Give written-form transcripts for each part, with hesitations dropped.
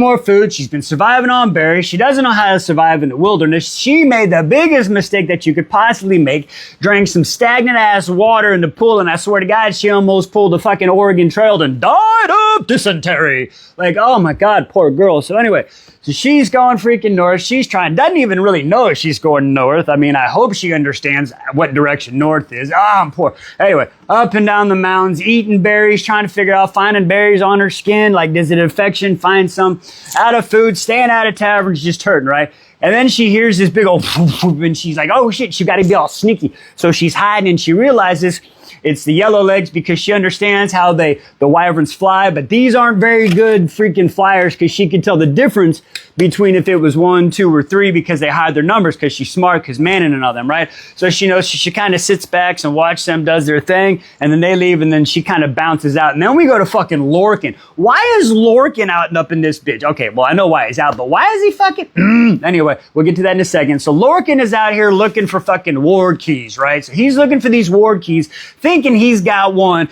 more food. She's been surviving on berries. She doesn't know how to survive in the wilderness. She made the biggest mistake that you could possibly make. Drank some stagnant ass water in the pool, and I swear to God, she almost pulled the fucking Oregon Trail and died of dysentery. Like, oh my God, poor girl. So anyway, so she's going freaking north. She's trying, doesn't even really know if she's going north. I mean, I hope she understands what direction north is. Ah, I'm poor. Anyway, up and down the mountains, eating berries, trying to figure out, finding berries on her skin. Like, is it an infection? Find some. Out of food, staying out of taverns, just hurting, right? And then she hears this big old and she's like, oh shit, she got to be all sneaky. So she's hiding and she realizes it's the yellow legs because she understands how the wyverns fly, but these aren't very good freaking flyers because she can tell the difference between if it was 1, 2, or 3 because they hide their numbers because she's smart because Manning and all them, right? So she knows she kind of sits back and watches them, does their thing, and then they leave and then she kind of bounces out. And then we go to fucking Lorcan. Why is Lorcan out and up in this bitch? Okay, well, I know why he's out, but why is he fucking... Anyway, we'll get to that in a second. So Lorcan is out here looking for fucking ward keys, right? So he's looking for these ward keys, thinking he's got one,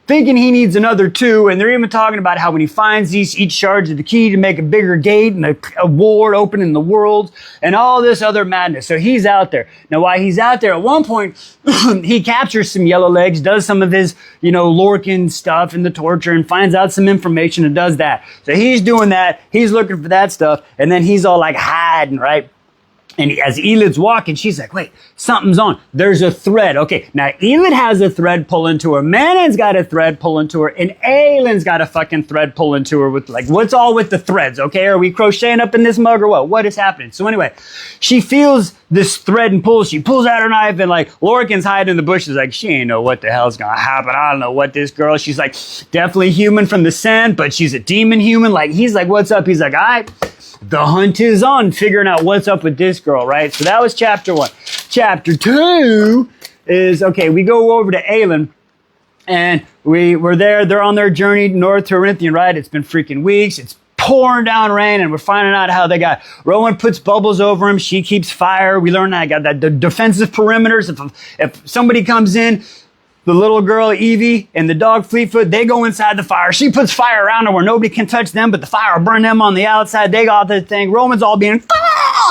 thinking he needs another 2, and they're even talking about how when he finds these, each charge of the key to make a bigger gate and a ward open in the world and all this other madness. So he's out there. Now, while he's out there, at one point, he captures some yellow legs, does some of his, Lorcan stuff and the torture and finds out some information and does that. So he's doing that. He's looking for that stuff. And then he's all like hiding, right? And as Elid's walking, she's like, wait, something's on. There's a thread. Okay, now Elid has a thread pulling to her. Manon's got a thread pulling to her. And Aylin's got a fucking thread pulling to her with like, what's all with the threads, okay? Are we crocheting up in this mug or what? What is happening? So anyway, she feels this thread and pulls. She pulls out her knife and like, Lorcan's hiding in the bushes like, she ain't know what the hell's gonna happen. I don't know what this girl, she's like, definitely human from the scent, but she's a demon human. Like, he's like, what's up? He's like, all right. The hunt is on, figuring out what's up with this girl, right? So that was chapter 1. Chapter 2 is, okay, we go over to Aelin, and we're there. They're on their journey north to Orinthia, right? It's been freaking weeks. It's pouring down rain, and we're finding out how they got, Rowan puts bubbles over him. She keeps fire. We learn that I got that the defensive perimeters. If somebody comes in, the little girl, Evie, and the dog, Fleetfoot, they go inside the fire. She puts fire around her where nobody can touch them, but the fire will burn them on the outside. They got the thing. Roman's all being,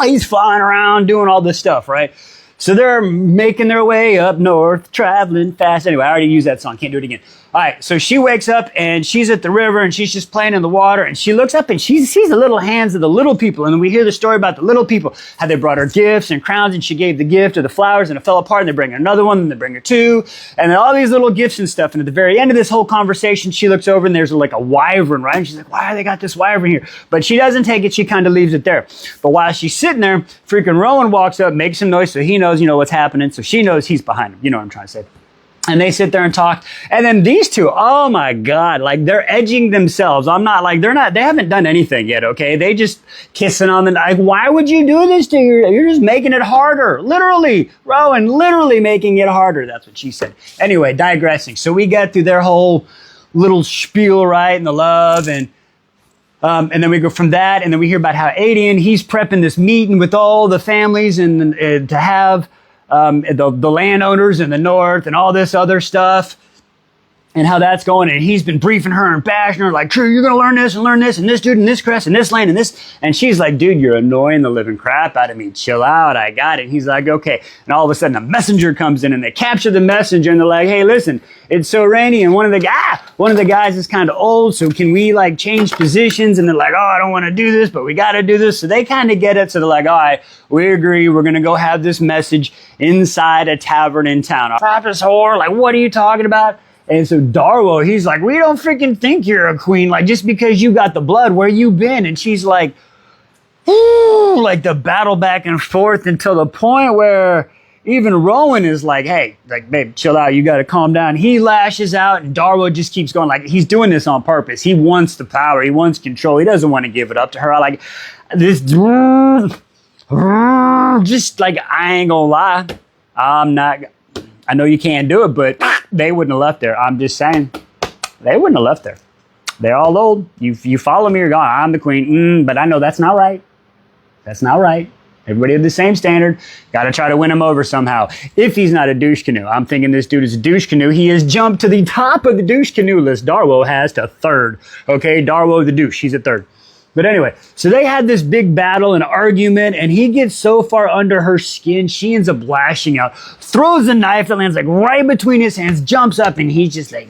he's flying around, doing all this stuff, right? So they're making their way up north, traveling fast. Anyway, I already used that song. Can't do it again. All right, so she wakes up, and she's at the river, and she's just playing in the water, and she looks up, and she sees the little hands of the little people, and then we hear the story about the little people, how they brought her gifts and crowns, and she gave the gift of the flowers, and it fell apart, and they bring her another one, and they bring her 2, and then all these little gifts and stuff, and at the very end of this whole conversation, she looks over, and there's like a wyvern, right? And she's like, why are they got this wyvern here? But she doesn't take it. She kind of leaves it there. But while she's sitting there, freaking Rowan walks up, makes some noise, so he knows, what's happening, so she knows he's behind him. You know what I'm trying to say. And they sit there and talk. And then these two, oh my God, like they're edging themselves. They haven't done anything yet, okay? They just kissing on the, like, why would you do this to her? You're just making it harder. Literally, Rowan, literally making it harder. That's what she said. Anyway, digressing. So we get through their whole little spiel, right? And the love and then we go from that. And then we hear about how Adian, he's prepping this meeting with all the families and to have, the landowners in the north and all this other stuff and how that's going. And he's been briefing her and bashing her like, true, you're going to learn this and this dude and this crest and this land and this. And she's like, dude, you're annoying the living crap out of me. Chill out. I got it. And he's like, okay. And all of a sudden a messenger comes in and they capture the messenger and they're like, hey, listen, it's so rainy. And one of the guys is kind of old. So can we like change positions? And they're like, oh, I don't want to do this, but we got to do this. So they kind of get it. So they're like, all right, we agree. We're going to go have this message inside a tavern in town. Trappist whore. Like, what are you talking about? And so Darwo, he's like, we don't freaking think you're a queen. Like, just because you got the blood, where you been? And she's like, ooh, like the battle back and forth until the point where even Rowan is like, hey, like, babe, chill out. You got to calm down. He lashes out and Darwo just keeps going. Like, he's doing this on purpose. He wants the power. He wants control. He doesn't want to give it up to her. I like this. Just like, I ain't gonna lie. I know you can't do it, but they wouldn't have left there. I'm just saying. They wouldn't have left there. They're all old. You follow me, you're gone. I'm the queen. But I know that's not right. That's not right. Everybody have the same standard. Got to try to win him over somehow. If he's not a douche canoe. I'm thinking this dude is a douche canoe. He has jumped to the top of the douche canoe list. Darwo has to 3rd. Okay, Darwo the douche. He's at 3rd. But anyway, so they had this big battle, an argument, and he gets so far under her skin, she ends up lashing out, throws a knife that lands like right between his hands, jumps up, and he's just like,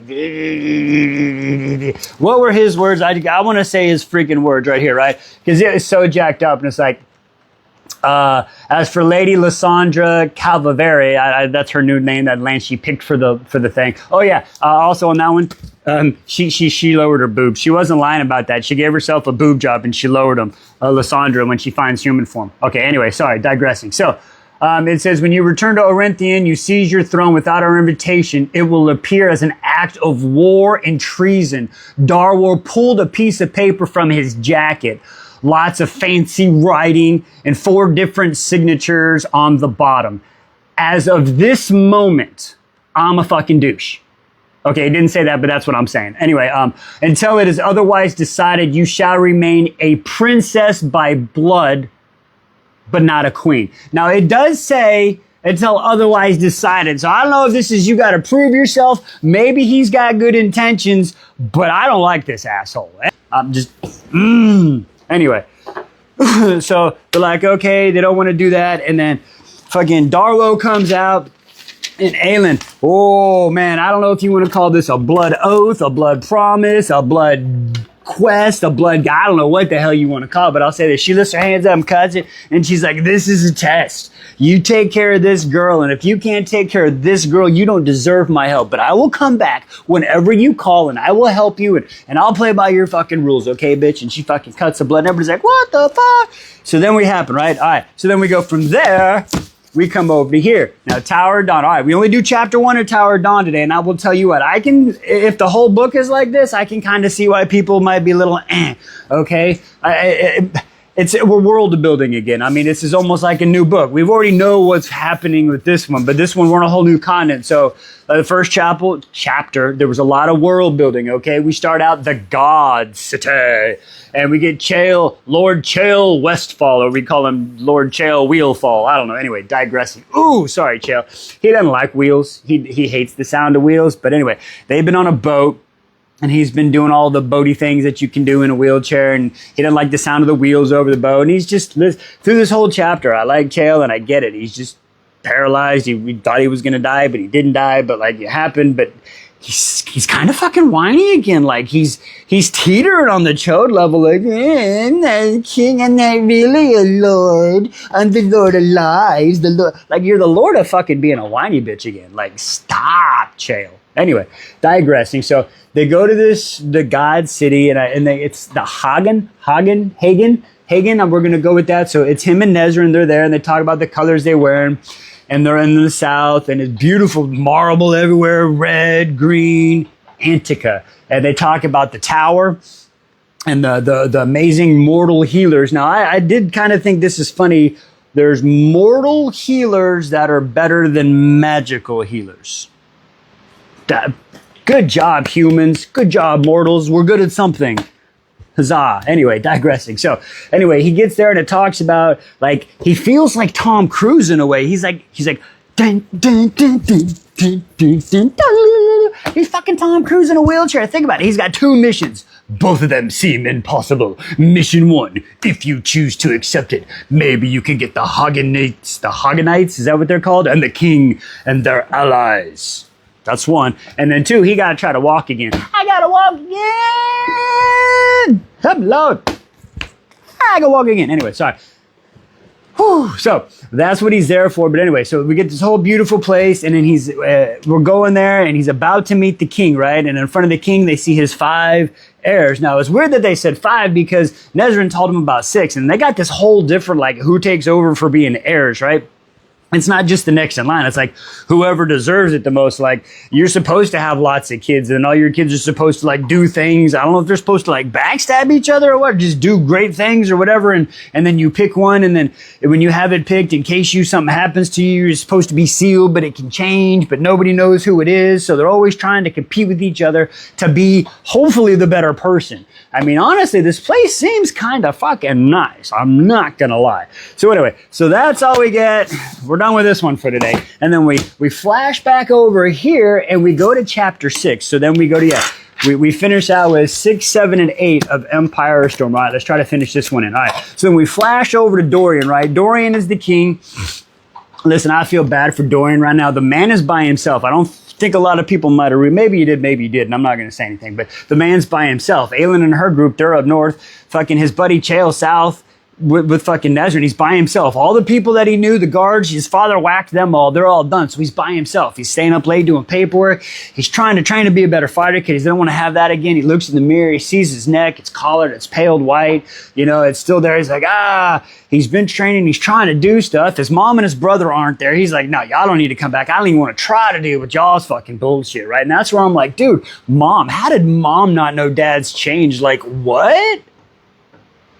what were his words? I want to say his freaking words right here, right? Because it is so jacked up, and it's like, as for Lady Lysandra Calvaveri, that's her new name, that land she picked for the thing. Oh yeah, also on that one, she lowered her boobs. She wasn't lying about that. She gave herself a boob job and she lowered them, Lysandra, when she finds human form. Okay, anyway, sorry, digressing. So, it says, when you return to Orenthian, you seize your throne without our invitation. It will appear as an act of war and treason. Darwar pulled a piece of paper from his jacket. Lots of fancy writing and 4 different signatures on the bottom. As of this moment, I'm a fucking douche. Okay, it didn't say that, but that's what I'm saying. Anyway, until it is otherwise decided, you shall remain a princess by blood, but not a queen. Now, it does say until otherwise decided. So I don't know if this is you got to prove yourself. Maybe he's got good intentions, but I don't like this asshole. I'm just, Anyway, so they're like, okay, they don't want to do that. And then fucking Darwo comes out and Aelin, oh man, I don't know if you want to call this a blood oath, a blood promise, a blood quest, a blood, I don't know what the hell you want to call it, but I'll say this. She lifts her hands up and cuts it, and she's like, this is a test. You take care of this girl, and if you can't take care of this girl, you don't deserve my help. But I will come back whenever you call, and I will help you, and I'll play by your fucking rules, okay, bitch? And she fucking cuts the blood, and everybody's like, what the fuck? So then we happen, right? All right, so then we go from there, we come over to here. Now, Tower of Dawn. All right, we only do chapter 1 of Tower of Dawn today, and I will tell you what, I can, if the whole book is like this, I can kind of see why people might be a little okay? We're world building again. I mean, this is almost like a new book. We've already know what's happening with this one, but this one, we're on a whole new continent. So the first chapter, there was a lot of world building, okay? We start out the God City, and we get Lord Chael Westfall, or we call him Lord Chael Wheelfall. I don't know. Anyway, digressing. Ooh, sorry, Chael. He doesn't like wheels. He hates the sound of wheels. But anyway, they've been on a boat. And he's been doing all the boaty things that you can do in a wheelchair, and he doesn't like the sound of the wheels over the boat. And he's just, through this whole chapter, I like Chael, and I get it. He's just paralyzed. We thought he was going to die, but he didn't die, but like it happened. But he's kind of fucking whiny again. Like he's teetering on the chode level, like, I'm not a king, I'm not really a lord. I'm the Lord of Lies, the Lord. Like, you're the Lord of fucking being a whiny bitch again. Like, stop, Chael. Anyway, digressing. So they go to the God City, and it's the Hagen, and we're going to go with that. So it's him and Nezrin, they're there, and they talk about the colors they wear, and they're in the south, and it's beautiful marble everywhere, red, green, Antica. And they talk about the tower and the amazing mortal healers. Now, I did kind of think this is funny. There's mortal healers that are better than magical healers. Good job, humans. Good job, mortals. We're good at something. Huzzah. Anyway, digressing. So anyway, he gets there and it talks about, like, he feels like Tom Cruise in a way. He's like, dun, dun, dun, dun, dun, dun, dun, dun. He's fucking Tom Cruise in a wheelchair. Think about it. He's got 2 missions. Both of them seem impossible. Mission 1, if you choose to accept it, maybe you can get the Haganites, is that what they're called? And the king and their allies. That's 1. And then 2, he got to try to walk again. I got to walk again. Help, Lord. I got to walk again. Anyway, sorry. Whew. So that's what he's there for. But anyway, so we get this whole beautiful place, and then we're going there, and he's about to meet the king, right? And in front of the king, they see his 5 heirs. Now, it's weird that they said 5 because Nezrin told him about 6, and they got this whole different, like, who takes over for being heirs, right? It's not just the next in line. It's like whoever deserves it the most. Like, you're supposed to have lots of kids, and all your kids are supposed to, like, do things. I don't know if they're supposed to, like, backstab each other or what, just do great things or whatever. And then you pick one, and then when you have it picked, in case something happens to you, you're supposed to be sealed, but it can change, but nobody knows who it is. So they're always trying to compete with each other to be hopefully the better person. I mean, honestly, this place seems kind of fucking nice. I'm not gonna lie. So anyway, so that's all we get. We're done with this one for today. And then we flash back over here and we go to chapter 6. So then we go to, We finish out with 6, 7, and 8 of Empire Storm. All right, let's try to finish this one in. All right, so then we flash over to Dorian, right? Dorian is the king. Listen, I feel bad for Dorian right now. The man is by himself. I don't think a lot of people might have, maybe you did, maybe you didn't. I'm not going to say anything, but the man's by himself. Aelin and her group, they're up north. Fucking his buddy Chael south. With fucking Nezrin, he's by himself. All the people that he knew, the guards, his father whacked them all. They're all done. So he's by himself. He's staying up late doing paperwork. He's trying to train to be a better fighter because he doesn't want to have that again. He looks in the mirror. He sees his neck. It's collared. It's paled white. You know, it's still there. He's like, he's been training. He's trying to do stuff. His mom and his brother aren't there. He's like, no, y'all don't need to come back. I don't even want to try to deal with y'all's fucking bullshit, right? And that's where I'm like, dude, mom, how did mom not know dad's changed? Like, what?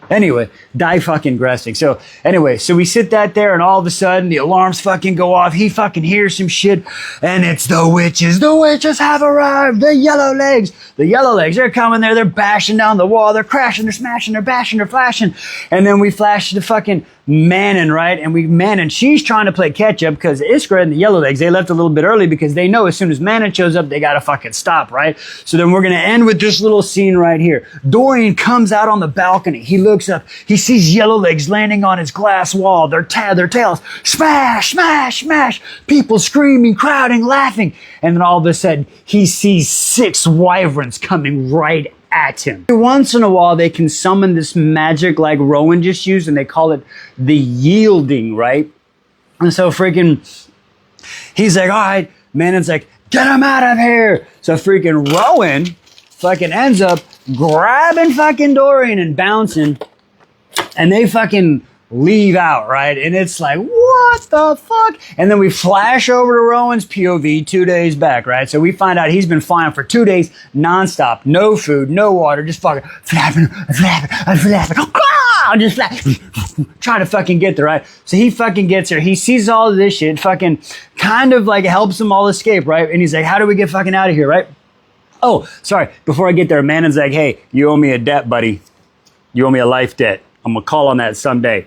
Anyway, die fucking gressing. So anyway, so we sit that there and all of a sudden the alarms fucking go off. He fucking hears some shit and it's the witches. The witches have arrived. The yellow legs. The yellow legs, they're coming there. They're bashing down the wall. They're crashing. They're smashing. They're bashing. They're flashing. And then we flash to fucking Manon, right? And Manon, she's trying to play catch up because Iskra and the yellow legs, they left a little bit early because they know as soon as Manon shows up, they got to fucking stop, right? So then we're going to end with this little scene right here. Dorian comes out on the balcony. He looks up. He sees yellow legs landing on his glass wall. Their tails, smash, smash, smash. People screaming, crowding, laughing. And then all of a sudden, he sees 6 wyverns coming right at him. Once in a while, they can summon this magic like Rowan just used, and they call it the yielding, right? And so freaking, he's like, all right, Manon's like, get him out of here. So freaking Rowan fucking ends up grabbing fucking Dorian and bouncing, and they fucking leave out, right? And it's like, what the fuck? And then we flash over to Rowan's POV 2 days back, right? So we find out he's been flying for 2 days nonstop, no food, no water, just fucking flapping, just trying to fucking get there, right? So he fucking gets there. He sees all of this shit, fucking kind of like helps them all escape, right? And he's like, how do we get fucking out of here, right? Oh, sorry. Before I get there, Manon's like, hey, you owe me a debt, buddy. You owe me a life debt. I'm going to call on that someday.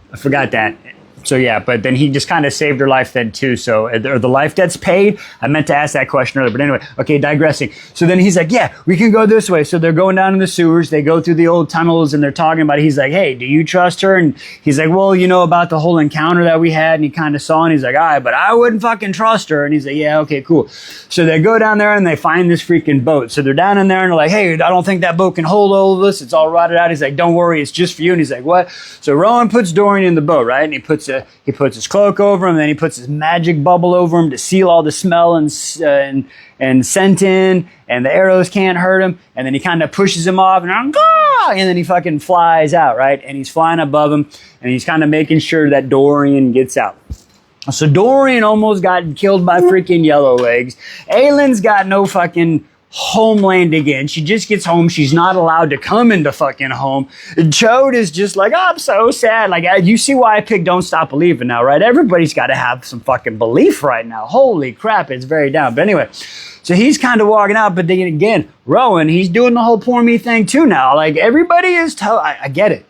I forgot that. So yeah, but then he just kind of saved her life then too. So are the life debts paid? I meant to ask that question earlier, but anyway, okay, digressing. So then he's like, yeah, we can go this way. So they're going down in the sewers. They go through the old tunnels and they're talking about it. He's like, hey, do you trust her? And he's like, well, you know about the whole encounter that we had. And he kind of saw, and he's like, all right, but I wouldn't fucking trust her. And he's like, yeah, okay, cool. So they go down there and they find this freaking boat. So they're down in there and they're like, hey, I don't think that boat can hold all of us. It's all rotted out. He's like, don't worry, it's just for you. And he's like, what? So Rowan puts Dorian in the boat, right? And he puts his cloak over him, and then he puts his magic bubble over him to seal all the smell and scent in, and the arrows can't hurt him. And then he kind of pushes him off, and then he fucking flies out, right? And he's flying above him, and he's kind of making sure that Dorian gets out. So Dorian almost got killed by freaking yellow legs. Aelin's got no fucking homeland again. She just gets home. She's not allowed to come into fucking home. Chode is just like, oh, I'm so sad. Like, you see why I picked Don't Stop Believing now, right? Everybody's got to have some fucking belief right now. Holy crap, it's very down. But anyway, so he's kind of walking out, but then again, Rowan, he's doing the whole poor me thing too now. Like, everybody is, I get it.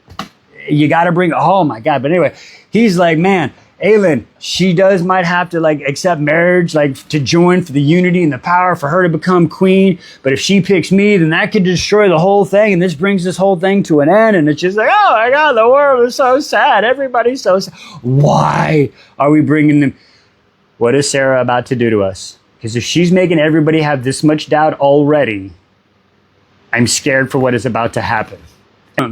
You got to bring, oh my God. But anyway, he's like, man, Aelin, she might have to like accept marriage, like to join for the unity and the power for her to become queen. But if she picks me, then that could destroy the whole thing. And this brings this whole thing to an end. And it's just like, oh my God, the world is so sad. Everybody's so sad. Why are we bringing them? What is Sarah about to do to us? Because if she's making everybody have this much doubt already, I'm scared for what is about to happen. Now,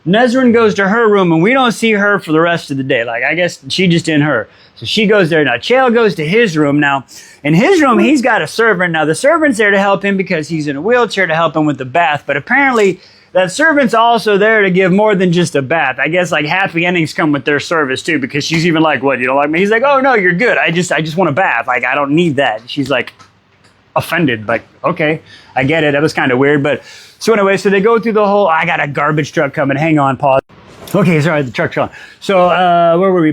Nezrin goes to her room, and we don't see her for the rest of the day. Like, I guess she just in her. So she goes there. Now, Chael goes to his room. Now, in his room, he's got a servant. Now, the servant's there to help him because he's in a wheelchair to help him with the bath. But apparently, that servant's also there to give more than just a bath. I guess, like, happy endings come with their service, too, because she's even like, what, you don't like me? He's like, oh, no, you're good. I just want a bath. Like, I don't need that. She's like, offended. Like, okay, I get it. That was kind of weird. But so anyway, so they go through the whole, I got a garbage truck coming. Hang on, pause. Okay, sorry, the truck's on. So, where were we?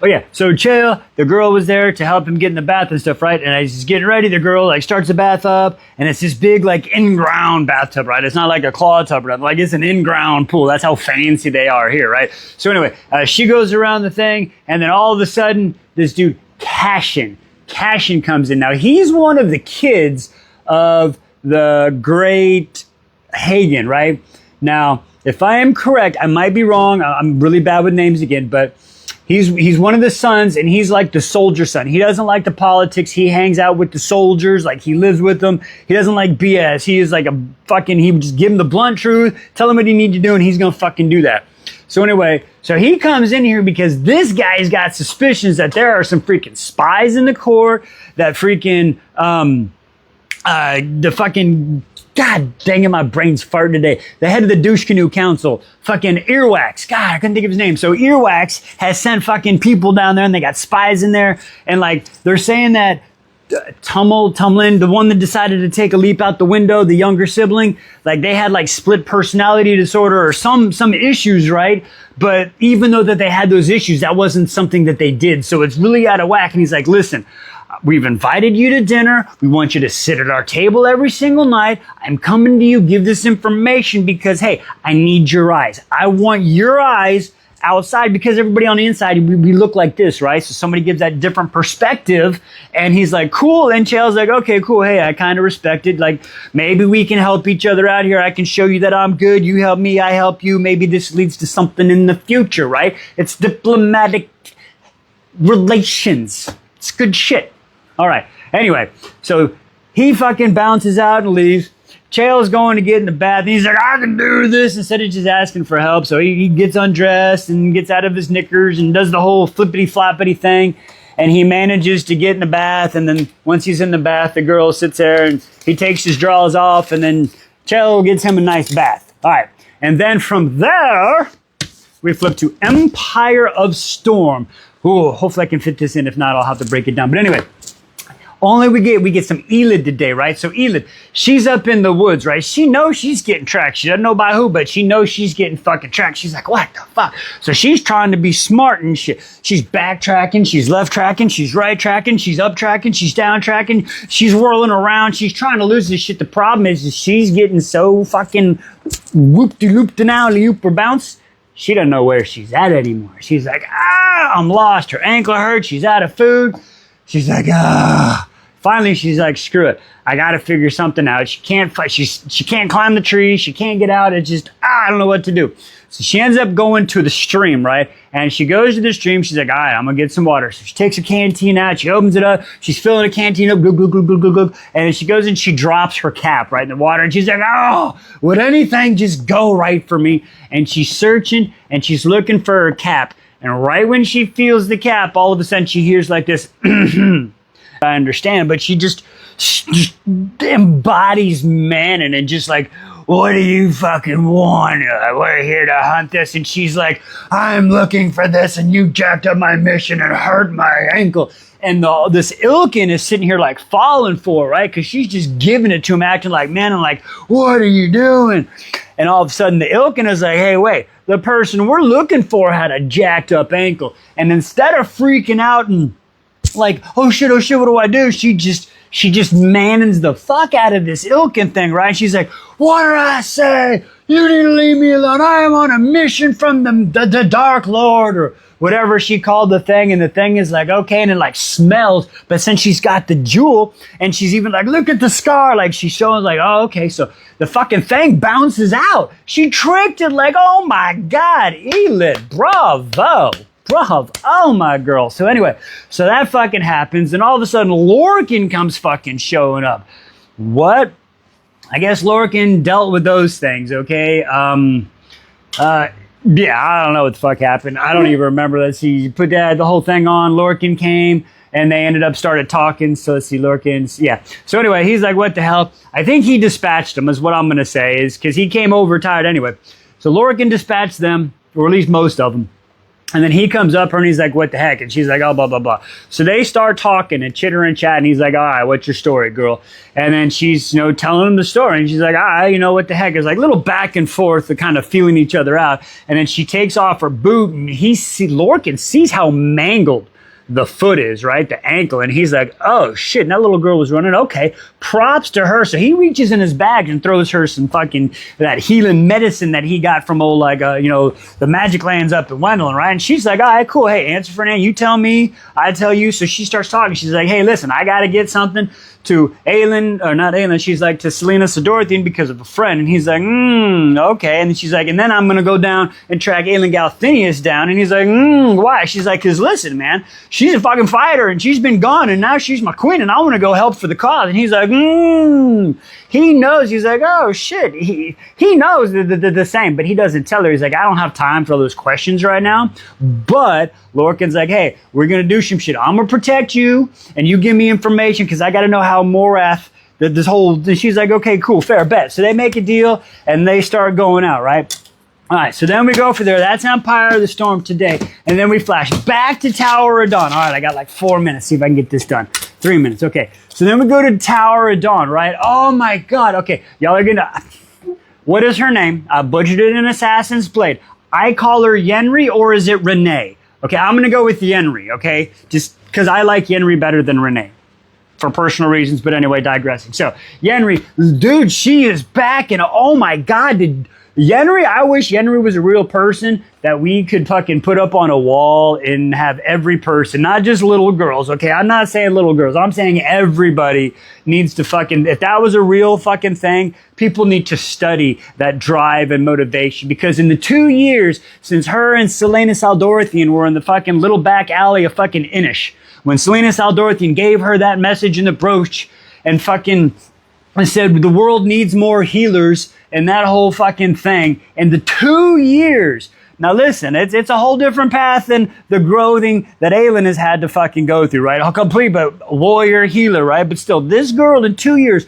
Oh yeah, so Chael, the girl was there to help him get in the bath and stuff, right? And as he's getting ready, the girl like starts the bath up, and it's this big like in-ground bathtub, right? It's not like a claw tub, right? Like it's an in-ground pool. That's how fancy they are here, right? So anyway, she goes around the thing, and then all of a sudden, this dude, Cashin comes in. Now, he's one of the kids of the great Hagen, right? Now, if I am correct, I might be wrong. I'm really bad with names again, but he's one of the sons, and he's like the soldier son. He doesn't like the politics. He hangs out with the soldiers, like he lives with them. He doesn't like BS. He is like a fucking, he would just give him the blunt truth, tell him what he needs to do, and he's gonna fucking do that. So anyway, so he comes in here because this guy's got suspicions that there are some freaking spies in the court, that freaking, the fucking, God dang it, my brain's farting today. The head of the douche canoe council, fucking Earwax. God, I couldn't think of his name. So Earwax has sent fucking people down there, and they got spies in there. And like, they're saying that Tumlin, the one that decided to take a leap out the window, the younger sibling, like they had like split personality disorder or some issues, right? But even though that they had those issues, that wasn't something that they did. So it's really out of whack. And he's like, listen, we've invited you to dinner. We want you to sit at our table every single night. I'm coming to you, give this information because, hey, I need your eyes. I want your eyes outside because everybody on the inside, we look like this, right? So somebody gives that different perspective, and he's like, cool. And Chael's like, okay, cool. Hey, I kind of respect it. Like, maybe we can help each other out here. I can show you that I'm good. You help me, I help you. Maybe this leads to something in the future, right? It's diplomatic relations. It's good shit. All right. Anyway, so he fucking bounces out and leaves. Chael's going to get in the bath. He's like, I can do this, instead of just asking for help. So he gets undressed and gets out of his knickers and does the whole flippity floppity thing. And he manages to get in the bath. And then once he's in the bath, the girl sits there and he takes his drawers off. And then Chael gets him a nice bath. All right. And then from there, we flip to Empire of Storm. Ooh, hopefully I can fit this in. If not, I'll have to break it down. But anyway. Only we get some Elid today, right? So Elid, she's up in the woods, right? She knows she's getting tracked. She doesn't know by who, but she knows she's getting fucking tracked. She's like, what the fuck? So she's trying to be smart and shit. She's backtracking, she's left tracking, she's right tracking, she's up tracking, she's down tracking, she's whirling around, she's trying to lose this shit. The problem is she's getting so fucking whoop-de-loop-de-now-loop or bounce. She doesn't know where she's at anymore. She's like, I'm lost. Her ankle hurts. She's out of food. She's like, Finally, she's like, screw it. I got to figure something out. She can't fight. She can't climb the tree. She can't get out. It's just, I don't know what to do. So she ends up going to the stream, right? And she goes to the stream. She's like, all right, I'm going to get some water. So she takes a canteen out. She opens it up. She's filling a canteen up. Glug, glug, glug, glug, glug, glug. And then she goes and she drops her cap right in the water. And she's like, oh, would anything just go right for me? And she's searching and she's looking for her cap. And right when she feels the cap, all of a sudden she hears like this, I understand, but she just embodies Manon and just like, what do you fucking want? We're here to hunt this. And she's like, I'm looking for this and you jacked up my mission and hurt my ankle. And this Ilkin is sitting here like falling for her, right? Because she's just giving it to him, acting like, man, I'm like, what are you doing? And all of a sudden the Ilkin is like, hey, wait, the person we're looking for had a jacked up ankle. And instead of freaking out and like, oh shit, what do I do? She just Manons the fuck out of this Ilkin thing, right? She's like, what did I say? You need to leave me alone. I am on a mission from the Dark Lord, or whatever she called the thing. And the thing is like, okay, and it like smells. But since she's got the jewel, and she's even like, look at the scar. Like she's showing like, oh, okay. So the fucking thing bounces out. She tricked it like, oh my God, Elid, bravo. Oh my girl. So anyway, so that fucking happens, and all of a sudden Lorcan comes fucking showing up. What? I guess Lorcan dealt with those things, okay? Yeah, I don't know what the fuck happened. I don't even remember. Let's see, you put the whole thing on, Lorcan came, and they ended up started talking. So let's see, Lorcan's, yeah. So anyway, he's like, what the hell? I think he dispatched them is what I'm going to say, is because he came over tired anyway. So Lorcan dispatched them, or at least most of them. And then he comes up her and he's like, what the heck? And she's like, oh, blah, blah, blah. So they start talking and chitter and chat. And he's like, all right, what's your story, girl? And then she's, telling him the story. And she's like, all right, what the heck? It's like little back and forth, the kind of feeling each other out. And then she takes off her boot, and Lorcan sees how mangled the foot is, right? The ankle. And he's like, oh shit, and that little girl was running. Okay, props to her. So he reaches in his bag and throws her some fucking, that healing medicine that he got from old, like, the Magic Lands up in Wendell, right? And she's like, all right, cool. Hey, answer for name. You tell me, I tell you. So she starts talking. She's like, hey, listen, I got to get something to Aelin, or not Aelin, she's like, to Selena Sidorthian because of a friend. And he's like, okay. And she's like, and then I'm going to go down and track Aelin Galthinius down. And he's like, why? She's like, because listen, man, she's a fucking fighter and she's been gone and now she's my queen and I want to go help for the cause. And he's like, he knows. He's like, oh shit. He knows the same, but he doesn't tell her. He's like, I don't have time for all those questions right now. But Lorcan's like, hey, we're going to do some shit. I'm going to protect you and you give me information because I got to know how Morath, this whole, she's like, okay, cool, fair bet. So they make a deal and they start going out, right? All right, so then we go for there. That's Empire of the Storm today. And then we flash back to Tower of Dawn. All right, I got like 4 minutes. See if I can get this done. 3 minutes, okay. So then we go to Tower of Dawn, right? Oh my God, okay. Y'all are gonna, what is her name? I butchered it in Assassin's Blade. I call her Yenri, or is it Renee? Okay, I'm gonna go with Yenri, okay? Just because I like Yenri better than Renee. For personal reasons, but anyway, digressing. So, Yenri, dude, she is back, and oh my God, Yenri, I wish Yenri was a real person that we could fucking put up on a wall and have every person, not just little girls, okay? I'm not saying little girls. I'm saying everybody needs to fucking, if that was a real fucking thing, people need to study that drive and motivation, because in the 2 years since her and Selena Saldorthian were in the fucking little back alley of fucking Inish, when Selena Saldorthian gave her that message in the brooch and fucking said the world needs more healers and that whole fucking thing, in the 2 years. Now listen, it's a whole different path than the growthing that Aelin has had to fucking go through, right? A complete but warrior healer, right? But still, this girl in 2 years,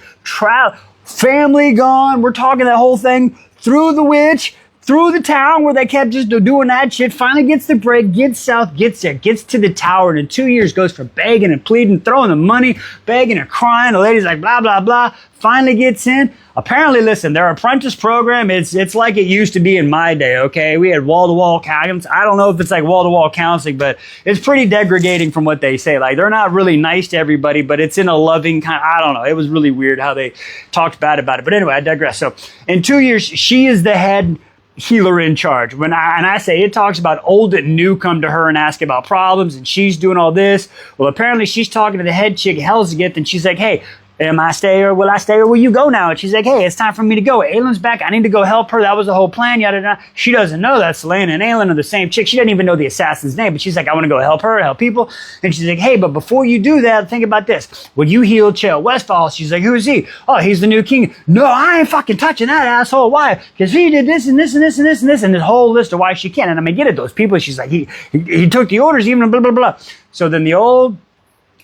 family gone, we're talking that whole thing through the witch, through the town where they kept just doing that shit, finally gets the break, gets south, gets there, gets to the tower, and in 2 years goes from begging and pleading, throwing the money, begging and crying. The lady's like, blah, blah, blah, finally gets in. Apparently, listen, their apprentice program, it's like it used to be in my day, okay? We had wall-to-wall counseling. I don't know if it's like wall-to-wall counseling, but it's pretty degrading from what they say. Like, they're not really nice to everybody, but it's in a loving kind, I don't know. It was really weird how they talked bad about it. But anyway, I digress. So, in 2 years, she is the head healer in charge. When I say it talks about old and new come to her and ask about problems, and she's doing all this. Well, apparently she's talking to the head chick, Helsegith, and she's like, hey, am I stay or will I stay or will you go now? And she's like, hey, it's time for me to go. Aelin's back. I need to go help her. That was the whole plan, yada, yada. She doesn't know that Selena and Aelin are the same chick. She doesn't even know the assassin's name, but she's like, I want to go help her, help people. And she's like, hey, but before you do that, think about this. Will you heal Chael Westfall? She's like, who is he? Oh, he's the new king. No, I ain't fucking touching that asshole. Why? Because he did this and this and this and this and this and this whole list of why she can't. And I mean, get it, those people. She's like, he took the orders, even blah, blah, blah. So then the old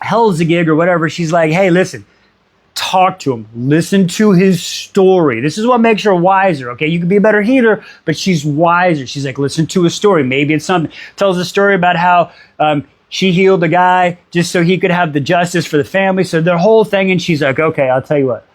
Helsegig or whatever, she's like, hey, listen. Talk to him. Listen to his story. This is what makes her wiser, okay? You could be a better healer, but she's wiser. She's like, listen to his story. Maybe it's something. Tells a story about how she healed a guy just so he could have the justice for the family. So their whole thing, and she's like, okay, I'll tell you what.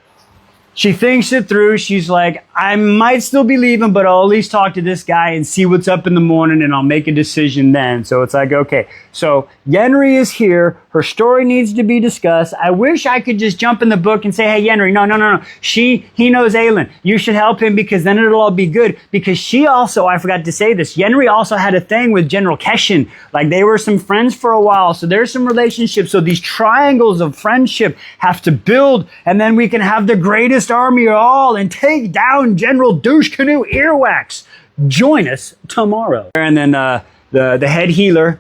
She thinks it through. She's like, I might still be leaving, but I'll at least talk to this guy and see what's up in the morning, and I'll make a decision then. So it's like, okay. So Yenri is here. Her story needs to be discussed. I wish I could just jump in the book and say, hey, Yenri, no. He knows Aelin. You should help him because then it'll all be good. Because she also, I forgot to say this, Yenri also had a thing with General Keshin. Like, they were some friends for a while. So there's some relationships. So these triangles of friendship have to build, and then we can have the greatest army of all and take down General Douche Canoe Earwax. Join us tomorrow. And then the head healer,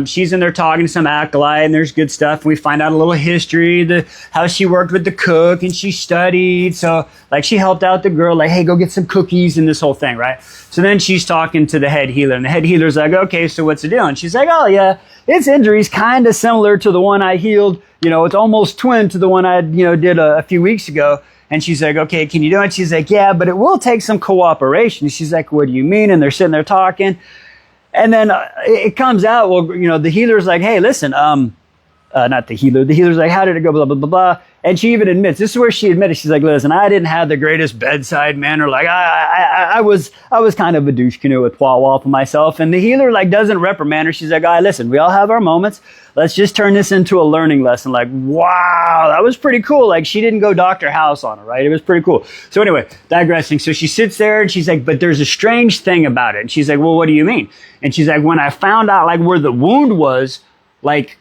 she's in there talking to some acolyte, and there's good stuff. We find out a little history, how she worked with the cook, and she studied. So, like, she helped out the girl, like, hey, go get some cookies and this whole thing, right? So then she's talking to the head healer, and the head healer's like, okay, so what's the deal? And she's like, oh, yeah, its injury's kind of similar to the one I healed. You know, it's almost twin to the one I, did a few weeks ago. And she's like, okay, can you do it? She's like, yeah, but it will take some cooperation. She's like, what do you mean? And they're sitting there talking. And then it comes out, well, the healer's like, hey, listen, not the healer. The healer's like, how did it go? Blah, blah, blah, blah. And she even admits, this is where she admitted, she's like, listen, I didn't have the greatest bedside manner. Like I was kind of a douche canoe with Wawa for myself. And the healer like doesn't reprimand her. She's like, all right, listen, we all have our moments. Let's just turn this into a learning lesson. Like, wow, that was pretty cool. Like she didn't go Dr. House on her, right? It was pretty cool. So anyway, digressing. So she sits there and she's like, but there's a strange thing about it. And she's like, well, what do you mean? And she's like, when I found out like where the wound was, like,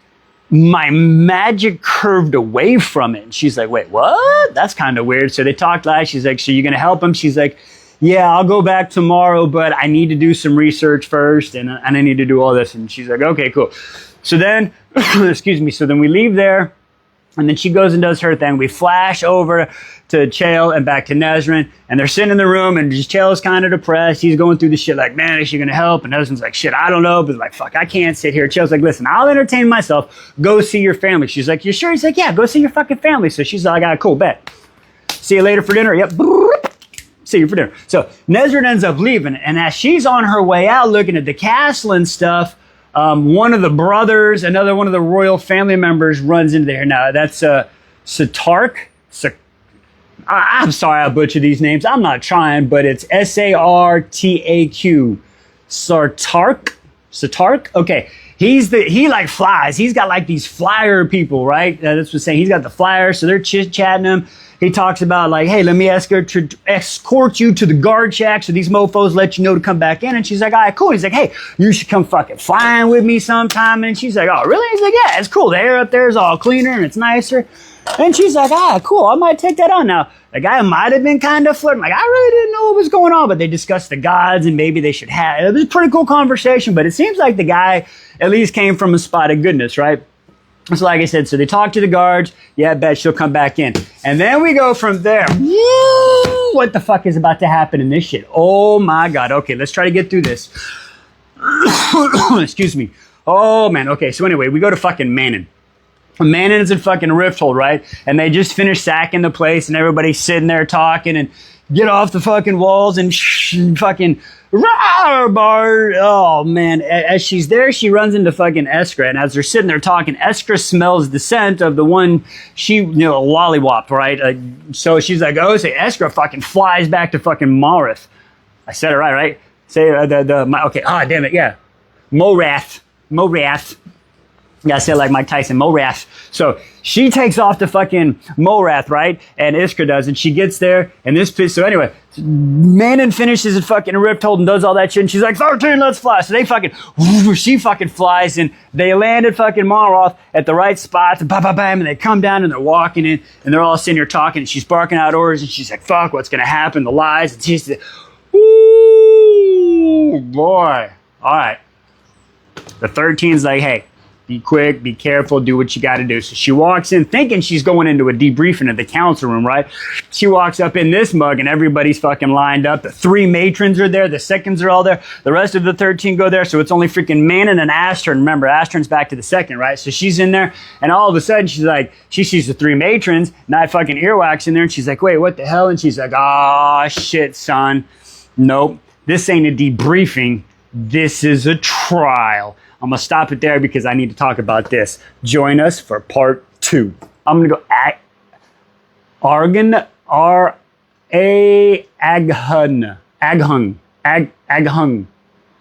my magic curved away from it. And she's like, wait, what? That's kind of weird. So they talked last. She's like, so you're going to help him? She's like, yeah, I'll go back tomorrow, but I need to do some research first and I need to do all this. And she's like, okay, cool. So then, excuse me. So then we leave there and then she goes and does her thing. We flash over to Chael and back to Nezrin, and they're sitting in the room, and just Chael's kind of depressed. He's going through the shit like, man, is she going to help? And Nezrin's like, shit, I don't know, but like, fuck, I can't sit here. Chael's like, listen, I'll entertain myself. Go see your family. She's like, you sure? He's like, yeah, go see your fucking family. So she's like, I got a cool bet. See you later for dinner. Yep. See you for dinner. So Nezrin ends up leaving, and as she's on her way out looking at the castle and stuff, one of the brothers, another one of the royal family members runs into there. Now, that's Satark. I'm sorry I butchered these names. I'm not trying, but it's Sartaq. Satark? Okay. He like flies. He's got like these flyer people, right? That's what I'm saying. He's got the flyers, so they're chit-chatting him. He talks about like, hey, let me escort you to the guard shack so these mofos let you know to come back in. And she's like, all right, cool. He's like, hey, you should come fucking flying with me sometime. And she's like, oh, really? He's like, yeah, it's cool. The air up there is all cleaner and it's nicer. And she's like, ah, cool, I might take that on. Now, the guy might have been kind of flirting. Like, I really didn't know what was going on, but they discussed the gods and maybe they should have. It was a pretty cool conversation, but it seems like the guy at least came from a spot of goodness, right? So like I said, so they talk to the guards. Yeah, I bet she'll come back in. And then we go from there. Woo! What the fuck is about to happen in this shit? Oh my God. Okay, let's try to get through this. Excuse me. Oh man. Okay, so anyway, we go to fucking Manon. Manon is in fucking Rifthold, right? And they just finished sacking the place and everybody's sitting there talking and get off the fucking walls and fucking bar. Oh man, as she's there, she runs into fucking Eskra, and as they're sitting there talking, Eskra smells the scent of the one she, lollywopped, right? So she's like, oh, say Eskra fucking flies back to fucking Marith. I said it right? Say okay, damn it, yeah. Morath. Yeah, I said like Mike Tyson, Morath. So she takes off to fucking Morath, right? And Iskra does, and she gets there, and so anyway, Manon finishes at fucking Rifthold and does all that shit, and she's like, 13, let's fly. So she fucking flies, and they land at fucking Maroth at the right spots, and bam, and they come down, and they're walking in, and they're all sitting here talking, and she's barking out orders, and she's like, fuck, what's gonna happen, the lies, and she's like, ooh, boy. All right. The 13's like, hey, be quick, be careful, do what you got to do. So she walks in thinking she's going into a debriefing at the council room, right? She walks up in this mug and everybody's fucking lined up. The 3 matrons are there. The seconds are all there. The rest of the 13 go there. So it's only freaking Manon and Astern. Remember, Astern's back to the second, right? So she's in there and all of a sudden she's like, she sees the 3 matrons. Not fucking earwax in there. And she's like, wait, what the hell? And she's like, ah, shit, son. Nope. This ain't a debriefing. This is a trial. I'm going to stop it there because I need to talk about this. Join us for part 2. I'm going to go Aghung.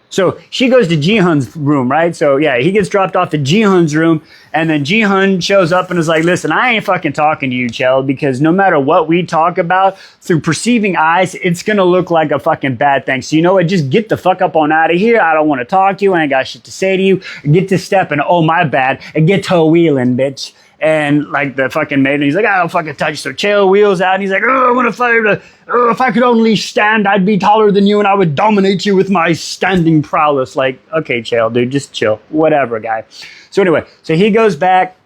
So she goes to Jihun's room, right? So yeah, he gets dropped off at Jihun's room, and then Jihun shows up and is like, listen, I ain't fucking talking to you, Chell, because no matter what we talk about, through perceiving eyes, it's gonna look like a fucking bad thing. So you know what, just get the fuck up on out of here. I don't want to talk to you. I ain't got shit to say to you. Get to stepping, oh my bad, and get to wheeling, bitch. And like the fucking maiden, he's like, I don't fucking touch you. So Chael wheels out and he's like, oh, I want to fight. If I could only stand, I'd be taller than you and I would dominate you with my standing prowess. Like, okay, Chael, dude, just chill. Whatever, guy. So anyway, so he goes back.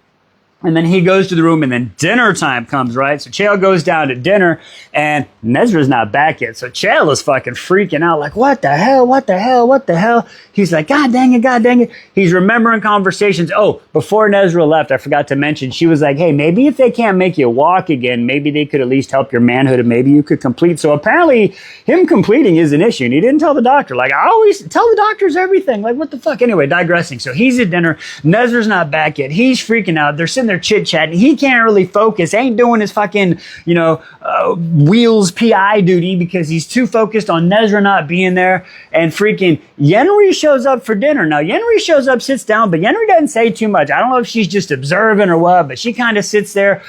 And then he goes to the room, and then dinner time comes, right? So Chael goes down to dinner, and Nezra's not back yet. So Chael is fucking freaking out, like, what the hell, what the hell, what the hell? He's like, God dang it, God dang it. He's remembering conversations. Oh, before Nezra left, I forgot to mention, she was like, hey, maybe if they can't make you walk again, maybe they could at least help your manhood, and maybe you could complete. So apparently, him completing is an issue, and he didn't tell the doctor. Like, I always tell the doctors everything. Like, what the fuck? Anyway, digressing. So he's at dinner. Nezra's not back yet. He's freaking out. They're sitting there there chit-chatting. He can't really focus, ain't doing his fucking, wheels PI duty because he's too focused on Nezra not being there. And freaking Yenri shows up for dinner. Now, Yenri shows up, sits down, but Yenri doesn't say too much. I don't know if she's just observing or what, but she kind of sits there,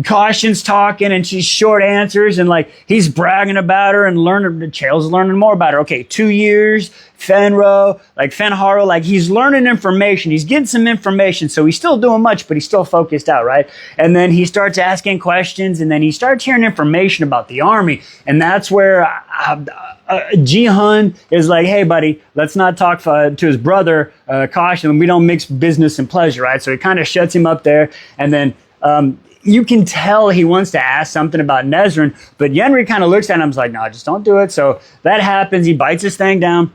Caution's talking, and she's short answers, and like he's bragging about her and Chael's learning more about her. Okay, 2 years, Fenharo, like he's learning information. He's getting some information, so he's still doing much, but he's still focused out, right? And then he starts asking questions, and then he starts hearing information about the army, and that's where Ji-hun is like, hey, buddy, let's not talk to his brother, Caution. We don't mix business and pleasure, right? So he kind of shuts him up there, and then you can tell he wants to ask something about Nezrin, but Yenri kind of looks at him and is like, no, just don't do it. So that happens. He bites his thing down.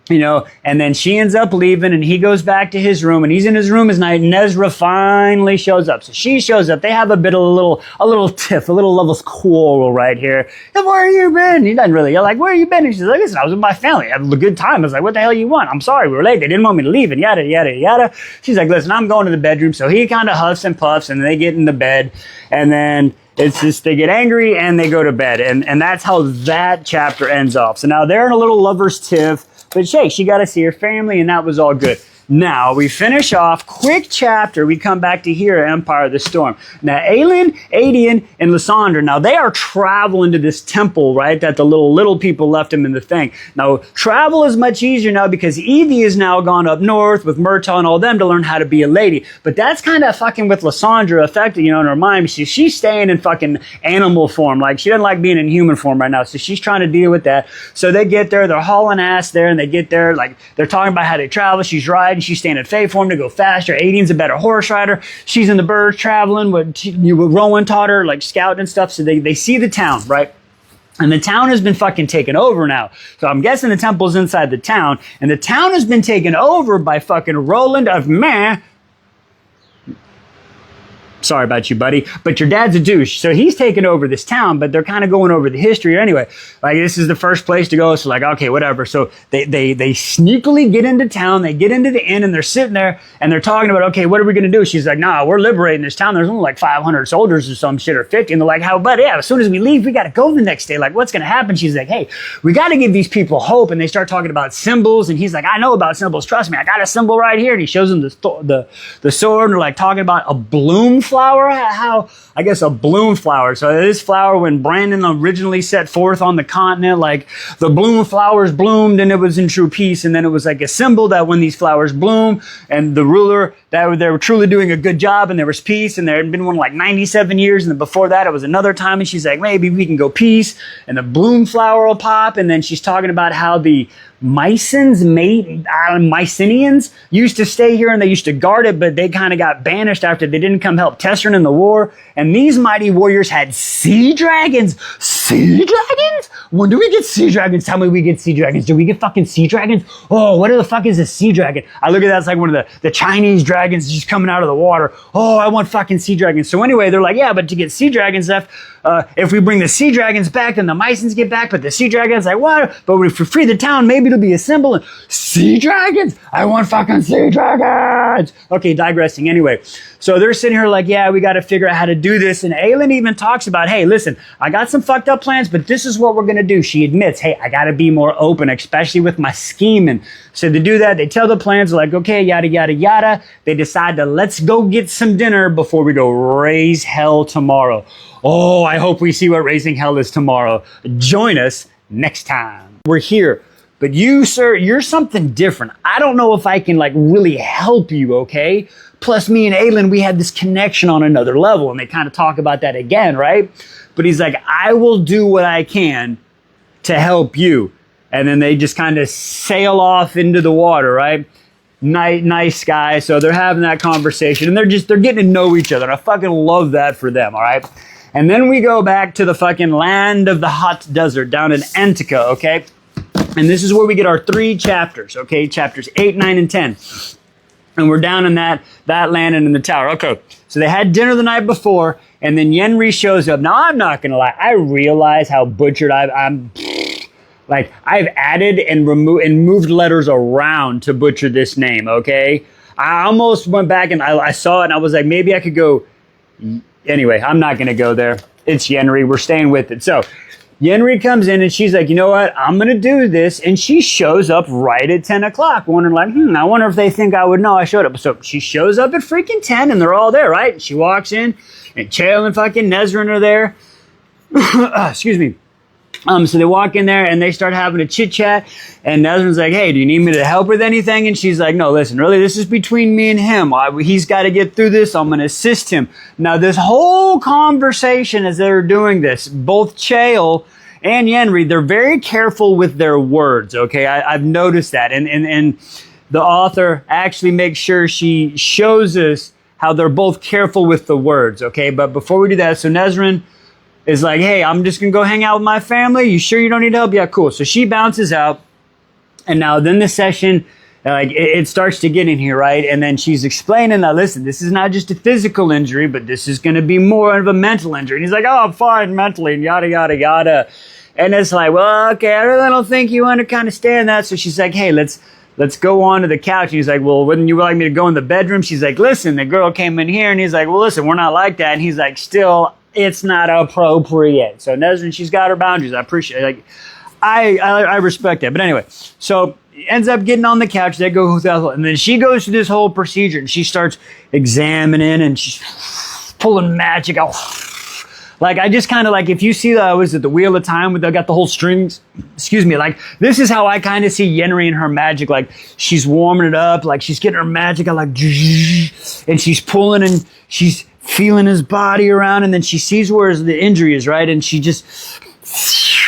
And then she ends up leaving, and he goes back to his room, and he's in his room at night, and Nezra finally shows up. So she shows up. They have a little tiff, a little lovers quarrel right here. And where you been? He doesn't really. You're like, where you been? And she's like, listen, I was with my family. I had a good time. I was like, what the hell you want? I'm sorry, we were late. They didn't want me to leave, and yada, yada, yada. She's like, listen, I'm going to the bedroom. So he kind of huffs and puffs, and they get in the bed, and then it's just they get angry, and they go to bed. And that's how that chapter ends off. So now they're in a little lover's tiff. But she got to see her family, and that was all good. Now, we finish off, quick chapter, we come back to here, Empire of the Storm. Now, Aelin, Adian, and Lysandra, now they are traveling to this temple, right, that the little people left them in the thing. Now, travel is much easier now because Evie has now gone up north with Myrtle and all them to learn how to be a lady. But that's kind of fucking with Lysandra affected, in her mind. She's staying in fucking animal form. Like, she doesn't like being in human form right now, so she's trying to deal with that. So they get there, they're hauling ass there, and they get there, like, they're talking about how they travel. She's riding. She's staying in Fae form to go faster. Adian's a better horse rider. She's in the birds traveling. Rowan taught her, like, scouting and stuff. So they see the town, right? And the town has been fucking taken over now. So I'm guessing the temple's inside the town. And the town has been taken over by fucking Roland of Meh. Sorry about you, buddy, but your dad's a douche. So he's taking over this town, but they're kind of going over the history anyway. Like, this is the first place to go. So like, okay, whatever. So they sneakily get into town. They get into the inn, and they're sitting there, and they're talking about, okay, what are we going to do? She's like, nah, we're liberating this town. There's only like 500 soldiers or some shit, or 50. And they're like, how about, yeah, as soon as we leave, we got to go the next day. Like, what's going to happen? She's like, hey, we got to give these people hope. And they start talking about symbols. And he's like, I know about symbols. Trust me, I got a symbol right here. And he shows them the sword. And they're like talking about a bloom flower. How, I guess, a bloom flower. So this flower, when Brandon originally set forth on the continent, like, the bloom flowers bloomed and it was in true peace. And then it was like a symbol that when these flowers bloom, and the ruler, that they were truly doing a good job, and there was peace. And there had been one like 97 years. And then before that, it was another time. And she's like, maybe we can go peace, and the bloom flower will pop. And then she's talking about how the Mycenians used to stay here, and they used to guard it, but they kind of got banished after they didn't come help Tesrin in the war. And these mighty warriors had sea dragons. Sea dragons? When do we get sea dragons? Tell me we get sea dragons. Do we get fucking sea dragons? Oh, what the fuck is a sea dragon? I look at that, it's like one of the Chinese dragons just coming out of the water. Oh, I want fucking sea dragons. So anyway, they're like, yeah, but to get sea dragons, if we bring the sea dragons back, then the Mycens get back, but the sea dragons, like, what? But if we free the town, maybe it'll be a symbol. And sea dragons? I want fucking sea dragons. Okay, digressing. Anyway, so they're sitting here like, yeah, we got to figure out how to do this. And Aelin even talks about, hey, listen, I got some fucked up plans, but this is what we're going to do. She admits, hey, I got to be more open, especially with my scheming. So to do that, they tell the plans, like, okay, yada, yada, yada. They decide to let's go get some dinner before we go raise hell tomorrow. Oh, I hope we see what raising hell is tomorrow. Join us next time. We're here. But you, sir, you're something different. I don't know if I can, like, really help you, okay? Plus, me and Aelin, we had this connection on another level, and they kind of talk about that again, right? But he's like, I will do what I can to help you. And then they just kind of sail off into the water, right? Nice guy. So they're having that conversation, and they're getting to know each other. And I fucking love that for them, all right? And then we go back to the fucking land of the hot desert down in Antica, okay? And this is where we get our 3 chapters, okay? Chapters 8, 9, and 10. And we're down in that land and in the tower. Okay, so they had dinner the night before, and then Yenri shows up. Now, I'm not going to lie. I realize how butchered I'm... Like, I've added and removed and moved letters around to butcher this name, okay? I almost went back and I saw it and I was like, maybe I could go. Anyway, I'm not going to go there. It's Yenri. We're staying with it. So Yenri comes in and she's like, you know what? I'm going to do this. And she shows up right at 10 o'clock, wondering like, I wonder if they think I would know I showed up. So she shows up at freaking 10 and they're all there, right? And she walks in and Chael and fucking Nezrin are there. Excuse me. So they walk in there and they start having a chit chat and Nezrin's like, hey, do you need me to help with anything? And she's like, no, listen, really, this is between me and him. He's got to get through this. I'm going to assist him. Now, this whole conversation as they're doing this, both Chael and Yenri, they're very careful with their words, okay? I've noticed that. And the author actually makes sure she shows us how they're both careful with the words, okay? But before we do that, so Nezrin is like, hey, I'm just going to go hang out with my family. You sure you don't need help? Yeah, cool. So she bounces out. And now then the session, like it starts to get in here, right? And then she's explaining that, listen, this is not just a physical injury, but this is going to be more of a mental injury. And he's like, oh, I'm fine mentally, and yada, yada, yada. And it's like, well, okay, I really don't think you understand that. So she's like, hey, let's go on to the couch. And he's like, well, wouldn't you like me to go in the bedroom? She's like, listen, the girl came in here. And he's like, well, listen, we're not like that. And he's like, still, it's not appropriate. So Nezrin, she's got her boundaries. I appreciate it. Like, I respect that. But anyway, so ends up getting on the couch. They go, and then she goes through this whole procedure and she starts examining and she's pulling magic out. Like, I just kind of like, if you see that, was it the Wheel of Time where they got the whole strings? Excuse me. Like, this is how I kind of see Yenri and her magic. Like, she's warming it up. Like, she's getting her magic out, like, and she's pulling and she's feeling his body around, and then she sees where the injury is, right? And she just,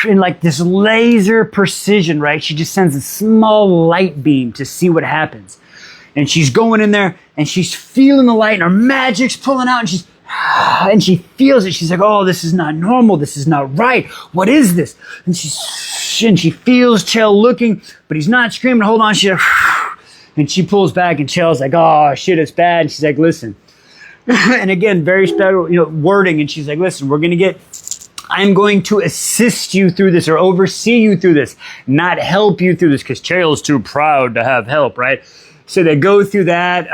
in like this laser precision, right? She just sends a small light beam to see what happens. And she's going in there, and she's feeling the light, and her magic's pulling out, and she feels it. She's like, oh, this is not normal. This is not right. What is this? And she feels Chael looking, but he's not screaming. Hold on. She's like, and she pulls back, and Chael's like, oh, shit, it's bad. And she's like, listen. And again, very special, wording. And she's like, listen, I'm going to assist you through this or oversee you through this, not help you through this because Chael's too proud to have help, right? So they go through that.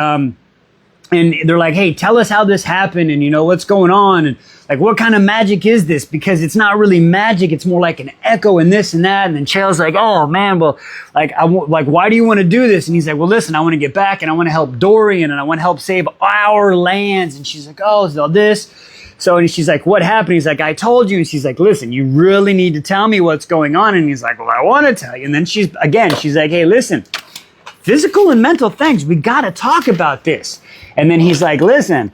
And they're like, hey, tell us how this happened and, what's going on and like, what kind of magic is this? Because it's not really magic. It's more like an echo and this and that. And then Chael's like, oh man, well, why do you want to do this? And he's like, well, listen, I want to get back and I want to help Dorian and I want to help save our lands. And she's like, oh, so this. So, and she's like, what happened? He's like, I told you. And she's like, listen, you really need to tell me what's going on. And he's like, well, I want to tell you. And then she's like, hey, listen, physical and mental things, we got to talk about this. And then he's like, listen,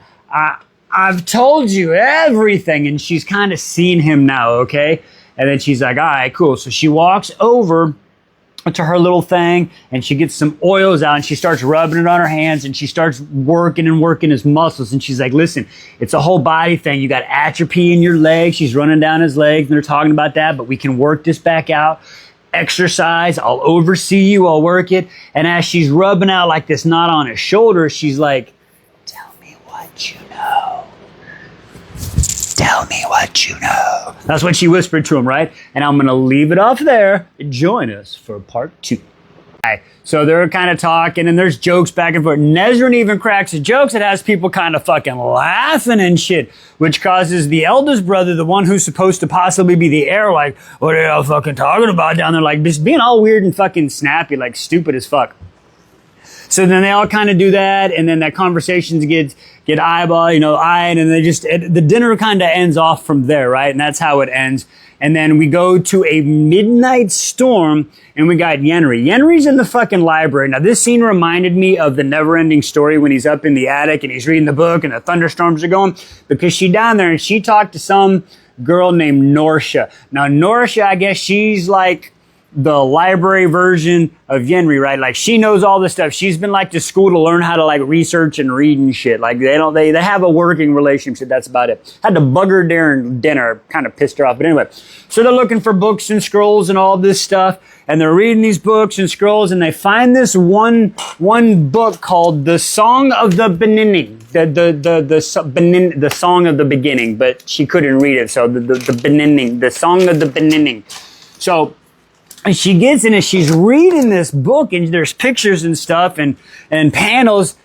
I've told you everything. And she's kind of seen him now, okay? And then she's like, all right, cool. So she walks over to her little thing and she gets some oils out and she starts rubbing it on her hands and she starts working his muscles. And she's like, listen, it's a whole body thing. You got atrophy in your legs. She's running down his legs and they're talking about that, but we can work this back out. Exercise, I'll oversee you, I'll work it. And as she's rubbing out like this knot on his shoulder, she's like, tell me what you know. Tell me what you know. That's what she whispered to him, right? And I'm going to leave it off there. Join us for part 2. So they're kind of talking and there's jokes back and forth. Nezrin even cracks the jokes that has people kind of fucking laughing and shit, which causes the eldest brother, the one who's supposed to possibly be the heir, like, what are y'all fucking talking about down there? Like, just being all weird and fucking snappy, like stupid as fuck. So then they all kind of do that, and then that conversations get eyed, and they just, the dinner kind of ends off from there, right? And that's how it ends. And then we go to a midnight storm, and we got Yenri. Yenri's in the fucking library. Now, this scene reminded me of the Never-Ending Story when he's up in the attic, and he's reading the book, and the thunderstorms are going, because she's down there, and she talked to some girl named Norsha. Now, Norsha, I guess she's like the library version of Yenri, right? Like, she knows all this stuff. She's been like to school to learn how to like research and read and shit. Like, they have a working relationship. That's about it. Had to bug her during dinner, kind of pissed her off. But anyway, so they're looking for books and scrolls and all this stuff. And they're reading these books and scrolls, and they find this one book called The Song of the Beginning. The Song of the Beginning, but she couldn't read it. So the beginning, the Song of the Beginning. So, and she gets in it, she's reading this book, and there's pictures and stuff and panels,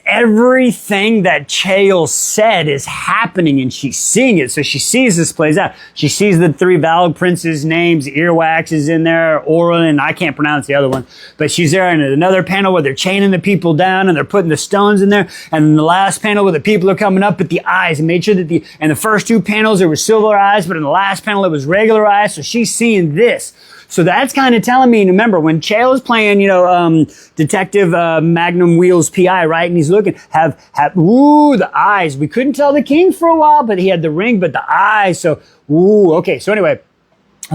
everything that Chael said is happening and she's seeing it. So she sees this plays out. She sees the 3 Valak Princes' names, Earwax is in there, Aura, and I can't pronounce the other one. But she's there in another panel where they're chaining the people down and they're putting the stones in there. And in the last panel where the people are coming up at the eyes and made sure that in the first 2 panels there were silver eyes, but in the last panel it was regular eyes. So she's seeing this. So that's kind of telling me, remember, when Chael is playing, Detective Magnum Wheels PI, right? And he's looking, the eyes. We couldn't tell the king for a while, but he had the ring, but the eyes. So, okay. So anyway,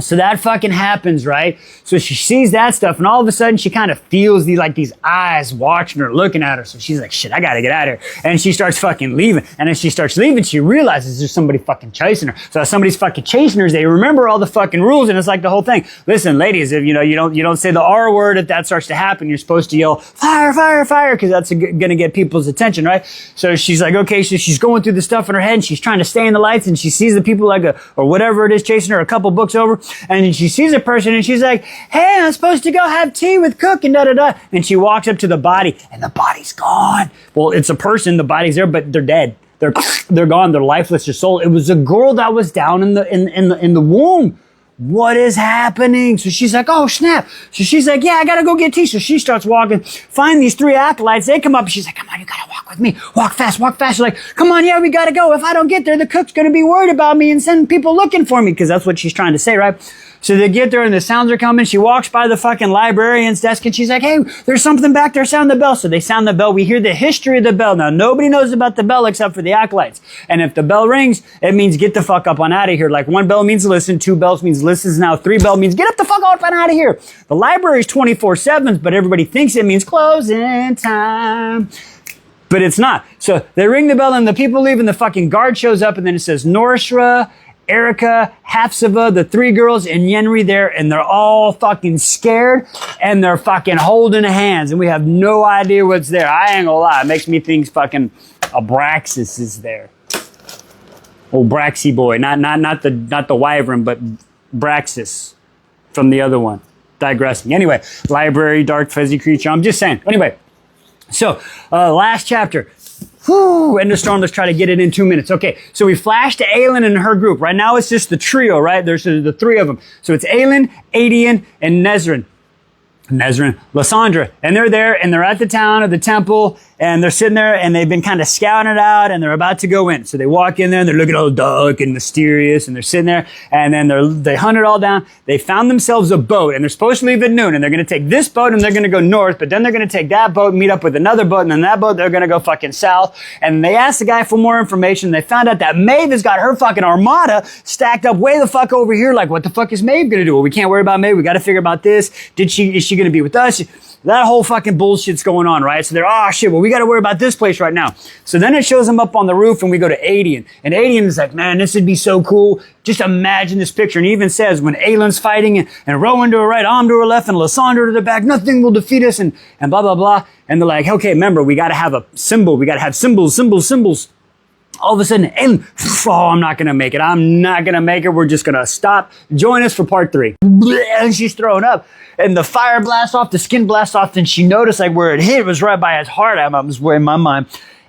so that fucking happens, right? So she sees that stuff, and all of a sudden she kind of feels these eyes watching her, looking at her. So she's like, shit, I gotta get out of here. And she starts fucking leaving. And as she starts leaving, she realizes there's somebody fucking chasing her. So as somebody's fucking chasing her, they remember all the fucking rules, and it's like the whole thing. Listen, ladies, if you don't say the R word, if that starts to happen, you're supposed to yell, fire, fire, fire, because that's gonna get people's attention, right? So she's like, okay, so she's going through the stuff in her head, and she's trying to stay in the lights, and she sees the people or whatever it is chasing her a couple books over. And she sees a person and she's like, hey, I'm supposed to go have tea with Cook and da-da-da. And she walks up to the body and the body's gone. Well, it's a person, the body's there, but they're dead. They're gone. They're lifeless. Their soul. It was a girl that was down in the womb. What is happening? So she's like, oh, snap. So she's like, yeah, I gotta go get tea. So she starts walking, find these 3 acolytes. They come up and she's like, come on, you gotta walk with me. Walk fast, walk fast. She's like, come on, yeah, we gotta go. If I don't get there, the cook's gonna be worried about me and send people looking for me. Cause that's what she's trying to say, right? So they get there and the sounds are coming. She walks by the fucking librarian's desk and she's like, hey, there's something back there. Sound the bell. So they sound the bell. We hear the history of the bell. Now, nobody knows about the bell except for the acolytes. And if the bell rings, it means get the fuck up on out of here. Like 1 bell means listen, 2 bells means listen. Now 3 bell means get up the fuck up and out of here. The library is 24/7, but everybody thinks it means closing time. But it's not. So they ring the bell and the people leave and the fucking guard shows up and then it says Norshra, Erica, Hafsava, the 3 girls, and Yenri there, and they're all fucking scared, and they're fucking holding hands, and we have no idea what's there. I ain't gonna lie, it makes me think fucking Abraxas is there. Oh, Braxy boy, not the wyvern, but Braxis from the other one. Digressing. Anyway, library, dark, fuzzy creature. I'm just saying. Anyway, so last chapter. End of storm. Let's try to get it in 2 minutes. Okay, so we flash to Aelin and her group. Right now it's just the trio, right? There's the 3 of them. So it's Aelin, Adian, and Lysandra. And they're there and they're at the town of the temple and they're sitting there and they've been kind of scouting it out and they're about to go in. So they walk in there and they're looking all dark and mysterious and they're sitting there and then they hunt it all down. They found themselves a boat and they're supposed to leave at noon and they're going to take this boat and they're going to go north, but then they're going to take that boat and meet up with another boat and then that boat they're going to go fucking south. And they asked the guy for more information. They found out that Maeve has got her fucking armada stacked up way the fuck over here. Like, what the fuck is Maeve going to do? Well, we can't worry about Maeve. We got to figure about this. Is she going to be with us? That whole fucking bullshit's going on, right? So they're, oh shit, well, we got to worry about this place right now. So then it shows them up on the roof and we go to Adian. And Adian is like, man, this would be so cool. Just imagine this picture. And he even says when Aelin's fighting and Rowan to her right, Am to her left, and Lysandra to the back, nothing will defeat us and blah, blah, blah. And they're like, okay, remember, we got to have a symbol. We got to have symbols. All of a sudden, Aelin, oh, I'm not going to make it. I'm not going to make it. We're just going to stop. Join us for part 3. And she's throwing up. And the fire blasts off, the skin blasts off, and she noticed like where it hit was right by his heart. I was in my mind.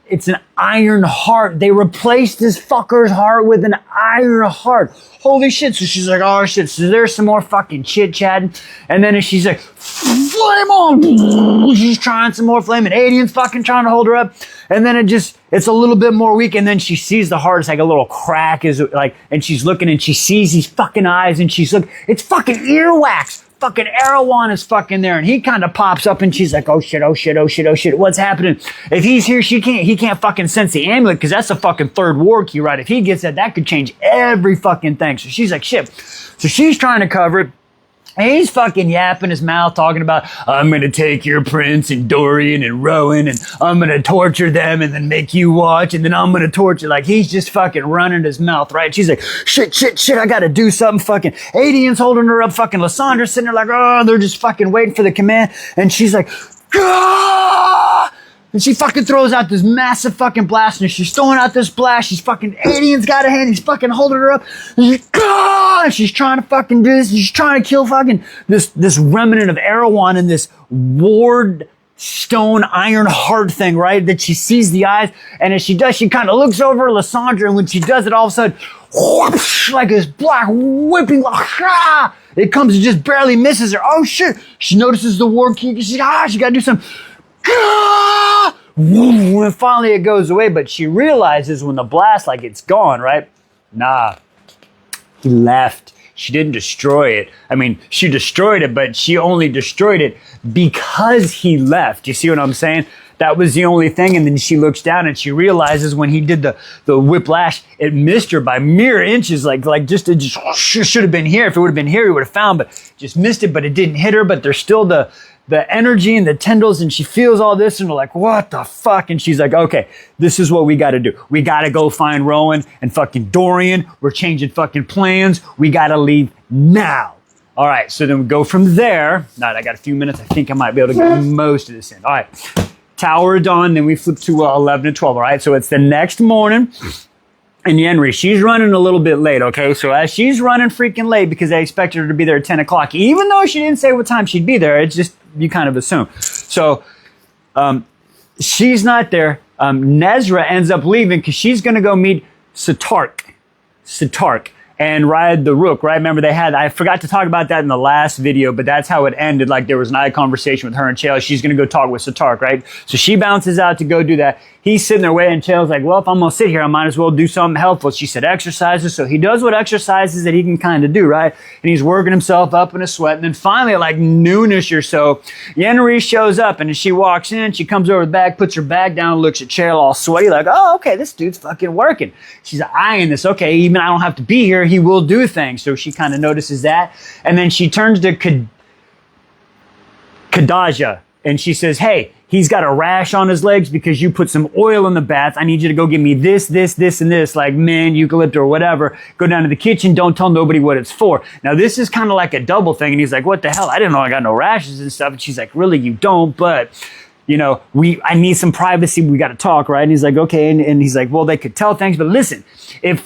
It's an iron heart. They replaced this fucker's heart with an iron heart. Holy shit. So she's like, oh shit. So there's some more fucking chit chatting. And then she's like, flame on. She's trying some more flame. And Adian's fucking trying to hold her up. And then it's a little bit more weak. And then she sees the heart. It's like a little crack and she's looking and she sees these fucking eyes and she's looking. It's fucking earwax. Fucking Erewhon is fucking there and he kind of pops up and she's like, oh shit, what's happening? If he's here, he can't fucking sense the amulet because that's a fucking 3rd war key, right? If he gets that could change every fucking thing. So she's like, shit. So she's trying to cover it. And he's fucking yapping his mouth talking about, I'm going to take your prince and Dorian and Rowan and I'm going to torture them and then make you watch and then I'm going to torture. Like he's just fucking running his mouth, right? She's like, shit, I got to do something. Fucking Adian's holding her up. Fucking Lysandra's sitting there like, oh, they're just fucking waiting for the command. And she's like, ah! And she fucking throws out this massive fucking blast and she's throwing out this blast. She's fucking, Adian's got a hand. He's fucking holding her up. And she's trying to fucking do this. She's trying to kill fucking this remnant of Erewhon in this ward stone iron heart thing, right? That she sees the eyes, and as she does, she kind of looks over at Lysandra, and when she does it, all of a sudden, whoosh, like this black whipping, it comes and just barely misses her. Oh shit! She notices the war key. She's she gotta do some. And finally it goes away, but she realizes when the blast, like, it's gone, right? Nah, he left. She didn't destroy it. I mean, she destroyed it, but she only destroyed it because he left. You see what I'm saying? That was the only thing. And then she looks down and she realizes when he did the whiplash, it missed her by mere inches. Like just it just should have been here. If it would have been here, he would have found, but just missed it, but it didn't hit her. But there's still the energy and the tendrils, and she feels all this, and they're like, what the fuck? And she's like, okay, this is what we got to do. We got to go find Rowan and fucking Dorian. We're changing fucking plans. We got to leave now. All right, so then we go from there. Now, I got a few minutes. I think I might be able to get most of this in. All right, Tower of Dawn, then we flip to 11 and 12. All right, so it's the next morning. And Yenri, she's running a little bit late, okay? So as she's running freaking late because they expected her to be there at 10 o'clock, even though she didn't say what time she'd be there, it's just, you kind of assume. So she's not there. Nezra ends up leaving because she's going to go meet Sitark and ride the Rook, right? Remember I forgot to talk about that in the last video, but that's how it ended. Like there was an eye conversation with her and Chael. She's going to go talk with Sitark, right? So she bounces out to go do that. He's sitting there waiting, and Chael's like, well, if I'm going to sit here, I might as well do something helpful. She said exercises. So he does what exercises that he can kind of do, right? And he's working himself up in a sweat. And then finally at like noonish or so, Yenri shows up, and as she walks in, she comes over the back, puts her bag down, looks at Chael all sweaty, like, oh, okay, this dude's fucking working. She's eyeing this. Okay, even I don't have to be here, he will do things. So she kind of notices that. And then she turns to Kadaja, and she says, hey, he's got a rash on his legs because you put some oil in the bath. I need you to go get me this, and this, like mint, eucalypt, or whatever. Go down to the kitchen. Don't tell nobody what it's for. Now, this is kind of like a double thing. And he's like, what the hell? I didn't know I got no rashes and stuff. And she's like, really, you don't? But, you know, I need some privacy. We got to talk, right? And he's like, okay. And he's like, well, they could tell things. But listen, if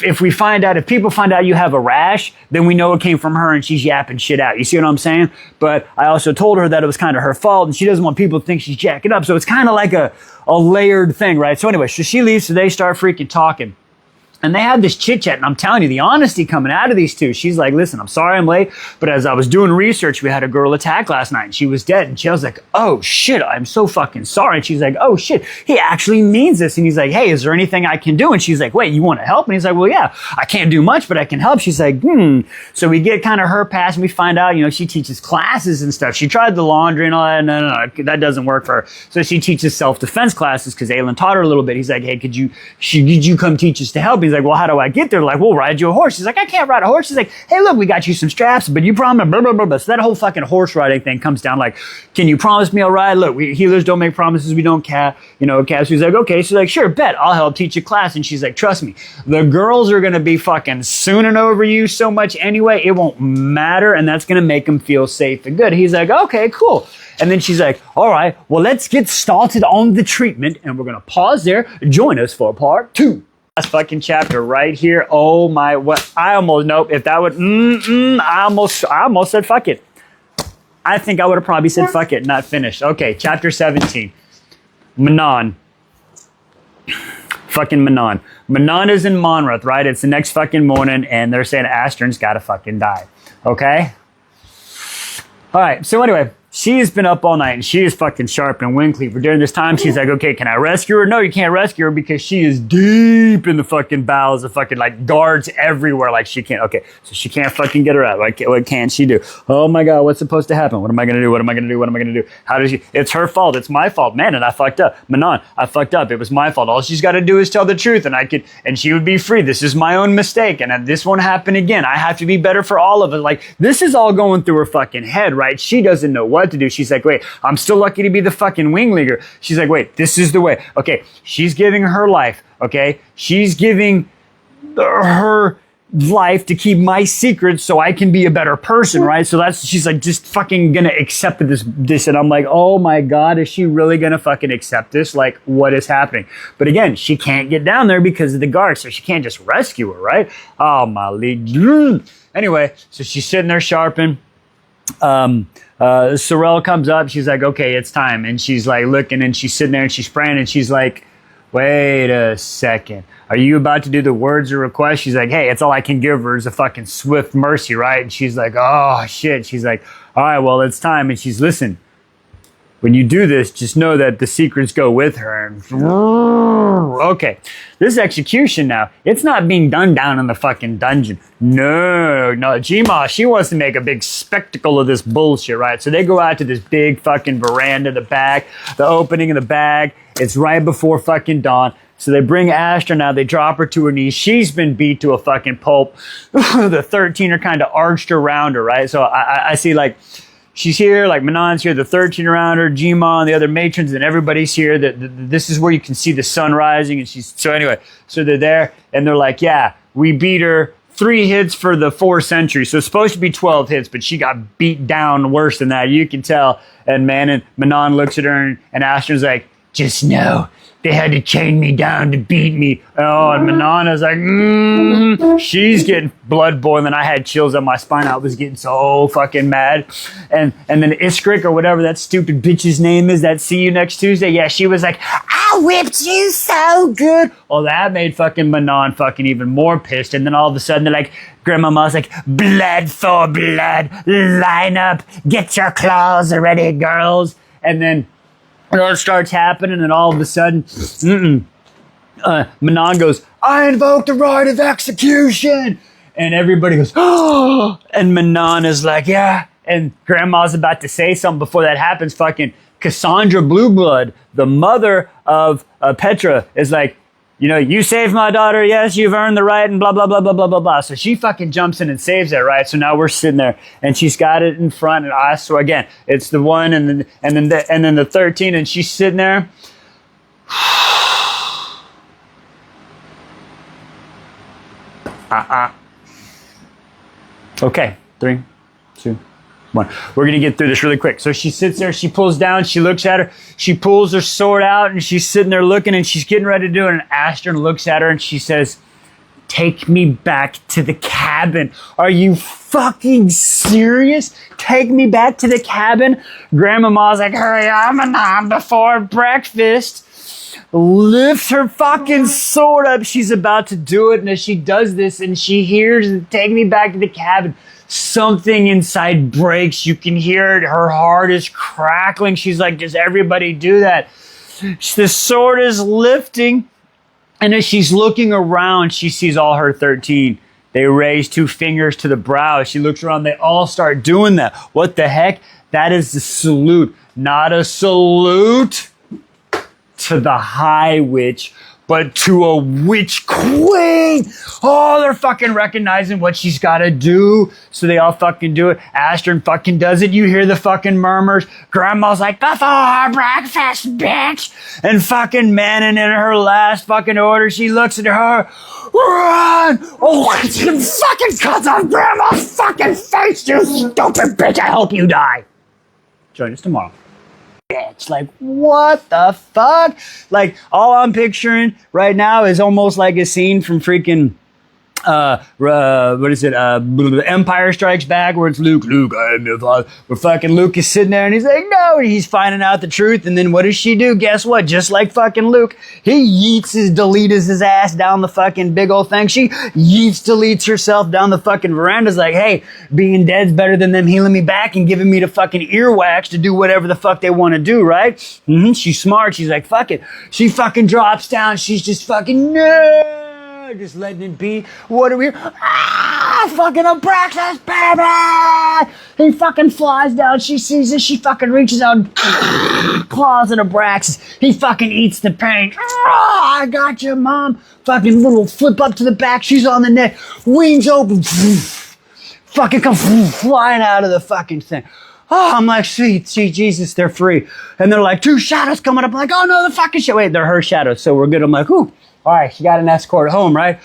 people find out you have a rash, then we know it came from her and she's yapping shit out. You see what I'm saying? But I also told her that it was kind of her fault and she doesn't want people to think she's jacking up. So it's kind of like a layered thing, right? So anyway, so she leaves, so they start freaking talking. And they had this chit chat, and I'm telling you, the honesty coming out of these two. She's like, listen, I'm sorry I'm late, but as I was doing research, we had a girl attack last night, and she was dead. And Chael's like, oh shit, I'm so fucking sorry. And she's like, oh shit, he actually means this. And he's like, hey, is there anything I can do? And she's like, wait, you want to help? And he's like, well, yeah, I can't do much, but I can help. She's like, So we get kind of her pass, and we find out, you know, she teaches classes and stuff. She tried the laundry and all that. No, that doesn't work for her. So she teaches self-defense classes because Aelin taught her a little bit. He's like, hey, could you come teach us to help? He's like, well, how do I get there? Like, we'll ride you a horse. She's like, I can't ride a horse. She's like, hey, look, we got you some straps, but you promise, blah, blah, blah, blah. So that whole fucking horse riding thing comes down like, can you promise me I'll ride? Look, we healers don't make promises. We don't cap. She's like, okay. She's like, sure, bet. I'll help teach a class. And she's like, trust me, the girls are going to be fucking swooning over you so much anyway, it won't matter. And that's going to make them feel safe and good. He's like, okay, cool. And then she's like, all right, well, let's get started on the treatment. And we're going to pause there. Join us for part 2. Last fucking chapter right here. Oh my, what? I almost, nope. If that would, I almost said fuck it. I think I would have probably said fuck it, not finished. Okay, chapter 17. Manon. Fucking Manon. Manon is in Monrath, right? It's the next fucking morning, and they're saying Astron's gotta fucking die. Okay? Alright, so anyway. She's been up all night and she is fucking sharp and Windcleaver. During this time, she's like, okay, can I rescue her? No, you can't rescue her because she is deep in the fucking bowels of fucking like guards everywhere. Like she can't, okay, so she can't fucking get her out. Like, what can she do? Oh my God, what's supposed to happen? What am I going to do? What am I going to do? What am I going to do? How does she, it's her fault. It's my fault, man. And I fucked up. Manon, I fucked up. It was my fault. All she's got to do is tell the truth and she would be free. This is my own mistake. And this won't happen again. I have to be better for all of us. Like this is all going through her fucking head, right? She doesn't know what to do. She's like, wait, I'm still lucky to be the fucking wing leader. She's like, wait, this is the way. Okay, she's giving her life, okay? She's giving her life to keep my secrets so I can be a better person, right? So she's like just fucking gonna accept this. And I'm like, oh my God, is she really gonna fucking accept this? Like, what is happening? But again, she can't get down there because of the guards, so she can't just rescue her, right? Oh, my league. Anyway, so she's sitting there sharpening. Sorrel comes up. She's like, okay, it's time. And she's like looking and she's sitting there and she's praying and she's like, wait a second. Are you about to do the words of request? She's like, hey, it's all I can give her is a fucking swift mercy, right? And she's like, oh shit. She's like, all right, well, it's time. And she's, listen, when you do this, just know that the secrets go with her. And okay, this execution now, it's not being done down in the fucking dungeon. No, Gma, she wants to make a big spectacle of this bullshit, right? So they go out to this big fucking veranda in the back, the opening in the bag. It's right before fucking dawn. So they bring Astra now, they drop her to her knees. She's been beat to a fucking pulp. The 13 are kind of arched around her, right? So I see like, she's here, like Manon's here, the 13 around her, Gma and the other matrons, and everybody's here. This is where you can see the sun rising. And so anyway, so they're there and they're like, yeah, we beat her 3 hits for the 4 centuries. So it's supposed to be 12 hits, but she got beat down worse than that. You can tell. And Manon looks at her and Astra's like, just know they had to chain me down to beat me. Oh, and Manon is like, she's getting blood boiling. I had chills on my spine. I was getting so fucking mad. And then Iskrik or whatever that stupid bitch's name is that see you next Tuesday. Yeah, she was like, I whipped you so good. Well, that made fucking Manon fucking even more pissed. And then all of a sudden they're like, Grandmama's like, blood for blood, line up, get your claws ready, girls. And then it all starts happening, and all of a sudden, Manon goes, I invoke the right of execution. And everybody goes, oh. And Manon is like, yeah. And Grandma's about to say something before that happens. Fucking Cassandra Blueblood, the mother of Petra, is like, you know, you saved my daughter. Yes, you've earned the right and blah, blah, blah, blah, blah, blah, blah. So she fucking jumps in and saves that, right? So now we're sitting there and she's got it in front. And so again, it's the 1 and then the 13 and she's sitting there. Okay, 3, 2, 1. We're going to get through this really quick. So she sits there, she pulls down, she looks at her, she pulls her sword out and she's sitting there looking and she's getting ready to do it. And Astra looks at her and she says, take me back to the cabin. Are you fucking serious? Take me back to the cabin? Grandmama's like, hurry up, Manon, before breakfast. Lifts her fucking sword up. She's about to do it. And as she does this and she hears, take me back to the cabin, something inside breaks. You can hear it. Her heart is crackling. She's like, does everybody do that? The sword is lifting. And as she's looking around, she sees all her 13. They raise 2 fingers to the brow. She looks around. They all start doing that. What the heck? That is the salute. Not a salute to the High Witch, but to a witch queen. Oh, they're fucking recognizing what she's got to do. So they all fucking do it. Astrid fucking does it. You hear the fucking murmurs. Grandma's like, before breakfast, bitch. And fucking Manon in her last fucking order, she looks at her. Run! Oh, she fucking cuts off Grandma's fucking face, you stupid bitch. I hope you die. Join us tomorrow. Bitch. Like, what the fuck? Like, all I'm picturing right now is almost like a scene from freaking what is it? Empire Strikes Back, where it's Luke, I am your father. Where fucking Luke is sitting there and he's like, no, and he's finding out the truth. And then what does she do? Guess what? Just like fucking Luke, he yeets his ass down the fucking big old thing. She deletes herself down the fucking veranda's like, hey, being dead's better than them healing me back and giving me the fucking earwax to do whatever the fuck they want to do, right? She's smart. She's like, fuck it. She fucking drops down. She's just fucking, no. Just letting it be. What are we? Fucking Abraxas, baby! He fucking flies down. She sees this. She fucking reaches out, claws at Abraxas. He fucking eats the pain. I got you, Mom. Fucking little flip up to the back. She's on the neck. Wings open. Fucking come flying out of the fucking thing. Oh, I'm like, sweet Jesus, they're free. And they're like, 2 shadows coming up. I'm like, oh no, the fucking shit. Wait, they're her shadows, so we're good. I'm like, ooh. All right, she got an escort home, right?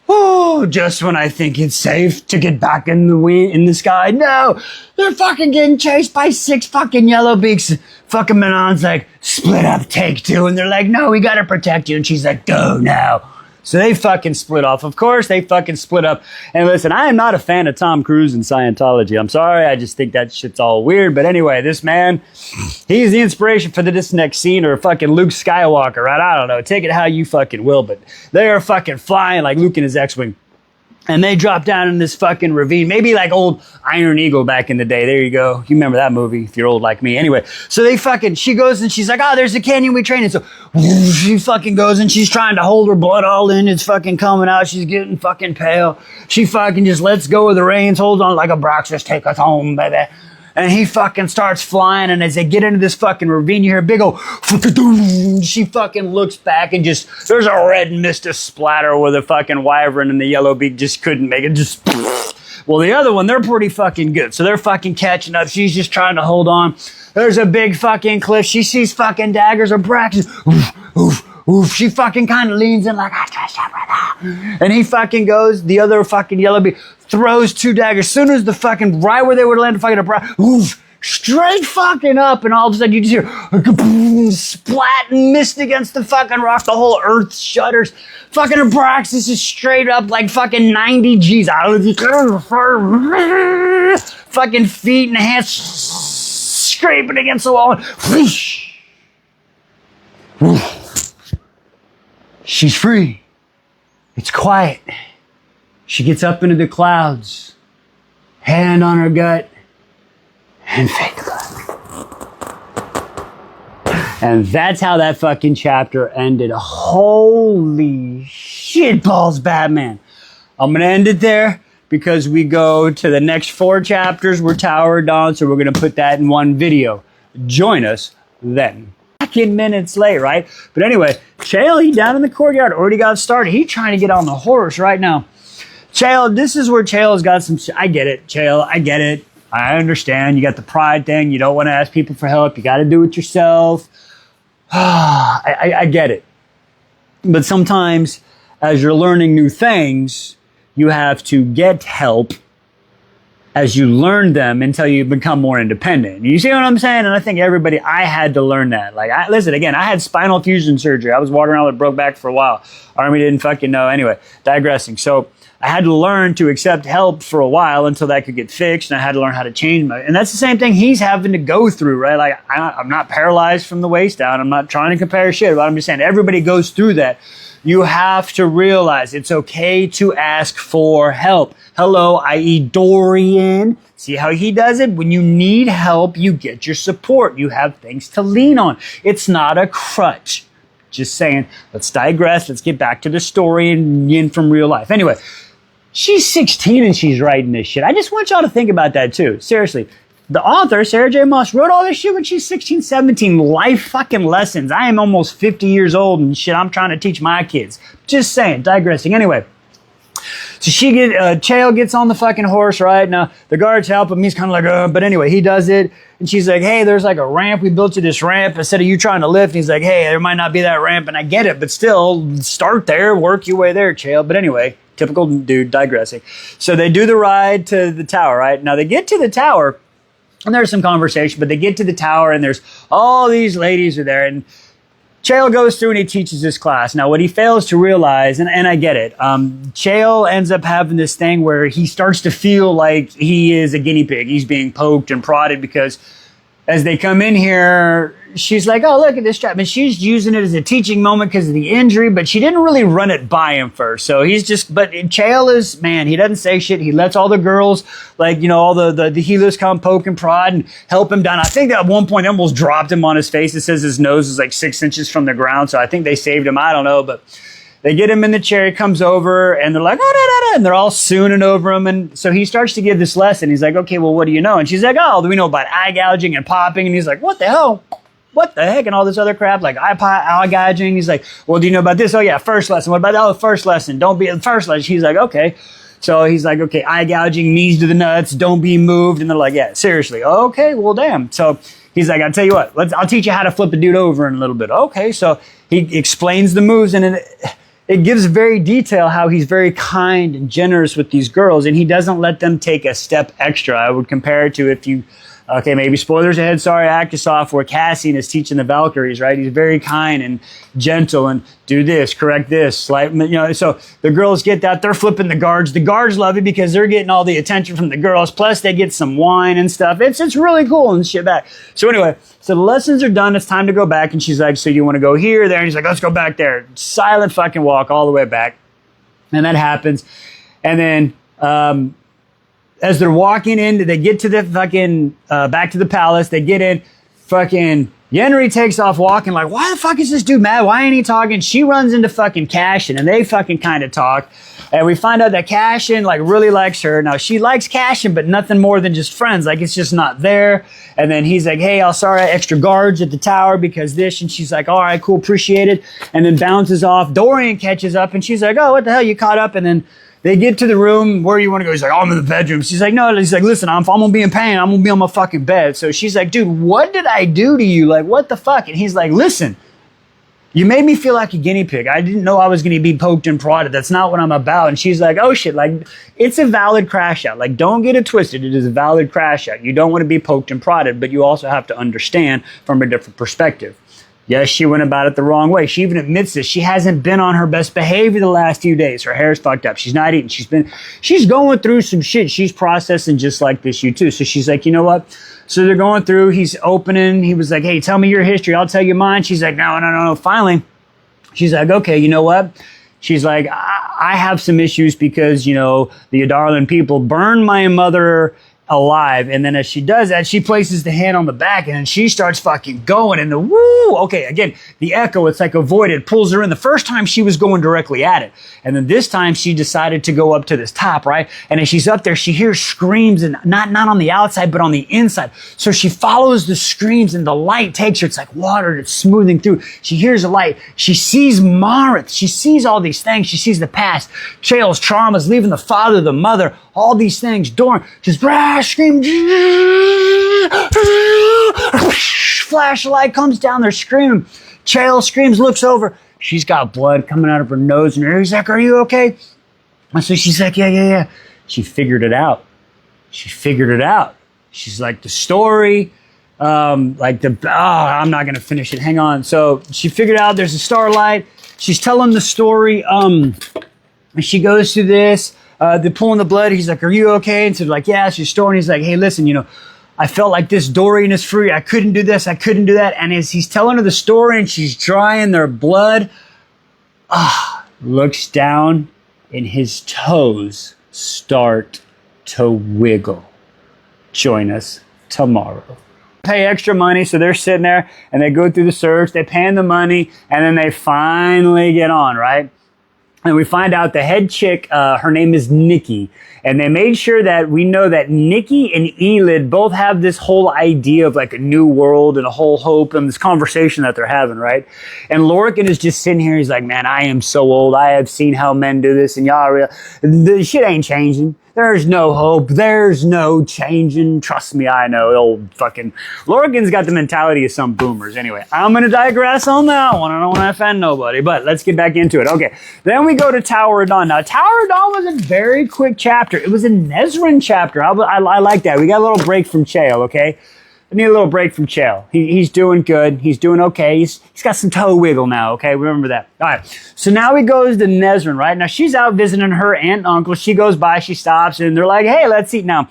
Oh, just when I think it's safe to get back in the sky. No, they're fucking getting chased by 6 fucking yellow beaks. Fucking Manon's like, split up, take 2. And they're like, no, we got to protect you. And she's like, go now. So they fucking split off. Of course, they fucking split up. And listen, I am not a fan of Tom Cruise and Scientology. I'm sorry. I just think that shit's all weird. But anyway, this man, he's the inspiration for this next scene, or fucking Luke Skywalker, right? I don't know. Take it how you fucking will. But they are fucking flying like Luke in his X-Wing. And they drop down in this fucking ravine. Maybe like old Iron Eagle back in the day. There you go. You remember that movie if you're old like me. Anyway, so she goes and she's like, oh, there's a canyon we train in. So she fucking goes and she's trying to hold her blood all in. It's fucking coming out. She's getting fucking pale. She fucking just lets go of the reins, holds on like a Brox, just take us home, baby. And he fucking starts flying, and as they get into this fucking ravine, you hear a big old she fucking looks back and just, there's a red mist of splatter where the fucking wyvern and the yellow beak just couldn't make it. Just, well, the other one, they're pretty fucking good. So they're fucking catching up. She's just trying to hold on. There's a big fucking cliff. She sees fucking daggers or braxes. Oof, she fucking kind of leans in like, I trust you, brother. And he fucking goes, the other fucking yellow beak throws 2 daggers. As soon as the fucking, right where they would land fucking oof, straight fucking up. And all of a sudden you just hear a kaboom, splat and mist against the fucking rock. The whole earth shudders. Fucking Abraxas is straight up like fucking 90 G's. I don't know if you fucking feet and hands scraping against the wall. She's free. It's quiet. She gets up into the clouds, hand on her gut, and fade to black. And that's how that fucking chapter ended. Holy shit balls, Batman. I'm going to end it there because we go to the next 4 chapters. We're Tower of Dawn, so we're going to put that in one video. Join us then. In minutes late, right? But anyway, Chael, he down in the courtyard, already got started. He trying to get on the horse right now. Chael, this is where Chael's got some, I get it, Chael, I get it. I understand. You got the pride thing. You don't want to ask people for help. You got to do it yourself. I get it. But sometimes as you're learning new things, you have to get help as you learn them until you become more independent. You see what I'm saying? And I think I had to learn that. Like, listen, again, I had spinal fusion surgery. I was walking around with a broke back for a while. Army didn't fucking know. Anyway, digressing. So I had to learn to accept help for a while until that could get fixed. And I had to learn how to change and that's the same thing he's having to go through, right? Like, I'm not paralyzed from the waist down. I'm not trying to compare shit, but I'm just saying everybody goes through that. You have to realize it's okay to ask for help. Hello, i.e. Dorian. See how he does it? When you need help, you get your support. You have things to lean on. It's not a crutch. Just saying, let's digress. Let's get back to the story and yin from real life. Anyway, she's 16 and she's writing this shit. I just want y'all to think about that too. Seriously. The author, Sarah J. Maas, wrote all this shit when she's 16, 17. Life fucking lessons. I am almost 50 years old and shit I'm trying to teach my kids. Just saying, digressing. Anyway, so Chael gets on the fucking horse, right? Now, the guards help him. He's kind of like, but anyway, he does it. And she's like, hey, there's like a ramp. We built you this ramp instead of you trying to lift. And he's like, hey, there might not be that ramp. And I get it, but still, start there, work your way there, Chael. But anyway, typical dude, digressing. So they do the ride to the tower, right? Now, they get to the tower. And there's some conversation, but they get to the tower and there's all these ladies are there. And Chael goes through and he teaches this class. Now, what he fails to realize, and I get it, Chael ends up having this thing where he starts to feel like he is a guinea pig. He's being poked and prodded because as they come in here, she's like, oh, look at this strap. And she's using it as a teaching moment because of the injury, but she didn't really run it by him first. So he's just, but Chael is, man, he doesn't say shit. He lets all the girls, like, you know, all the healers come poke and prod and help him down. I think that at one point they almost dropped him on his face. It says his nose is like 6 inches from the ground. So I think they saved him. I don't know, but they get him in the chair. He comes over and they're like, oh, da, da, da, and they're all swooning over him. And so he starts to give this lesson. He's like, okay, well, what do you know? And she's like, oh, we know about eye gouging and popping. And he's like, what the hell? What the heck? And all this other crap, like eye gouging. He's like, well, do you know about this? Oh, yeah, first lesson. What about that? Oh, first lesson. Don't be the first lesson. He's like, okay. So he's like, okay, eye gouging, knees to the nuts, don't be moved. And they're like, yeah, seriously. Okay, well, damn. So he's like, I'll tell you what, I'll teach you how to flip a dude over in a little bit. Okay, so he explains the moves and it gives very detail how he's very kind and generous with these girls and he doesn't let them take a step extra. I would compare it to if you Okay, maybe spoilers ahead. Sorry, actor software. Cassian is teaching the Valkyries, right? He's very kind and gentle and do this, correct this, like, you know. So the girls get that. They're flipping the guards. The guards love it because they're getting all the attention from the girls. Plus, they get some wine and stuff. It's really cool and shit back. So anyway, so the lessons are done. It's time to go back. And she's like, so you want to go here or there? And he's like, let's go back there. Silent fucking walk all the way back. And that happens. And then, as they're walking in, they get to the fucking, back to the palace. They get in, fucking Yenri takes off walking like, why the fuck is this dude mad? Why ain't he talking? She runs into fucking Cassian and they fucking kind of talk. And we find out that Cassian like really likes her. Now she likes Cassian, but nothing more than just friends. Like it's just not there. And then he's like, hey, I'll sorry, extra guards at the tower because this. And she's like, all right, cool, appreciate it. And then bounces off. Dorian catches up and she's like, oh, what the hell, you caught up? And then they get to the room. Where you want to go? He's like, oh, I'm in the bedroom. She's like, no. He's like, listen, I'm going to be in pain. I'm going to be on my fucking bed. So she's like, dude, what did I do to you? Like, what the fuck? And he's like, listen, you made me feel like a guinea pig. I didn't know I was going to be poked and prodded. That's not what I'm about. And she's like, oh shit, like it's a valid crash out. Like don't get it twisted. It is a valid crash out. You don't want to be poked and prodded, but you also have to understand from a different perspective. Yes, she went about it the wrong way. She even admits this. She hasn't been on her best behavior the last few days. Her hair's fucked up. She's not eating. She's going through some shit. She's processing just like this, you too. So she's like, you know what? So they're going through. He's opening. He was like, hey, tell me your history. I'll tell you mine. She's like, no. Finally, she's like, okay, you know what? She's like, I have some issues because, you know, the Adarlan people burned my mother alive. And then as she does that, she places the hand on the back and then she starts fucking going and the woo. Okay, again, the echo, it's like avoided, pulls her in. The first time she was going directly at it. And then this time she decided to go up to this top, right? And as she's up there, she hears screams and not on the outside, but on the inside. So she follows the screams and the light takes her. It's like water. It's smoothing through. She hears a light. She sees Marith. She sees all these things. She sees the past, Chael's traumas, leaving the father, the mother, all these things. Dorn just scream. Flashlight comes down. They're screaming. Chael screams, looks over. She's got blood coming out of her nose and her ear. He's like, are you okay? And so she's like, yeah. She figured it out. She's like, the story, I'm not going to finish it. Hang on. So she figured out there's a starlight. She's telling the story. And she goes through this. They're pulling the blood. He's like, are you okay? And so they're like, yeah, it's your story. And he's like, hey, listen, you know, I felt like this Dorian is free. I couldn't do this. I couldn't do that. And as he's telling her the story and she's drying their blood, looks down and his toes start to wiggle. Join us tomorrow. Pay extra money. So they're sitting there and they go through the search. They pay him the money and then they finally get on, right? And we find out the head chick, her name is Nikki. And they made sure that we know that Nikki and Elid both have this whole idea of like a new world and a whole hope and this conversation that they're having, right? And Lorcan is just sitting here. He's like, man, I am so old. I have seen how men do this. And y'all, the shit ain't changing. There's no hope. There's no changing. Trust me, I know. Old fucking Lorcan's got the mentality of some boomers. Anyway, I'm going to digress on that one. I don't want to offend nobody, but let's get back into it. Okay, then we go to Tower of Dawn. Now, Tower of Dawn was a very quick chapter. It was a Nezran chapter. I like that. We got a little break from Chael, okay? I need a little break from Chael. He's doing good. He's doing okay. He's got some toe wiggle now, okay? Remember that. All right. So now he goes to Nezran, right? Now she's out visiting her aunt and uncle. She goes by, she stops, and they're like, hey, let's eat. Now,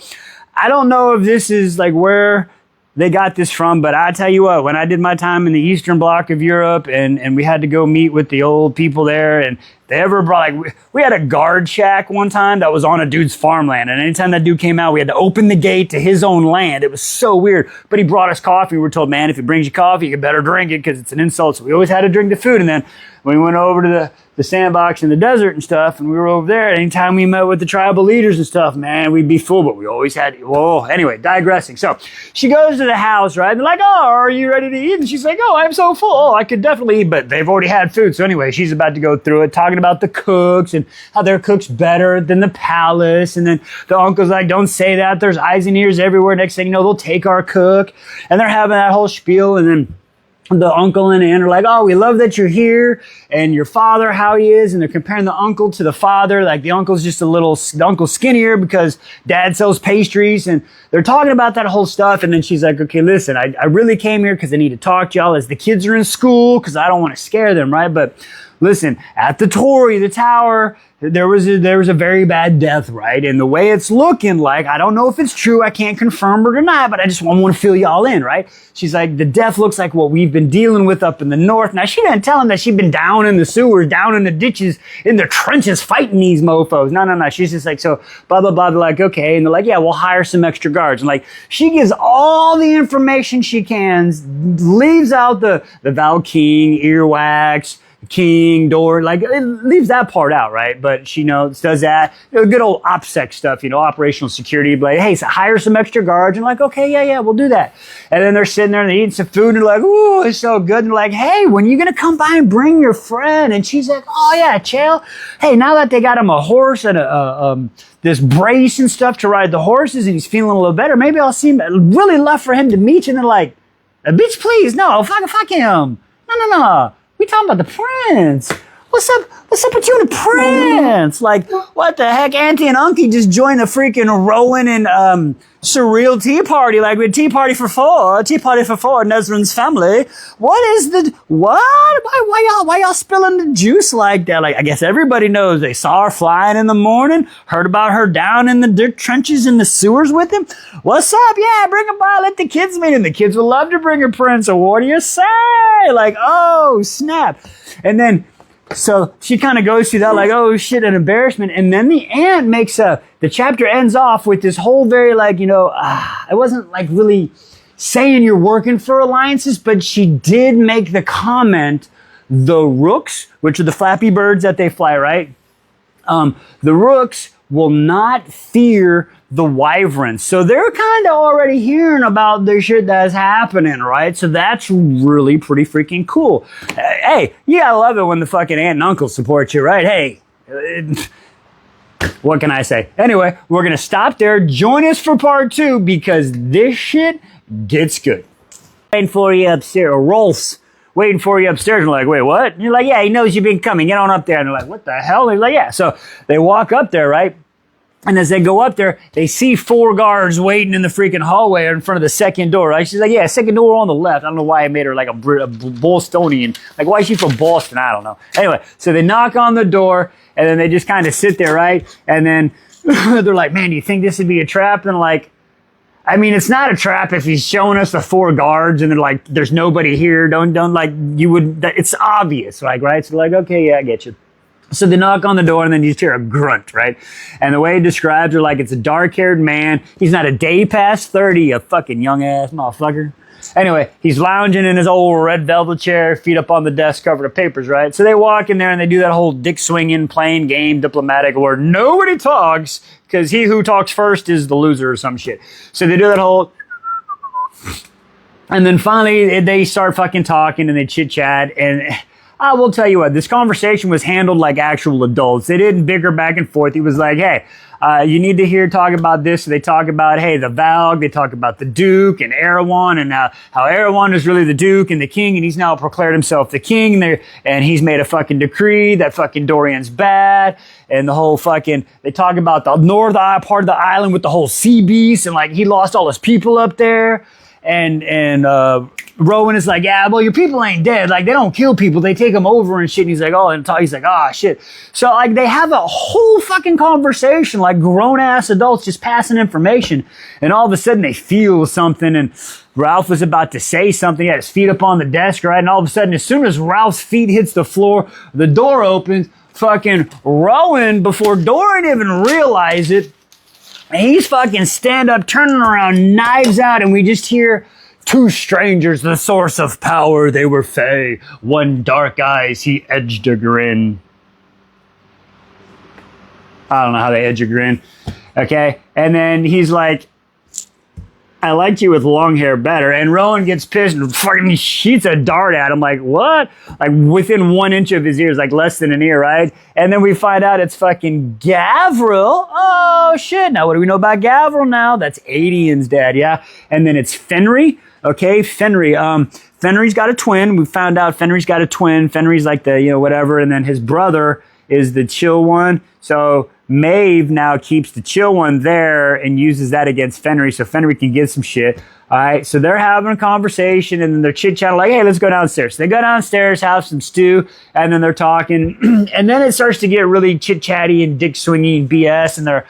I don't know if this is like where they got this from, but I tell you what, when I did my time in the Eastern Bloc of Europe and we had to go meet with the old people there and they ever brought, like, we had a guard shack one time that was on a dude's farmland. And anytime that dude came out, we had to open the gate to his own land. It was so weird. But he brought us coffee. We were told, man, if he brings you coffee, you better drink it because it's an insult. So we always had to drink the food. And then when we went over to the sandbox in the desert and stuff, and we were over there, anytime we met with the tribal leaders and stuff, man, we'd be full, but we always had, whoa. Anyway, digressing. So she goes to the house, right? And they're like, oh, are you ready to eat? And she's like, oh, I'm so full. Oh, I could definitely eat, but they've already had food. So anyway, she's about to go through it, talking about the cooks and how their cook's better than the palace. And then the uncle's like, don't say that. There's eyes and ears everywhere. Next thing you know, they'll take our cook. And they're having that whole spiel. And then the uncle and aunt are like, oh, we love that you're here, and your father, how he is, and they're comparing the uncle to the father. Like the uncle's just the uncle's skinnier because dad sells pastries, and they're talking about that whole stuff. And then she's like, okay, listen, I really came here because I need to talk to y'all as the kids are in school because I don't want to scare them, right? But listen, at the tower, there was a very bad death, right? And the way it's looking like, I don't know if it's true, I can't confirm or deny, but I just want to fill y'all in, right? She's like, the death looks like what we've been dealing with up in the north. Now, she didn't tell him that she'd been down in the sewers, down in the ditches, in the trenches fighting these mofos. No. She's just like, so blah, blah, blah. They're like, okay. And they're like, yeah, we'll hire some extra guards. And like, she gives all the information she can, leaves out the Val King, earwax, king, door, like it leaves that part out, right? But she does that, good old OPSEC stuff, operational security, like, hey, so hire some extra guards, and like, okay, yeah, we'll do that. And then they're sitting there and they're eating some food, and they're like, ooh, it's so good. And they're like, hey, when are you gonna come by and bring your friend? And she's like, oh yeah, Chael. Hey, now that they got him a horse and this brace and stuff to ride the horses, and he's feeling a little better, maybe I'll see him. I'd really love for him to meet you. And they're like, bitch, please, no, fuck him. No. We talking about the prince. What's up with you and the prince? Like, what the heck? Auntie and Uncle just joined a freaking Rowan and surreal tea party, like with tea party for four, Nesrin's family. What? Why y'all spilling the juice like that? Like, I guess everybody knows they saw her flying in the morning, heard about her down in the dirt trenches in the sewers with him. What's up? Yeah, bring her by, let the kids meet him. The kids would love to bring her prince. So what do you say? Like, oh, snap. And then, so she kind of goes through that like, oh shit, an embarrassment. And then the aunt makes the chapter ends off with this whole very like, I wasn't like really saying you're working for alliances, but she did make the comment, the rooks, which are the flappy birds that they fly, right? The rooks will not fear the wyverns. So they're kind of already hearing about the shit that's happening, right? So that's really pretty freaking cool. Hey, you gotta love it when the fucking aunt and uncle support you, right? Hey, what can I say? Anyway, we're gonna stop there. Join us for part 2 because this shit gets good. Waiting for you upstairs, or Rolf's waiting for you upstairs. And like, wait, what? And you're like, yeah, he knows you've been coming. Get on up there. And they're like, what the hell? And he's like, yeah. So they walk up there, right? And as they go up there, they see 4 guards waiting in the freaking hallway in front of the second door, right? She's like, yeah, second door on the left. I don't know why I made her like a Bostonian. Like, why is she from Boston? I don't know. Anyway, so they knock on the door, and then they just kind of sit there, right? And then they're like, man, do you think this would be a trap? And like, I mean, it's not a trap if he's showing us the 4 guards and they're like, there's nobody here. Don't like, you would, it's obvious, like, right? So like, okay, yeah, I get you. So they knock on the door and then you just hear a grunt, right? And the way he describes her, like it's a dark-haired man. He's not a day past 30, a fucking young-ass motherfucker. Anyway, he's lounging in his old red velvet chair, feet up on the desk, covered with papers, right? So they walk in there and they do that whole dick swinging, playing game, diplomatic, where nobody talks because he who talks first is the loser or some shit. So they do that whole... And then finally, they start fucking talking and they chit-chat and... I will tell you what, this conversation was handled like actual adults. They didn't bicker back and forth. He was like, hey, you need to talk about this. So they talk about, hey, the Valg. They talk about the Duke and Erewhon and how Erewhon is really the Duke and the King, and he's now declared himself the King. And he's made a fucking decree that fucking Dorian's bad. And the whole fucking, they talk about the north part of the island with the whole sea beast, and like he lost all his people up there. And Rowan is like, yeah, well, your people ain't dead. Like, they don't kill people. They take them over and shit. And he's like, oh, and he's like, ah, shit. So, like, they have a whole fucking conversation, like grown-ass adults just passing information. And all of a sudden, they feel something. And Ralph was about to say something. He had his feet up on the desk, right? And all of a sudden, as soon as Ralph's feet hits the floor, the door opens. Fucking Rowan, before Dorian even realized it, he's fucking stand up, turning around, knives out, and we just hear 2 strangers, the source of power, they were fey. One dark eyes, he edged a grin. I don't know how they edge a grin. Okay? And then he's like, I liked you with long hair better. And Rowan gets pissed and fucking shoots a dart at him. Like, what? Like, within 1 inch of his ears, like less than an ear, right? And then we find out it's fucking Gavril. Oh, shit. Now, what do we know about Gavril now? That's Adian's dad, yeah? And then it's Fenry. Okay, Fenry. Fenry's got a twin. We found out Fenry's got a twin. Fenry's like the, you know, whatever. And then his brother is the chill one. So Maeve now keeps the chill one there and uses that against Fenry so Fenry can get some shit. All right, so they're having a conversation and then they're chit-chatting like, hey, let's go downstairs. So they go downstairs, have some stew, and then they're talking. And then it starts to get really chit-chatty and dick-swinging BS, and they're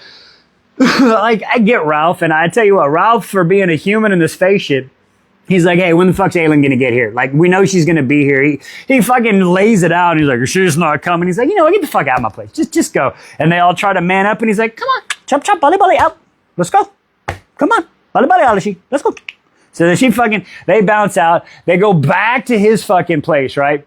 like, I get Ralph, and I tell you what, Ralph, for being a human in this spaceship, he's like, hey, when the fuck's Aelin gonna get here? Like, we know she's gonna be here. He fucking lays it out, and he's like, she's not coming. He's like, you know what, get the fuck out of my place. Just go. And they all try to man up, and he's like, come on, chop, chop, bully, bully, out. Let's go. Come on, bully, bully, Alishi. Let's go. So then they bounce out. They go back to his fucking place, right?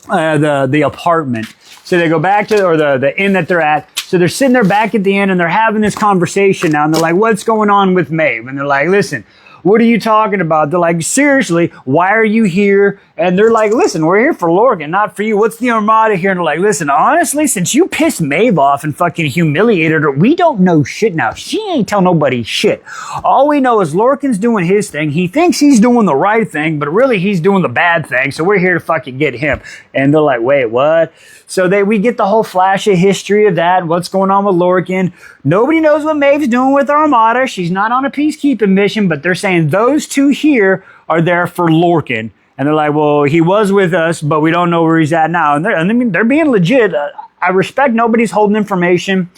The apartment. So they go back to, or the inn that they're at. So they're sitting there back at the inn, and they're having this conversation now, and they're like, what's going on with Maeve? And they're like, listen, what are you talking about? They're like, seriously, why are you here? And they're like, listen, we're here for Lorcan, not for you. What's the Armada here? And they're like, listen, honestly, since you pissed Maeve off and fucking humiliated her, we don't know shit now. She ain't tell nobody shit. All we know is Lorcan's doing his thing. He thinks he's doing the right thing, but really he's doing the bad thing. So we're here to fucking get him. And they're like, wait, what? So we get the whole flash of history of that, what's going on with Lorcan. Nobody knows what Maeve's doing with our Armada. She's not on a peacekeeping mission, but they're saying those two here are there for Lorcan. And they're like, well, he was with us, but we don't know where he's at now. And they're being legit. I respect nobody's holding information.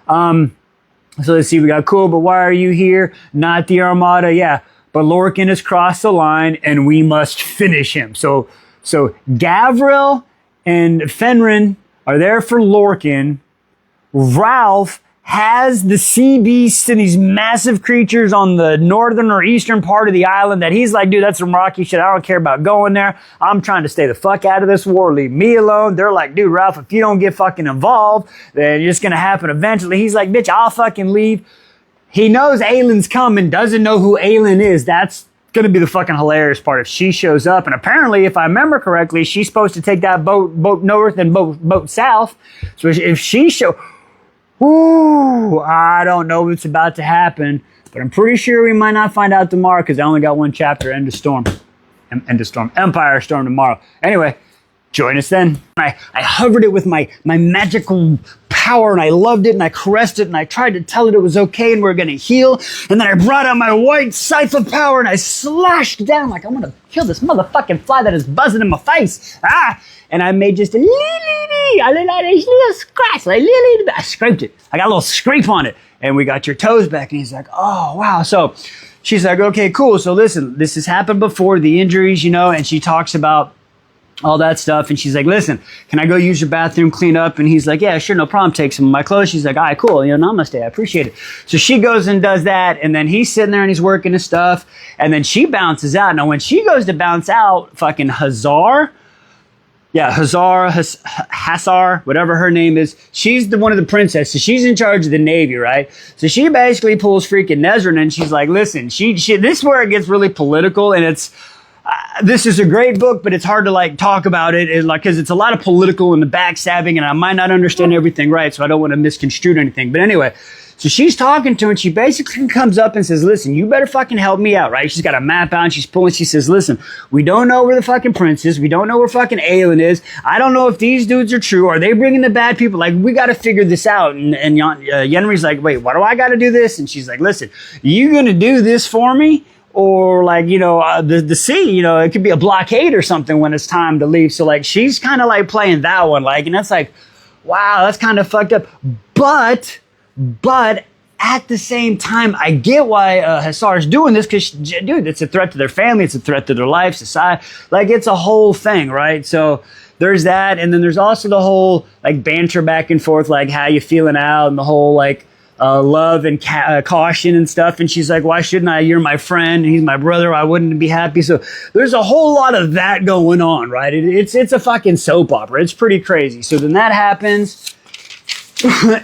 So let's see, we got cool, but why are you here? Not the Armada. Yeah, but Lorcan has crossed the line and we must finish him. So Gavril and Fenrin are there for Lorcan. Ralph has the sea beasts and these massive creatures on the northern or eastern part of the island that he's like, dude, that's some rocky shit. I don't care about going there. I'm trying to stay the fuck out of this war. Leave me alone. They're like, dude, Ralph, if you don't get fucking involved, then it's going to happen eventually. He's like, bitch, I'll fucking leave. He knows Aelin's coming, doesn't know who Aelin is. That's going to be the fucking hilarious part if she shows up. And apparently, if I remember correctly, she's supposed to take that boat north and boat south. So if she ooh, I don't know what's about to happen, but I'm pretty sure we might not find out tomorrow because I only got one chapter, End of Storm, Empire Storm tomorrow. Anyway, join us then. I hovered it with my magical power and I loved it and I caressed it and I tried to tell it it was okay and we're going to heal. And then I brought out my white scythe of power and I slashed down like I'm going to kill this motherfucking fly that is buzzing in my face. And I made just a little scratch. I scraped it. I got a little scrape on it. And we got your toes back. And he's like, oh, wow. So she's like, okay, cool. So listen, this has happened before, the injuries, you know, and she talks about all that stuff. And she's like, listen, can I go use your bathroom, clean up? And he's like, yeah, sure, no problem. Take some of my clothes. She's like, all right, cool. You know, namaste. I appreciate it. So she goes and does that. And then he's sitting there and he's working his stuff. And then she bounces out. Now, when she goes to bounce out, fucking Hassar, whatever her name is, she's one of the princesses. She's in charge of the Navy, right? So she basically pulls freaking Nezran and she's like, listen, this is where it gets really political and it's, this is a great book, but it's hard to like talk about it like, cause it's a lot of political and the backstabbing and I might not understand everything right. So I don't want to misconstrue anything. But anyway, so she's talking to him and she basically comes up and says, listen, you better fucking help me out, right? She's got a map out and she's pulling, she says, listen, we don't know where the fucking prince is. We don't know where fucking Aelin is. I don't know if these dudes are true. Are they bringing the bad people? Like, we got to figure this out. And Yenri's like, wait, why do I got to do this? And she's like, listen, you going to do this for me? Or like, you know, the sea, you know, it could be a blockade or something when it's time to leave. So like, she's kind of like playing that one, like, and that's like, wow, that's kind of fucked up. But at the same time, I get why Hassar's doing this because, dude, it's a threat to their family. It's a threat to their life, society. Like, it's a whole thing, right? So there's that. And then there's also the whole, like, banter back and forth, like, how you feeling out and the whole, like, love and caution and stuff. And she's like, why shouldn't I? You're my friend. And he's my brother. I wouldn't be happy. So there's a whole lot of that going on, right? It's a fucking soap opera. It's pretty crazy. So then that happens.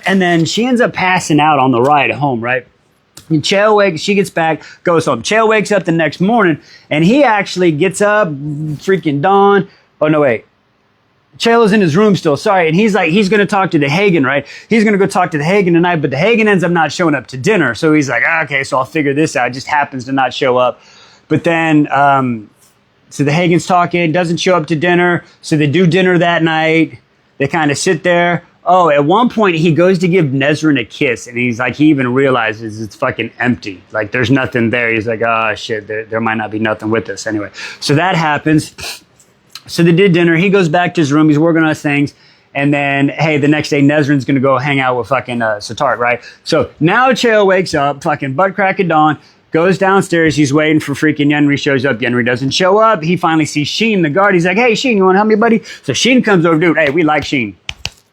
And then she ends up passing out on the ride home, right? And Chael she gets back, goes home. Chael wakes up the next morning, and he actually gets up, freaking dawn. Oh, no, wait. Chael is in his room still, sorry. And he's like, he's going to talk to the Hagen, right? He's going to go talk to the Hagen tonight, but the Hagen ends up not showing up to dinner. So he's like, okay, so I'll figure this out. Just happens to not show up. But then, so the Hagen's talking, doesn't show up to dinner. So they do dinner that night. They kind of sit there. Oh, at one point he goes to give Nezrin a kiss, and he's like, he even realizes it's fucking empty. Like there's nothing there. He's like, oh shit, there might not be nothing with this anyway. So that happens. So they did dinner. He goes back to his room. He's working on his things. And then, hey, the next day, Nezrin's going to go hang out with fucking Satart, right? So now Chael wakes up, fucking butt crack of dawn, goes downstairs. He's waiting for freaking Yenri. Shows up. Yenri doesn't show up. He finally sees Sheen, the guard. He's like, hey, Sheen, you want to help me, buddy? So Sheen comes over, dude. Hey, we like Sheen.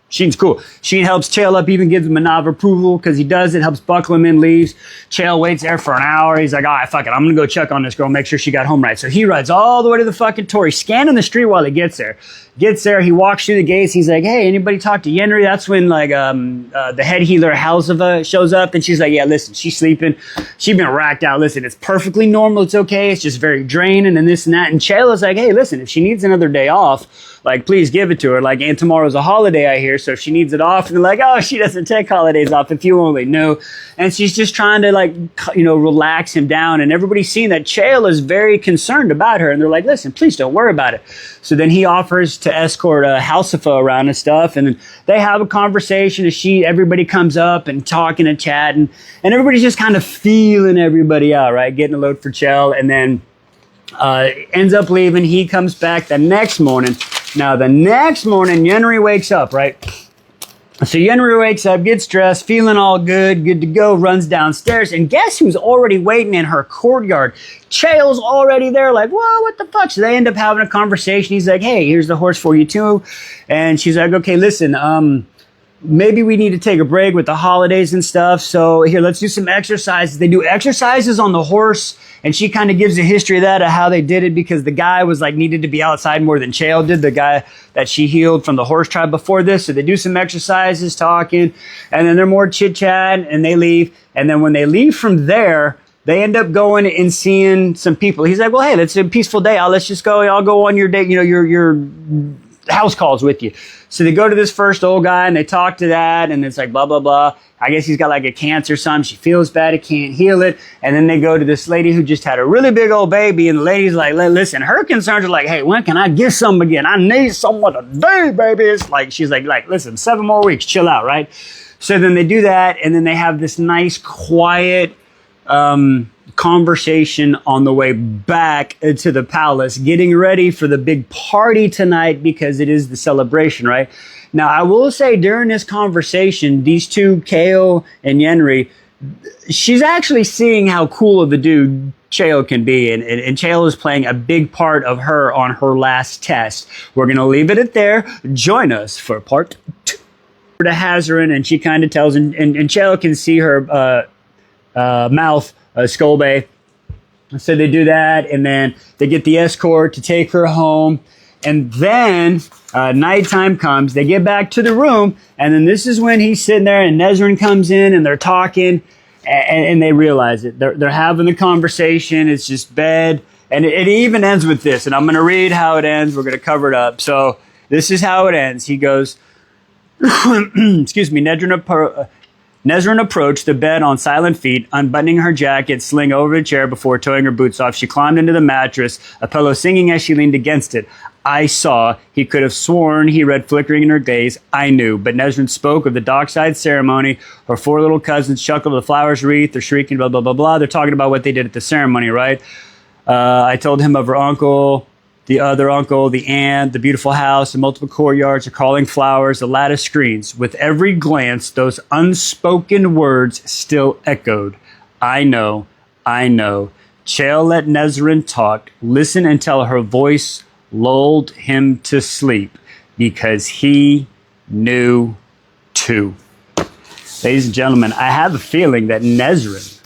Sheen's cool. Sheen helps Chael up, even gives him a nod of approval because he does it, helps buckle him in, leaves. Chael waits there for an hour. He's like, all right, fuck it. I'm going to go check on this girl, make sure she got home right. So he rides all the way to the fucking tour. He's scanning the street while he gets there. Gets there, he walks through the gates. He's like, hey, anybody talk to Yenri? That's when like the head healer Halsava shows up, and she's like, yeah, listen, she's sleeping. She's been racked out. Listen, it's perfectly normal. It's okay. It's just very draining and this and that. And Chael is like, hey, listen, if she needs another day off, like, please give it to her. Like, and tomorrow's a holiday, I hear, so if she needs it off. And they're like, oh, she doesn't take holidays off, if you only knew. And she's just trying to, like, you know, relax him down. And everybody's seeing that Chael is very concerned about her. And they're like, listen, please don't worry about it. So then he offers to escort Halsifa around and stuff. And then they have a conversation. Everybody comes up and talking and chatting. And everybody's just kind of feeling everybody out, right? Getting a load for Chael. And then ends up leaving. He comes back the next morning. Now, the next morning, Yenri wakes up, right? So Yenri wakes up, gets dressed, feeling all good to go, runs downstairs, and guess who's already waiting in her courtyard? Chael's already there, like, whoa, what the fuck? So they end up having a conversation. He's like, hey, here's the horse for you too. And she's like, okay, listen, maybe we need to take a break with the holidays and stuff. So here, let's do some exercises. They do exercises on the horse. And she kind of gives a history of that, of how they did it, because the guy was like needed to be outside more than Chael did, the guy that she healed from the horse tribe before this. So they do some exercises, talking, and then they're more chit chat, and they leave. And then when they leave from there, they end up going and seeing some people. He's like, well, hey, it's a peaceful day. Let's just go. I'll go on your date, you know, your house calls with you. So they go to this first old guy and they talk to that, and it's like blah, blah, blah. I guess he's got like a cancer or something. She feels bad. He can't heal it. And then they go to this lady who just had a really big old baby. And the lady's like, listen, her concerns are like, hey, when can I get some again? I need someone today, baby. It's like, she's like, listen, 7 more weeks, chill out, right? So then they do that. And then they have this nice, quiet, conversation on the way back to the palace, getting ready for the big party tonight because it is the celebration, right? Now, I will say during this conversation, these two, Chael and Yenri, she's actually seeing how cool of a dude Chael can be, and Chael is playing a big part of her on her last test. We're going to leave it at there. Join us for part 2 to Hazarin, and she kind of tells, and Chael can see her mouth, Skull Bay. So they do that, and then they get the escort to take her home. And then nighttime comes. They get back to the room, and then this is when he's sitting there, and Nezrin comes in, and they're talking, and they realize it. They're having the conversation. It's just bed, and it even ends with this. And I'm going to read how it ends. We're going to cover it up. So this is how it ends. He goes, excuse me, Nezrin approached the bed on silent feet, unbuttoning her jacket, sling over a chair before towing her boots off. She climbed into the mattress, a pillow singing as she leaned against it. I saw. He could have sworn he read flickering in her gaze. I knew. But Nezrin spoke of the dockside ceremony. Her 4 little cousins chuckled, the flowers wreath. They're shrieking, blah, blah, blah, blah. They're talking about what they did at the ceremony, right? I told him of her uncle, the other uncle, the aunt, the beautiful house, the multiple courtyards, the crawling flowers, the lattice screens. With every glance, those unspoken words still echoed. I know, I know. Chael let Nezrin talk, listen until her voice lulled him to sleep, because he knew too. Ladies and gentlemen, I have a feeling that Nezrin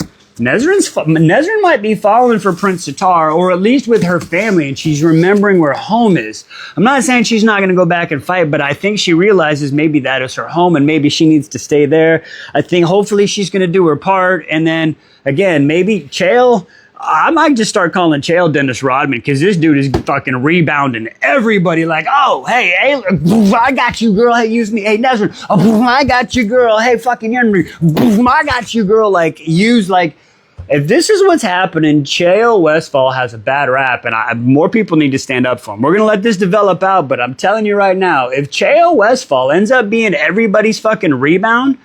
might be following for Prince Sitar, or at least with her family, and she's remembering where home is. I'm not saying she's not going to go back and fight, but I think she realizes maybe that is her home, and maybe she needs to stay there. I think hopefully she's going to do her part, and then, again, maybe Chael, I might just start calling Chael Dennis Rodman, because this dude is fucking rebounding everybody like, oh, hey, I got you, girl. Hey, use me. Hey, Nezrin, I got you, girl. Hey, fucking Henry, I got you, girl. Like, use, like, if this is what's happening, Chael Westfall has a bad rap, and more people need to stand up for him. We're going to let this develop out, but I'm telling you right now, if Chael Westfall ends up being everybody's fucking rebound,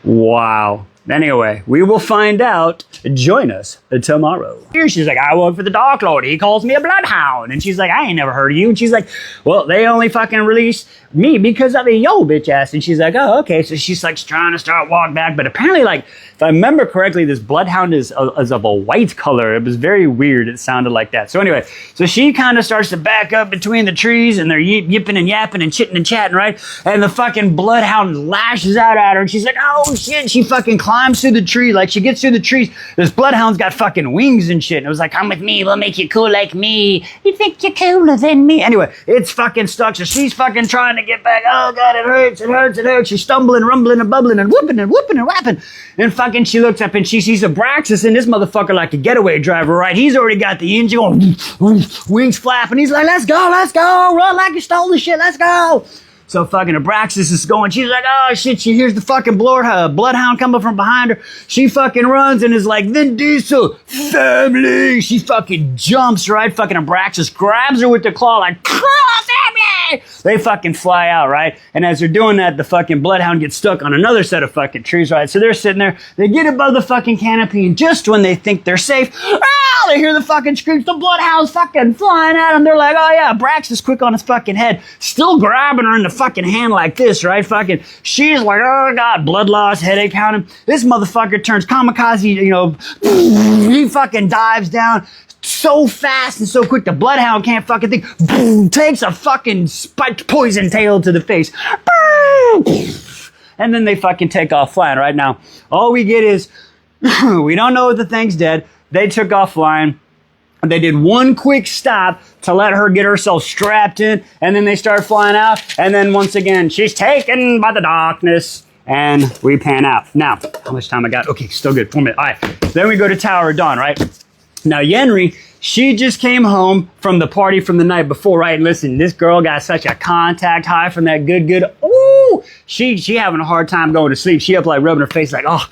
wow. Anyway, we will find out. Join us tomorrow. Here she's like, I work for the Dark Lord. He calls me a bloodhound. And she's like, I ain't never heard of you. And she's like, well, they only fucking released me because of yo bitch ass. And she's like, oh, okay. So she's like trying to start walk back. But apparently, like, if I remember correctly, this bloodhound is of a white color. It was very weird. It sounded like that. So anyway, so she kind of starts to back up between the trees, and they're yipping and yapping and chitting and chatting, right? And the fucking bloodhound lashes out at her, and she's like, oh shit. She fucking climbs through the tree. Like, she gets through the trees. This bloodhound's got fucking wings and shit. And it was like, come with me. We'll make you cool like me. You think you're cooler than me. Anyway, it's fucking stuck. So she's fucking trying to get back. Oh God, it hurts. It hurts. It hurts. She's stumbling, rumbling, and bubbling, and whooping and whooping and whapping. And fucking she looks up and she sees Abraxas in this motherfucker like a getaway driver, right? He's already got the engine going, wings flapping. He's like, let's go, run like you stole the shit, let's go. So fucking Abraxas is going, she's like, oh shit, she hears the fucking bloodhound coming from behind her. She fucking runs and is like, Vin Diesel, family. She fucking jumps, right? Fucking Abraxas grabs her with the claw like, family. They fucking fly out, right? And as they're doing that, the fucking bloodhound gets stuck on another set of fucking trees, right? So they're sitting there, they get above the fucking canopy, and just when they think they're safe, they hear the fucking screams, the bloodhound's fucking flying at them. They're like, oh yeah, Abraxas quick on his fucking head, still grabbing her in the fucking hand like this, right? Fucking, she's like, oh God, blood loss, headache pounding. This motherfucker turns kamikaze, you know, he fucking dives down so fast and so quick, the bloodhound can't fucking think, boom, takes a fucking spiked poison tail to the face, boom, and then they fucking take off flying. Right now, all we get is, we don't know if the thing's dead. They took off flying. They did one quick stop to let her get herself strapped in, and then they start flying out, and then once again, she's taken by the darkness, and we pan out. Now, how much time I got? Okay, still good, 4 minutes. All right, then we go to Tower of Dawn, right? Now, Yenri, she just came home from the party from the night before, right? Listen, this girl got such a contact high from that good. Ooh, she having a hard time going to sleep. She up like rubbing her face like, oh,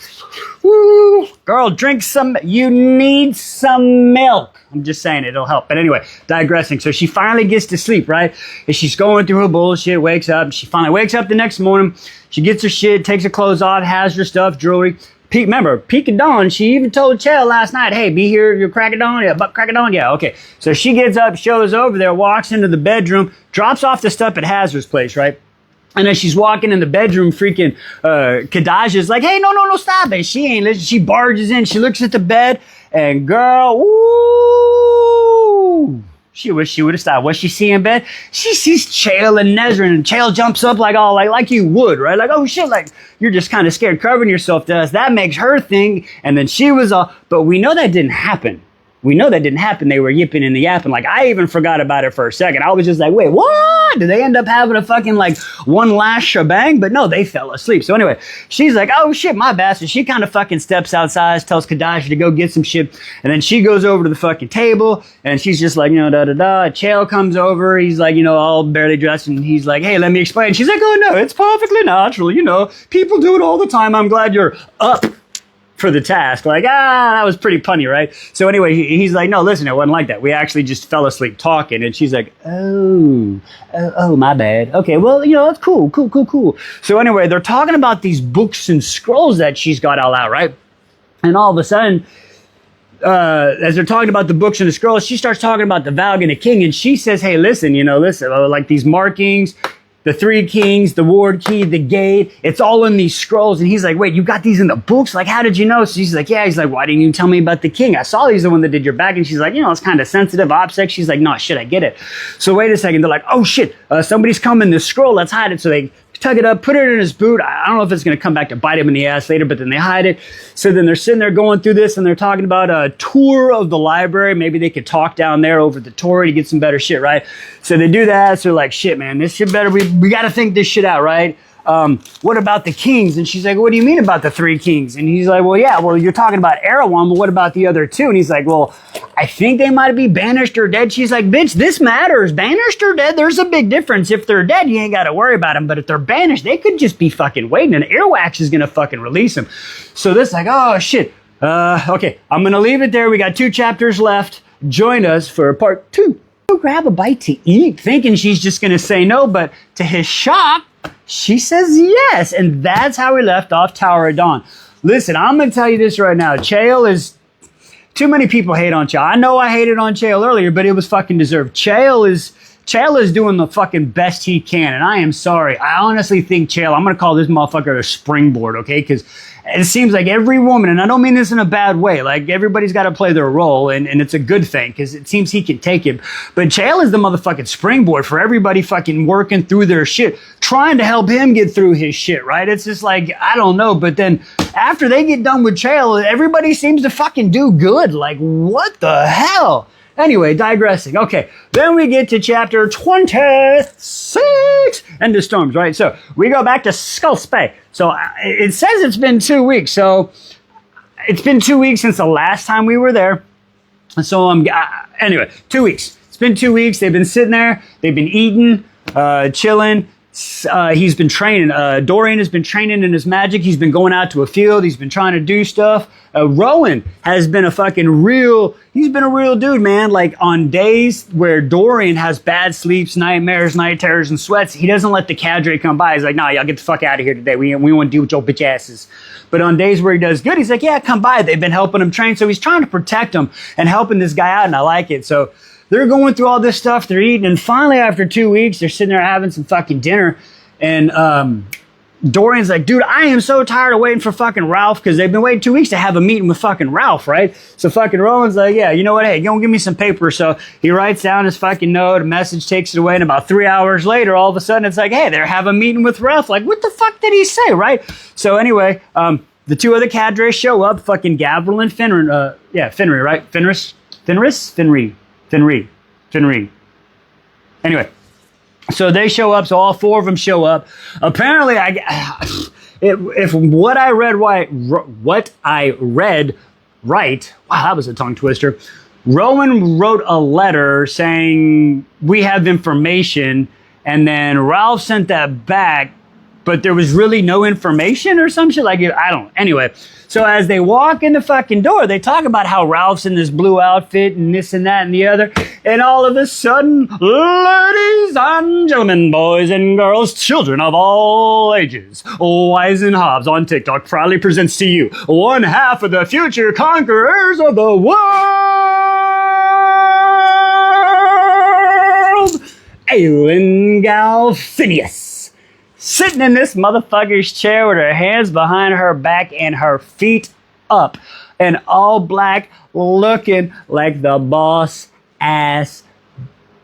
woo. Girl, drink some, you need some milk. I'm just saying it'll help. But anyway, digressing. So she finally gets to sleep, right? And she's going through her bullshit, wakes up. She finally wakes up the next morning. She gets her shit, takes her clothes off, has her stuff, jewelry. Remember, peak of dawn, she even told Chael last night, hey, be here, your crack of dawn? Yeah, butt crack of dawn? Yeah, okay. So she gets up, shows over there, walks into the bedroom, drops off the stuff at Hazard's place, right? And as she's walking in the bedroom, freaking Kadaja's like, hey, no, stop it. She ain't listening. She barges in, she looks at the bed, and girl, ooh, she wish she would have stopped. What she see in bed? She sees Chael and Nezrin, and Chael jumps up like all like you would, right? Like, oh shit, like you're just kind of scared covering yourself to us. That makes her think, and then she was all, but we know that didn't happen. We know that didn't happen. They were yipping and yapping. Like, I even forgot about it for a second. I was just like, wait, what? Did they end up having a fucking, like, one last shebang? But no, they fell asleep. So anyway, she's like, oh, shit, my bad. So she kind of fucking steps outside, tells Kadashi to go get some shit. And then she goes over to the fucking table, and she's just like, you know, da-da-da. Chael comes over. He's like, you know, all barely dressed, and he's like, hey, let me explain. She's like, oh, no, it's perfectly natural. You know, people do it all the time. I'm glad you're up for the task. Like, that was pretty punny, right? So anyway, he's like, no, listen, it wasn't like that. We actually just fell asleep talking. And she's like, oh, my bad. Okay, well, you know, it's cool. So anyway, they're talking about these books and scrolls that she's got all out, right? And all of a sudden, as they're talking about the books and the scrolls, she starts talking about the Valg and the King, and she says, hey, listen, like these markings, the 3 kings, the ward key, the gate, it's all in these scrolls. And he's like, wait, you got these in the books? Like, how did you know? So she's like, yeah. He's like, why didn't you tell me about the king? I saw he's the one that did your back. And she's like, you know, it's kind of sensitive, OPSEC. She's like, no, shit, I get it. So wait a second. They're like, oh shit, somebody's coming this scroll. Let's hide it. So they tug it up, put it in his boot. I don't know if it's going to come back to bite him in the ass later, but then they hide it. So then they're sitting there going through this, and they're talking about a tour of the library. Maybe they could talk down there over the tour to get some better shit, right? So they do that. So they're like, shit, man, this shit better, we got to think this shit out, right? what about the kings? And she's like, what do you mean about the 3 kings? And he's like, well, yeah, well, you're talking about Erewhon, but what about the other 2? And he's like, well, I think they might be banished or dead. She's like, bitch, this matters. Banished or dead, there's a big difference. If they're dead, you ain't got to worry about them. But if they're banished, they could just be fucking waiting, and Earwax is going to fucking release them. So this like, oh, shit. Okay, I'm going to leave it there. We got 2 chapters left. Join us for part 2. Grab a bite to eat, thinking she's just going to say no, but to his shock, she says yes. And that's how we left off Tower of Dawn. Listen, I'm going to tell you this right now. Chael is... Too many people hate on Chael. I know I hated on Chael earlier, but it was fucking deserved. Chael is doing the fucking best he can, and I am sorry. I honestly think Chael, I'm going to call this motherfucker a springboard, okay? Because it seems like every woman, and I don't mean this in a bad way, like everybody's got to play their role, and it's a good thing, because it seems he can take it. But Chael is the motherfucking springboard for everybody fucking working through their shit, trying to help him get through his shit, right? It's just like, I don't know, but then after they get done with Chael, everybody seems to fucking do good. Like, what the hell? Anyway, digressing. Okay, then we get to chapter 26, End of Storms, right? So we go back to Skull Spay. So it says it's been 2 weeks. So it's been 2 weeks since the last time we were there. So anyway, 2 weeks. It's been 2 weeks. They've been sitting there. They've been eating, chilling. He's been training. Dorian has been training in his magic. He's been going out to a field. He's been trying to do stuff. Rowan has been he's been a real dude, man. Like on days where Dorian has bad sleeps, nightmares, night terrors, and sweats, he doesn't let the cadre come by. He's like, nah, y'all get the fuck out of here today. We want to deal with your bitch asses. But on days where he does good, he's like, yeah, come by. They've been helping him train. So he's trying to protect him and helping this guy out, and I like it. So they're going through all this stuff, they're eating, and finally after 2 weeks, they're sitting there having some fucking dinner, and Dorian's like, dude, I am so tired of waiting for fucking Ralph, because they've been waiting 2 weeks to have a meeting with fucking Ralph, right? So fucking Rowan's like, yeah, you know what, hey, go and give me some paper. So he writes down his fucking note, a message, takes it away, and about 3 hours later, all of a sudden, it's like, hey, they're having a meeting with Ralph. Like, what the fuck did he say, right? So anyway, the 2 other cadres show up, fucking Gavril and Fenrir, Fenrir, right? Fenrir. Anyway, so they show up. So all 4 of them show up. Apparently, if what I read right. Wow, that was a tongue twister. Rowan wrote a letter saying we have information, and then Ralph sent that back, but there was really no information or some shit. Like, I don't. Anyway, so as they walk in the fucking door, they talk about how Ralph's in this blue outfit and this and that and the other. And all of a sudden, ladies and gentlemen, boys and girls, children of all ages, Wise and Hobbs on TikTok proudly presents to you one half of the future conquerors of the world, Aelin Galfinius. Sitting in this motherfucker's chair with her hands behind her back and her feet up, and all black, looking like the boss ass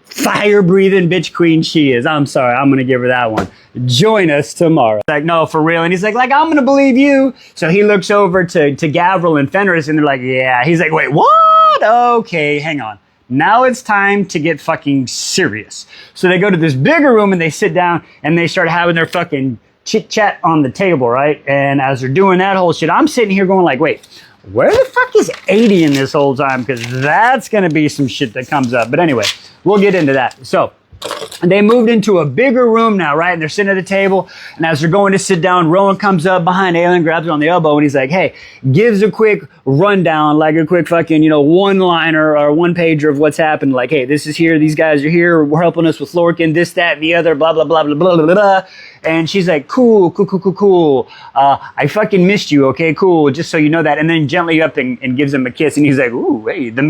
fire breathing bitch queen she is. I'm sorry, I'm gonna give her that one. Join us tomorrow. Like, no, for real. And he's like, I'm gonna believe you. So he looks over to Gavril and Fenris, and they're like, yeah. He's like, wait, what? Okay, hang on. Now it's time to get fucking serious. So they go to this bigger room and they sit down and they start having their fucking chit chat on the table, right? And as they're doing that whole shit, I'm sitting here going like, wait, where the fuck is 80 in this whole time? Because that's going to be some shit that comes up. But anyway, we'll get into that. So they moved into a bigger room now, right? And they're sitting at a table. And as they're going to sit down, Rowan comes up behind Aelin, grabs her on the elbow, and he's like, hey, gives a quick rundown, like a quick fucking, one-liner or one-pager of what's happened. Like, hey, this is here, these guys are here, we're helping us with Lorcan, this, that, and the other, blah, blah, blah, blah, blah, blah, blah. And she's like, cool. I fucking missed you, okay, cool, just so you know that. And then gently up and gives him a kiss. And he's like, ooh, hey, the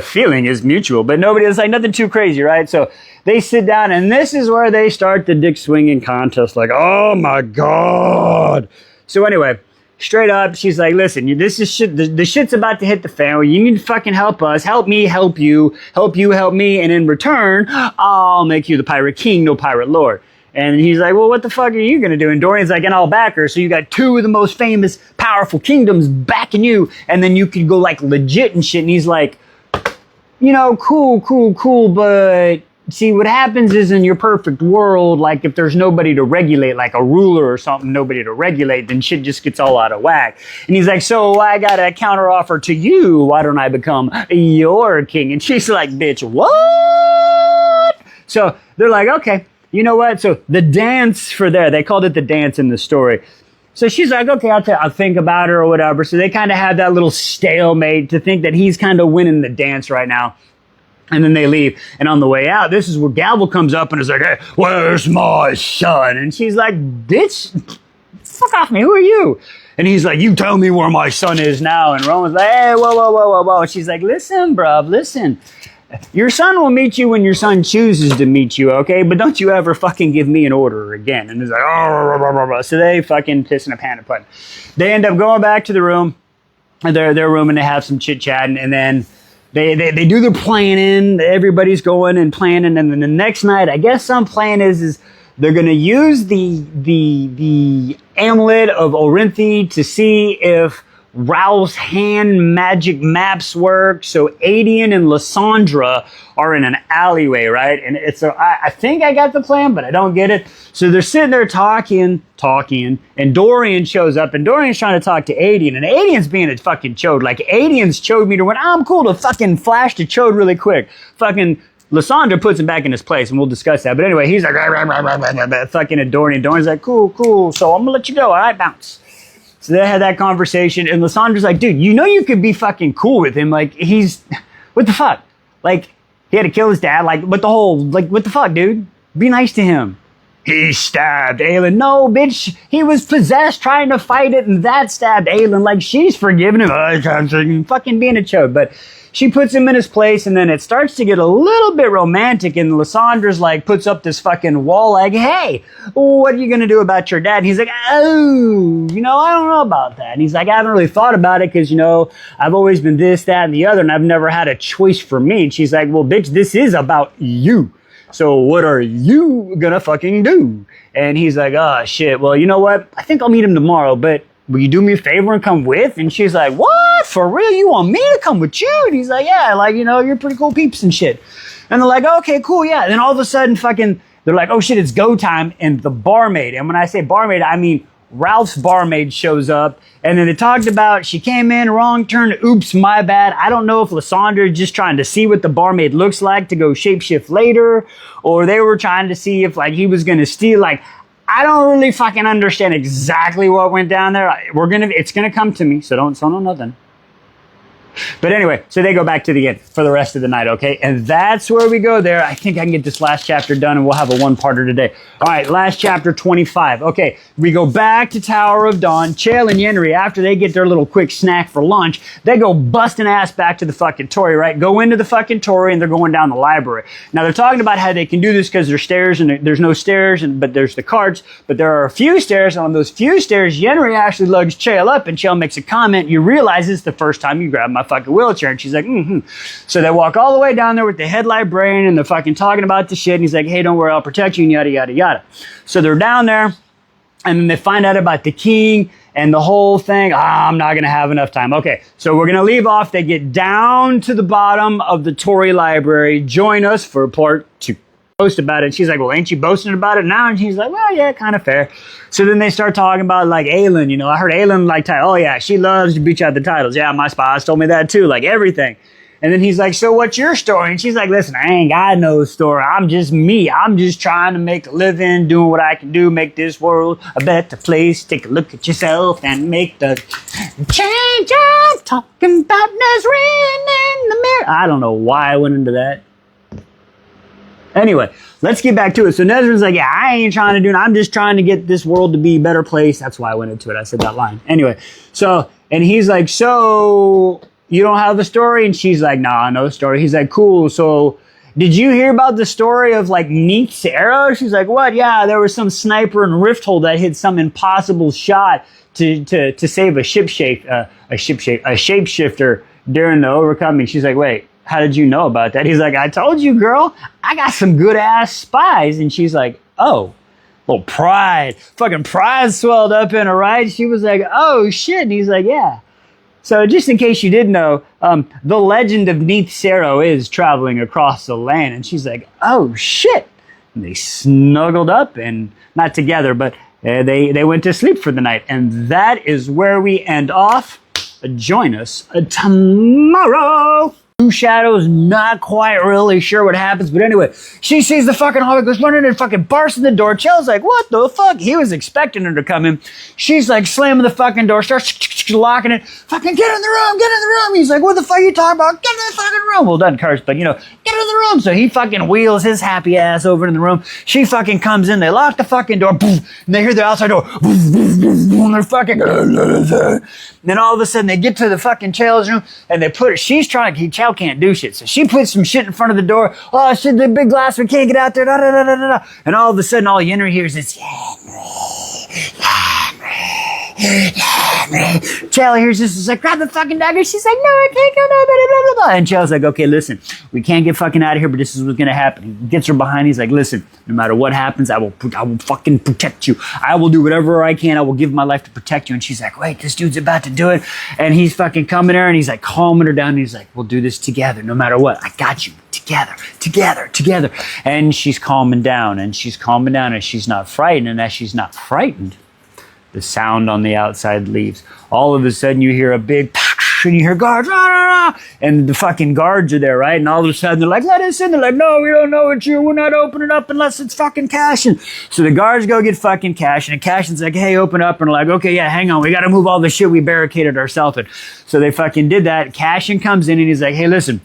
feeling is mutual. But nobody, it's like nothing too crazy, right? So they sit down, and this is where they start the dick swinging contest. Like, oh my God. So anyway, straight up, she's like, listen, this is shit. The shit's about to hit the fan. You need to fucking help us. Help me, help you. Help you, help me. And in return, I'll make you the pirate king, no pirate lord. And he's like, well, what the fuck are you going to do? And Dorian's like, and I'll back her. So you got 2 of the most famous, powerful kingdoms backing you. And then you could go like legit and shit. And he's like, cool, but see, what happens is in your perfect world, like if there's nobody to regulate, like a ruler or something, nobody to regulate, then shit just gets all out of whack. And he's like, so I got a counter offer to you. Why don't I become your king? And she's like, bitch, what? So they're like, okay, you know what? So the dance for there, they called it the dance in the story. So she's like, okay, I'll think about it or whatever. So they kind of have that little stalemate to think that he's kind of winning the dance right now. And then they leave. And on the way out, this is where Gavel comes up and is like, hey, where's my son? And she's like, bitch, fuck off me. Who are you? And he's like, you tell me where my son is now. And Roman's like, hey, whoa. And she's like, listen, bruv, listen. Your son will meet you when your son chooses to meet you, okay? But don't you ever fucking give me an order again. And he's like, oh, so they fucking piss in a panic button. They end up going back to the room, their room, and they have some chit-chatting. And then They do the planning. Everybody's going and planning, and then the next night, I guess some plan is they're gonna use the amulet of Orinthi to see if Ralph's hand magic maps work. So Adian and Lysandra are in an alleyway, right? And I think I got the plan, but I don't get it. So they're sitting there talking, and Dorian shows up, and Dorian's trying to talk to Adian, and Adian's being a fucking chode. Like, Adian's chode meter went, I'm cool to fucking flash the chode really quick. Fucking Lysandra puts him back in his place, and we'll discuss that. But anyway, he's like, fucking at Dorian. Dorian's like, cool, so I'm gonna let you go, all right, bounce. So they had that conversation, and Lysandra's like, dude, you know you could be fucking cool with him. Like, what the fuck? Like, he had to kill his dad. Like, what the fuck, dude? Be nice to him. He stabbed Aelin. No, bitch, he was possessed trying to fight it, and that stabbed Aelin. Like, she's forgiven him. Fucking being a chode. But she puts him in his place, and then it starts to get a little bit romantic, and Lysandra's like, puts up this fucking wall like, hey, what are you gonna do about your dad? And he's like, oh, I don't know about that. And he's like, I haven't really thought about it, because, I've always been this, that, and the other, and I've never had a choice for me. And she's like, well, bitch, this is about you. So what are you gonna fucking do? And he's like, oh, shit, well, you know what? I think I'll meet him tomorrow, but will you do me a favor and come with? And she's like, what? For real? You want me to come with you? And he's like, yeah, like, you're pretty cool peeps and shit. And they're like, okay, cool, yeah. And then all of a sudden, they're like, oh shit, it's go time. And the barmaid, and when I say barmaid, I mean Ralph's barmaid shows up. And then they talked about, she came in, wrong turn, oops, my bad. I don't know if Lysandra is just trying to see what the barmaid looks like to go shapeshift later, or they were trying to see if, like, he was going to steal, like, I don't really fucking understand exactly what went down there. It's gonna come to me, so don't know nothing. But anyway, so they go back to the inn for the rest of the night, okay? And that's where we go there. I think I can get this last chapter done, and we'll have a one-parter today. All right, last chapter 25. Okay, we go back to Tower of Dawn. Chael and Yenri, after they get their little quick snack for lunch, they go busting ass back to the fucking Tory, right? Go into the fucking Tory, and they're going down the library. Now, they're talking about how they can do this because there's stairs, and there's no stairs, but there's the carts, but there are a few stairs, and on those few stairs, Yenri actually lugs Chael up, and Chael makes a comment. You realize it's the first time you grab my fucking wheelchair. And she's like, So they walk all the way down there with the head librarian, and they're fucking talking about the shit. And he's like, hey, don't worry, I'll protect you, and yada, yada, yada. So they're down there, and then they find out about the king and the whole thing. I'm not going to have enough time. Okay, so we're going to leave off. They get down to the bottom of the Tory library. Join us for part 2. Boast about it. She's like, well, ain't you boasting about it now? And she's like, well, yeah, kind of fair. So then they start talking about, like, Aelin. I heard Aelin like title. Oh yeah, she loves to beat you out the titles. Yeah, my spies told me that too, like everything. And then he's like, so what's your story? And she's like, listen, I ain't got no story. I'm just me. I'm just trying to make a living, doing what I can do, make this world a better place. Take a look at yourself and make the change I'm talking about. Nazarene in the mirror. I don't know why I went into that. Anyway, let's get back to it. So Nezrin's like, yeah, I ain't trying to do it. I'm just trying to get this world to be a better place. That's why I went into it. I said that line. Anyway, and he's like, so you don't have the story? And she's like, nah, no story. He's like, cool. So did you hear about the story of, like, Neith's arrow? She's like, what? Yeah, there was some sniper in Rifthold that hit some impossible shot to save a shapeshifter during the overcoming. She's like, wait. How did you know about that? He's like, I told you, girl, I got some good ass spies. And she's like, oh, little pride. Fucking pride swelled up in her, right? She was like, oh shit. And he's like, yeah. So just in case you didn't know, the legend of Neath Sero is traveling across the land. And she's like, oh shit. And they snuggled up, and not together, but they went to sleep for the night. And that is where we end off. Join us tomorrow. Two Shadows, not quite really sure what happens, but anyway, she sees the fucking hallway, goes running and fucking barks in the door. Chell's like, what the fuck? He was expecting her to come in. She's like slamming the fucking door, starts locking it. Fucking get in the room, get in the room. He's like, what the fuck are you talking about? Get in the fucking room. Well, doesn't curse, but you know, get in the room. So he fucking wheels his happy ass over in the room. She fucking comes in, they lock the fucking door, and they hear the outside door, and they're fucking, and then all of a sudden they get to the fucking Chell's room, and they put it, she's trying to, Chell can't do shit. So she puts some shit in front of the door. Oh shit, the big glass, we can't get out there. Da, da, da, da, da, da. And all of a sudden, all Yenner hears is Chell hears this, is like, grab the fucking dagger. She's like, no, I can't go, no, blah, blah, blah. And Chell's like, okay, listen, we can't get fucking out of here, but this is what's gonna happen. He gets her behind, he's like, listen, no matter what happens, I will fucking protect you. I will do whatever I can. I will give my life to protect you. And she's like, wait, this dude's about to do it. And he's fucking coming there, and he's like calming her down. And he's like, we'll do this together, no matter what. I got you. Together, together, together. And she's calming down, and she's calming down, and she's not frightened. And as she's not frightened, the sound on the outside leaves. All of a sudden, you hear a big, and you hear guards, rah, rah, rah, and the fucking guards are there, right? And all of a sudden, they're like, let us in. They're like, no, we don't know it's you. We're not opening up unless it's fucking Cashin. So the guards go get fucking Cashin, and Cashin's like, hey, open up. And they're like, okay, yeah, hang on. We got to move all the shit we barricaded ourselves in. So they fucking did that. Cashin comes in, and he's like, hey, listen,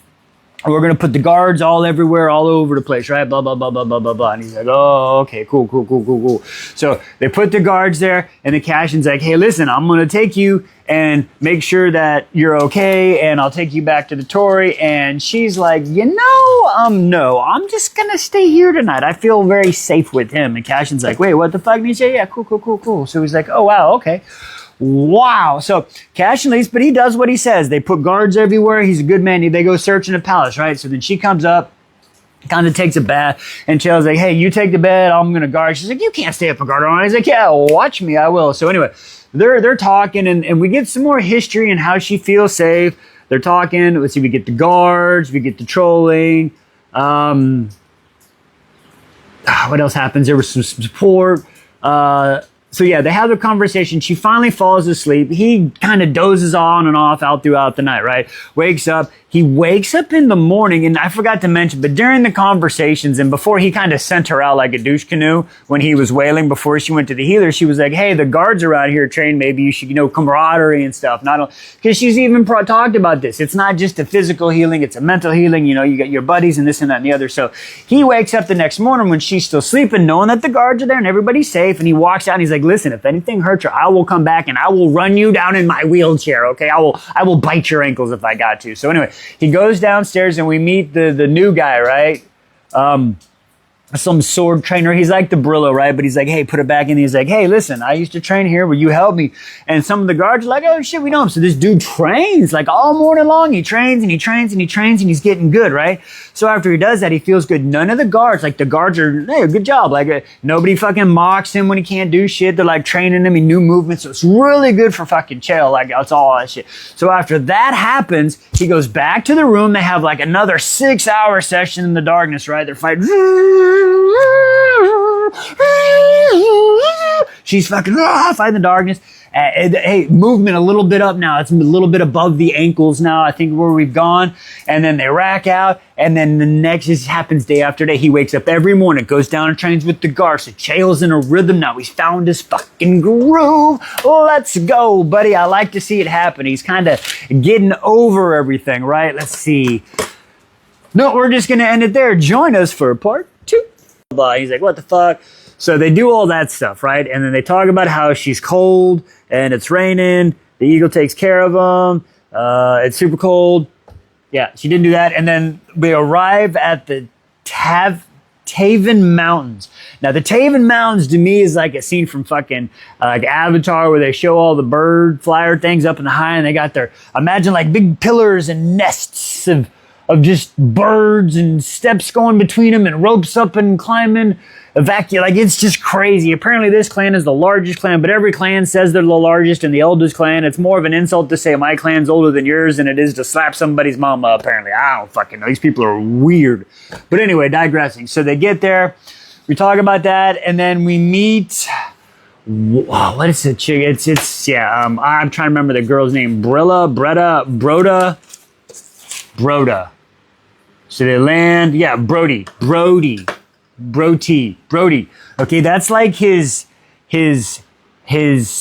we're going to put the guards all everywhere, all over the place, right? Blah, blah, blah, blah, blah, blah, blah. And he's like, oh, okay, cool, cool, cool, cool, cool. So they put the guards there, and the Cashin's like, hey, listen, I'm going to take you and make sure that you're okay, and I'll take you back to the Tory. And she's like, no, I'm just going to stay here tonight. I feel very safe with him. And Cashin's like, wait, what the fuck? And he said, yeah, cool, cool, cool, cool. So he's like, oh, wow, okay. Wow. So Cashin leaves, but he does what he says. They put guards everywhere. He's a good man. They go searching the palace, right? So then she comes up, kind of takes a bath, and Chell's like, hey, you take the bed, I'm going to guard. She's like, you can't stay up and guard on. He's like, yeah, watch me, I will. So anyway, they're talking, and we get some more history and how she feels safe. They're talking. Let's see, we get the guards, we get the trolling. What else happens? There was some support. So yeah, they have their conversation. She finally falls asleep. He kind of dozes on and off out throughout the night, right? Wakes up. He wakes up in the morning, and I forgot to mention, but during the conversations and before he kind of sent her out like a douche canoe when he was wailing before she went to the healer, she was like, hey, the guards around here trained, maybe you should, camaraderie and stuff. Not because she's even talked about this. It's not just a physical healing, it's a mental healing. You got your buddies and this and that and the other. So he wakes up the next morning when she's still sleeping, knowing that the guards are there and everybody's safe, and he walks out and he's like, listen, if anything hurts her, I will come back and I will run you down in my wheelchair, okay? I will bite your ankles if I got to. So anyway, he goes downstairs and we meet the new guy, right? Some sword trainer. He's like the Brillo, right? But he's like, hey, put it back in. He's like, hey, listen, I used to train here. Will you help me? And some of the guards are like, oh shit, we know him. So this dude trains like all morning long. He trains and he trains and he trains and he's getting good, right? So after he does that, he feels good. None of the guards, like the guards are, hey, good job. Like nobody fucking mocks him when he can't do shit. They're like training him in new movements. So it's really good for fucking Chell. Like that's all that shit. So after that happens, he goes back to the room. They have like another 6-hour session in the darkness, right? They're fighting. She's fucking fighting the darkness. Hey, movement a little bit up now. It's a little bit above the ankles now, I think, where we've gone. And then they rack out. And then the next, this happens day after day. He wakes up every morning, goes down and trains with the guards. So Chael's in a rhythm now. He's found his fucking groove. Let's go, buddy. I like to see it happen. He's kind of getting over everything, right? Let's see. No, we're just going to end it there. Join us for part 2. He's like, what the fuck? So they do all that stuff, right? And then they talk about how she's cold and it's raining. The eagle takes care of them. It's super cold. Yeah, she didn't do that. And then we arrive at the Taven Mountains. Now, the Taven Mountains to me is like a scene from fucking like Avatar where they show all the bird flyer things up in the high and they got their, imagine like big pillars and nests of of just birds and steps going between them and ropes up and climbing, evacuate. Like, it's just crazy. Apparently this clan is the largest clan, but every clan says they're the largest and the oldest clan. It's more of an insult to say my clan's older than yours than it is to slap somebody's mama, apparently. I don't fucking know. These people are weird. But anyway, digressing. So they get there, we talk about that, and then we meet... Wow, what is the chick? I'm trying to remember the girl's name. Broda. So they land, Brody. Okay, that's like his,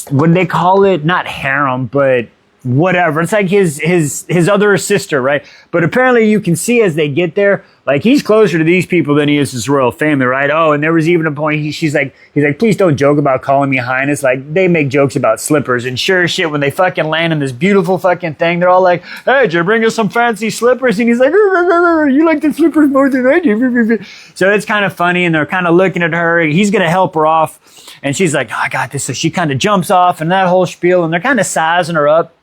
what do they call it? Not harem, but whatever. It's like his other sister, right? But apparently you can see as they get there, like, he's closer to these people than he is his royal family, right? Oh, and there was even a point, he's like, please don't joke about calling me highness. Like, they make jokes about slippers, and sure as shit, when they fucking land in this beautiful fucking thing, they're all like, hey, did you bring us some fancy slippers? And he's like, you like the slippers more than I do. So it's kind of funny, and they're kind of looking at her. He's going to help her off, and she's like, oh, I got this. So she kind of jumps off, and that whole spiel, and they're kind of sizing her up,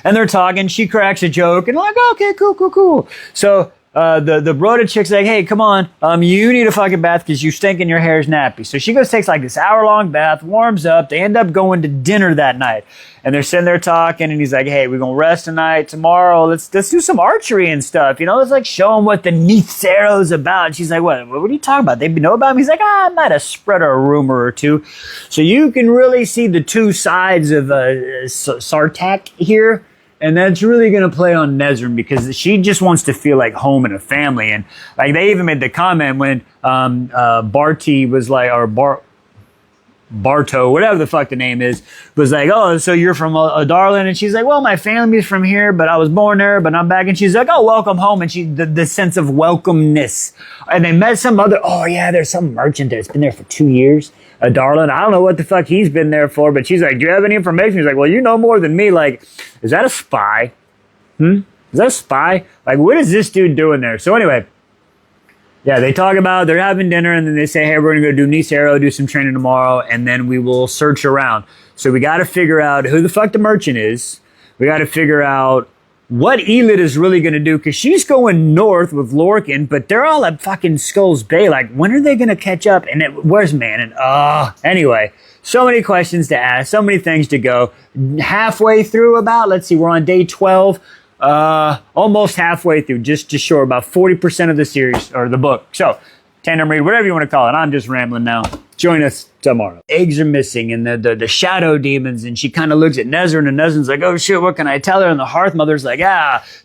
and they're talking. She cracks a joke, and like, okay, cool. So the Broda chick's like, hey, come on, you need a fucking bath because you stink and your hair's nappy. So she goes, takes like this hour-long bath, warms up. They end up going to dinner that night. And they're sitting there talking, and he's like, hey, we're going to rest tonight. Tomorrow, let's do some archery and stuff. You know, let's like show them what the Neath's arrow's about. And she's like, what are you talking about? They know about him? He's like, I might have spread a rumor or two. So you can really see the two sides of Sartak here. And that's really going to play on Nezrin because she just wants to feel like home and a family. And like they even made the comment when Barty was like, or Barto, whatever the fuck the name is, was like, oh, so you're from Darlin? And she's like, well, my family's from here, but I was born there, but I'm back. And she's like, oh, welcome home. And the sense of welcomeness. And they met some other, oh yeah, there's some merchant that's been there for 2 years. Darlin, I don't know what the fuck he's been there for, but she's like, do you have any information? He's like, well, you know more than me. Like, is that a spy? Is that a spy? Like, what is this dude doing there? So anyway, yeah, they talk about, they're having dinner, and then they say, hey, we're going to go do Neath's Arrow, do some training tomorrow, and then we will search around. So we got to figure out who the fuck the merchant is. We got to figure out what Elid is really going to do, because she's going north with Lorcan, but they're all at fucking Skull's Bay. Like, when are they going to catch up? And where's Manon? Anyway, so many questions to ask, so many things to go. Halfway through about, let's see, we're on day 12. Almost halfway through, just short, about 40% of the series, or the book. So, Tandem read, whatever you want to call it. I'm just rambling now. Join us tomorrow. Eggs are missing, and the shadow demons, and she kind of looks at Nezrin, and Nezrin's like, oh shit, what can I tell her? And the Hearth Mother's like,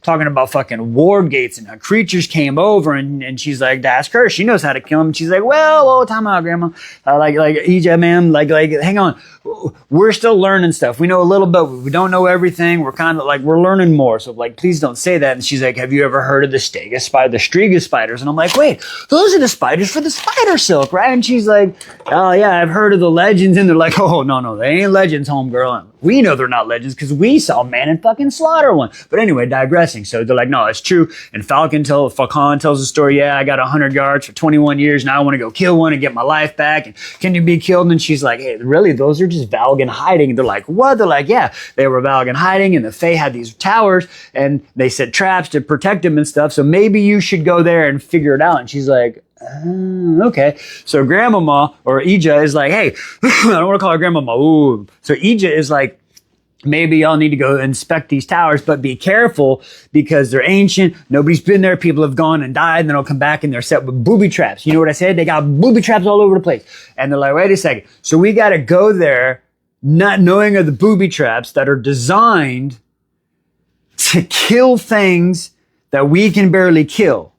talking about fucking ward gates, and how creatures came over, and she's like, to ask her, she knows how to kill them. And she's like, well, time out, Grandma. Like, EJ, ma'am, like, hang on. We're still learning stuff. We know a little bit, we don't know everything. We're kind of like, we're learning more. So like, please don't say that. And she's like, have you ever heard of the Stega spider, the Striga spiders? And I'm like, wait, those are the spiders for the spider silk, right? And she's like, oh yeah, I've heard of the legends. And they're like, oh no, they ain't legends, homegirl. And we know they're not legends because we saw Manon fucking slaughter one. But anyway, digressing. So they're like, no, it's true. And Falcon tells the story. Yeah, I got 100 guards for 21 years. Now I want to go kill one and get my life back. And can you be killed? And she's like, hey, really? Those are just Valgan hiding. And they're like, what? They're like, yeah, they were Valgan hiding. And the Fae had these towers and they set traps to protect them and stuff. So maybe you should go there and figure it out. And she's like, okay. So Grandmama, or Ija, is like, hey, I don't want to call her Grandmama. Ooh. So Ija is like, maybe y'all need to go inspect these towers, but be careful because they're ancient. Nobody's been there. People have gone and died, and then they'll come back and they're set with booby traps. You know what I said? They got booby traps all over the place. And they're like, wait a second. So we got to go there not knowing of the booby traps that are designed to kill things that we can barely kill.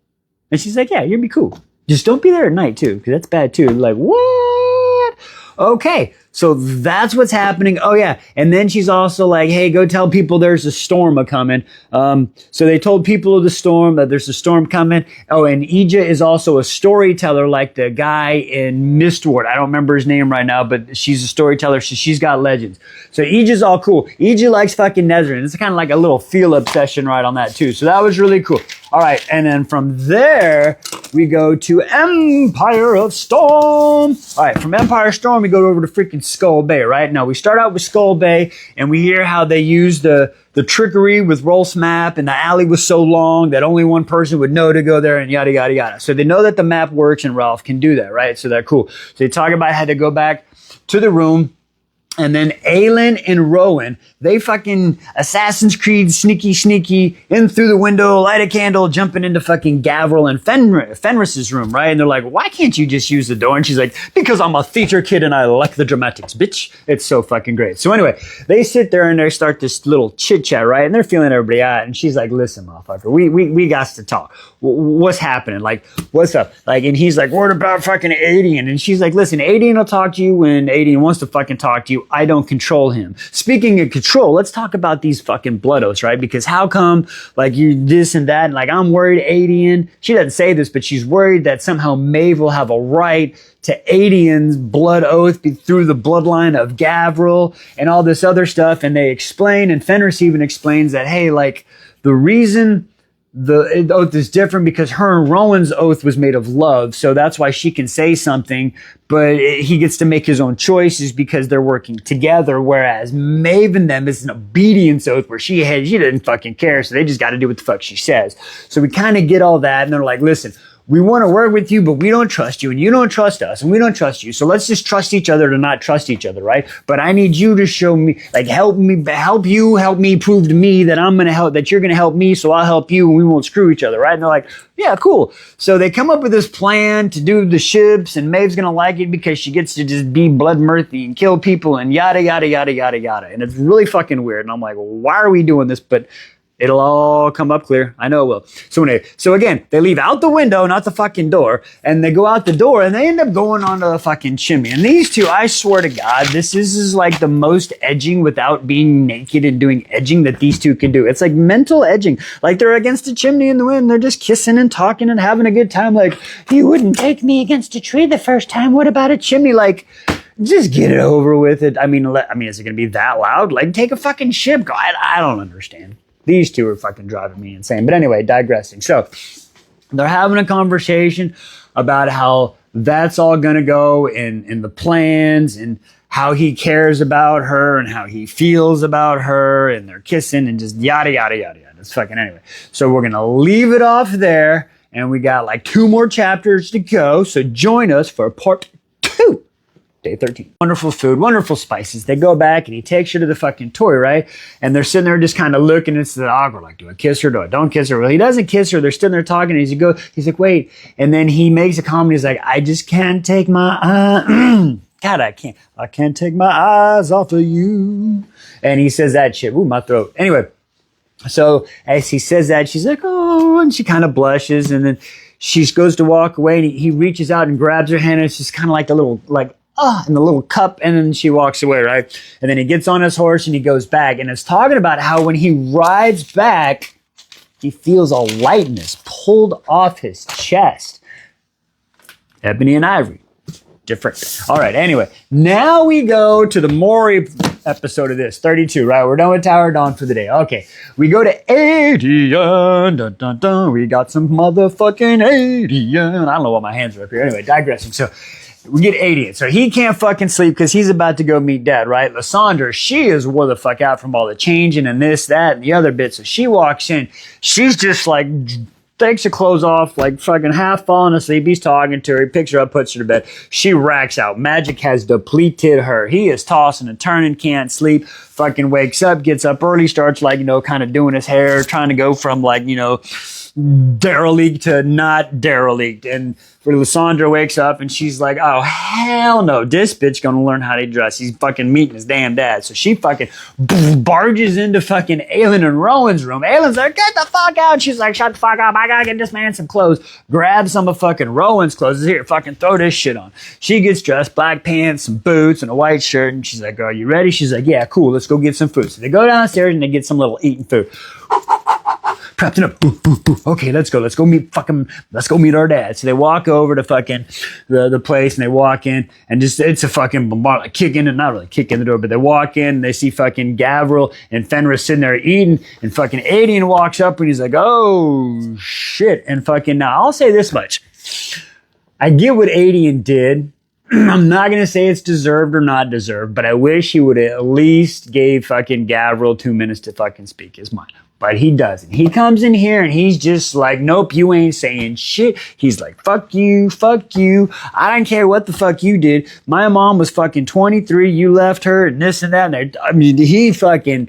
And she's like, yeah, you'll be cool. Just don't be there at night too, because that's bad too. Like, what? Okay, so that's what's happening. Oh yeah, and then she's also like, hey, go tell people there's a storm a-coming. So they told people of the storm, that there's a storm coming. Oh, and Ija is also a storyteller like the guy in Mistward. I don't remember his name right now, but she's a storyteller. She's got legends. So Ija's all cool. Ija likes fucking Nezrin. It's kind of like a little feel-up session right on that too. So that was really cool. All right, and then from there, we go to Empire of Storm. All right, from Empire of Storm, we go over to freaking fucking Skull Bay, right? Now we start out with Skull Bay and we hear how they use the trickery with Rolf's map, and the alley was so long that only one person would know to go there, and yada, yada, yada. So they know that the map works and Ralph can do that, right? So they're cool. So they talk about how to go back to the room. And then Aelin and Rowan, they fucking Assassin's Creed sneaky in through the window, light a candle, jumping into fucking Gavril and Fenris's room, right? And they're like, why can't you just use the door? And she's like, because I'm a theater kid and I like the dramatics, bitch. It's so fucking great. So anyway, they sit there and they start this little chit chat, right? And they're feeling everybody out. And she's like, listen, motherfucker, we got to talk. What's happening? Like, what's up? Like, and he's like, what about fucking Adian? And she's like, listen, Adian will talk to you when Adian wants to fucking talk to you. I don't control him. Speaking of control, let's talk about these fucking blood oaths, right? Because how come, like, you this and that, and like, I'm worried Adian, she doesn't say this, but she's worried that somehow Maeve will have a right to Adian's blood oath through the bloodline of Gavril and all this other stuff. And they explain, and Fenris even explains that, hey, like, the reason the oath is different because her and Rowan's oath was made of love, so that's why she can say something, but he gets to make his own choices because they're working together, whereas Maeve and them is an obedience oath where she didn't fucking care, so they just got to do what the fuck she says. So we kind of get all that, and they're like, listen, we want to work with you, but we don't trust you, and you don't trust us, and we don't trust you. So let's just trust each other to not trust each other, right? But I need you to show me, like, help me prove to me that I'm going to help, that you're going to help me, so I'll help you, and we won't screw each other, right? And they're like, yeah, cool. So they come up with this plan to do the ships, and Maeve's going to like it because she gets to just be bloodmurthy and kill people and yada, yada, yada, yada, yada. And it's really fucking weird. And I'm like, well, why are we doing this? But it'll all come up clear. I know it will. So again, they leave out the window, not the fucking door, and they go out the door, and they end up going onto the fucking chimney. And these two, I swear to God, this is like the most edging without being naked and doing edging that these two can do. It's like mental edging. Like they're against a chimney in the wind. They're just kissing and talking and having a good time. Like, you wouldn't take me against a tree the first time. What about a chimney? Like, just get it over with it. I mean, is it going to be that loud? Like, take a fucking ship. I don't understand. These two are fucking driving me insane. But anyway, digressing. So they're having a conversation about how that's all going to go in the plans and how he cares about her and how he feels about her, and they're kissing and just yada, yada, yada, yada. It's fucking anyway. So we're going to leave it off there, and we got like 2 more chapters to go. So join us for part 2. Day 13. Wonderful food, wonderful spices. They go back and he takes her to the fucking toy, right? And they're sitting there just kind of looking. It's the awkward, like, do I kiss her? Do I don't kiss her? Well, he doesn't kiss her. They're sitting there talking. And he's like, wait. And then he makes a comment. He's like, I just can't take my God, I can't take my eyes off of you. And he says that shit. Ooh, my throat. Anyway, so as he says that, she's like, oh, and she kind of blushes. And then she goes to walk away, and he reaches out and grabs her hand. And it's just kind of like a little, like, in the little cup, and then she walks away, right? And then he gets on his horse and he goes back, and it's talking about how when he rides back, he feels a lightness pulled off his chest. Ebony and Ivory. Different. All right, anyway, now we go to the Maury episode of this, 32, right? We're done with Tower Dawn for the day. Okay, we go to Adian. Dun, dun, dun. We got some motherfucking Adian. I don't know why my hands are up here. Anyway, digressing. So we get Adian. So he can't fucking sleep because he's about to go meet Dad, right? Lysandra, she is wore the fuck out from all the changing and this, that, and the other bit. So she walks in. She's just like, takes her clothes off, like fucking half falling asleep. He's talking to her. He picks her up, puts her to bed. She racks out. Magic has depleted her. He is tossing and turning, can't sleep. Fucking wakes up, gets up early, starts like, kind of doing his hair, trying to go from like, derelict to not derelict. And Lysandra wakes up and she's like, oh, hell no. This bitch gonna learn how to dress. He's fucking meeting his damn dad. So she fucking barges into fucking Aelin and Rowan's room. Aylin's like, get the fuck out. She's like, shut the fuck up. I gotta get this man some clothes. Grabs some of fucking Rowan's clothes. Here, fucking throw this shit on. She gets dressed, black pants, some boots, and a white shirt. And she's like, are you ready? She's like, yeah, cool. Let's go get some food. So they go downstairs and they get some little eating food. Prepped it up. Boo, boo, boo. Okay, let's go meet our dad. So they walk over to fucking the place, and they walk in, and just, it's a fucking bombard, like kick in, and not really kick in the door, but they walk in, and they see fucking Gavril and Fenris sitting there eating, and fucking Adian walks up, and he's like, oh, shit. And fucking, now I'll say this much. I get what Adian did, I'm not going to say it's deserved or not deserved, but I wish he would at least gave fucking Gavril 2 minutes to fucking speak his mind. But he doesn't. He comes in here and he's just like, nope, you ain't saying shit. He's like, fuck you, fuck you. I don't care what the fuck you did. My mom was fucking 23. You left her and this and that. And I mean, he fucking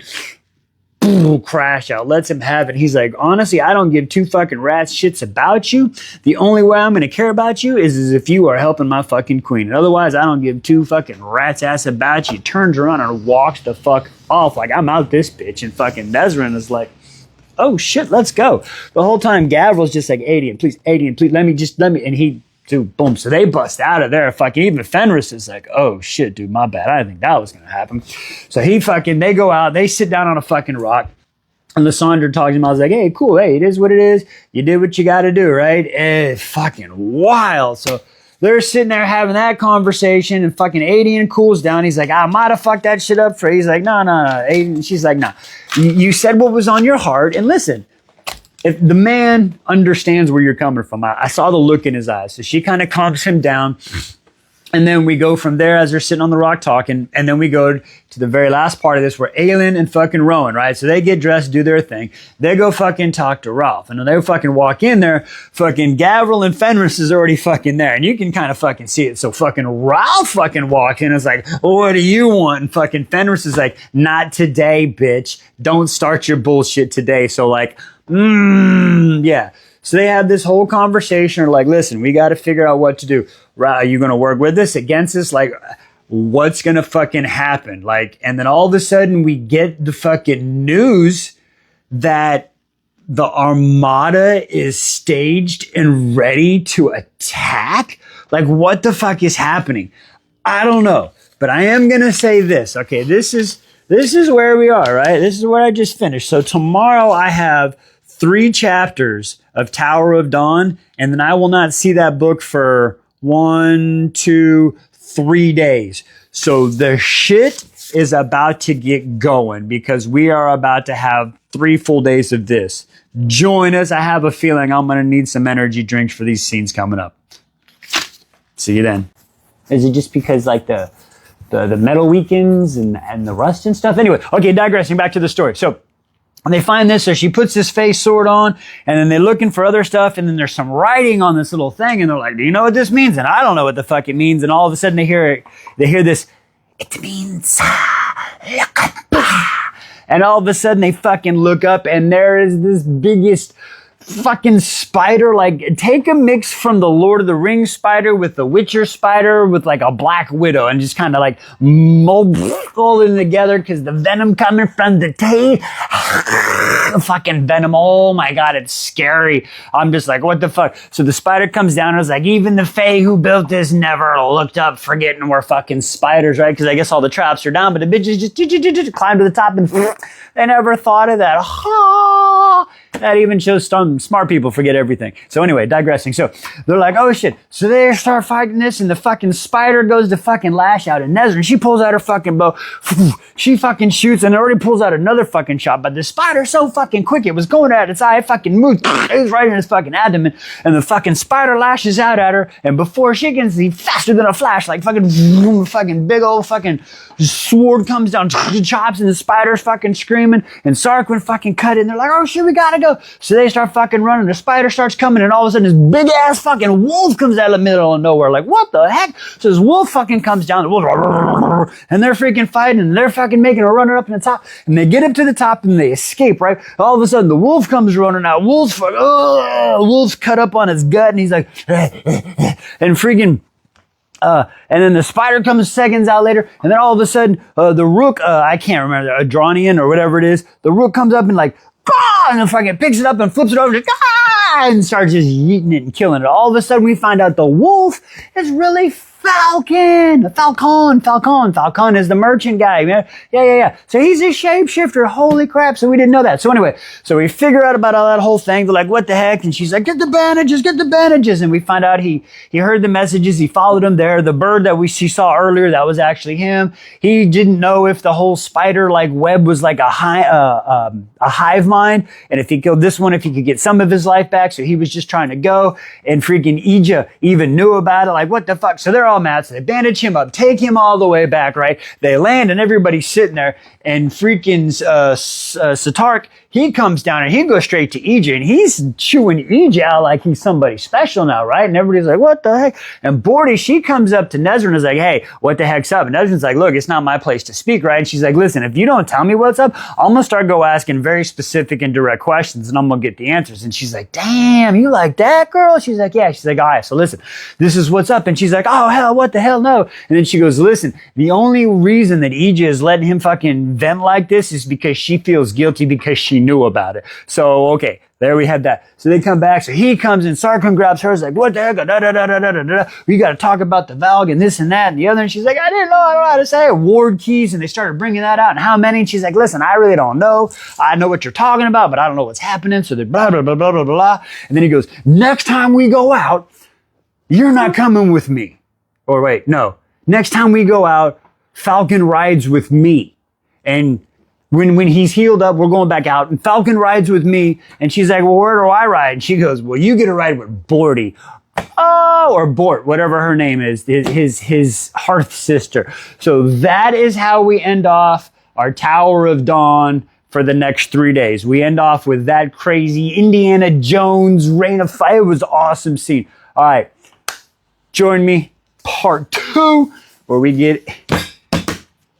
crash out, lets him have it. He's like, honestly, I don't give two fucking rats shits about you. The only way I'm going to care about you is if you are helping my fucking queen. And otherwise, I don't give two fucking rats ass about you. He turns around and walks the fuck off like, I'm out this bitch. And fucking Nezrin is like, oh shit, let's go. The whole time Gavril's just like, Adian, please, let me. And he, dude, boom. So they bust out of there. Fucking even Fenris is like, oh shit, dude, my bad. I didn't think that was going to happen. So they go out, they sit down on a fucking rock. And Lysandra talks to him. I was like, hey, cool. Hey, it is what it is. You did what you got to do, right? It's fucking wild. So they're sitting there having that conversation and fucking Adian cools down. He's like, I might have fucked that shit up for you. He's like, no. Adian, she's like, no. You said what was on your heart. And listen, if the man understands where you're coming from, I saw the look in his eyes. So she kind of calms him down. And then we go from there as they're sitting on the rock talking. And then we go to the very last part of this where Aelin and fucking Rowan, right? So they get dressed, do their thing. They go fucking talk to Ralph. And when they fucking walk in there, fucking Gavril and Fenris is already fucking there. And you can kind of fucking see it. So fucking Ralph fucking walks in and is like, what do you want? And fucking Fenris is like, not today, bitch. Don't start your bullshit today. So like, yeah. So they have this whole conversation. Like, listen, we got to figure out what to do. Are you going to work with us, against us? Like, what's going to fucking happen? Like, and then all of a sudden we get the fucking news that the Armada is staged and ready to attack. Like, what the fuck is happening? I don't know. But I am going to say this. Okay, this is where we are, right? This is where I just finished. So tomorrow I have 3 chapters of Tower of Dawn, and then I will not see that book for 1, 2, 3 days. So the shit is about to get going because we are about to have 3 full days of this. Join us. I have a feeling I'm going to need some energy drinks for these scenes coming up. See you then. Is it just because like the metal weakens and the rust and stuff? Anyway, okay, digressing back to the story. So and they find this, so she puts this face sword on, and then they're looking for other stuff, and then there's some writing on this little thing, and they're like, do you know what this means? And I don't know what the fuck it means, and all of a sudden they hear this, it means, look up. And all of a sudden they fucking look up, and there is this biggest fucking spider. Like, take a mix from the Lord of the Rings spider with the Witcher spider with like a Black Widow and just kind of like mold them together because the venom coming from the teeth. Fucking venom. Oh my God, it's scary. I'm just like, what the fuck? So the spider comes down and it's like, even the Fae who built this never looked up, forgetting we're fucking spiders, right? Because I guess all the traps are down, but the bitches just climb to the top and they never thought of that. That even shows some smart people forget everything. So anyway, digressing. So they're like, oh shit. So they start fighting this and the fucking spider goes to fucking lash out at Nezrin. She pulls out her fucking bow. She fucking shoots and already pulls out another fucking shot. But the spider's so fucking quick. It was going at its eye. It fucking moved. It was right in his fucking abdomen. And the fucking spider lashes out at her. And before she can see, faster than a flash, like fucking big old fucking sword comes down, chops, and the spider's fucking screaming. And Sarquin fucking cut it. And they're like, oh shit, we gotta go. So they start fucking running. The spider starts coming, and all of a sudden this big ass fucking wolf comes out of the middle of nowhere. Like, what the heck? So this wolf fucking comes down, and they're freaking fighting, and they're fucking making a runner up in the top, and they get up to the top and they escape, right? All of a sudden the wolf comes running out. Wolf's cut up on his gut, and he's like, and freaking. And then the spider comes seconds out later, and then all of a sudden, the rook, I can't remember, Adronian or whatever it is, the rook comes up and like, and then fucking picks it up and flips it over and starts just eating it and killing it. All of a sudden we find out the wolf is really Falcon is the merchant guy, man. Yeah. So he's a shapeshifter. Holy crap. So we didn't know that. So anyway, so we figure out about all that whole thing. They're like, what the heck? And she's like, get the bandages. And we find out he heard the messages. He followed them there. The bird that she saw earlier, that was actually him. He didn't know if the whole spider like web was like a hive mind. And if he killed this one, if he could get some of his life back. So he was just trying to go, and freaking Ija even knew about it. Like, what the fuck? So they're all mad. So they bandage him up, take him all the way back, right? They land and everybody's sitting there, and freaking Satark, he comes down and he goes straight to EJ, and he's chewing EJ out like he's somebody special now, right? And everybody's like, what the heck? And Bordy, she comes up to Nezra and is like, hey, what the heck's up? And Nezra's like, look, it's not my place to speak, right? And she's like, listen, if you don't tell me what's up, I'm going to start asking very specific and direct questions, and I'm going to get the answers. And she's like, damn, you like that, girl? She's like, yeah. She's like, all right, so listen, this is what's up. And she's like, oh, hell, what the hell, no. And then she goes, listen, the only reason that EJ is letting him fucking vent like this is because she feels guilty because she knew about it. So, okay, there we have that. So they come back. So he comes in. Sarkhan grabs her. He's like, what the heck? Da, da, da, da, da, da, da. We got to talk about the Valg and this and that and the other. And she's like, I don't know how to say it. Ward keys. And they started bringing that out. And how many? And she's like, listen, I really don't know. I know what you're talking about, but I don't know what's happening. So they're blah, blah, blah, blah, blah, blah. And then he goes, next time we go out, you're not coming with me. Or wait, no. Next time we go out, Falcon rides with me. And when he's healed up, we're going back out, and Falcon rides with me, and she's like, well, where do I ride? And she goes, well, you get to ride with Bordy. Oh, or Bort, whatever her name is, his hearth sister. So that is how we end off our Tower of Dawn for the next 3 days. We end off with that crazy Indiana Jones Reign of Fire. It was an awesome scene. All right, join me, part 2, where we get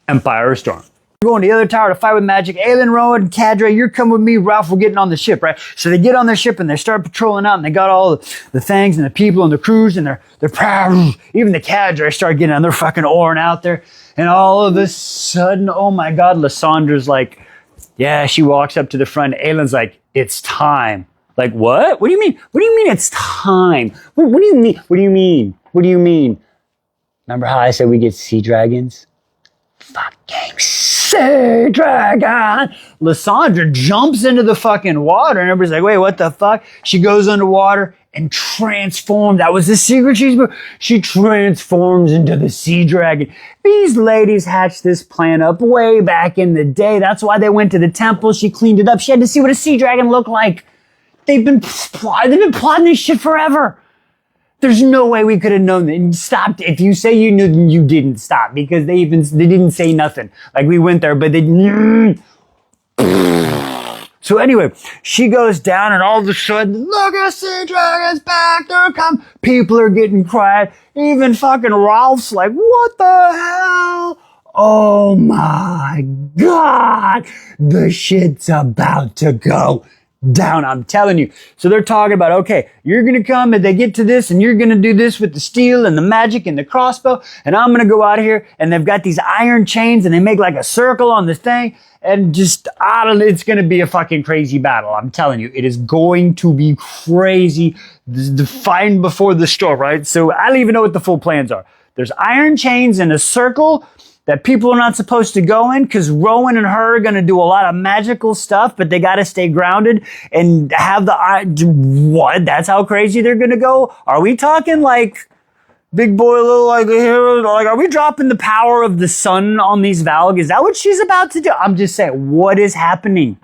Empire Storm. We're going to the other tower to fight with magic. Aelin, Rowan, Cadre, you're coming with me. Ralph, we're getting on the ship, right? So they get on their ship and they start patrolling out, and they got all the things and the people and the crews, and they're proud. Even the Cadre start getting on their fucking oaring out there. And all of a sudden, oh my God, Lysandra's like, yeah, she walks up to the front. Aelin's like, it's time. Like, what? What do you mean? What do you mean it's time? What do you mean? What do you mean? What do you mean? Remember how I said we get sea dragons? Fucking sea dragon! Lysandra jumps into the fucking water, and everybody's like, wait, what the fuck? She goes underwater and transforms. That was the secret. She transforms into the sea dragon. These ladies hatched this plan up way back in the day. That's why they went to the temple. She cleaned it up. She had to see what a sea dragon looked like. They've been plotting this shit forever. There's no way we could have known that and stopped. If you say you knew, you didn't stop, because they didn't say nothing. Like, we went there, but they So anyway, she goes down, and all of a sudden, look at Sea Dragon's back, there come. People are getting quiet. Even fucking Ralph's like, what the hell? Oh my God, the shit's about to go down, I'm telling you. So they're talking about, okay, you're going to come and they get to this, and you're going to do this with the steel and the magic and the crossbow, and I'm going to go out here, and they've got these iron chains, and they make like a circle on this thing, and just, I don't know, it's going to be a fucking crazy battle. I'm telling you, it is going to be crazy. The fighting before the storm, right? So I don't even know what the full plans are. There's iron chains in a circle that people are not supposed to go in, because Rowan and her are going to do a lot of magical stuff, but they got to stay grounded and have what? That's how crazy they're going to go? Are we talking like big boy, little like a hero? Like, are we dropping the power of the sun on these Valg? Is that what she's about to do? I'm just saying, what is happening?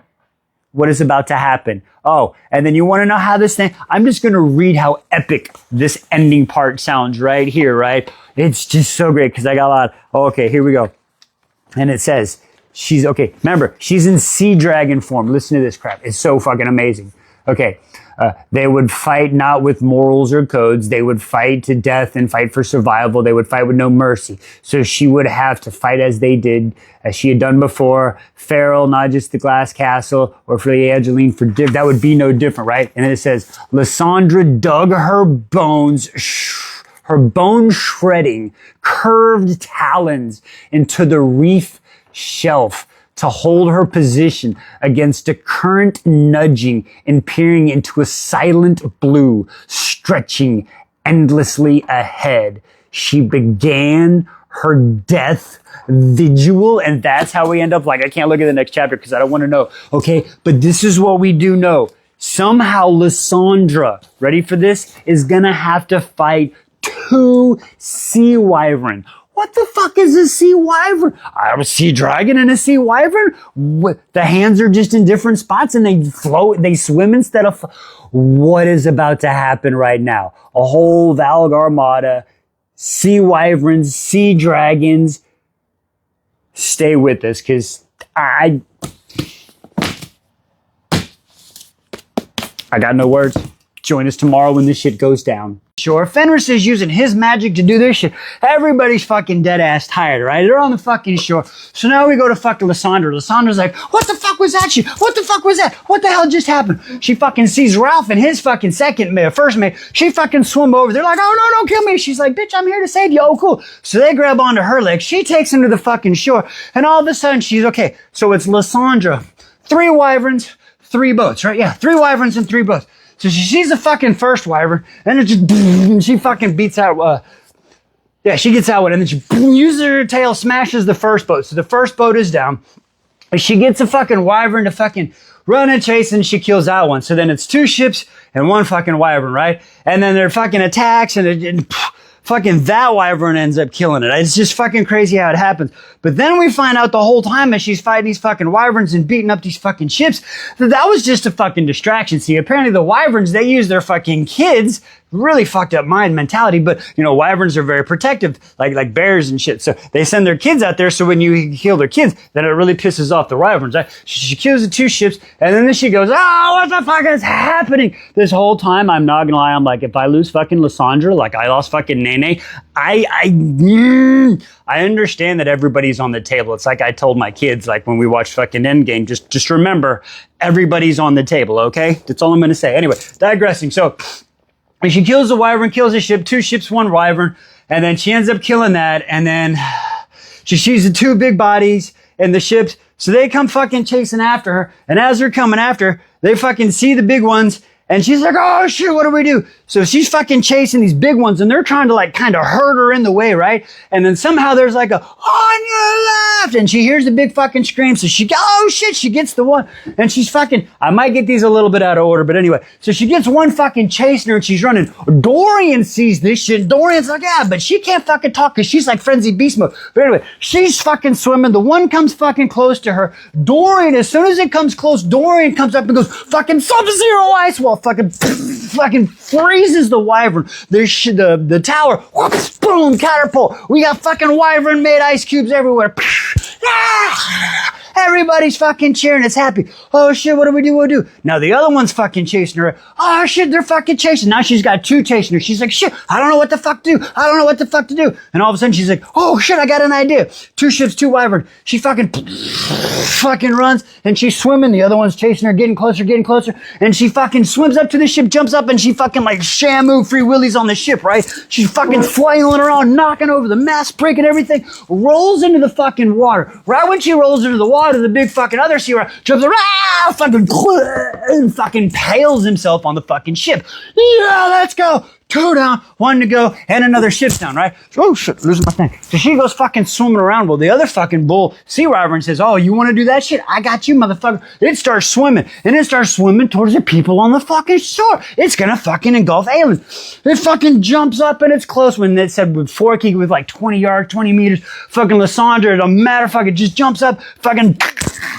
What is about to happen? Oh, and then you want to know how this thing, I'm just going to read how epic this ending part sounds right here, right? It's just so great, because I got a lot. Okay, here we go. And it says, okay, remember, she's in sea dragon form. Listen to this crap. It's so fucking amazing. Okay, they would fight not with morals or codes. They would fight to death and fight for survival. They would fight with no mercy. So she would have to fight as they did, as she had done before. Farrell, not just the Glass Castle, or for the Angeline for Div. That would be no different, right? And then it says, Lysandra dug her bones, her bone shredding, curved talons into the reef shelf to hold her position against a current nudging and peering into a silent blue, stretching endlessly ahead. She began her death vigil, and that's how we end up. Like, I can't look at the next chapter because I don't want to know. Okay, but this is what we do know. Somehow Lysandra, ready for this, is gonna have to fight 2 sea wyvern. What the fuck is a sea wyvern? I have a sea dragon and a sea wyvern? The hands are just in different spots and they float, they swim instead of... What is about to happen right now? A whole Valg armada sea wyverns, sea dragons, stay with us, because I got no words. Join us tomorrow when this shit goes down. Sure, Fenris is using his magic to do this shit. Everybody's fucking dead ass tired, right? They're on the fucking shore. So now we go to fucking Lysandra. Lysandra's like, what the fuck was that shit? What the fuck was that? What the hell just happened? She fucking sees Ralph and his fucking first mate. She fucking swim over. They're like, oh no, don't kill me. She's like, bitch, I'm here to save you. Oh, cool. So they grab onto her leg. She takes him to the fucking shore. And all of a sudden she's okay. So it's Lysandra. 3 wyverns, 3 boats, right? Yeah, 3 wyverns and 3 boats. So she sees the fucking first wyvern, and it just, and she fucking beats out, she gets out one, and then she uses her tail, smashes the first boat. So the first boat is down. And she gets a fucking wyvern to fucking run and chase, and she kills that one. So then it's 2 ships and 1 fucking wyvern, right? And then they're fucking attacks, and fucking that wyvern ends up killing it. It's just fucking crazy how it happens. But then we find out the whole time as she's fighting these fucking wyverns and beating up these fucking ships, that was just a fucking distraction. See, apparently the wyverns, they use their fucking kids, really fucked up mind mentality, but you know, wyverns are very protective, like bears and shit. So they send their kids out there, so when you kill their kids, then it really pisses off the wyverns, right? She kills the 2 ships, and then she goes, oh, what the fuck is happening? This whole time, I'm not gonna lie, I'm like, if I lose fucking Lysandra, like I lost fucking Nene, I understand that everybody's on the table. It's like I told my kids, like when we watched fucking Endgame, just remember, everybody's on the table, okay? That's all I'm gonna say. Anyway, digressing. So, and she kills the wyvern, kills the ship, 2 ships, 1 wyvern, and then she ends up killing that, and then she sees the 2 big bodies and the ships, so they come fucking chasing after her, and as they're coming after her, they fucking see the big ones, and she's like, oh shit, what do we do? So she's fucking chasing these big ones, and they're trying to like kind of hurt her in the way, right? And then somehow there's like a, on your left, and she hears the big fucking scream, so she, oh shit, she gets the one, and she's fucking, I might get these a little bit out of order, but anyway, so she gets one fucking chasing her, and she's running. Dorian sees this shit. Dorian's like, yeah, but she can't fucking talk, because she's like frenzied beast mode. But anyway, she's fucking swimming. The one comes fucking close to her. Dorian, as soon as it comes close, Dorian comes up and goes, fucking Sub-Zero ice wall, fucking freezes the wyvern. The tower, whoops, boom, catapult. We got fucking wyvern made ice cubes everywhere. Everybody's fucking cheering. It's happy. Oh shit, what do we do? What do we do? Now the other one's fucking chasing her. Oh shit, they're fucking chasing. Now she's got 2 chasing her. She's like, shit, I don't know what the fuck to do. I don't know what the fuck to do. And all of a sudden she's like, oh shit, I got an idea. 2 ships, 2 wyvern. She fucking runs, and she's swimming. The other one's chasing her, getting closer. And she fucking swims up to the ship, jumps up, and she fucking like Shamu free willies on the ship, right? She's fucking flailing around, knocking over the mast, breaking everything, rolls into the fucking water. Right when she rolls into the water, the big fucking other sea rat jumps around, fucking impales himself on the fucking ship. Yeah, let's go. 2 down, 1 to go, and another ship's down, right? Oh shit, losing my thing. So she goes fucking swimming around. Well, the other fucking bull sea wyvern says, oh, you want to do that shit? I got you, motherfucker. It starts swimming, and it starts swimming towards the people on the fucking shore. It's gonna fucking engulf aliens. It fucking jumps up, and it's close. When it said with Forky with like 20 yards, 20 meters, fucking Lysandra, it don't matter, fucking just jumps up, fucking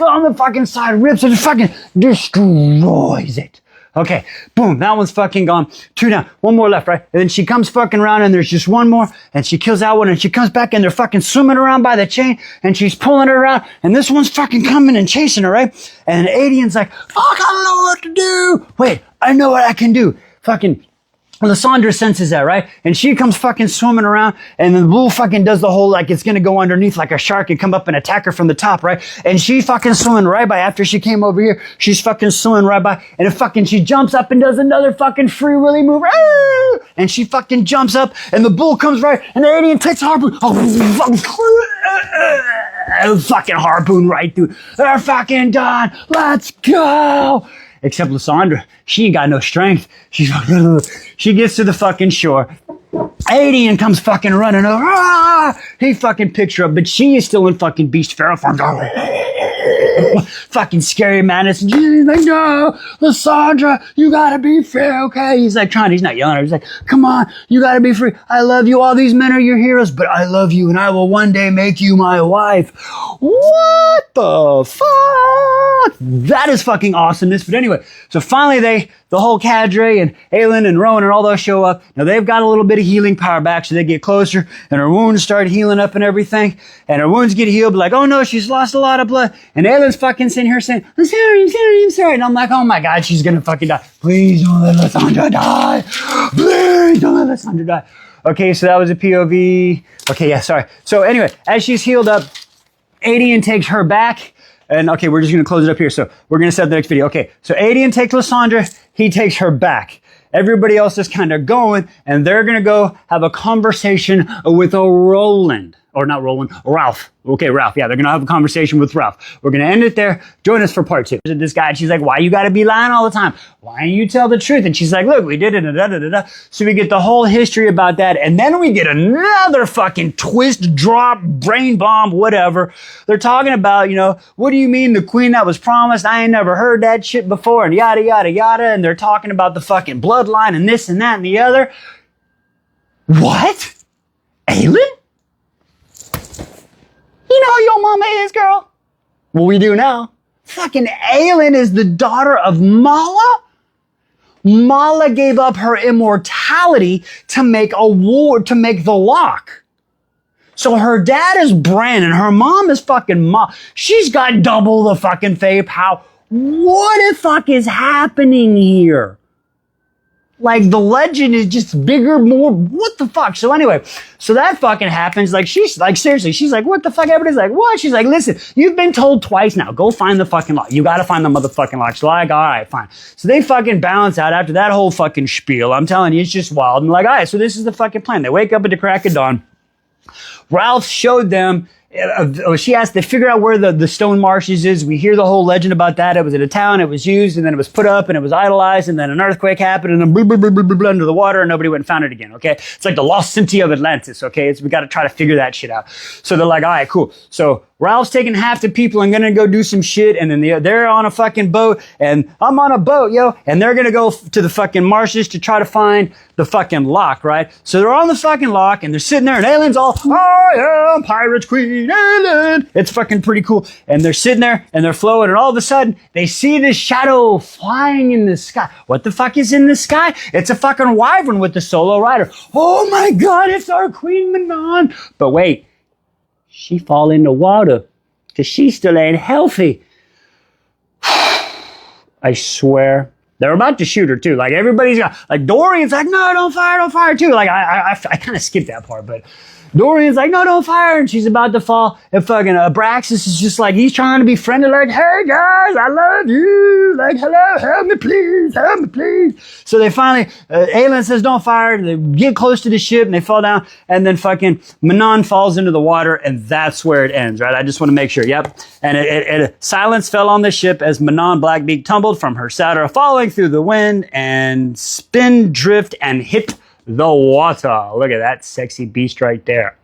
on the fucking side, rips it, fucking destroys it. Okay, boom, that one's fucking gone. 2 down, 1 more left, right? And then she comes fucking around, and there's just 1 more, and she kills that one, and she comes back, and they're fucking swimming around by the chain, and she's pulling her around, and this one's fucking coming and chasing her, right? And Adian's like, fuck, I don't know what to do. Wait, I know what I can do. Fucking Lysandra senses that, right? And she comes fucking swimming around, and the bull fucking does the whole, like, it's gonna go underneath like a shark and come up and attack her from the top, right? And she fucking swimming right by, after she came over here, she's fucking swimming right by, and she jumps up and does another fucking free willy move, and she fucking jumps up, and the bull comes right, and the Indian takes harpoon, fucking harpoon right through. They're fucking done. Let's go. Except Lysandra, she ain't got no strength. She gets to the fucking shore. Adian comes fucking running over. He fucking picks her up, but she is still in fucking beast feral form. Fucking scary madness. And she's like, no, Lysandra, you gotta be free, okay? He's like trying, he's not yelling at her. He's like, come on, you gotta be free. I love you. All these men are your heroes, but I love you, and I will one day make you my wife. What the fuck? That is fucking awesomeness. But anyway, so finally the whole cadre and Aelin and Rowan and all those show up. Now they've got a little bit of healing power back, so they get closer and her wounds start healing up and everything. And her wounds get healed, like, oh no, she's lost a lot of blood. And Aelin's fucking sitting here saying, I'm sorry, I'm sorry, I'm sorry. And I'm like, oh my God, she's gonna fucking die. Please don't let Lysandra die. Please don't let Lysandra die. Okay, so that was a POV. Okay, yeah, sorry. So anyway, as she's healed up, Adian takes her back. And okay, we're just going to close it up here. So we're going to set up the next video. Okay, so Adian takes Lysandra. He takes her back. Everybody else is kind of going, and they're going to go have a conversation with a Roland. Or not Roland, Ralph. Okay, Ralph. Yeah, they're going to have a conversation with Ralph. We're going to end it there. Join us for part 2. This guy, she's like, why you got to be lying all the time? Why don't you tell the truth? And she's like, look, we did it. Da, da, da, da. So we get the whole history about that. And then we get another fucking twist, drop, brain bomb, whatever. They're talking about, you know, what do you mean the queen that was promised? I ain't never heard that shit before. And yada, yada, yada. And they're talking about the fucking bloodline and this and that and the other. What? Aelin? You know who your mama is, girl? Well, we do now. Fucking Aelin is the daughter of Mala? Mala gave up her immortality to make the lock. So her dad is Bran and her mom is fucking Ma. She's got double the fucking Fae power. What the fuck is happening here? Like, the legend is just bigger, more, what the fuck? So anyway, so that fucking happens. Like, she's like, seriously, she's like, what the fuck? Everybody's like, what? She's like, listen, you've been told twice now. Go find the fucking lock. You gotta find the motherfucking lock. So like, all right, fine. So they fucking bounce out after that whole fucking spiel. I'm telling you, it's just wild. And like, all right, so this is the fucking plan. They wake up at the crack of dawn. Ralph showed them. She has to figure out where the stone marshes is. We hear the whole legend about that. It was in a town, it was used, and then it was put up, and it was idolized, and then an earthquake happened, and then blah, blah, blah, blah, blah, under the water, and nobody went and found it again, okay? It's like the lost city of Atlantis, okay? We got to try to figure that shit out. So they're like, all right, cool. So Ralph's taking half the people and gonna go do some shit, and then they're on a fucking boat, and I'm on a boat, yo, and they're gonna go to the fucking marshes to try to find the fucking lock, right? So they're on the fucking lock, and they're sitting there, and Aelin's all, I am Pirates Queen Aelin. It's fucking pretty cool. And they're sitting there, and they're flowing, and all of a sudden, they see this shadow flying in the sky. What the fuck is in the sky? It's a fucking wyvern with the solo rider. Oh my God, it's our Queen Manon. But wait. She fall in the water because she still ain't healthy. I swear. They're about to shoot her too. Like everybody's got, like Dorian's like, no, don't fire too. Like I kind of skipped that part, but Dorian's like, no, don't fire. And she's about to fall. And fucking Abraxas is just like, he's trying to be friendly, like, hey guys, I love you. Like, hello, help me please, help me please. So they finally, Aelin says, don't fire. They get close to the ship and they fall down. And then fucking Manon falls into the water and that's where it ends, right? I just want to make sure. Yep. And silence fell on the ship as Manon Blackbeak tumbled from her saddle, falling through the wind and spin drift and hit the water. Look at that sexy beast right there.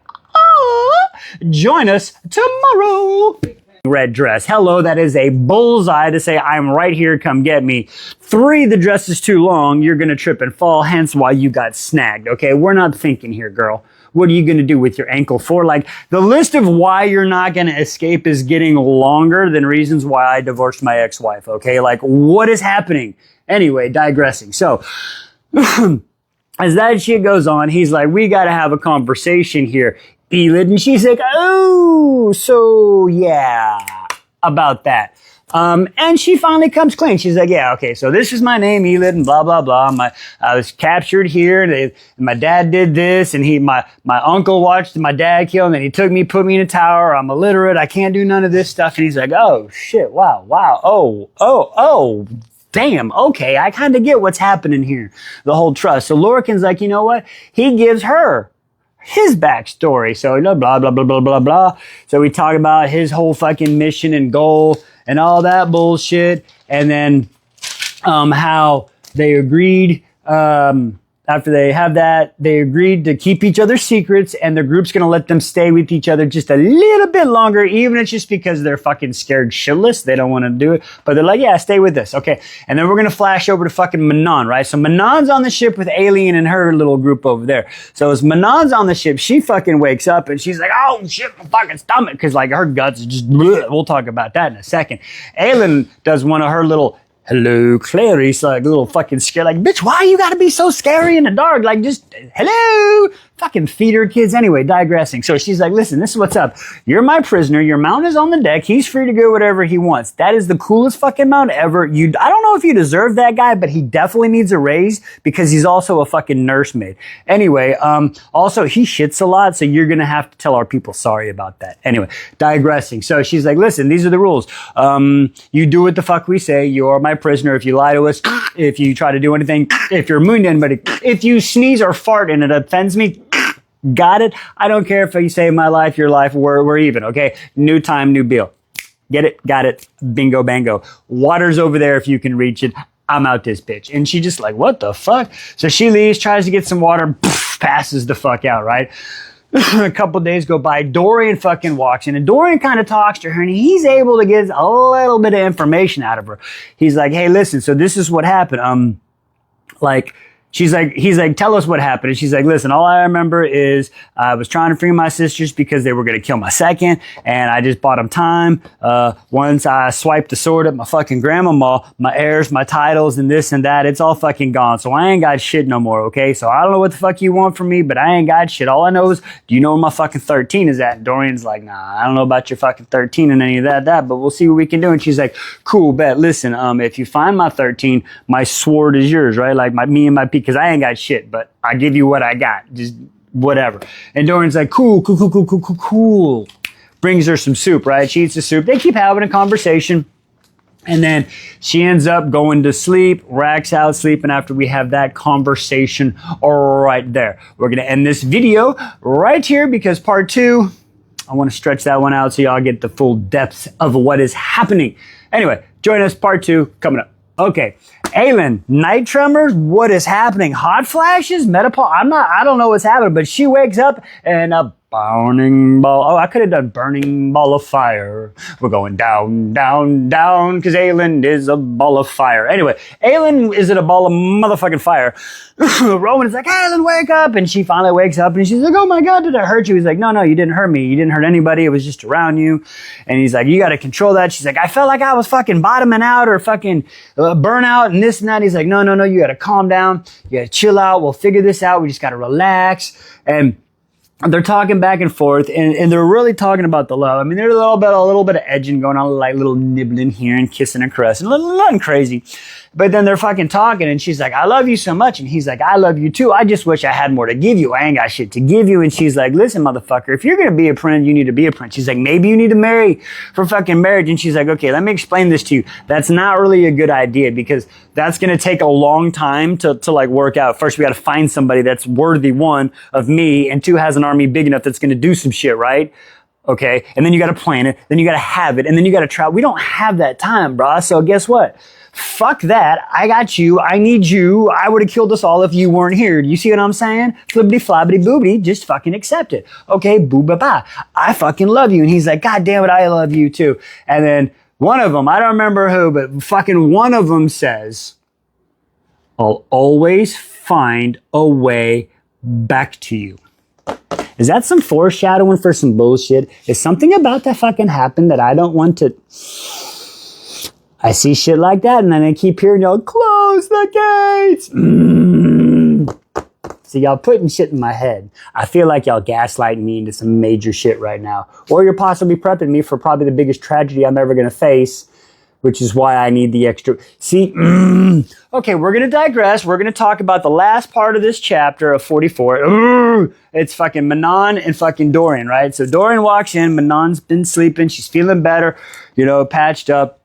Join us tomorrow. Red dress. Hello, that is a bullseye to say I'm right here, come get me. 3, the dress is too long. You're going to trip and fall, hence why you got snagged. Okay, we're not thinking here, girl. What are you going to do with your ankle 4? Like, the list of why you're not going to escape is getting longer than reasons why I divorced my ex-wife. Okay, like, what is happening? Anyway, digressing. So, as that shit goes on, he's like, we got to have a conversation here, Elid. And she's like, oh, so yeah, about that. And she finally comes clean. She's like, yeah, okay, so this is my name, Elid, and blah, blah, blah. I was captured here, and my dad did this, and my uncle watched my dad kill him, and he took me, put me in a tower. I'm illiterate. I can't do none of this stuff. And he's like, oh, shit, wow, oh. Damn, okay, I kind of get what's happening here. The whole trust. So Lorcan's like, you know what? He gives her his backstory. So blah, blah, blah, blah, blah, blah. So we talk about his whole fucking mission and goal and all that bullshit. And then how they agreed, after they have that, they agreed to keep each other's secrets, and the group's going to let them stay with each other just a little bit longer, even if it's just because they're fucking scared shitless. They don't want to do it, but they're like, yeah, stay with us. Okay. And then we're going to flash over to fucking Manon, right? So Manon's on the ship with Alien and her little group over there. So as Manon's on the ship, she fucking wakes up and she's like, oh shit, my fucking stomach. Cause like her guts are just, bleh. We'll talk about that in a second. Aelin does one of her little hello, Clarice, like a little fucking scare, like, bitch, why you gotta be so scary in the dark? Like, just, hello, fucking theater kids. Anyway, digressing. So she's like, listen, this is what's up. You're my prisoner. Your mount is on the deck. He's free to go whatever he wants. That is the coolest fucking mount ever. I don't know if you deserve that guy, but he definitely needs a raise because he's also a fucking nursemaid. Anyway, also he shits a lot, so you're gonna have to tell our people sorry about that. Anyway, digressing. So she's like, listen, these are the rules. You do what the fuck we say. You're my prisoner. If you lie to us, if you try to do anything, if you're mean to anybody, if you sneeze or fart and it offends me, got it? I don't care if you save my life, your life, we're even, okay? New time, new bill. Get it? Got it. Bingo, bango. Water's over there if you can reach it. I'm out this bitch. And she just like, what the fuck? So she leaves, tries to get some water, passes the fuck out, right? A couple days go by, Dorian fucking walks in, and Dorian kind of talks to her, and he's able to get a little bit of information out of her. He's like, hey, listen, so this is what happened. He's like, tell us what happened. And she's like, listen, all I remember is I was trying to free my sisters because they were going to kill my second. And I just bought them time. Once I swiped the sword at my fucking grandmama, my heirs, my titles, and this and that, it's all fucking gone. So I ain't got shit no more, okay? So I don't know what the fuck you want from me, but I ain't got shit. All I know is, do you know where my fucking 13 is at? And Dorian's like, nah, I don't know about your fucking 13 and any of that, but we'll see what we can do. And she's like, cool, bet. Listen, if you find my 13, my sword is yours, right? Like me and my peak. Because I ain't got shit, but I give you what I got. Just whatever. And Dorian's like, cool. Brings her some soup, right? She eats the soup. They keep having a conversation. And then she ends up going to sleep, racks out sleeping after we have that conversation right there. We're going to end this video right here because part 2, I want to stretch that one out so y'all get the full depths of what is happening. Anyway, join us, part 2 coming up. Okay. Aylin, night tremors, what is happening? Hot flashes, menopause, I don't know what's happening, but she wakes up and a burning ball, I could have done burning ball of fire. We're going down, down, down, because Aylin is a ball of fire. Anyway, Aylin is in a ball of motherfucking fire. Roman is like, Aylin, wake up, and she finally wakes up, and she's like, oh my God, did I hurt you? He's like, no, you didn't hurt me. You didn't hurt anybody. It was just around you. And he's like, you got to control that. She's like, I felt like I was fucking bottoming out or fucking burnout and this and that. He's like, no, you got to calm down. You got to chill out. We'll figure this out. We just got to relax. And they're talking back and forth, and they're really talking about the love. I mean, there's a little bit of edging going on, like little nibbling here and kissing and caressing, nothing crazy. But then they're fucking talking, and she's like, I love you so much. And he's like, I love you too. I just wish I had more to give you. I ain't got shit to give you. And she's like, listen, motherfucker, if you're going to be a prince, you need to be a prince. She's like, maybe you need to marry for fucking marriage. And she's like, okay, let me explain this to you. That's not really a good idea because that's going to take a long time to like work out. First, we got to find somebody that's worthy, 1, of me, and 2, has an army big enough that's going to do some shit, right? Okay. And then you got to plan it. Then you got to have it. And then you got to try. We don't have that time, brah. So guess what? Fuck that. I got you. I need you. I would have killed us all if you weren't here. You see what I'm saying? Flippity floppity boobity. Just fucking accept it. Okay. Boo ba ba. I fucking love you. And he's like, God damn it. I love you too. And then one of them, I don't remember who, but fucking one of them says, I'll always find a way back to you. Is that some foreshadowing for some bullshit? Is something about to fucking happen that I don't want to... I see shit like that, and then I keep hearing y'all, close the gates. See, y'all putting shit in my head. I feel like y'all gaslighting me into some major shit right now. Or you're possibly prepping me for probably the biggest tragedy I'm ever going to face, which is why I need the extra... See, okay, we're going to digress. We're going to talk about the last part of this chapter of 44. It's fucking Manon and fucking Dorian, right? So Dorian walks in. Manon's been sleeping. She's feeling better, patched up.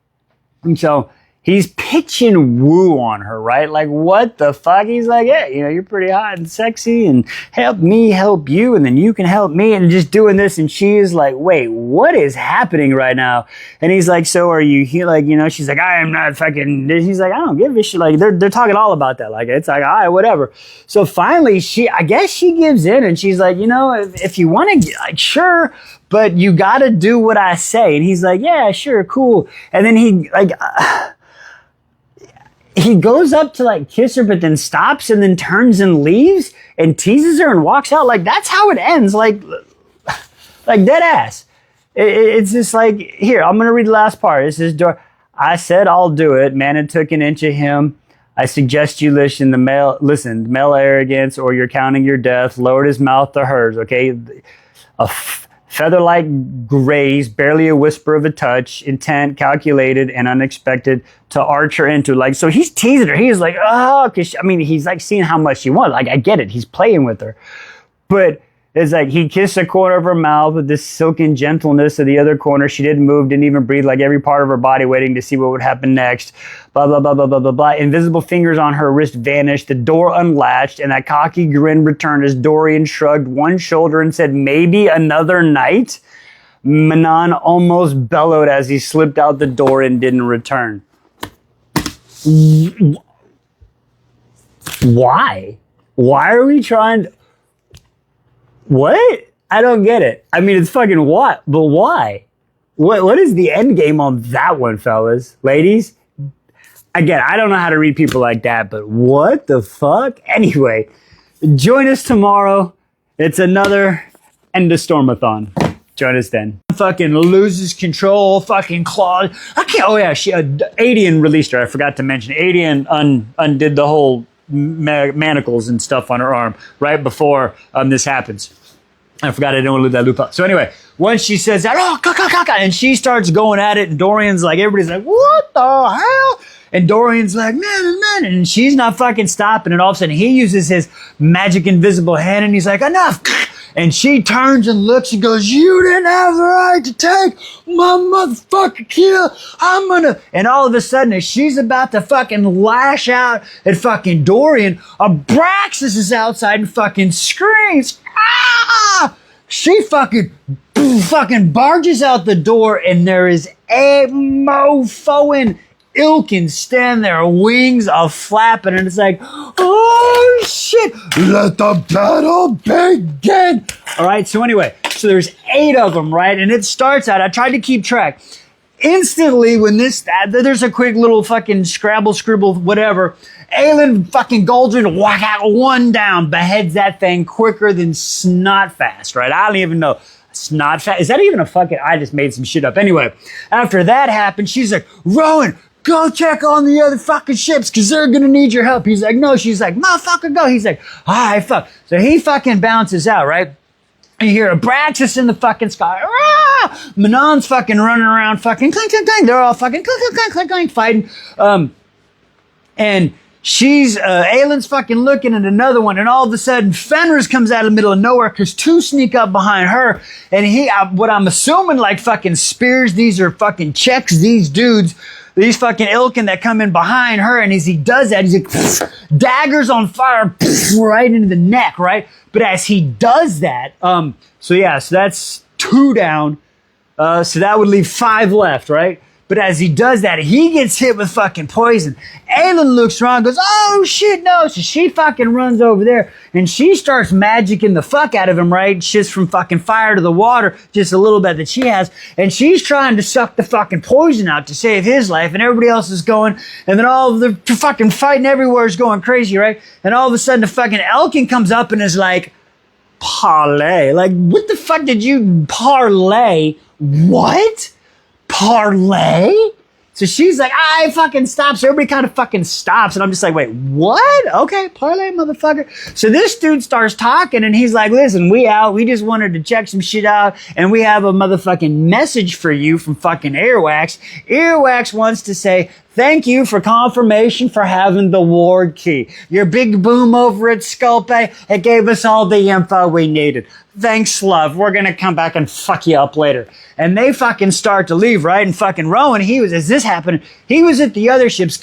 And so he's pitching woo on her, right? Like, what the fuck? He's like, yeah, you're pretty hot and sexy and help me help you and then you can help me and just doing this. And she is like, wait, what is happening right now? And he's like, so are you here? Like, she's like, I am not fucking this. He's like, I don't give a shit. Like, they're talking all about that. Like, it's like, all right, whatever. So finally, I guess she gives in and she's like, if you want to, like, sure, but you got to do what I say. And he's like, yeah, sure, cool. And then he goes up to like kiss her, but then stops and then turns and leaves and teases her and walks out. Like, that's how it ends. Like dead ass. It's just like, here, I'm going to read the last part. It says, I said I'll do it. Manon took an inch of him. I suggest you listen. Male arrogance, or you're counting your death. Lowered his mouth to hers. Okay, feather-like graze, barely a whisper of a touch, intent, calculated, and unexpected to arch her into. Like, so he's teasing her. He's like, oh, cause he's like seeing how much she wants. Like, I get it. He's playing with her, but. It's like he kissed the corner of her mouth with this silken gentleness of the other corner. She didn't move, didn't even breathe, like every part of her body waiting to see what would happen next. Blah, blah, blah, blah, blah, blah, blah. Invisible fingers on her wrist vanished. The door unlatched, and that cocky grin returned as Dorian shrugged one shoulder and said, maybe another night? Manon almost bellowed as he slipped out the door and didn't return. Why? Why are we trying to... What? I don't get it. I mean, it's fucking what? But why? What is the end game on that one, fellas? Ladies? Again, I don't know how to read people like that, but what the fuck? Anyway, join us tomorrow. It's another End of Stormathon. Join us then. Fucking loses control, fucking claws. I can't, oh yeah, Adian released her. I forgot to mention. Adian undid the whole manacles and stuff on her arm right before this happens. I forgot I didn't want to leave that loop out. So anyway, once she says that, and she starts going at it, and Dorian's like, everybody's like, what the hell? And Dorian's like, man, and she's not fucking stopping. And all of a sudden, he uses his magic invisible hand, and he's like, enough. And she turns and looks and goes, you didn't have the right to take my motherfucking kill. I'm gonna... And all of a sudden, as she's about to fucking lash out at fucking Dorian, Abraxas is outside and fucking screams. Ah! She fucking barges out the door, and there is a mofoing Ilkin stand there, wings are flapping, and it's like, oh shit, let the battle begin. All right, so anyway, so there's 8 of them, right? And it starts out, I tried to keep track. Instantly, when there's a quick little fucking scrabble, scribble, whatever, Aelin fucking Goldrin, whack out, one down, beheads that thing quicker than snot fast, right? I don't even know. Snot fast? Is that even a fucking, I just made some shit up. Anyway, after that happened, she's like, Rowan, go check on the other fucking ships, because they're going to need your help. He's like, no. She's like, motherfucker, go. He's like, all right, fuck. So he fucking bounces out, right? And you hear Abraxas in the fucking sky. Ah! Manon's fucking running around, fucking clink, clink, clink. They're all fucking clink, clink, clink, clink, clink, fighting. And she's, Aelin's fucking looking at another one, and all of a sudden, Fenris comes out of the middle of nowhere, because 2 sneak up behind her, and what I'm assuming, like fucking spears, these are fucking checks, these dudes, these fucking Ilkin that come in behind her, and as he does that, he's like, daggers on fire, right into the neck, right? But as he does that, so that's 2 down, so that would leave 5 left, right? But as he does that, he gets hit with fucking poison. Aelin looks around and goes, oh shit, no. So she fucking runs over there, and she starts magicking the fuck out of him, right? Just from fucking fire to the water, just a little bit that she has. And she's trying to suck the fucking poison out to save his life, and everybody else is going, and then all of the fucking fighting everywhere is going crazy, right? And all of a sudden the fucking Elkin comes up and is like, parlay. Like, what the fuck did you parlay? What? Parlay? So she's like, I fucking stop. So everybody kind of fucking stops. And I'm just like, wait, what? Okay, parlay, motherfucker. So this dude starts talking, and he's like, listen, we out. We just wanted to check some shit out, and we have a motherfucking message for you from fucking Earwax. Earwax wants to say, thank you for confirmation for having the ward key. Your big boom over at Sculpe, it gave us all the info we needed. Thanks, love. We're going to come back and fuck you up later. And they fucking start to leave, right? And fucking Rowan, as this happened, he was at the other ships,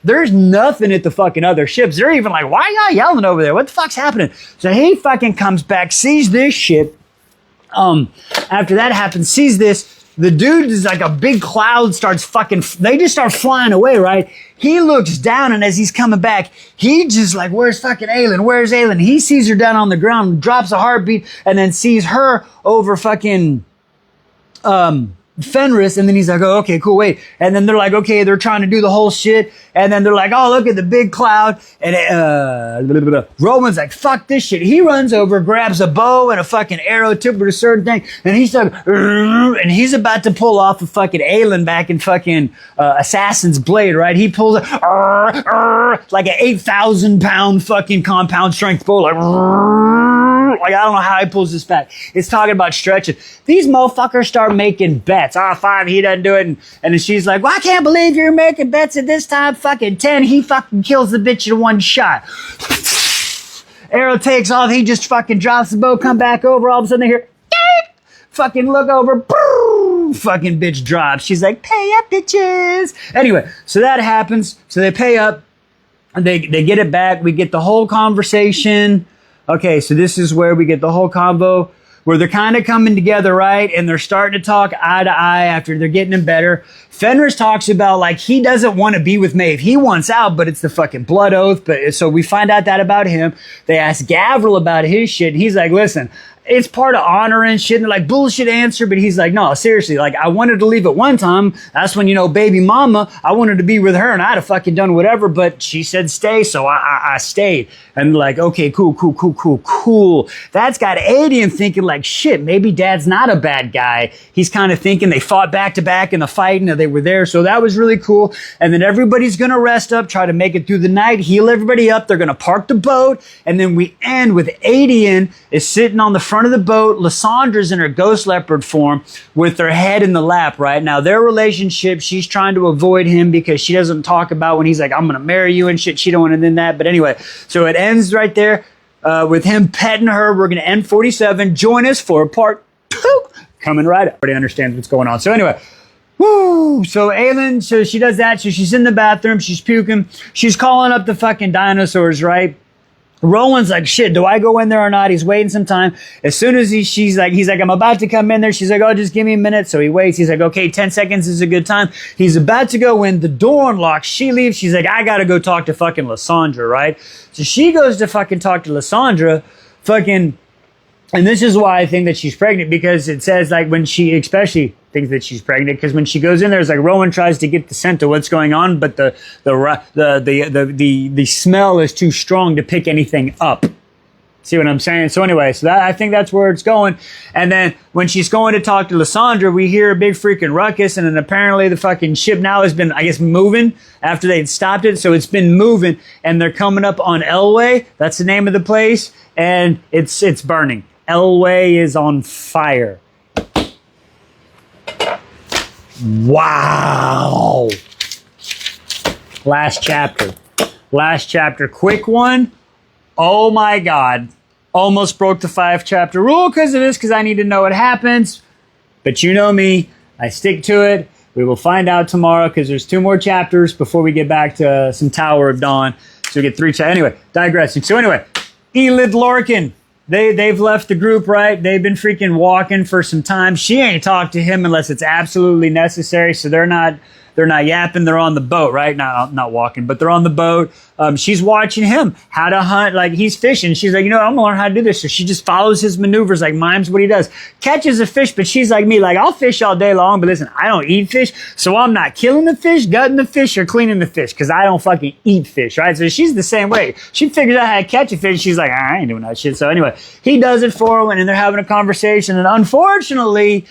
there's nothing at the fucking other ships. They're even like, why are y'all yelling over there? What the fuck's happening? So he fucking comes back, sees this shit. After that happens, sees this. The dude is like a big cloud starts they just start flying away, right? He looks down, and as he's coming back, he just like, where's fucking Aelin? Where's Aelin? He sees her down on the ground, drops a heartbeat, and then sees her over fucking, Fenris, and then he's like, oh, okay, cool, wait. And then they're like, okay, they're trying to do the whole shit. And then they're like, oh, look at the big cloud. And Roman's like, fuck this shit. He runs over, grabs a bow and a fucking arrow tipped with a certain thing. And he's like, and he's about to pull off a fucking Aelin back in fucking Assassin's Blade, right? He pulls like an 8,000 pound fucking compound strength bow, like I don't know how he pulls this back. It's talking about stretching. These motherfuckers start making bets. Oh, 5, he doesn't do it. And then she's like, well, I can't believe you're making bets at this time. Fucking 10, he fucking kills the bitch in one shot. Arrow takes off. He just fucking drops the bow, come back over. All of a sudden they hear, fucking look over. Boom, fucking bitch drops. She's like, pay up, bitches. Anyway, so that happens. So they pay up. They get it back. We get the whole conversation. Okay, so this is where we get the whole combo where they're kind of coming together, right? And they're starting to talk eye to eye after they're getting him better. Fenris talks about like he doesn't want to be with Maeve. He wants out, but it's the fucking blood oath. But so we find out that about him. They ask Gavril about his shit. And he's like, listen, it's part of honor and shit. And they're like, bullshit answer. But he's like, no, seriously, like I wanted to leave at one time. That's when, you know, baby mama, I wanted to be with her and I'd have fucking done whatever. But she said stay. So I stayed. And like, okay, cool. That's got Aedion thinking like, shit, maybe dad's not a bad guy. He's kind of thinking they fought back to back in the fight and they were there. So that was really cool. And then everybody's going to rest up, try to make it through the night, heal everybody up. They're going to park the boat. And then we end with Aedion is sitting on the front of the boat. Lysandre's in her ghost leopard form with her head in the lap, right? Now their relationship, she's trying to avoid him because she doesn't talk about when he's like, I'm going to marry you and shit. She don't want to do that. But anyway, so it ends right there with him petting her. We're going to end 47. Join us for part 2 coming right up. Everybody understands what's going on. So anyway, woo! So Aelin, so she does that. So she's in the bathroom. She's puking. She's calling up the fucking dinosaurs, right? Rowan's like, shit, do I go in there or not? He's waiting some time. As soon as he's like, I'm about to come in there. She's like, oh, just give me a minute. So he waits. He's like, okay, 10 seconds is a good time. He's about to go in. The door unlocks. She leaves. She's like, I gotta go talk to fucking Lysandra, right? So she goes to fucking talk to Lysandra, fucking, and this is why I think that she's pregnant, because it says like when she especially thinks that she's pregnant, because when she goes in there, it's like Rowan tries to get the scent of what's going on, but the smell is too strong to pick anything up. See what I'm saying? So anyway, so that I think that's where it's going. And then when she's going to talk to Lysandra, we hear a big freaking ruckus, and then apparently the fucking ship now has been, I guess, moving after they'd stopped it. So it's been moving, and they're coming up on Elway. That's the name of the place, and it's burning. Elway is on fire. Wow. Last chapter. Quick one. Oh my God. Almost broke the 5-chapter rule because of this, because I need to know what happens. But you know me. I stick to it. We will find out tomorrow because there's 2 more chapters before we get back to some Tower of Dawn. So we get 3 chapters. Anyway, digressing. So anyway, Elid Lorcan. They've left the group, right? They've been freaking walking for some time. She ain't talked to him unless it's absolutely necessary. So they're not yapping. They're on the boat, right? Not walking, but they're on the boat. She's watching him how to hunt. Like he's fishing. She's like, I'm gonna learn how to do this. So she just follows his maneuvers, like mimes what he does. Catches a fish, but she's like me, like I'll fish all day long, but listen, I don't eat fish, so I'm not killing the fish, gutting the fish, or cleaning the fish, because I don't fucking eat fish, right? So she's the same way. She figures out how to catch a fish. She's like, I ain't doing that shit. So anyway, he does it for her, and they're having a conversation, and unfortunately,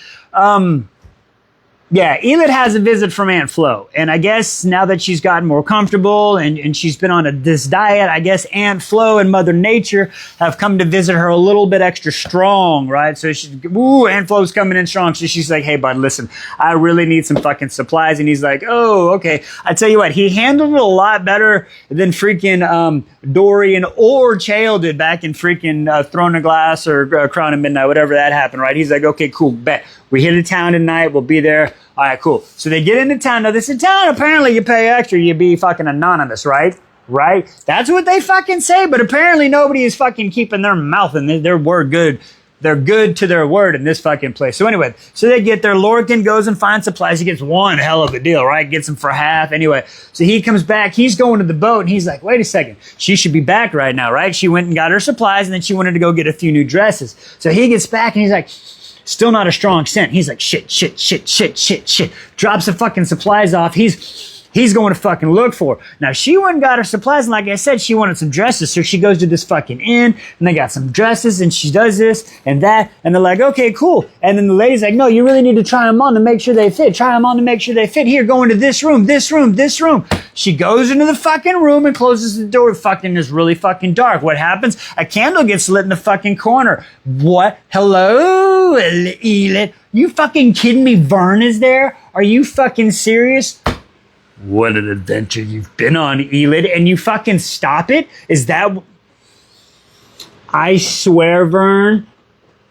yeah, Elid has a visit from Aunt Flo. And I guess now that she's gotten more comfortable and she's been on this diet, I guess Aunt Flo and Mother Nature have come to visit her a little bit extra strong, right? So Aunt Flo's coming in strong. So she's like, hey, bud, listen, I really need some fucking supplies. And he's like, oh, okay. I tell you what, he handled it a lot better than freaking Dorian or Chael did back in freaking Throne of Glass or Crown of Midnight, whatever that happened, right? He's like, okay, cool, bet. We hit a town tonight. We'll be there. All right, cool. So they get into town. Now, this is town. Apparently, you pay extra. You be fucking anonymous, right? Right? That's what they fucking say. But apparently, nobody is fucking keeping their mouth and their word good. They're good to their word in this fucking place. So anyway, so they get there. Lorcan goes and finds supplies. He gets one hell of a deal, right? Gets them for half. Anyway, so he comes back. He's going to the boat, and he's like, wait a second. She should be back right now, right? She went and got her supplies, and then she wanted to go get a few new dresses. So he gets back, and he's like, Still not a strong scent. He's like, shit. Drops the fucking supplies off. He's going to fucking look for her. Now, she went and got her supplies, and like I said, she wanted some dresses, so she goes to this fucking inn, and they got some dresses, and she does this and that, and they're like, okay, cool. And then the lady's like, no, you really need to try them on to make sure they fit. Try them on to make sure they fit. Here, go into this room. She goes into the fucking room and closes the door. Fucking is really fucking dark. What happens? A candle gets lit in the fucking corner. What? Hello, Elid? You fucking kidding me? Vern is there? Are you fucking serious? What an adventure you've been on, Elid, and you fucking stop it? Is that... I swear, Vern,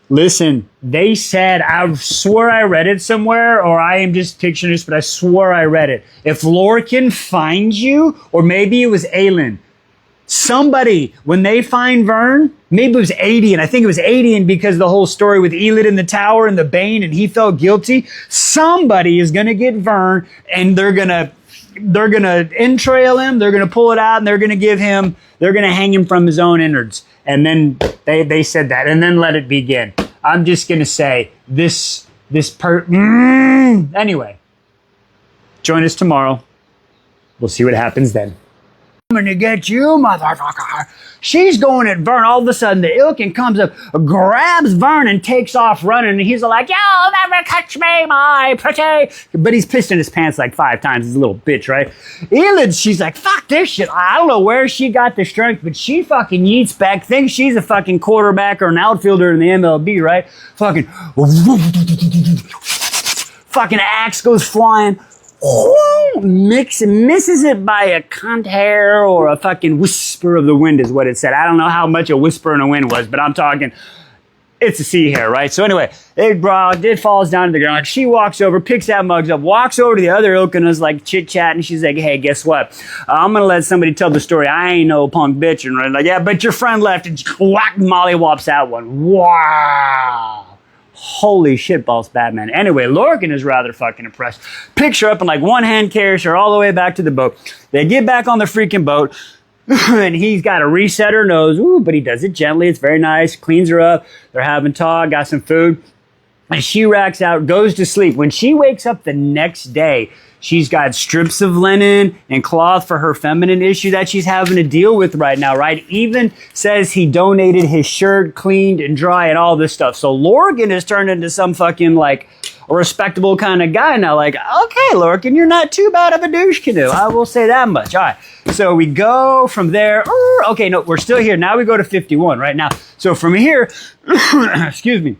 listen, they said, I swear I read it somewhere, or I am just picturing this, but I swear I read it. If Lorcan finds you, or maybe it was Aelin, somebody, when they find Vern, maybe it was Adian. I think it was Adian because of the whole story with Elid in the tower and the Bane, and he felt guilty. Somebody is going to get Vern, and they're going to entrail him, they're going to pull it out, and they're going to hang him from his own innards. And then they said that, and then let it begin. I'm just going to say, anyway, join us tomorrow. We'll see what happens then. I'm going to get you, motherfucker. She's going at Vern. All of a sudden, the Ilkin comes up, grabs Vern, and takes off running. And he's like, you'll never catch me, my pretty. But he's pissed in his pants like 5 times. He's a little bitch, right? Elid, she's like, fuck this shit. I don't know where she got the strength, but she fucking yeets back, thinks she's a fucking quarterback or an outfielder in the MLB, right? Fucking axe goes flying. Misses it by a cunt hair or a fucking whisper of the wind is what it said. I don't know how much a whisper in the wind was, but I'm talking, it's a sea hair, right? So anyway, it falls down to the ground. She walks over, picks that mugs up, walks over to the other ilk and is like chit-chatting. She's like, hey, guess what? I'm going to let somebody tell the story. I ain't no punk bitch. And right? Like, yeah, but your friend left and whack, mollywops that one. Wow. Holy shit balls, Batman. Anyway, Lorcan is rather fucking impressed. Picks her up and like one hand carries her all the way back to the boat. They get back on the freaking boat and he's got to reset her nose. Ooh, but he does it gently. It's very nice. Cleans her up. They're having talk, got some food. And she racks out, goes to sleep. When she wakes up the next day, she's got strips of linen and cloth for her feminine issue that she's having to deal with right now, right? Even says he donated his shirt, cleaned and dry and all this stuff. So Lorcan has turned into some fucking like a respectable kind of guy now. Like, okay, Lorcan, you're not too bad of a douche canoe. I will say that much. All right. So we go from there. Okay, no, we're still here. Now we go to 51 right now. So from here, excuse me.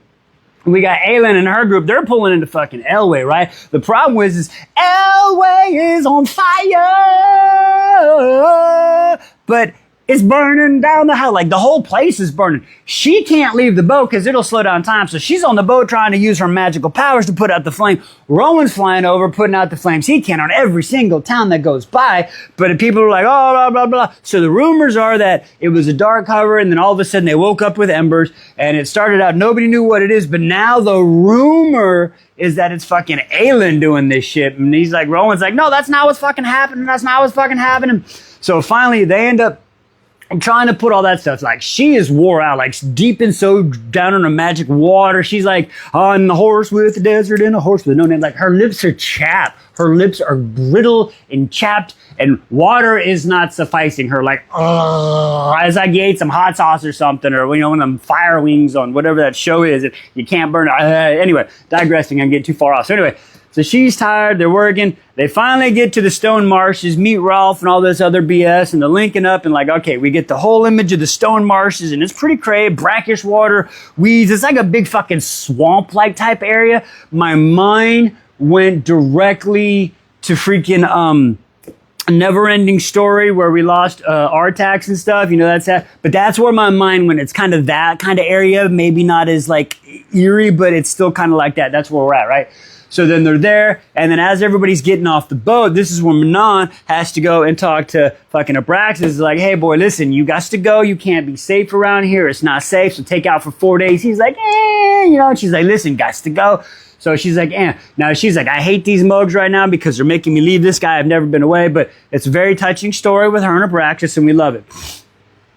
We got Aelin and her group. They're pulling into fucking Elway, right? The problem is Elway is on fire, but it's burning down the house. Like the whole place is burning. She can't leave the boat because it'll slow down time. So she's on the boat trying to use her magical powers to put out the flame. Rowan's flying over, putting out the flames he can on every single town that goes by. But people are like, oh, blah, blah, blah. So the rumors are that it was a dark cover and then all of a sudden they woke up with embers and it started out, nobody knew what it is. But now the rumor is that it's fucking Aelin doing this shit. And he's like, Rowan's like, no, that's not what's fucking happening. That's not what's fucking happening. So finally they end up trying to put all that stuff. Like she is wore out, like deep and so down in her magic water. She's like on the horse with the desert and a horse with no name. Like her lips are chapped. Her lips are brittle and chapped and water is not sufficing her. Like, as like you ate some hot sauce or something or, you know, one of them fire wings on whatever that show is. You can't burn it. Anyway, digressing. I'm getting too far off. So anyway, so she's tired, they're working, they finally get to the stone marshes, meet Rolf and all this other BS, and they're linking up and like, okay, we get the whole image of the stone marshes, and it's pretty crazy, brackish water, weeds, it's like a big fucking swamp-like type area. My mind went directly to freaking, Never-Ending Story where we lost Artax and stuff, you know, but that's where my mind went. It's kind of that kind of area, maybe not as like eerie, but it's still kind of like that. That's where we're at, right? So then they're there, and then as everybody's getting off the boat, this is where Manon has to go and talk to fucking Abraxas. It's like, hey boy, listen, you got to go. You can't be safe around here. It's not safe, so take out for 4 days. He's like, you know, and she's like, listen, got to go. So she's like, Now she's like, I hate these mugs right now because they're making me leave this guy. I've never been away, but it's a very touching story with her and Abraxas, and we love it.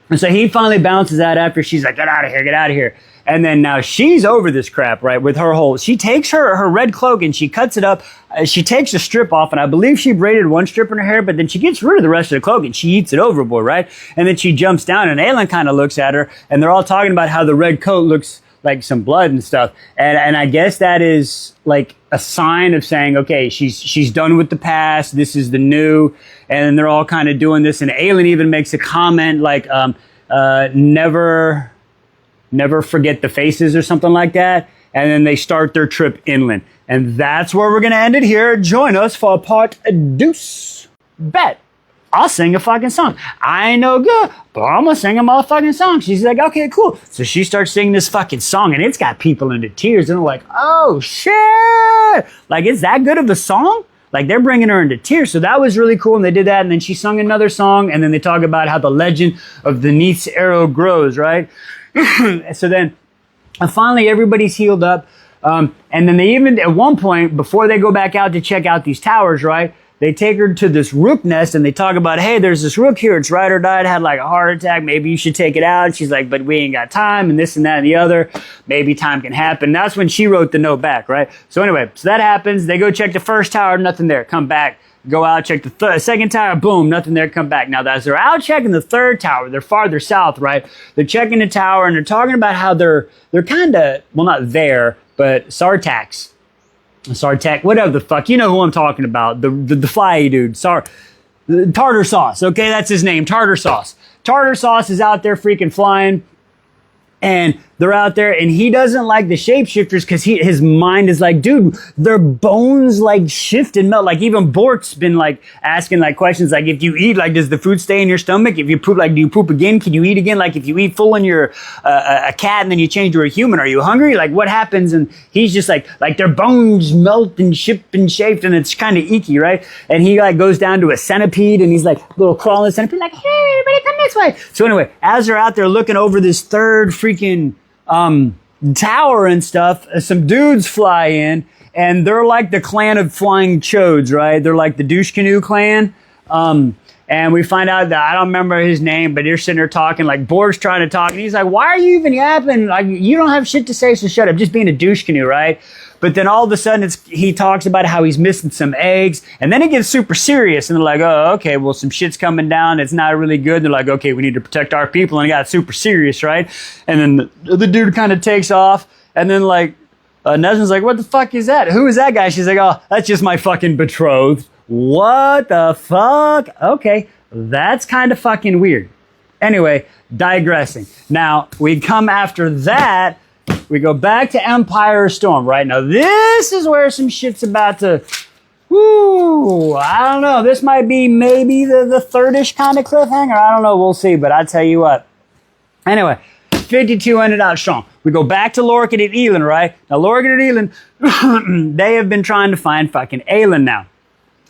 And so he finally bounces out after she's like, get out of here, get out of here. And then now she's over this crap, right, with her whole, she takes her red cloak and she cuts it up. She takes the strip off, and I believe she braided one strip in her hair, but then she gets rid of the rest of the cloak and she eats it overboard, right? And then she jumps down, and Aelin kind of looks at her, and they're all talking about how the red coat looks like some blood and stuff. And I guess that is like a sign of saying, okay, she's done with the past. This is the new. And they're all kind of doing this. And Aelin even makes a comment like, never forget the faces or something like that. And then they start their trip inland. And that's where we're going to end it here. Join us for part deuce. Bet. I'll sing a fucking song. I ain't no good, but I'm gonna sing a motherfucking song. She's like, okay, cool. So she starts singing this fucking song, and it's got people into tears, and they're like, oh shit! Like, it's that good of a song? Like, they're bringing her into tears. So that was really cool, and they did that, and then she sung another song, and then they talk about how the legend of the Neath's arrow grows, right? So then, finally, everybody's healed up, and then they even, at one point, before they go back out to check out these towers, right? They take her to this rook nest, and they talk about, hey, there's this rook here. It's ride or die. It had like a heart attack. Maybe you should take it out. And she's like, but we ain't got time, and this and that and the other. Maybe time can happen. That's when she wrote the note back, right? So anyway, so that happens. They go check the first tower, nothing there. Come back, go out, check the second tower, boom, nothing there, come back. Now, as they're out checking the third tower, they're farther south, right? They're checking the tower, and they're talking about how they're kind of, well, not there, but Sartax, whatever the fuck, you know who I'm talking about, the fly dude, Tartar Sauce, okay, that's his name, Tartar Sauce. Tartar Sauce is out there freaking flying, and they're out there, and he doesn't like the shapeshifters because his mind is like, dude, their bones like shift and melt. Like, even Bort's been like asking like questions like, if you eat, like, does the food stay in your stomach? If you poop, like, do you poop again? Can you eat again? Like, if you eat full and you're a cat and then you change to a human, are you hungry? Like, what happens? And he's just like their bones melt and shift and shaped, and it's kind of icky, right? And he like goes down to a centipede, and he's like little crawling centipede, like, hey, everybody come this way. So anyway, as they're out there looking over this third freaking tower and stuff, some dudes fly in, and they're like the clan of flying chodes, right? They're like the douche canoe clan. And we find out that, I don't remember his name, but they're sitting there talking, like, Borg's trying to talk, and he's like, why are you even yapping? Like, you don't have shit to say, so shut up. Just being a douche canoe, right? But then all of a sudden, he talks about how he's missing some eggs, and then it gets super serious, and they're like, oh, okay, well, some shit's coming down. It's not really good. They're like, okay, we need to protect our people, and it got super serious, right? And then the dude kind of takes off, and then, like, Nesrin's like, what the fuck is that? Who is that guy? She's like, oh, that's just my fucking betrothed. What the fuck? Okay, that's kind of fucking weird. Anyway, digressing. Now, we come after that, we go back to Empire Storm, right? Now, this is where some shit's about to, whoo, I don't know. This might be maybe the third-ish kind of cliffhanger. I don't know. We'll see, but I tell you what. Anyway, 52 ended out strong. We go back to Lorcan and Elend, right? Now, Lorcan and Elend, they have been trying to find fucking Aelin now.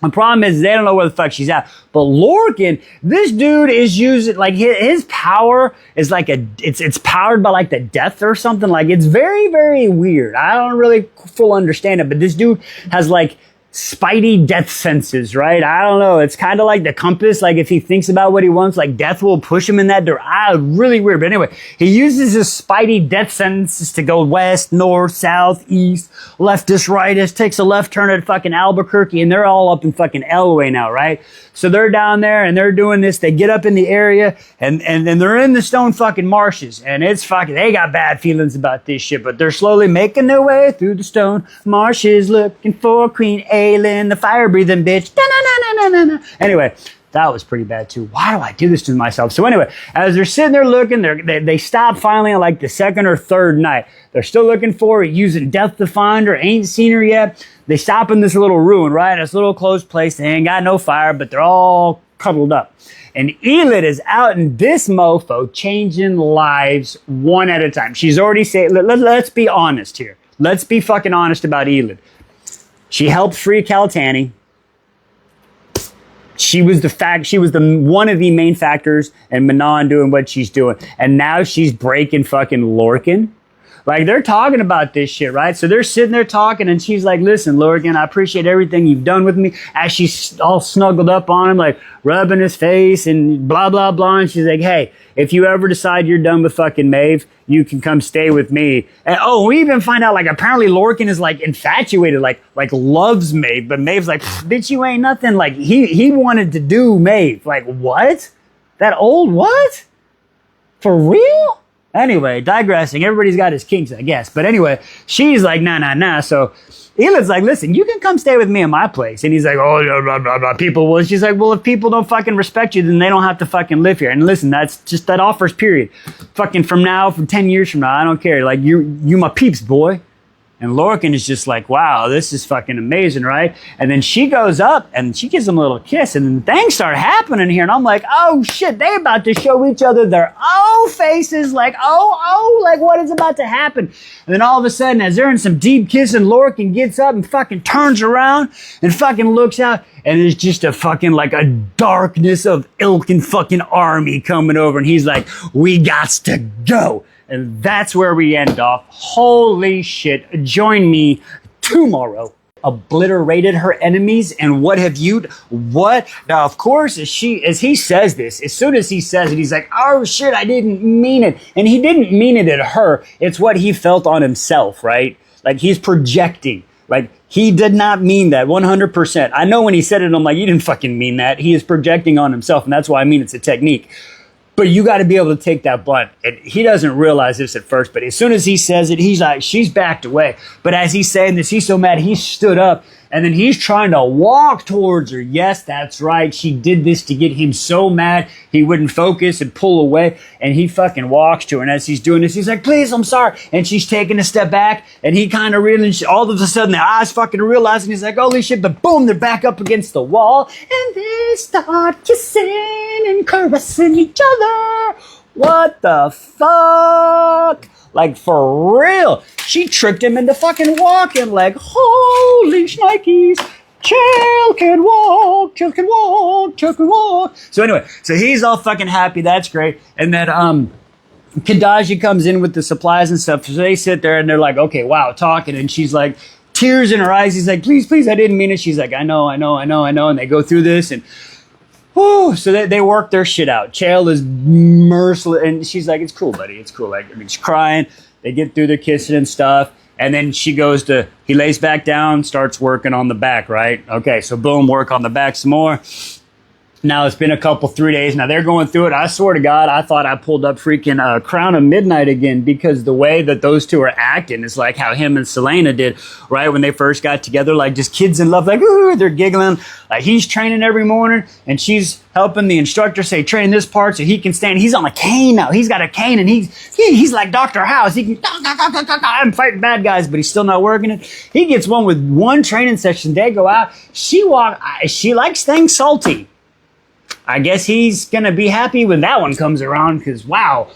The problem is they don't know where the fuck she's at. But Lorcan, this dude is using, like, his power is like it's powered by like the death or something. Like, it's very, very weird. I don't really full understand it, but this dude has like spidey death senses, right? I don't know. It's kind of like the compass. Like, if he thinks about what he wants, like, death will push him in that direction. Really weird. But anyway, he uses his spidey death senses to go west, north, south, east, leftist, rightist, takes a left turn at fucking Albuquerque, and they're all up in fucking Elway now, right? So they're down there, and they're doing this. They get up in the area, and they're in the stone fucking marshes, and it's fucking, they got bad feelings about this shit, but they're slowly making their way through the stone marshes, looking for Queen Aelin, the fire-breathing bitch. Da-na-na-na-na-na. Anyway, that was pretty bad too. Why do I do this to myself? So anyway, as they're sitting there looking, they stop finally on like the second or third night. They're still looking for her, using death to find her, ain't seen her yet. They stop in this little ruin, right? This little closed place. They ain't got no fire, but they're all cuddled up. And Elend is out in this mofo changing lives one at a time. She's already saying, let's be honest here. Let's be fucking honest about Elend. She helped free Caltani. She was one of the main factors in Manon doing what she's doing. And now she's breaking fucking Lorcan. Like, they're talking about this shit, right? So they're sitting there talking, and she's like, listen, Lorcan, I appreciate everything you've done with me. As she's all snuggled up on him, like, rubbing his face and blah, blah, blah. And she's like, hey, if you ever decide you're done with fucking Maeve, you can come stay with me. And oh, we even find out, like, apparently Lorcan is, like, infatuated, like loves Maeve. But Maeve's like, bitch, you ain't nothing. Like, he wanted to do Maeve. Like, what? That old what? For real? Anyway, digressing. Everybody's got his kinks, I guess. But anyway, she's like, nah. So Elid's like, listen, you can come stay with me in my place. And he's like, oh, blah, blah, blah, people. Well, she's like, well, if people don't fucking respect you, then they don't have to fucking live here. And listen, that's just, that offers, period. Fucking from 10 years from now, I don't care. Like, you my peeps, boy. And Lorcan is just like, wow, this is fucking amazing, right? And then she goes up and she gives him a little kiss, and then things start happening here. And I'm like, oh shit, they about to show each other their faces, like, like what is about to happen? And then all of a sudden, as they're in some deep kissing, Lorcan gets up and fucking turns around and fucking looks out, and there's just a fucking, like, a darkness of ilk and fucking army coming over. And he's like, we gots to go. And that's where we end off. Holy shit. Join me tomorrow. Obliterated her enemies, and what have you... What? Now, of course, as he says this, as soon as he says it, he's like, oh shit, I didn't mean it. And he didn't mean it at her. It's what he felt on himself, right? Like, he's projecting. Like, he did not mean that 100%. I know when he said it, I'm like, you didn't fucking mean that. He is projecting on himself, and that's why I mean it's a technique. But you got to be able to take that blunt. And he doesn't realize this at first, but as soon as he says it, he's like, she's backed away. But as he's saying this, he's so mad, he stood up, and then he's trying to walk towards her. Yes, that's right. She did this to get him so mad he wouldn't focus and pull away, and he fucking walks to her. And as he's doing this, he's like, please, I'm sorry. And she's taking a step back, and he kind of realizes, all of a sudden, their eyes fucking realizing, he's like, holy shit, but boom, they're back up against the wall, and they start kissing and caressing each other. What the fuck? Like, for real. She tricked him into fucking walking. Like, holy shnikes. Chell can walk, Chell can walk, Chell can walk. So anyway, so he's all fucking happy. That's great. And then Kadaji comes in with the supplies and stuff. So they sit there and they're like, okay, wow, talking. And she's like, tears in her eyes. He's like, please, I didn't mean it. She's like, I know. And they go through this, and whew, so they work their shit out. Chael is merciless, and she's like, it's cool, buddy, it's cool. Like, I mean, she's crying. They get through their kissing and stuff, and then he lays back down, starts working on the back, right? Okay, so boom, work on the back some more. Now it's been 3 days. Now they're going through it. I swear to God, I thought I pulled up freaking Crown of Midnight again, because the way that those two are acting is like how him and Selena did, right? When they first got together, like just kids in love, like, ooh, they're giggling. Like, he's training every morning, and she's helping the instructor say, train this part so he can stand. He's on a cane now. He's got a cane, and he's like Dr. House. He can, I'm fighting bad guys, but he's still not working it. He gets one with one training session. They go out. She likes things salty. I guess he's going to be happy when that one comes around, because, wow,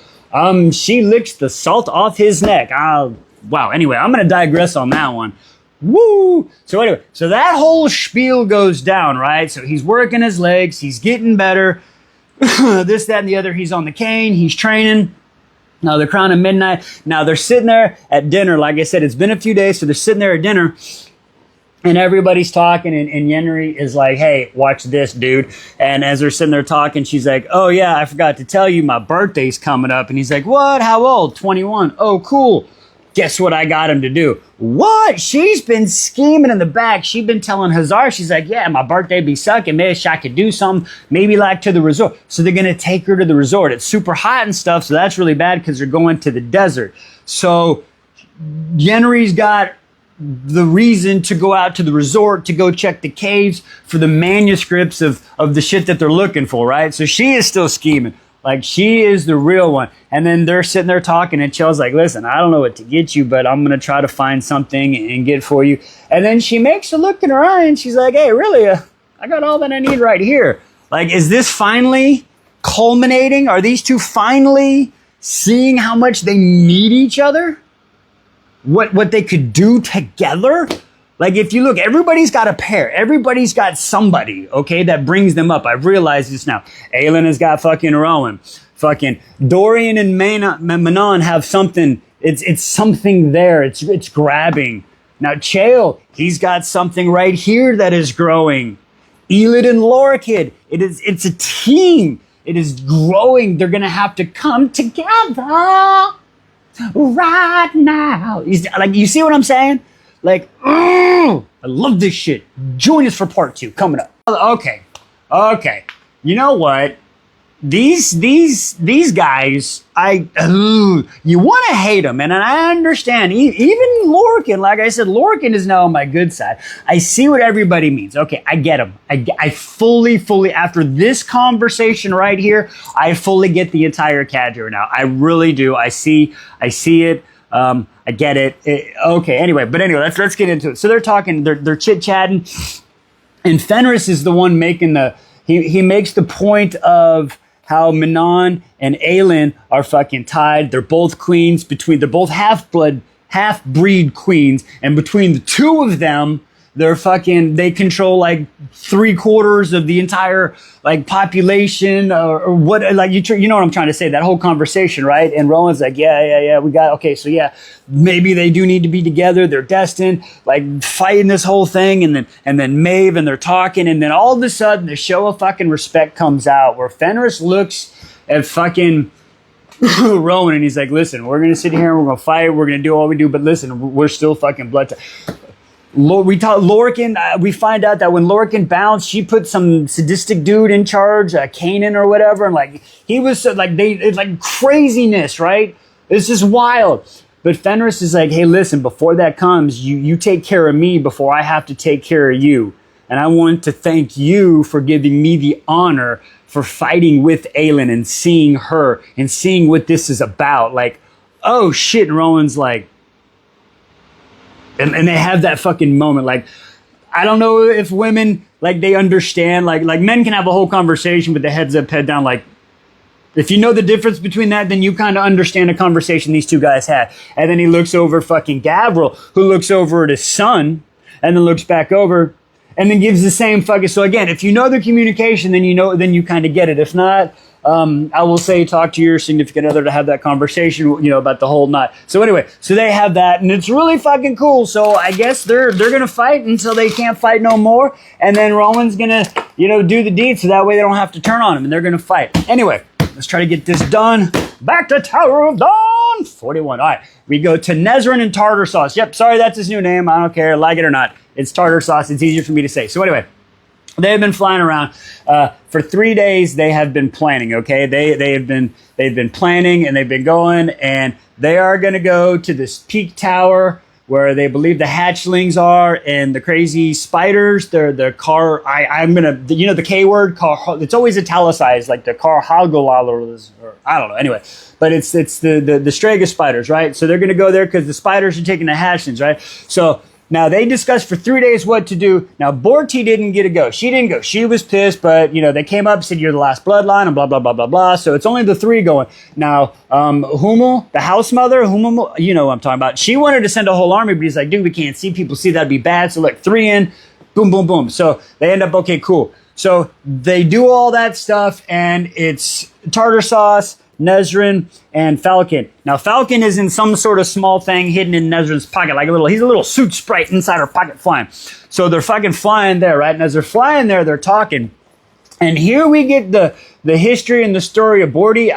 she licks the salt off his neck. Wow, anyway, I'm going to digress on that one. Woo! So anyway, so that whole spiel goes down, right? So he's working his legs. He's getting better. This, that, and the other. He's on the cane. He's training. Now, the Crown of Midnight. Now, they're sitting there at dinner. Like I said, it's been a few days, so they're sitting there at dinner. And everybody's talking, and Yenri is like, hey, watch this, dude. And as they're sitting there talking, she's like, oh, yeah, I forgot to tell you, my birthday's coming up. And he's like, what? How old? 21. Oh, cool. Guess what I got him to do? What? She's been scheming in the back. She's been telling Hazar, she's like, yeah, my birthday be sucking. Maybe I could do something, maybe like to the resort. So they're going to take her to the resort. It's super hot and stuff, so that's really bad because they're going to the desert. So Yenri's got the reason to go out to the resort to go check the caves for the manuscripts of the shit that they're looking for, right? So she is still scheming. Like, she is the real one. And then they're sitting there talking, and Chel's like, listen, I don't know what to get you, but I'm going to try to find something and get for you. And then she makes a look in her eye, and she's like, hey, really, I got all that I need right here. Like, is this finally culminating? Are these two finally seeing how much they need each other? What they could do together? Like, if you look, everybody's got a pair. Everybody's got somebody, okay, that brings them up. I've realized this now. Aelin has got fucking Rowan. Fucking Dorian and Manon have something It's something there. It's grabbing. Now Chael, he's got something right here that is growing. Elid and Lorkid, it's a team. It is growing. They're gonna have to come together right now. Like, you see what I'm saying? Like, I love this shit. Join us for part 2 coming up. Okay. You know what? These guys, you want to hate them, and I understand. Even Lorcan, like I said, Lorcan is now on my good side. I see what everybody means. Okay, I get them. I fully, after this conversation right here, I fully get the entire cadre now. I really do. I see it. I get it. Okay, anyway, let's get into it. So they're talking, they're chit-chatting, and Fenris is the one making he makes the point of how Manon and Aelin are fucking tied. They're both queens they're both half-breed queens, and between the two of them, they control like 3/4 of the entire like population or what, like, you know what I'm trying to say, that whole conversation, right? And Rowan's like, yeah, okay, so yeah, maybe they do need to be together, they're destined, like fighting this whole thing, and then Maeve, and they're talking, and then all of a sudden the show of fucking respect comes out where Fenris looks at fucking Rowan and he's like, listen, we're gonna sit here and we're gonna fight, we're gonna do all we do, but listen, we're still fucking blood. Lorcan, we find out that when Lorcan bounced, she put some sadistic dude in charge, Kanan or whatever, and like he was it's like craziness, right? It's just wild. But Fenris is like, hey, listen, before that comes, you take care of me before I have to take care of you. And I want to thank you for giving me the honor for fighting with Aelin and seeing her and seeing what this is about. Like, oh shit, and Rowan's like, and they have that fucking moment. Like, I don't know if women, like, they understand. Like men can have a whole conversation with the heads up, head down. Like, if you know the difference between that, then you kind of understand a conversation these two guys had. And then he looks over fucking Gavril, who looks over at his son, and then looks back over, and then gives the same fucking. So again, if you know the communication, then you kind of get it. If not, I will say talk to your significant other to have that conversation, about the whole knot. So anyway, so they have that, and it's really fucking cool. So I guess they're gonna fight until they can't fight no more, and then Rowan's gonna, do the deed, so that way they don't have to turn on him, and they're gonna fight. Anyway, let's try to get this done. Back to Tower of Dawn 41. All right, we go to Nezrin and Tartar Sauce. Yep, sorry, that's his new name. I don't care, like it or not. It's Tartar Sauce. It's easier for me to say. So anyway, they've been flying around for 3 days. They have been planning. Okay, they've been planning, and they've been going, and they are going to go to this peak tower where they believe the hatchlings are, and the crazy spiders. They're the car. I'm gonna, the K word. Car. It's always italicized, like the car Halgolalas, or I don't know. Anyway, but it's the Strega spiders, right? So they're gonna go there because the spiders are taking the hatchlings, right? So. Now, they discussed for 3 days what to do. Now, Borti didn't get to go. She didn't go. She was pissed, but, they came up, said, you're the last bloodline, and blah, blah, blah, blah, blah. So it's only the 3 going. Now, Hummel, the house mother, Hummel, you know what I'm talking about. She wanted to send a whole army, but he's like, dude, we can't see people see, that'd be bad. So, look, 3 in, boom, boom, boom. So they end up, okay, cool. So they do all that stuff, and it's Tartar Sauce, Nezrin, and Falcon. Now, Falcon is in some sort of small thing hidden in Nezrin's pocket, like he's a little suit sprite inside her pocket flying. So they're fucking flying there, right? And as they're flying there, they're talking. And here we get the history and the story of Borti.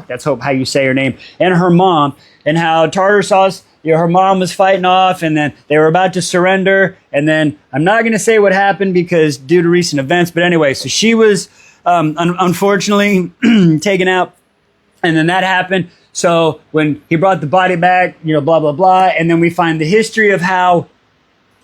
That's how you say her name. And her mom, and how Tartar Sauce, her mom was fighting off, and then they were about to surrender. And then I'm not going to say what happened because due to recent events. But anyway, so she was unfortunately taken out. And then that happened. So when he brought the body back, blah, blah, blah. And then we find the history of how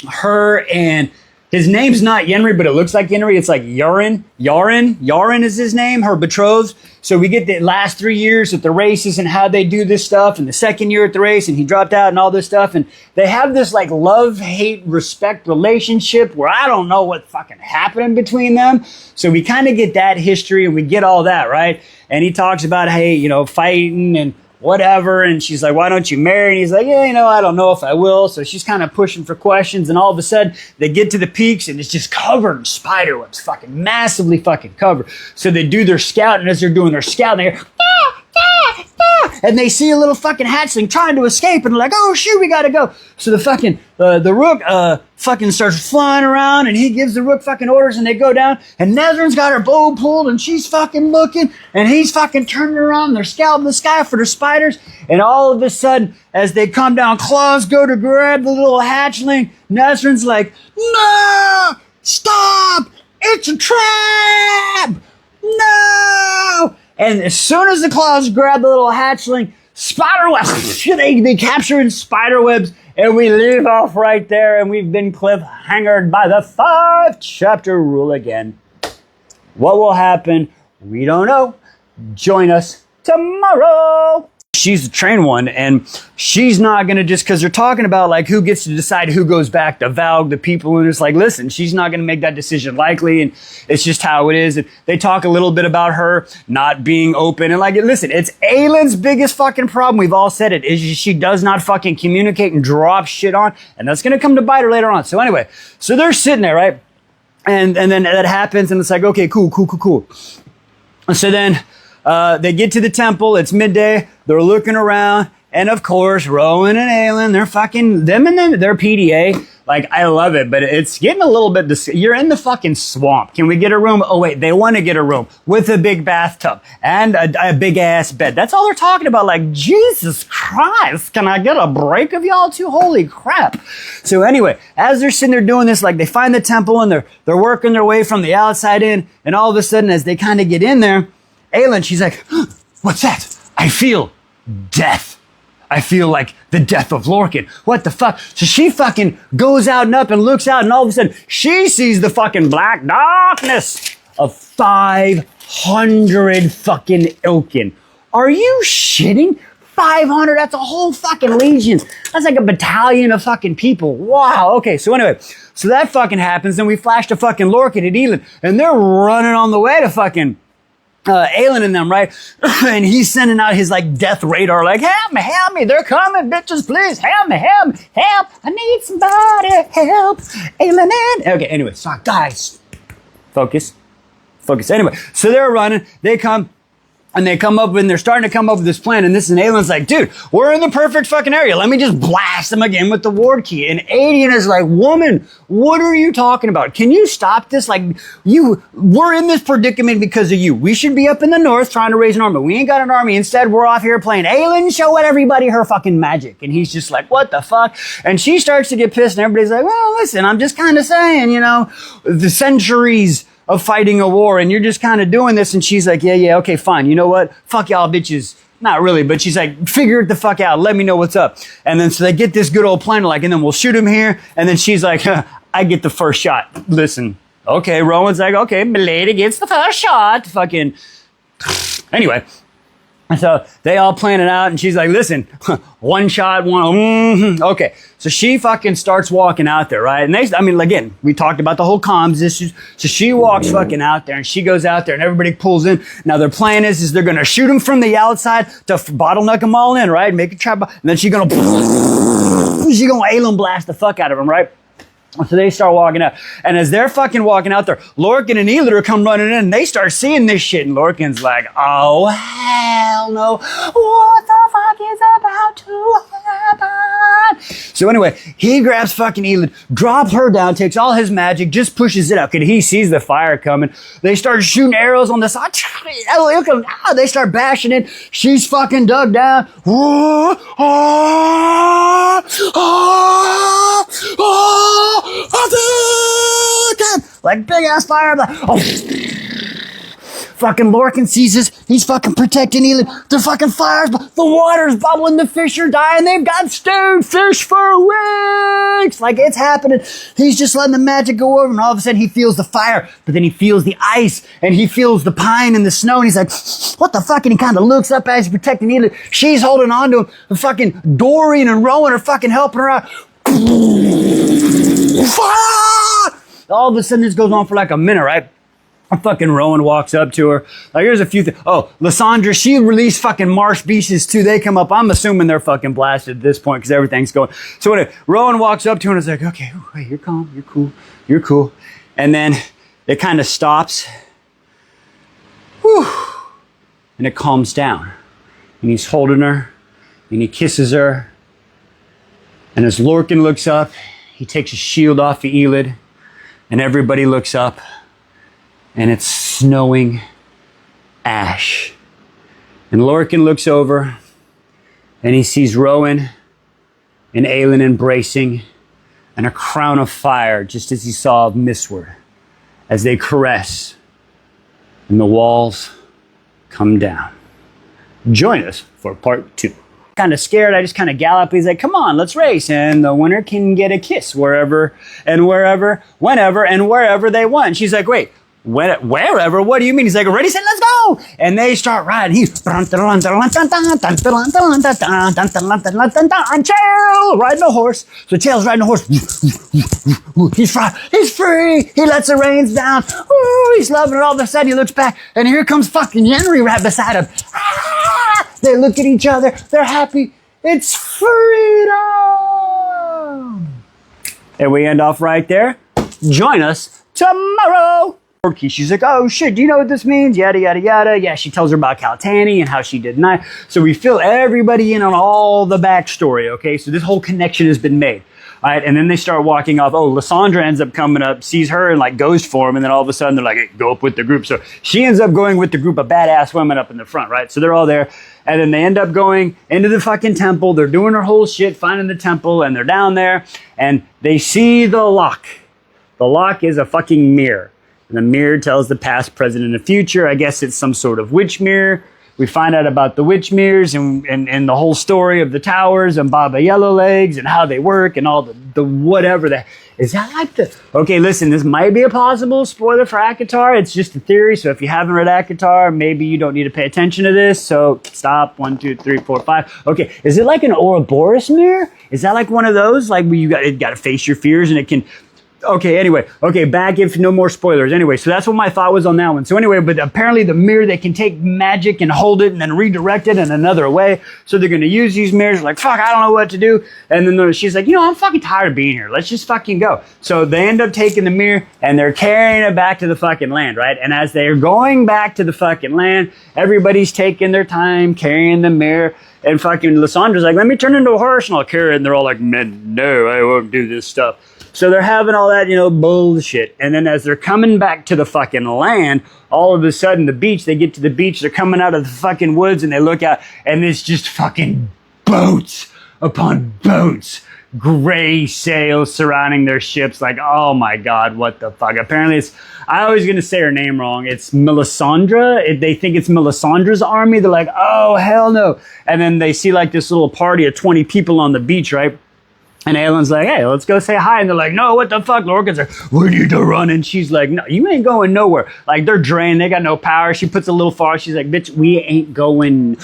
her and his name's not Yenri, but it looks like Yenri. It's like Yaren. Yaren is his name, her betrothed. So we get the last 3 years at the races and how they do this stuff. And the second year at the race, and he dropped out and all this stuff. And they have this like love, hate, respect relationship where I don't know what fucking happened between them. So we kind of get that history and we get all that, right? And he talks about, hey, fighting and whatever. And she's like, why don't you marry? And he's like, yeah, I don't know if I will. So she's kind of pushing for questions. And all of a sudden they get to the peaks and it's just covered in spider webs, fucking massively fucking covered. So they do their scout. And as they're doing their scout, they hear, ah, ah, and they see a little fucking hatchling trying to escape, and they're like, oh shoot, we gotta go. So the fucking, the rook, fucking starts flying around, and he gives the rook fucking orders, and they go down, and Nezrin's got her bow pulled, and she's fucking looking, and he's fucking turning around, and they're scouting the sky for the spiders, and all of a sudden, as they come down, claws go to grab the little hatchling, Nezrin's like, no, stop, it's a trap, no. And as soon as the claws grab the little hatchling, spider webs, they capture in spider webs, and we leave off right there, and we've been cliffhangered by the 5-chapter rule again. What will happen? We don't know. Join us tomorrow. She's the trained one, and she's not going to just, because they're talking about like who gets to decide who goes back to Valg, the people, and it's like, listen, she's not going to make that decision likely, and it's just how it is. And they talk a little bit about her not being open, and like, listen, it's Aylin's biggest fucking problem. We've all said it, is she does not fucking communicate and drop shit on, and that's going to come to bite her later on. So anyway, so they're sitting there, right? And then that happens, and it's like, okay, cool. So then they get to the temple. It's midday. They're looking around. And of course, Rowan and Aylin, they're fucking, them and then their PDA. Like, I love it, but it's getting a little bit, you're in the fucking swamp. Can we get a room? Oh, wait, they want to get a room with a big bathtub and a big ass bed. That's all they're talking about. Like, Jesus Christ, can I get a break of y'all too? Holy crap. So anyway, as they're sitting there doing this, like they find the temple and they're working their way from the outside in. And all of a sudden, as they kind of get in there, Aylin, she's like, what's that? I feel death. I feel like the death of Lorcan. What the fuck? So she fucking goes out and up and looks out, and all of a sudden she sees the fucking black darkness of 500 fucking Ilkin. Are you shitting? 500? That's a whole fucking legion. That's like a battalion of fucking people. Wow. Okay. So anyway, so that fucking happens. Then we flash to fucking Lorcan and Elin, and they're running on the way to fucking Aylin and them, right? And he's sending out his like death radar, like, help me, they're coming, bitches, please, help me, help, I need somebody, help, Aylin and, okay, anyway, sorry, guys, focus, anyway, so they're running, they come, and they come up and they're starting to come up with this plan. And this and Aylin's like, dude, we're in the perfect fucking area. Let me just blast them again with the ward key. And Adian is like, woman, what are you talking about? Can you stop this? Like, we're in this predicament because of you. We should be up in the north trying to raise an army. We ain't got an army. Instead, we're off here playing Aylin, showing everybody her fucking magic. And he's just like, what the fuck? And she starts to get pissed and everybody's like, well, listen, I'm just kind of saying, you know, the centuries of fighting a war, and you're just kind of doing this. And she's like, yeah, okay, fine. You know what? Fuck y'all bitches. Not really, but she's like, figure it the fuck out. Let me know what's up. And then so they get this good old plan, like, and then we'll shoot him here. And then she's like, I get the first shot. Listen, okay, Rowan's like, okay, Milady gets the first shot. Fucking, anyway. And so they all plan it out, and she's like, listen, one shot, okay. So she fucking starts walking out there, right? And again, we talked about the whole comms issues. So she walks fucking out there, and she goes out there, and everybody pulls in. Now their plan is they're gonna shoot him from the outside to bottleneck them all in, right? Make a trap, and then she's gonna Aylin blast the fuck out of him, right? So they start walking out. And as they're fucking walking out there, Lorcan and Elidor come running in, and they start seeing this shit. And Lorcan's like, oh, hell no. What the fuck is about to happen? So anyway, he grabs fucking Elid, drops her down, takes all his magic, just pushes it up. Because he sees the fire coming. They start shooting arrows on the side. They start bashing it. She's fucking dug down. Like big ass fire. Fucking Lorcan sees this. He's fucking protecting Elin. The fucking fires, the water's bubbling. The fish are dying. They've got stewed fish for weeks. Like it's happening. He's just letting the magic go over, and all of a sudden he feels the fire, but then he feels the ice, and he feels the pine and the snow, and he's like, what the fuck? And he kind of looks up as he's protecting Elin. She's holding on to him. The fucking Dorian and Rowan are fucking helping her out. All of a sudden this goes on for like a minute, right? Fucking Rowan walks up to her. Like, here's a few things. Oh, Lysandra, she released fucking marsh beasts too. They come up. I'm assuming they're fucking blasted at this point because everything's going. So anyway, Rowan walks up to her and is like, okay, hey, you're calm, you're cool. And then it kind of stops. Whew, and it calms down. and he's holding her, and he kisses her. And as Lorcan looks up, he takes his shield off of Elid, and everybody looks up, and it's snowing ash. And Lorcan looks over, and he sees Rowan and Aelin embracing, and a crown of fire, just as he saw of Mistward, as they caress, and the walls come down. Join us for part 2. Kind of scared, I just kind of gallop. He's like, come on, let's race. And the winner can get a kiss wherever and wherever, whenever and wherever they want. She's like, wait, wherever? What do you mean? He's like, ready, set, let's go. And they start riding. He's riding the horse. So Tail's riding the horse. He's free. He lets the reins down. Ooh, he's loving it. All of a sudden he looks back and here comes fucking Henry right beside him. They look at each other. They're happy. It's freedom. And we end off right there. Join us tomorrow. She's like, oh shit, do you know what this means? Yada, yada, yada. Yeah, she tells her about Caltani and how she did not. So we fill everybody in on all the backstory, okay? So this whole connection has been made. All right, and then they start walking off. Oh, Lysandra ends up coming up, sees her, and like goes for him. And then all of a sudden they're like, hey, go up with the group. So she ends up going with the group of badass women up in the front, right? So they're all there. And then they end up going into the fucking temple. They're doing their whole shit, finding the temple, and they're down there. And they see the lock. The lock is a fucking mirror. And the mirror tells the past, present, and the future. I guess it's some sort of witch mirror. We find out about the witch mirrors and the whole story of the towers and Baba Yellowlegs and how they work and all the whatever. Is that like the... Okay, listen, this might be a possible spoiler for ACOTAR. It's just a theory, so if you haven't read ACOTAR, maybe you don't need to pay attention to this. So stop. 1, 2, 3, 4, 5. Okay, is it like an Ouroboros mirror? Is that like one of those? Like where you got to face your fears and it can... Okay, anyway. Okay, back if no more spoilers. Anyway, so that's what my thought was on that one. So anyway, but apparently the mirror, they can take magic and hold it and then redirect it in another way. So they're going to use these mirrors like, fuck, I don't know what to do. And then she's like, I'm fucking tired of being here. Let's just fucking go. So they end up taking the mirror and they're carrying it back to the fucking land, right? And as they're going back to the fucking land, everybody's taking their time carrying the mirror. And fucking Lysandra's like, let me turn into a horse and I'll carry it. And they're all like, man, no, I won't do this stuff. So they're having all that, bullshit. And then as they're coming back to the fucking land, all of a sudden the beach, they get to the beach, they're coming out of the fucking woods and they look out and it's just fucking boats upon boats. Gray sails surrounding their ships. Like, oh my God, what the fuck? Apparently it's, I always going to say her name wrong. It's Melisandre. They think it's Melisandre's army. They're like, oh, hell no. And then they see like this little party of 20 people on the beach, right? And Aelin's like, hey, let's go say hi. And they're like, no, what the fuck? Lorcan's like, we need to run. And she's like, no, you ain't going nowhere. Like, they're drained. They got no power. She puts a little far. She's like, bitch, we ain't going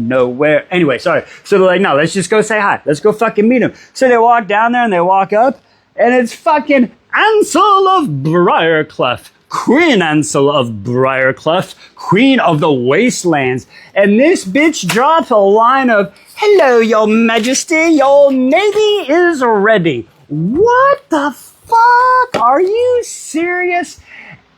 nowhere. Anyway, sorry. So they're like, no, let's just go say hi. Let's go fucking meet him. So they walk down there and they walk up. And it's fucking Ansel of Briarcleft. Queen Ansel of Briarcleft, Queen of the Wastelands. And this bitch drops a line of, hello, your majesty, your navy is ready. What the fuck? Are you serious?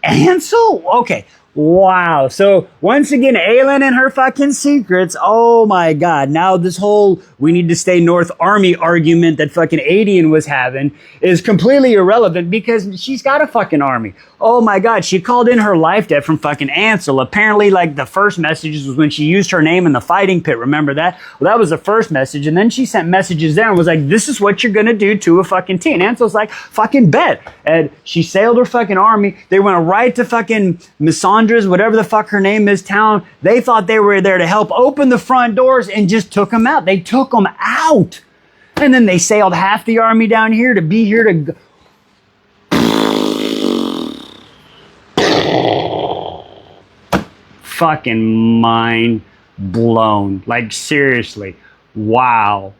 Ansel? Okay. Wow. So once again, Aelin and her fucking secrets. Oh my God. Now this whole we need to stay north army argument that fucking Adian was having is completely irrelevant because she's got a fucking army. Oh my God. She called in her life debt from fucking Ansel. Apparently like the first messages was when she used her name in the fighting pit. Remember that? Well, that was the first message. And then she sent messages there and was like, this is what you're going to do to a fucking T. And Ansel's like, fucking bet. And she sailed her fucking army. They went right to fucking Melisandre's, whatever the fuck her name is, town. They thought they were there to help open the front doors and just took them out. They took them out. And then they sailed half the army down here to be here to go. Fucking mind blown. Like seriously. Wow.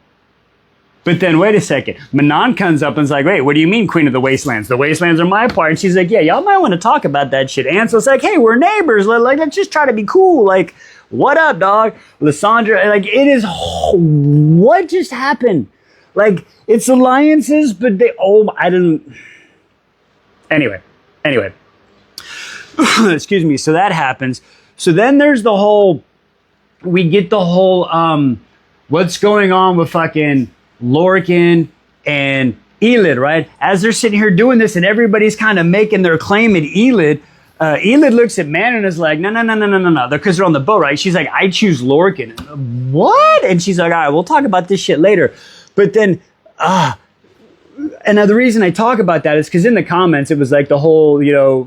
But then wait a second. Manon comes up and is like, wait, what do you mean Queen of the Wastelands? The Wastelands are my part. And she's like, yeah, y'all might want to talk about that shit. Ansel's like, hey, we're neighbors. Like, let's just try to be cool. Like, what up, dog? Lysandra, like, it is, what just happened? Like, it's alliances, but they, I didn't, anyway. Excuse me. So that happens. So then there's the whole, we get the whole, what's going on with fucking Lorcan and Elid, right? As they're sitting here doing this and everybody's kind of making their claim at Elid, Elid looks at Man and is like, no, because they're on the boat, right? She's like, I choose Lorcan. What? And she's like, all right, we'll talk about this shit later. But then, and now the reason I talk about that is because in the comments, it was like the whole, you know,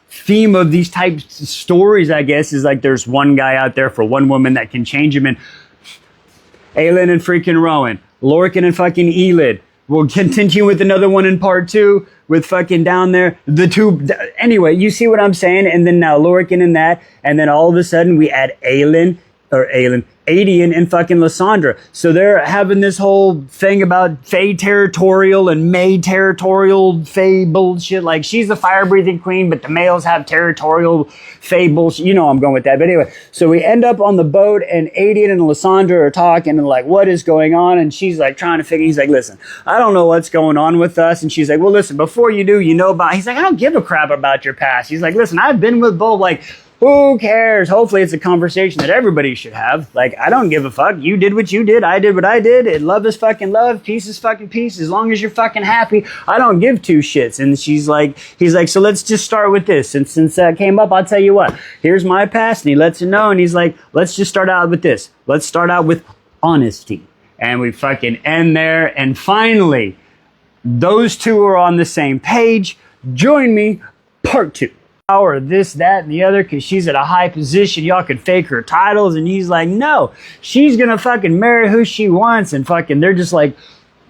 theme of these types of stories, I guess, is like there's one guy out there for one woman that can change him. And Aelin and freaking Rowan, Lorcan and fucking Elid. We'll continue with another one in part 2 with fucking down there. The two, anyway, you see what I'm saying? And then now Lorcan and that. And then all of a sudden we add Adian and fucking Lysandra. So they're having this whole thing about Fae territorial and May territorial Fae bullshit. Like, she's the fire-breathing queen, but the males have territorial Fae bullshit. You know I'm going with that. But anyway, so we end up on the boat, and Adian and Lysandra are talking, and like, what is going on? And she's like trying to figure, he's like, listen, I don't know what's going on with us. And she's like, well, listen, before you do, you know about, he's like, I don't give a crap about your past. He's like, listen, I've been with both, like, who cares? Hopefully it's a conversation that everybody should have. Like, I don't give a fuck. You did what you did. I did what I did. And love is fucking love. Peace is fucking peace. As long as you're fucking happy, I don't give two shits. And she's like, he's like, so let's just start with this. And since that came up, I'll tell you what. Here's my past. And he lets her know. And he's like, let's just start out with this. Let's start out with honesty. And we fucking end there. And finally, those two are on the same page. Join me, part 2. Or this, that, and the other, because she's at a high position. Y'all could fake her titles. And he's like, no, she's gonna fucking marry who she wants. And fucking, they're just like,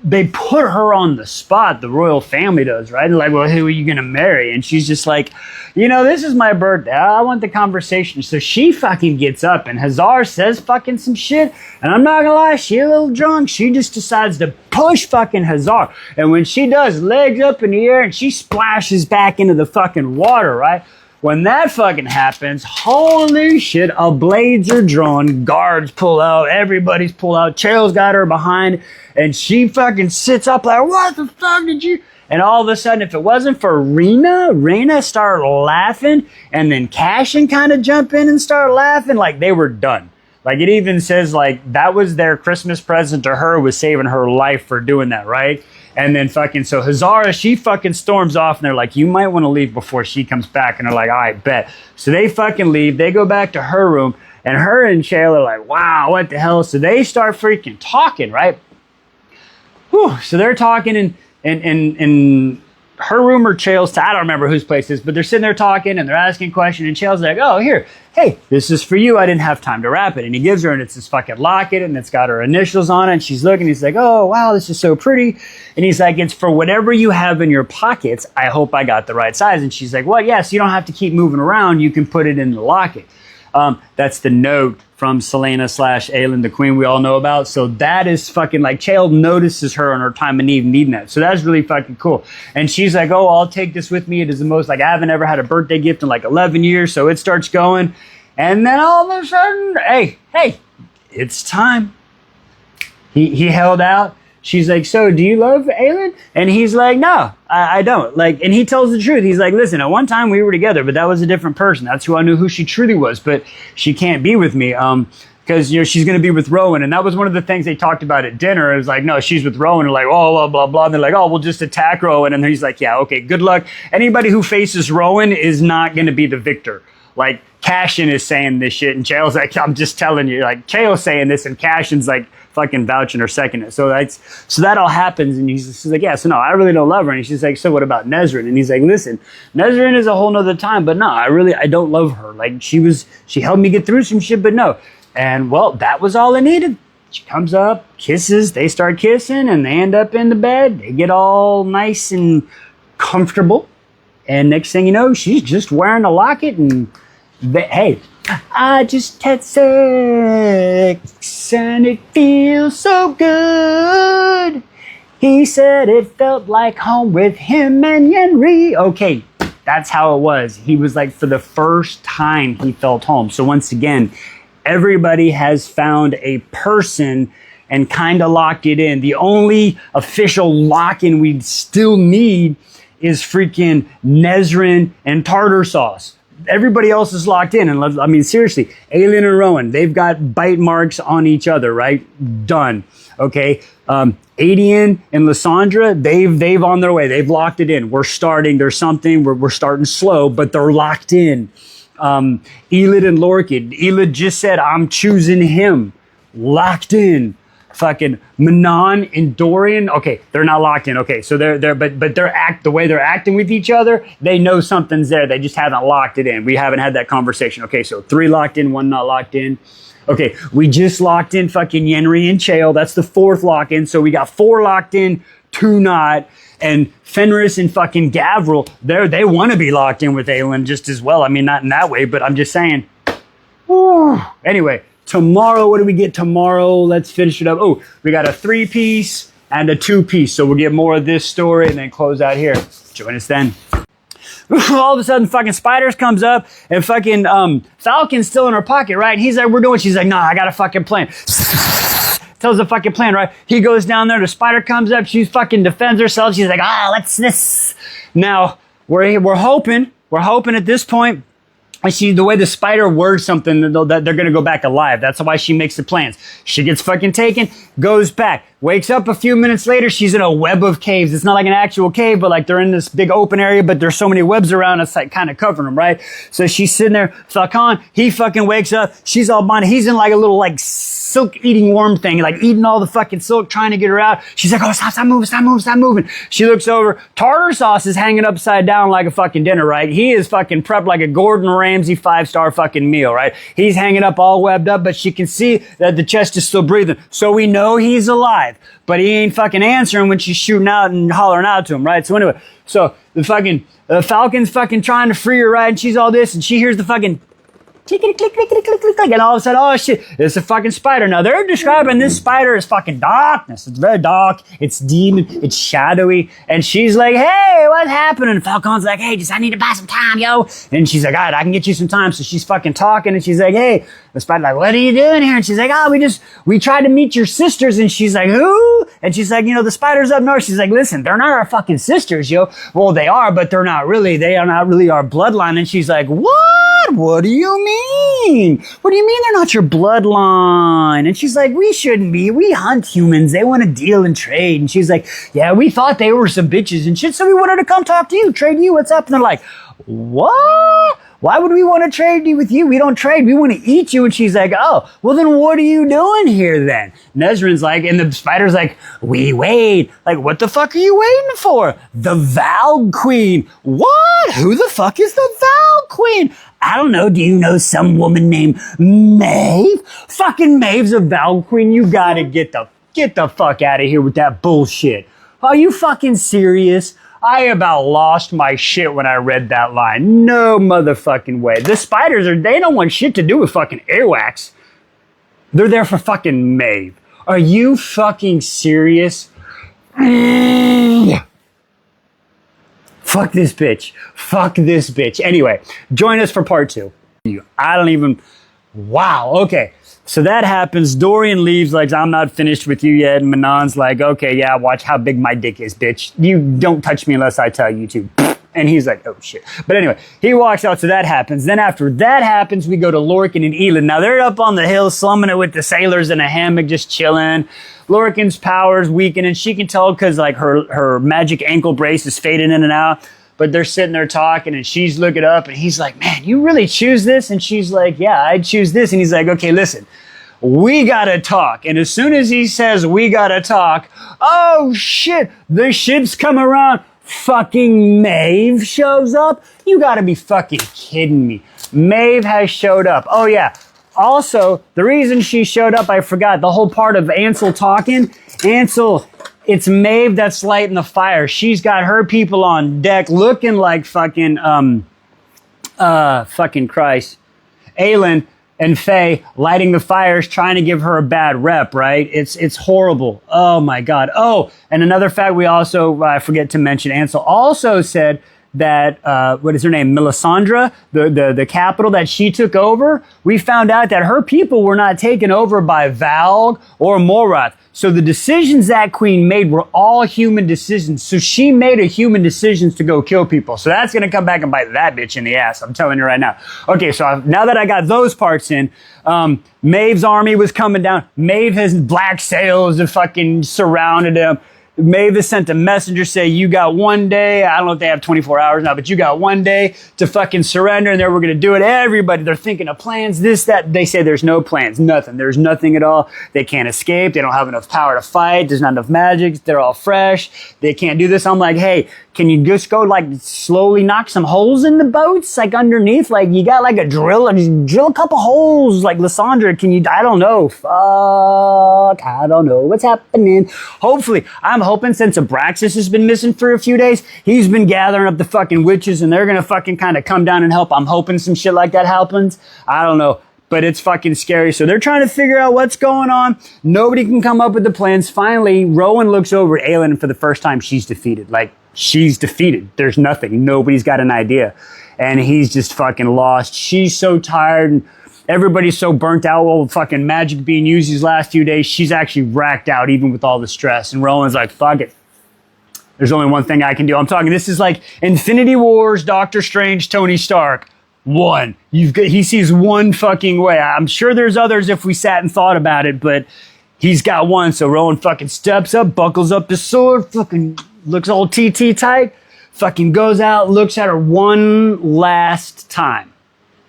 they put her on the spot. The royal family does, right? They're like, well, who are you gonna marry? And she's just like, you know, this is my birthday. I want the conversation. So she fucking gets up, and Hazar says fucking some shit. And I'm not gonna lie, she a little drunk. She just decides to push fucking Hazar. And when she does, legs up in the air, and she splashes back into the fucking water, right? When that fucking happens, holy shit, blades are drawn, guards pull out, everybody's pulled out, Chael's got her behind, and she fucking sits up like, what the fuck did you? And all of a sudden, if it wasn't for Rena started laughing, and then Cashin kind of jump in and start laughing, like they were done. Like, it even says, like, that was their Christmas present to her, was saving her life for doing that, right? And then fucking, so Hazara, she fucking storms off, and they're like, you might want to leave before she comes back. And they're like, all right, bet. So they fucking leave. They go back to her room, and her and Chael are like, wow, what the hell? So they start freaking talking, right? Whew. So they're talking in her room or Chael's, I don't remember whose place it is, but they're sitting there talking, and they're asking questions, and Chael's like, oh, here, hey, this is for you. I didn't have time to wrap it. And he gives her, and it's this fucking locket, and it's got her initials on it, and she's looking, he's like, oh, wow, this is so pretty. And he's like, it's for whatever you have in your pockets. I hope I got the right size. And she's like, well, yes, you don't have to keep moving around. You can put it in the locket. That's the note from Selena / Aelin, the queen we all know about. So that is fucking like, Chael notices her on her time of need needing that. So that's really fucking cool. And she's like, oh, I'll take this with me. It is the most, like, I haven't ever had a birthday gift in like 11 years. So it starts going. And then all of a sudden, hey, it's time. He held out. She's like, so do you love Aelin? And he's like, no, I don't. Like, and he tells the truth. He's like, listen, at one time we were together, but that was a different person. That's who I knew who she truly was, but she can't be with me. Because, you know, she's going to be with Rowan. And that was one of the things they talked about at dinner. It was like, no, she's with Rowan. They're like, oh, blah, blah, blah. And they're like, oh, we'll just attack Rowan. And he's like, yeah, okay, good luck. Anybody who faces Rowan is not going to be the victor. Like, Cashin is saying this shit, and Chael's like, I'm just telling you. Like, Chael's saying this, and Cashin's like, fucking vouching or seconding it. So that all happens, and she's like, yeah, so no, I really don't love her. And she's like, so what about Nezrin? And he's like, listen, Nezrin is a whole nother time, but no, I don't love her. Like, she helped me get through some shit, but no. And well, that was all I needed. She comes up, kisses, they start kissing, and they end up in the bed. They get all nice and comfortable. And next thing you know, she's just wearing a locket, and hey, I just had sex and it feels so good. He said it felt like home with him and Yenri. Okay, that's how it was. He was like, for the first time, he felt home. So once again, everybody has found a person and kind of locked it in. The only official lock-in we still need is freaking Nezrin and tartar sauce. everybody else is locked in. And I mean, seriously, Aelin and Rowan, they've got bite marks on each other, right? Done. Okay. Adian and Lysandra, they've on their way. They've locked it in. We're starting. There's something. We're starting slow, but they're locked in. Elid and Lorcan. Elid just said, I'm choosing him. Locked in. Fucking Manon and Dorian. Okay, they're not locked in. Okay, so but the way they're acting with each other, they know something's there. They just haven't locked it in. We haven't had that conversation. Okay, so 3 locked in, 1 not locked in. Okay, we just locked in fucking Yenri and Chael. That's the 4th lock in. So we got 4 locked in, 2 not. And Fenris and fucking Gavril, they want to be locked in with Aelin just as well. I mean, not in that way, but I'm just saying. Whew. Anyway, tomorrow, what do we get tomorrow? Let's finish it up. Oh, we got a 3-piece and a 2-piece. So we'll get more of this story and then close out here. Join us then. All of a sudden, fucking Spiders comes up and fucking Falcon's still in her pocket, right? And he's like, we're doing. She's like, nah, I got a fucking plan. Tells the fucking plan, right? He goes down there. The Spider comes up. She fucking defends herself. She's like, let's this. Now we're hoping at this point. I see the way the Spider words something that they're going to go back alive. That's why she makes the plans. She gets fucking taken, goes back, wakes up a few minutes later. She's in a web of caves. It's not like an actual cave, but like they're in this big open area, but there's so many webs around. It's like kind of covering them, right? So she's sitting there. Falcon, he fucking wakes up. She's all bonded. He's in like a little like silk eating worm thing, like eating all the fucking silk, trying to get her out. She's like, oh, stop moving. She looks over. Tartar sauce is hanging upside down like a fucking dinner, right? He is fucking prepped like a Gordon Ramsay 5-star fucking meal, right? He's hanging up all webbed up, but she can see that the chest is still breathing. So we know he's alive, but he ain't fucking answering when she's shooting out and hollering out to him, right? So anyway, so the fucking Falcon's fucking trying to free her, right? And she's all this, and she hears the fucking click, and all of a sudden, oh shit, it's a fucking spider. Now they're describing this spider as fucking darkness. It's very dark. It's demon. It's shadowy. And she's like, hey, what's happening? And Falcon's like, hey, I need to buy some time, yo. And she's like, all right, I can get you some time. So she's fucking talking, and she's like, hey. The spider's like, what are you doing here? And she's like, we tried to meet your sisters. And she's like, who? And she's like, the spiders up north. She's like, listen, they're not our fucking sisters, yo. Well, they are, but they're not really. They are not really our bloodline. And she's like, what? What do you mean? What do you mean they're not your bloodline? And she's like, we shouldn't be. We hunt humans. They want to deal and trade. And she's like, yeah, we thought they were some bitches and shit. So we wanted to come talk to you, trade you. What's up? And they're like, what? Why would we want to trade with you? We don't trade. We want to eat you. And she's like, oh, well then what are you doing here then? Nezrin's like, and the spider's like, we wait. Like, what the fuck are you waiting for? The Valg Queen. What? Who the fuck is the Valg Queen? I don't know. Do you know some woman named Maeve? Fucking Maeve's a Valg Queen. You gotta get the fuck out of here with that bullshit. Are you fucking serious? I about lost my shit when I read that line. No motherfucking way. The spiders they don't want shit to do with fucking earwax. They're there for fucking Maeve. Are you fucking serious? Fuck this bitch. Fuck this bitch. Anyway, join us for part 2. Wow. Okay. So that happens. Dorian leaves like, I'm not finished with you yet. And Manon's like, okay, yeah, watch how big my dick is, bitch. You don't touch me unless I tell you to. And he's like, oh shit. But anyway, he walks out. So that happens. Then after that happens, we go to Lorcan and Elin. Now they're up on the hill slumming it with the sailors in a hammock, just chilling. Lorcan's powers weaken, and she can tell because like her magic ankle brace is fading in and out. But they're sitting there talking, and she's looking up, and he's like, man, you really choose this? And she's like, yeah, I'd choose this. And he's like, okay, listen, we gotta talk. And as soon as he says we gotta talk, oh shit, the ship's come around. Fucking Maeve shows up? You gotta be fucking kidding me. Maeve has showed up. Oh yeah. Also, the reason she showed up, I forgot the whole part of Ansel talking. Ansel, it's Maeve that's lighting the fire. She's got her people on deck looking like fucking Christ. Aelin and Faye lighting the fires, trying to give her a bad rep, right? It's horrible. Oh my God. Oh, and another fact we also, I forget to mention, Ansel also said what is her name? Melisandre, the capital that she took over, we found out that her people were not taken over by Valg or Morath. So the decisions that queen made were all human decisions. So she made a human decisions to go kill people. So that's going to come back and bite that bitch in the ass. I'm telling you right now. Okay, so now that I got those parts in, Maeve's army was coming down. Maeve has black sails that fucking surrounded him. Maeve has sent a messenger say, you got 1 day. I don't know if they have 24 hours now, but you got 1 day to fucking surrender, and then we're going to do it. Everybody, they're thinking of plans, this, that. They say there's no plans, nothing. There's nothing at all. They can't escape. They don't have enough power to fight. There's not enough magic. They're all fresh. They can't do this. I'm like, hey, can you just go like slowly knock some holes in the boats, like underneath? Like you got like a drill, and just drill a couple holes. Like Lysandra, can you? I don't know. Fuck, I don't know what's happening. Hopefully, I'm hoping since Abraxas has been missing for a few days, he's been gathering up the fucking witches, and they're gonna fucking kind of come down and help. I'm hoping some shit like that happens. I don't know. But it's fucking scary. So they're trying to figure out what's going on. Nobody can come up with the plans. Finally, Rowan looks over at Aelin, and for the first time, she's defeated. Like, she's defeated. There's nothing. Nobody's got an idea. And he's just fucking lost. She's so tired, and everybody's so burnt out. Well, fucking magic being used these last few days. She's actually racked out, even with all the stress. And Rowan's like, fuck it. There's only one thing I can do. I'm talking, this is like Infinity Wars, Doctor Strange, Tony Stark. One. He sees one fucking way. I'm sure there's others if we sat and thought about it, but he's got one. So Rowan fucking steps up, buckles up his sword, fucking looks all TT tight, fucking goes out, looks at her one last time.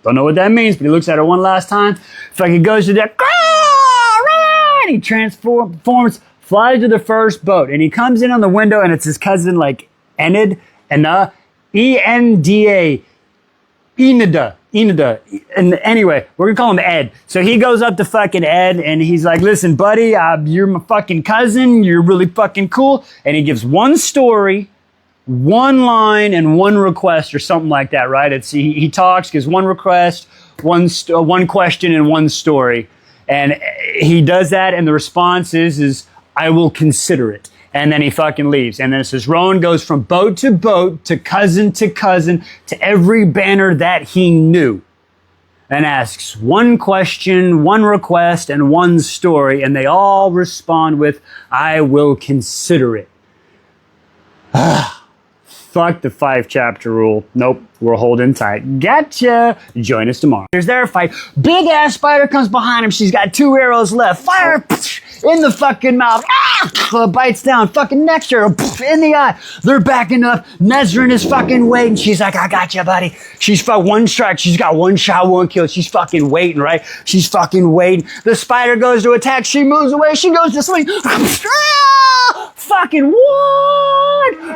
Don't know what that means, but he looks at her one last time, fucking goes to that, and he transforms, flies to the first boat, and he comes in on the window, and it's his cousin, like, Enida, E-N-D-A, Enida. And anyway, we're gonna call him Ed. So he goes up to fucking Ed and he's like, listen, buddy, you're my fucking cousin. You're really fucking cool. And he gives one story, one line, and one request or something like that, right? He talks, gives one request, one question, and one story. And he does that, and the response is I will consider it. And then he fucking leaves. And then it says, Rowan goes from boat to cousin to every banner that he knew. And asks one question, one request, and one story. And they all respond with, I will consider it. Fuck the 5-chapter rule. Nope, we're holding tight. Gotcha. Join us tomorrow. There's their fight. Big ass spider comes behind him. She's got 2 arrows left. Fire in the fucking mouth. Bites down. Fucking next to her. In the eye. They're backing up. Nezrin is fucking waiting. She's like, I got you, buddy. She's one strike. She's got 1 shot, 1 kill. She's fucking waiting, right? She's fucking waiting. The spider goes to attack. She moves away. She goes to sleep. Fucking what?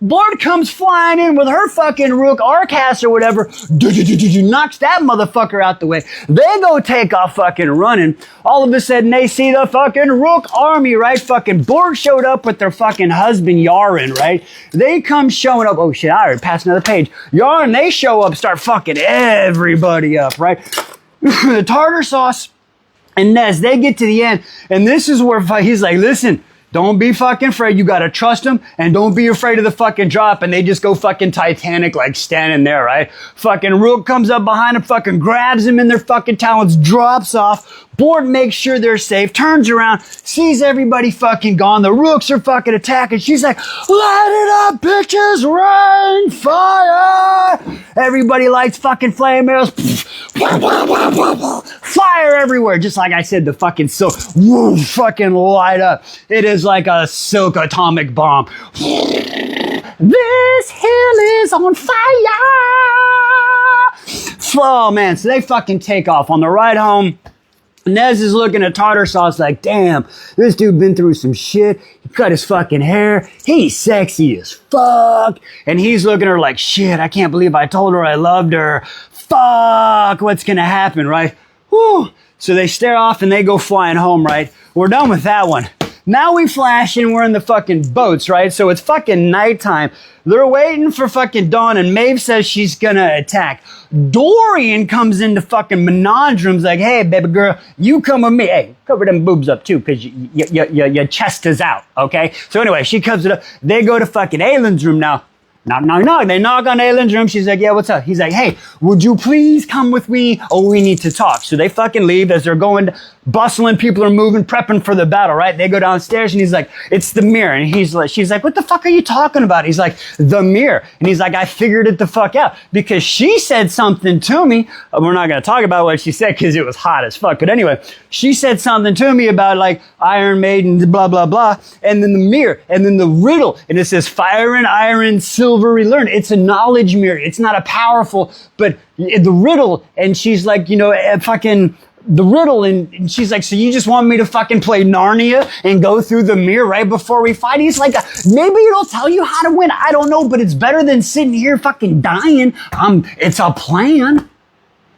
Board comes flying in with her fucking rook, Arcas or whatever, knocks that motherfucker out the way. They go take off fucking running. All of a sudden, they see the fucking rook army, right? Fucking Borg showed up with their fucking husband, Yaren, right? They come showing up. Oh shit, I already passed another page. Yaren, they show up, start fucking everybody up, right? The tartar sauce and Nez, they get to the end, and this is where he's like, listen, don't be fucking afraid. You gotta trust them, and don't be afraid of the fucking drop. And they just go fucking Titanic, like standing there, right? Fucking Rook comes up behind him, fucking grabs him in their fucking talons, drops off. Board makes sure they're safe, turns around, sees everybody fucking gone. The Rooks are fucking attacking. She's like, light it up, bitches, rain, fire. Everybody lights fucking flame arrows. Fire everywhere. Just like I said, the fucking silk, woo, fucking light up. It is like a silk atomic bomb. This hill is on fire. Oh man, so they fucking take off. On the ride home, Nez is looking at tartar sauce like, damn, this dude been through some shit. He cut his fucking hair. He's sexy as fuck. And he's looking at her like, shit, I can't believe I told her I loved her. Fuck, what's gonna happen, right? Whew. So they stare off and they go flying home, right? We're done with that one. Now we flash and we're in the fucking boats, right? So it's fucking nighttime. They're waiting for fucking dawn, and Maeve says she's gonna attack. Dorian comes into fucking Menandrum's like, hey, baby girl, you come with me. Hey, cover them boobs up too, because your chest is out, okay? So anyway, she covers it up. They go to fucking Aelin's room now. Knock, knock, knock. They knock on Aylin's room. She's like, yeah, what's up? He's like, hey, would you please come with me? Oh, we need to talk. So they fucking leave as they're going, bustling. People are moving, prepping for the battle, right? They go downstairs and he's like, it's the mirror. And she's like, what the fuck are you talking about? He's like, the mirror. And he's like, I figured it the fuck out because she said something to me. We're not going to talk about what she said because it was hot as fuck. But anyway, she said something to me about like Iron Maiden, blah, blah, blah. And then the mirror and then the riddle. And it says fire and iron, silvery learn. It's a knowledge mirror. It's not a powerful, but the riddle. And she's like, fucking the riddle. And she's like, so you just want me to fucking play Narnia and go through the mirror right before we fight? He's like, maybe it'll tell you how to win. I don't know, but it's better than sitting here fucking dying. It's a plan.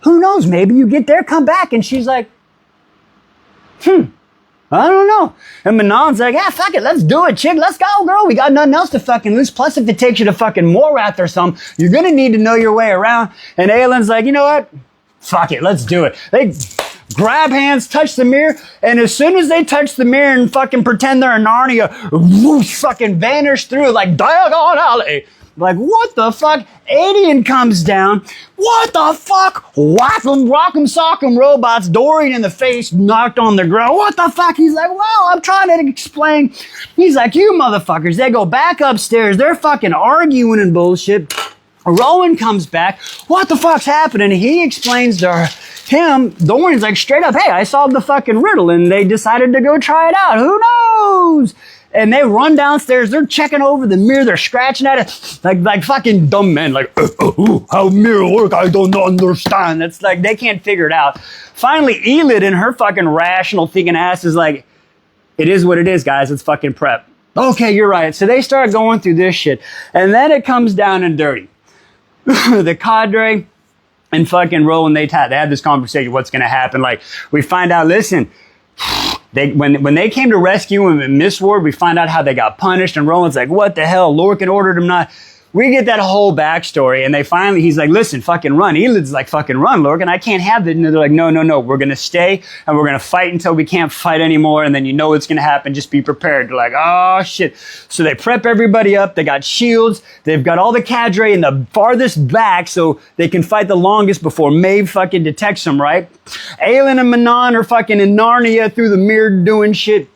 Who knows? Maybe you get there, come back. And she's like, I don't know. And Manon's like, yeah, fuck it. Let's do it, chick. Let's go, girl. We got nothing else to fucking lose. Plus, if it takes you to fucking Morath or something, you're going to need to know your way around. And Aylin's like, you know what? Fuck it. Let's do it. They grab hands, touch the mirror. And as soon as they touch the mirror and fucking pretend they're in Narnia, whoosh, fucking vanish through like Diagon Alley. Like, what the fuck? Alien comes down. What the fuck? Whack 'em, rock 'em, sock 'em, robots. Dorian in the face, knocked on the ground. What the fuck? He's like, well, I'm trying to explain. He's like, you motherfuckers. They go back upstairs. They're fucking arguing and bullshit. Rowan comes back. What the fuck's happening? He explains to him. Dorian's like, straight up, hey, I solved the fucking riddle. And they decided to go try it out. Who knows? And they run downstairs. They're checking over the mirror. They're scratching at it like fucking dumb men. Like, how mirror work? I don't understand. It's like they can't figure it out. Finally, Elid in her fucking rational thinking ass is like, it is what it is, guys. Let's fucking prep. Okay, you're right. So they start going through this shit. And then it comes down and dirty. The cadre and fucking Rowan, they had this conversation. What's going to happen? Like, we find out, listen, when they came to rescue him in Miss Ward, we find out how they got punished, and Roland's like, what the hell? Lorcan ordered him not. We get that whole backstory, and he's like, listen, fucking run. Elid's like, fucking run, Lorcan. I can't have it. And they're like, no. We're going to stay, and we're going to fight until we can't fight anymore, and then you know what's going to happen. Just be prepared. They're like, oh, shit. So they prep everybody up. They got shields. They've got all the cadre in the farthest back so they can fight the longest before Maeve fucking detects them, right? Aelin and Manon are fucking in Narnia through the mirror doing shit.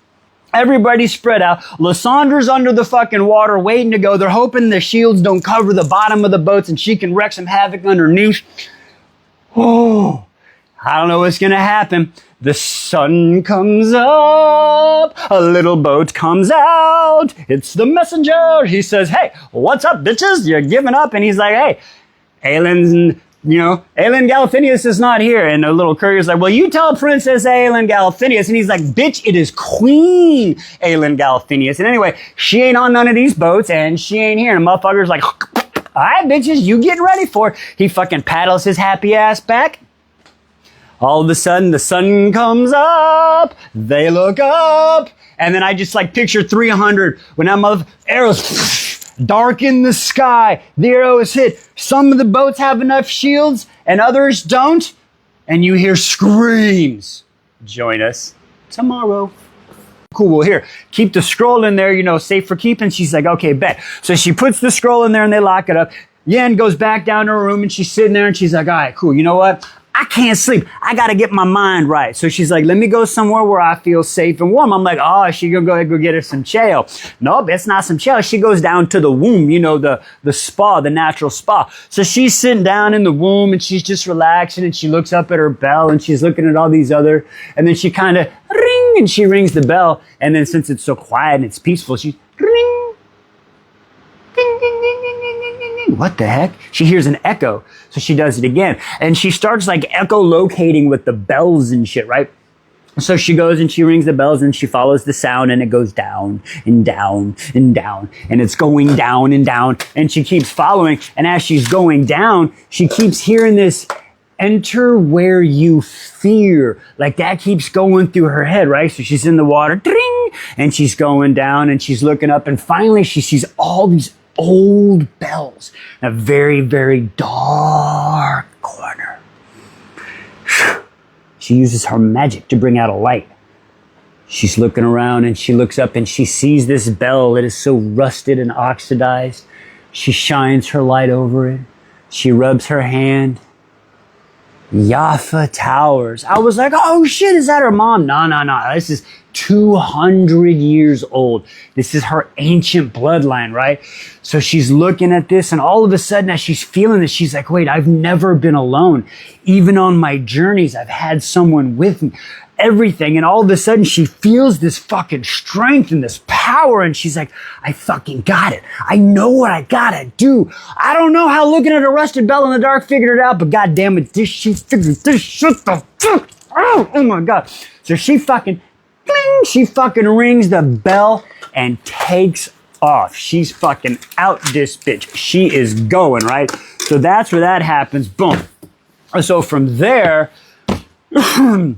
Everybody's spread out. Lysandra's under the fucking water waiting to go. They're hoping the shields don't cover the bottom of the boats and she can wreak some havoc underneath. Oh, I don't know what's going to happen. The sun comes up. A little boat comes out. It's the messenger. He says, hey, what's up, bitches? You're giving up? And he's like, hey, Aylin's... Aelin Galathinius is not here. And the little courier's like, well, you tell Princess Aelin Galathinius. And he's like, bitch, it is Queen Aelin Galathinius. And anyway, she ain't on none of these boats and she ain't here. And the motherfucker's like, all right, bitches, you get ready for it. He fucking paddles his happy ass back. All of a sudden, the sun comes up. They look up. And then I just like picture 300 when that arrows... dark in the sky, the arrow is hit. Some of the boats have enough shields and others don't. And you hear screams. Join us tomorrow. Cool, well here, keep the scroll in there, safe for keeping. She's like, okay, bet. So she puts the scroll in there and they lock it up. Yen goes back down to her room and she's sitting there and she's like, all right, cool, you know what? I can't sleep. I got to get my mind right. So she's like, let me go somewhere where I feel safe and warm. I'm like, oh, she gonna go get her some chail. Nope, it's not some chail. She goes down to the womb, the spa, the natural spa. So she's sitting down in the womb and she's just relaxing and she looks up at her bell and she's looking at all these other, and then she kind of ring and she rings the bell. And then since it's so quiet and it's peaceful, she's ring. Ding, ding, ding, ding, ding, ding, ding. What the heck? She hears an echo. So she does it again. And she starts like echolocating with the bells and shit, right? So she goes and she rings the bells and she follows the sound and it goes down and down and down. And it's going down and down. And she keeps following. And as she's going down, she keeps hearing this enter where you fear. Like that keeps going through her head, right? So she's in the water. Ding! And she's going down and she's looking up. And finally she sees all these old bells in a very, very dark corner. She uses her magic to bring out a light. She's looking around and she looks up and she sees this bell that is so rusted and oxidized. She shines her light over it. She rubs her hand. Jaffa Towers. I was like, oh shit, is that her mom? No. This is 200 years old. This is her ancient bloodline, right? So she's looking at this, and all of a sudden, as she's feeling this, she's like, wait, I've never been alone. Even on my journeys, I've had someone with me. Everything. And all of a sudden, she feels this fucking strength and this power, and she's like, I fucking got it. I know what I gotta do. I don't know how looking at a rusted bell in the dark figured it out, but goddamn it, she figured this shit the fuck out. Oh my God. So she fucking rings the bell and takes off. She's fucking out this bitch. She is going, right? So that's where that happens. Boom. So from there, Aelin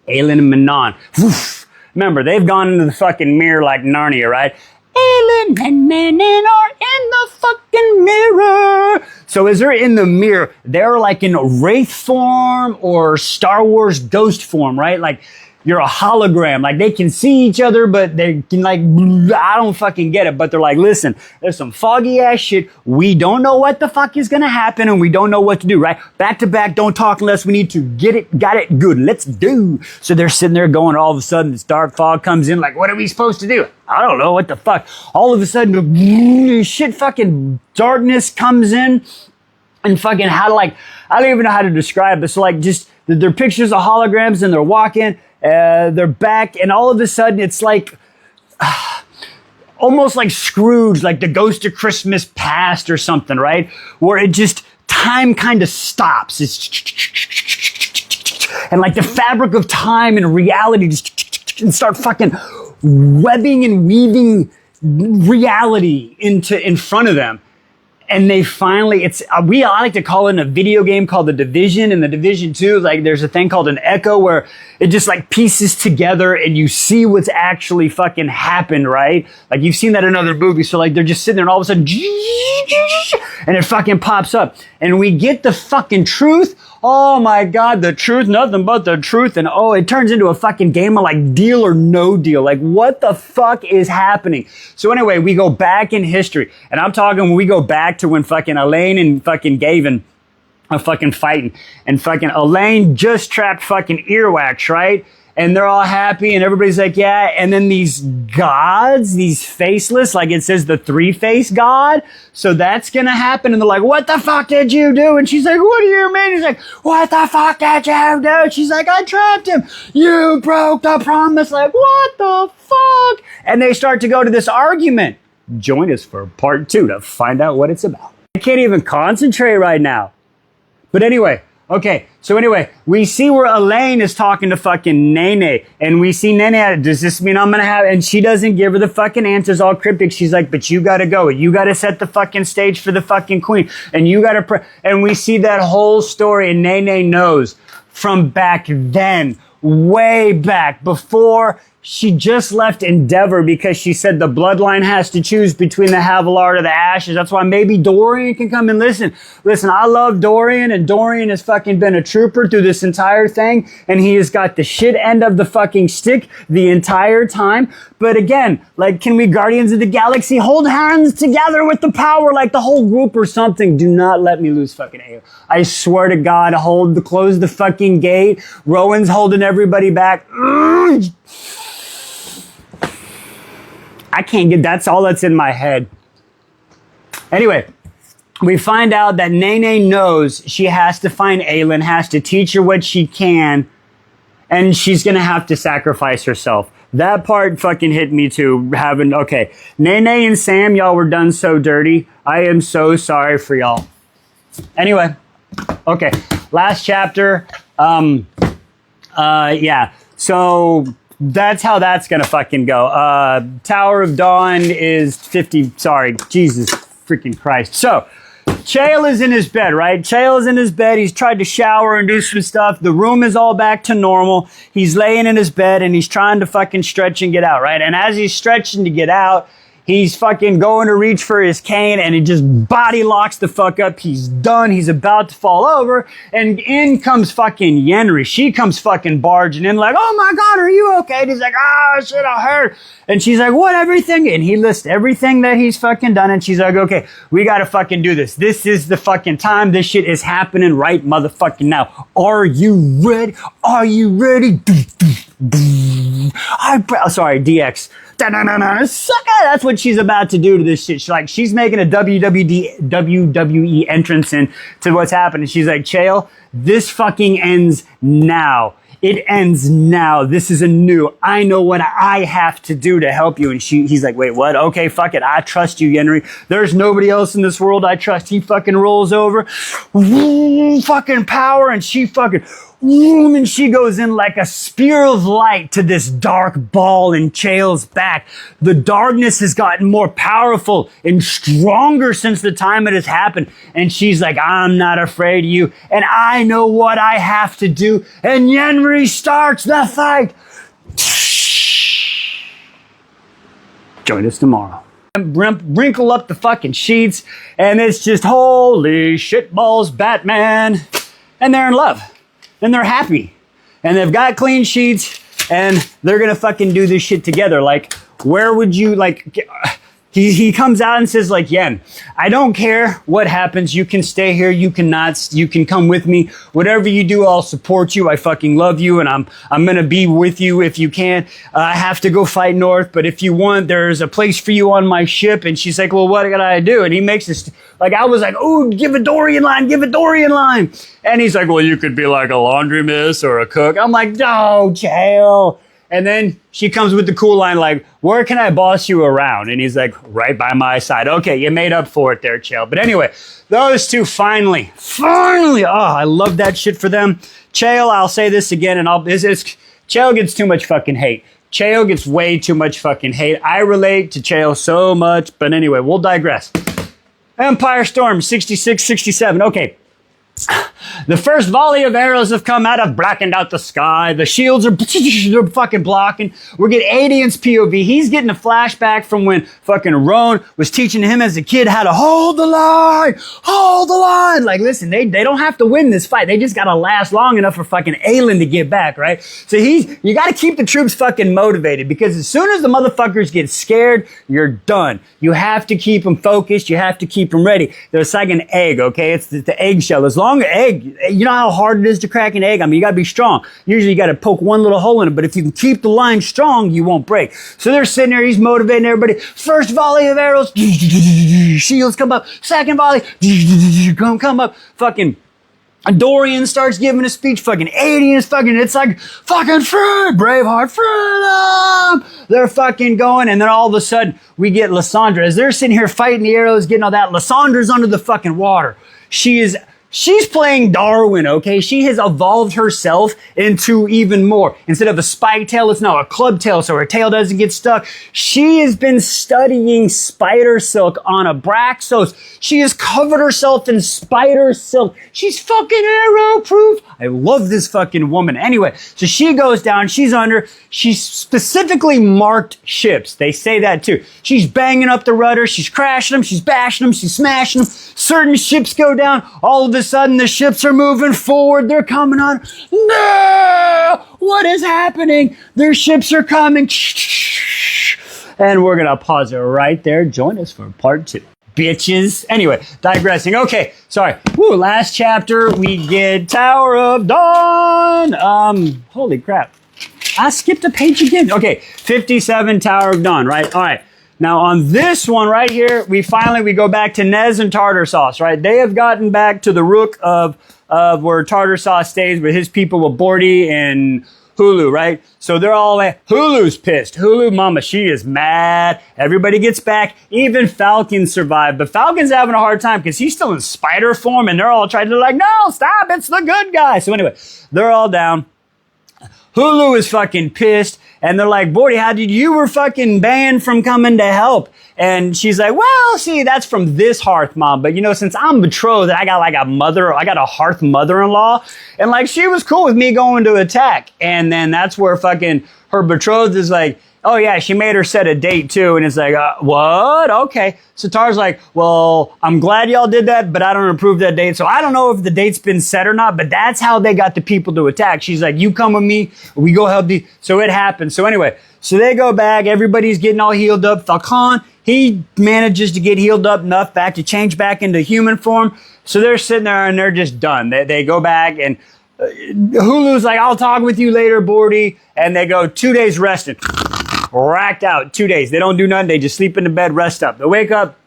and Manon. Woof. Remember, they've gone into the fucking mirror like Narnia, right? Aelin and Manon are in the fucking mirror. So as they're in the mirror, they're like in Wraith form or Star Wars ghost form, right? Like, you're a hologram. Like, they can see each other, but they can like, I don't fucking get it. But they're like, listen, there's some foggy ass shit. We don't know what the fuck is gonna happen, and we don't know what to do, right? Back to back, don't talk unless we need to. Get it, got it, good, let's do. So they're sitting there going, all of a sudden, this dark fog comes in, like, what are we supposed to do? I don't know, what the fuck? All of a sudden, shit fucking darkness comes in, and fucking I don't even know how to describe this. So like, just, they're pictures of holograms, and they're walking, they're back, and all of a sudden it's like almost like Scrooge, like the Ghost of Christmas Past or something, right? Where it just, time kind of stops. It's and like the fabric of time and reality just and start fucking webbing and weaving reality in front of them. And they finally, I like to call it in a video game called The Division. And The Division 2, like there's a thing called an echo where it just like pieces together and you see what's actually fucking happened, right? Like you've seen that in other movies. So like they're just sitting there and all of a sudden, and it fucking pops up. And we get the fucking truth. Oh my God, the truth, nothing but the truth. And oh, it turns into a fucking game of like Deal or No Deal. Like what the fuck is happening? So anyway, we go back in history. And I'm talking when we go back to when fucking Elaine and fucking Gavin are fucking fighting. And fucking Elaine just trapped fucking Earwax, right? And they're all happy and everybody's like, yeah. And then these gods, these faceless, like it says the three-face god. So that's going to happen. And they're like, what the fuck did you do? And she's like, what do you mean? He's like, what the fuck did you do? She's like, I trapped him. You broke the promise. Like, what the fuck? And they start to go to this argument. Join us for part 2 to find out what it's about. I can't even concentrate right now. But anyway. Okay, so anyway, we see where Elaine is talking to fucking Nene, and we see Nene, does this mean I'm gonna have, and she doesn't give her the fucking answers, all cryptic. She's like, but you gotta go, you gotta set the fucking stage for the fucking queen, and you gotta and we see that whole story, and Nene knows from back then, way back, before she just left Endeavor because she said the bloodline has to choose between the Havilard or the Ashes. That's why maybe Dorian can come and listen. Listen, I love Dorian, and Dorian has fucking been a trooper through this entire thing, and he has got the shit end of the fucking stick the entire time. But again, like, can we Guardians of the Galaxy hold hands together with the power, like the whole group or something? Do not let me lose fucking AO. I swear to God, close the fucking gate. Rowan's holding everybody back. I can't get, that's all that's in my head. Anyway, we find out that Nene knows she has to find Aelin, has to teach her what she can, and she's gonna have to sacrifice herself. That part fucking hit me too, okay. Nene and Sam, y'all were done so dirty. I am so sorry for y'all. Anyway, okay, last chapter, yeah, so that's how that's gonna fucking go. Tower of Dawn is 50, sorry, Jesus freaking Christ. So, Chael is in his bed, right? Chael is in his bed. He's tried to shower and do some stuff. The room is all back to normal. He's laying in his bed and he's trying to fucking stretch and get out, right? And as he's stretching to get out, He's fucking going to reach for his cane and he just body locks the fuck up. He's done. He's about to fall over. And in comes fucking Yenri. She comes fucking barging in like, oh my God, are you okay? And he's like, oh shit, I hurt. And she's like, what, everything? And he lists everything that he's fucking done. And she's like, okay, we gotta fucking do this. This is the fucking time. This shit is happening right motherfucking now. Are you ready? Are you ready? Sorry, DX. Sucker! That's what she's about to do to this shit. She's making a WWE entrance in to what's happening. She's like, Chael, this fucking ends now. It ends now. This is I know what I have to do to help you. And he's like, wait, what? Okay, fuck it. I trust you, Yenri. There's nobody else in this world I trust. He fucking rolls over. Fucking power. And she fucking... and she goes in like a spear of light to this dark ball in Chael's back. The darkness has gotten more powerful and stronger since the time it has happened. And she's like, I'm not afraid of you. And I know what I have to do. And Yenri starts the fight. Join us tomorrow. Wrinkle up the fucking sheets. And it's just holy shitballs, Batman. And they're in love. And they're happy. And they've got clean sheets. And they're going to fucking do this shit together. Like, where would you, like... He comes out and says, like, Yen, I don't care what happens. You can stay here. You cannot. You can come with me. Whatever you do, I'll support you. I fucking love you. And I'm going to be with you if you can. I have to go fight north. But if you want, there's a place for you on my ship. And she's like, well, what can I do? And he makes this, like, I was like, oh, give a Dorian line. Give a Dorian line. And he's like, well, you could be like a laundry miss or a cook. I'm like, no, Chael. And then she comes with the cool line like, where can I boss you around? And he's like, right by my side. Okay, you made up for it there, Chael. But anyway, those two finally, oh, I love that shit for them. Chael, I'll say this again, and Chael gets too much fucking hate. Chael gets way too much fucking hate. I relate to Chael so much, but anyway, we'll digress. Empire Storm, 66, 67. Okay. The first volley of arrows have come out, have blackened out the sky. The shields are they're fucking blocking. We're getting Adian's POV. He's getting a flashback from when fucking Roan was teaching him as a kid how to hold the line. Hold the line. Like, listen, they don't have to win this fight. They just got to last long enough for fucking Aelin to get back, right? So you got to keep the troops fucking motivated because as soon as the motherfuckers get scared, you're done. You have to keep them focused. You have to keep them ready. There's like an egg, okay? It's the eggshell. As long as egg, you know how hard it is to crack an egg? I mean, you gotta be strong. Usually you gotta poke one little hole in it, but if you can keep the line strong, you won't break. So they're sitting there, he's motivating everybody. First volley of arrows, shields come up. Second volley, come up. Fucking Dorian starts giving a speech. Fucking Adian is fucking, it's like, fucking Braveheart, freedom! They're fucking going, and then all of a sudden, we get Lysandra. As they're sitting here fighting the arrows, getting all that, Lysandra's under the fucking water. She's playing Darwin, okay? She has evolved herself into even more. Instead of a spike tail, it's now a club tail so her tail doesn't get stuck. She has been studying spider silk on Abraxos. She has covered herself in spider silk. She's fucking arrow-proof. I love this fucking woman. Anyway, so she goes down. She's under. She's specifically marked ships. They say that too. She's banging up the rudder. She's crashing them. She's bashing them. She's smashing them. Certain ships go down. All of a sudden, the ships are moving forward. They're coming on. No! What is happening? Their ships are coming. And we're going to pause it right there. Join us for part 2. Bitches. Anyway, digressing. Okay, sorry. Woo, last chapter, we get Tower of Dawn. Holy crap. I skipped a page again. Okay, 57, Tower of Dawn, right? All right. Now, on this one right here, we go back to Nez and Tartar Sauce, right? They have gotten back to the rook of where Tartar Sauce stays with his people with Bordy and Hulu, right? So they're all like, Hulu's pissed. Hulu mama, she is mad. Everybody gets back. Even Falcon survived. But Falcon's having a hard time because he's still in spider form and they're all trying to like, no, stop, it's the good guy. So anyway, they're all down. Hulu is fucking pissed. And they're like, Bordy, you were fucking banned from coming to help. And she's like, well, see, that's from this hearth mom. But, you know, since I'm betrothed, I got like I got a hearth mother-in-law. And like, she was cool with me going to attack. And then that's where fucking her betrothed is like, oh yeah, she made her set a date too. And it's like, what? Okay. So Tara's like, well, I'm glad y'all did that, but I don't approve that date. So I don't know if the date's been set or not, but that's how they got the people to attack. She's like, you come with me, we go help the, so it happened. So anyway, so they go back, everybody's getting all healed up. Falcon, he manages to get healed up enough back to change back into human form. So they're sitting there and they're just done. They go back and Hulu's like, I'll talk with you later, Bordy. And they go 2 days resting. Racked out 2 days. They don't do nothing. They just sleep in the bed, rest up. They wake up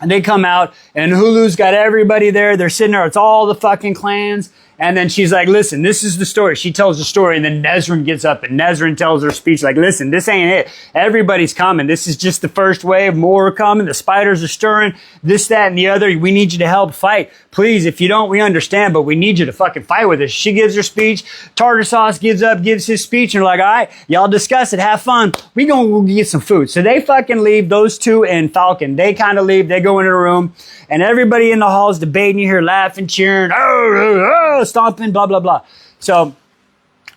and they come out and Hulu's got everybody there. They're sitting there. It's all the fucking clans. And then she's like, listen, this is the story. She tells the story and then Nezrin gets up and Nezrin tells her speech like, listen, this ain't it. Everybody's coming. This is just the first wave. More are coming. The spiders are stirring. This, that, and the other. We need you to help fight. Please, if you don't, we understand, but we need you to fucking fight with us. She gives her speech. Tartar Sauce gives up, gives his speech, and they're like, all right, y'all discuss it. Have fun. We gonna go get some food. So they fucking leave, those two and Falcon. They kind of leave. They go into the room. And everybody in the hall is debating. You hear laughing, cheering, stomping, blah, blah, blah. So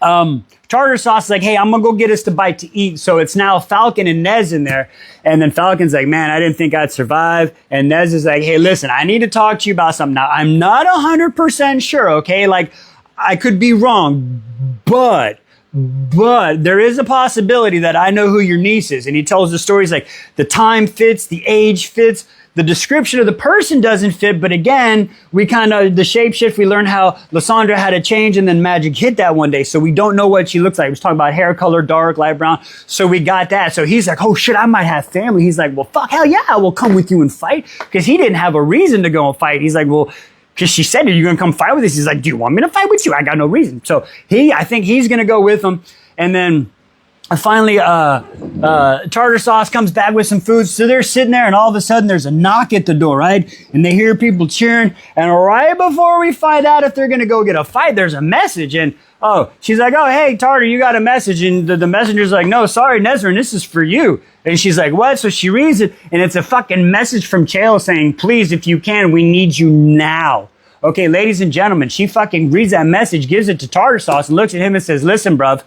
Tartar Sauce is like, hey, I'm going to go get us the bite to eat. So it's now Falcon and Nez in there. And then Falcon's like, man, I didn't think I'd survive. And Nez is like, hey, listen, I need to talk to you about something. Now, I'm not 100% sure, okay? Like, I could be wrong, but there is a possibility that I know who your niece is. And he tells the stories like the time fits, the age fits. The description of the person doesn't fit, but again, we kind of, the shapeshift, we learned how Lysandra had to change and then magic hit that one day. So we don't know what she looks like. He was talking about hair color, dark, light brown. So we got that. So he's like, oh shit, I might have family. He's like, well, fuck, hell yeah, I will come with you and fight. Because he didn't have a reason to go and fight. He's like, well, because she said, are you going to come fight with us? He's like, do you want me to fight with you? I got no reason. So I think he's going to go with him. And then finally, Tartar Sauce comes back with some food. So they're sitting there and all of a sudden there's a knock at the door, right? And they hear people cheering. And right before we find out if they're going to go get a fight, there's a message. And she's like, oh, hey, Tartar, you got a message. And the messenger's like, no, sorry, Nezrin, this is for you. And she's like, what? So she reads it and it's a fucking message from Chael saying, please, if you can, we need you now. Okay, ladies and gentlemen, she fucking reads that message, gives it to Tartar Sauce and looks at him and says, listen, bruv,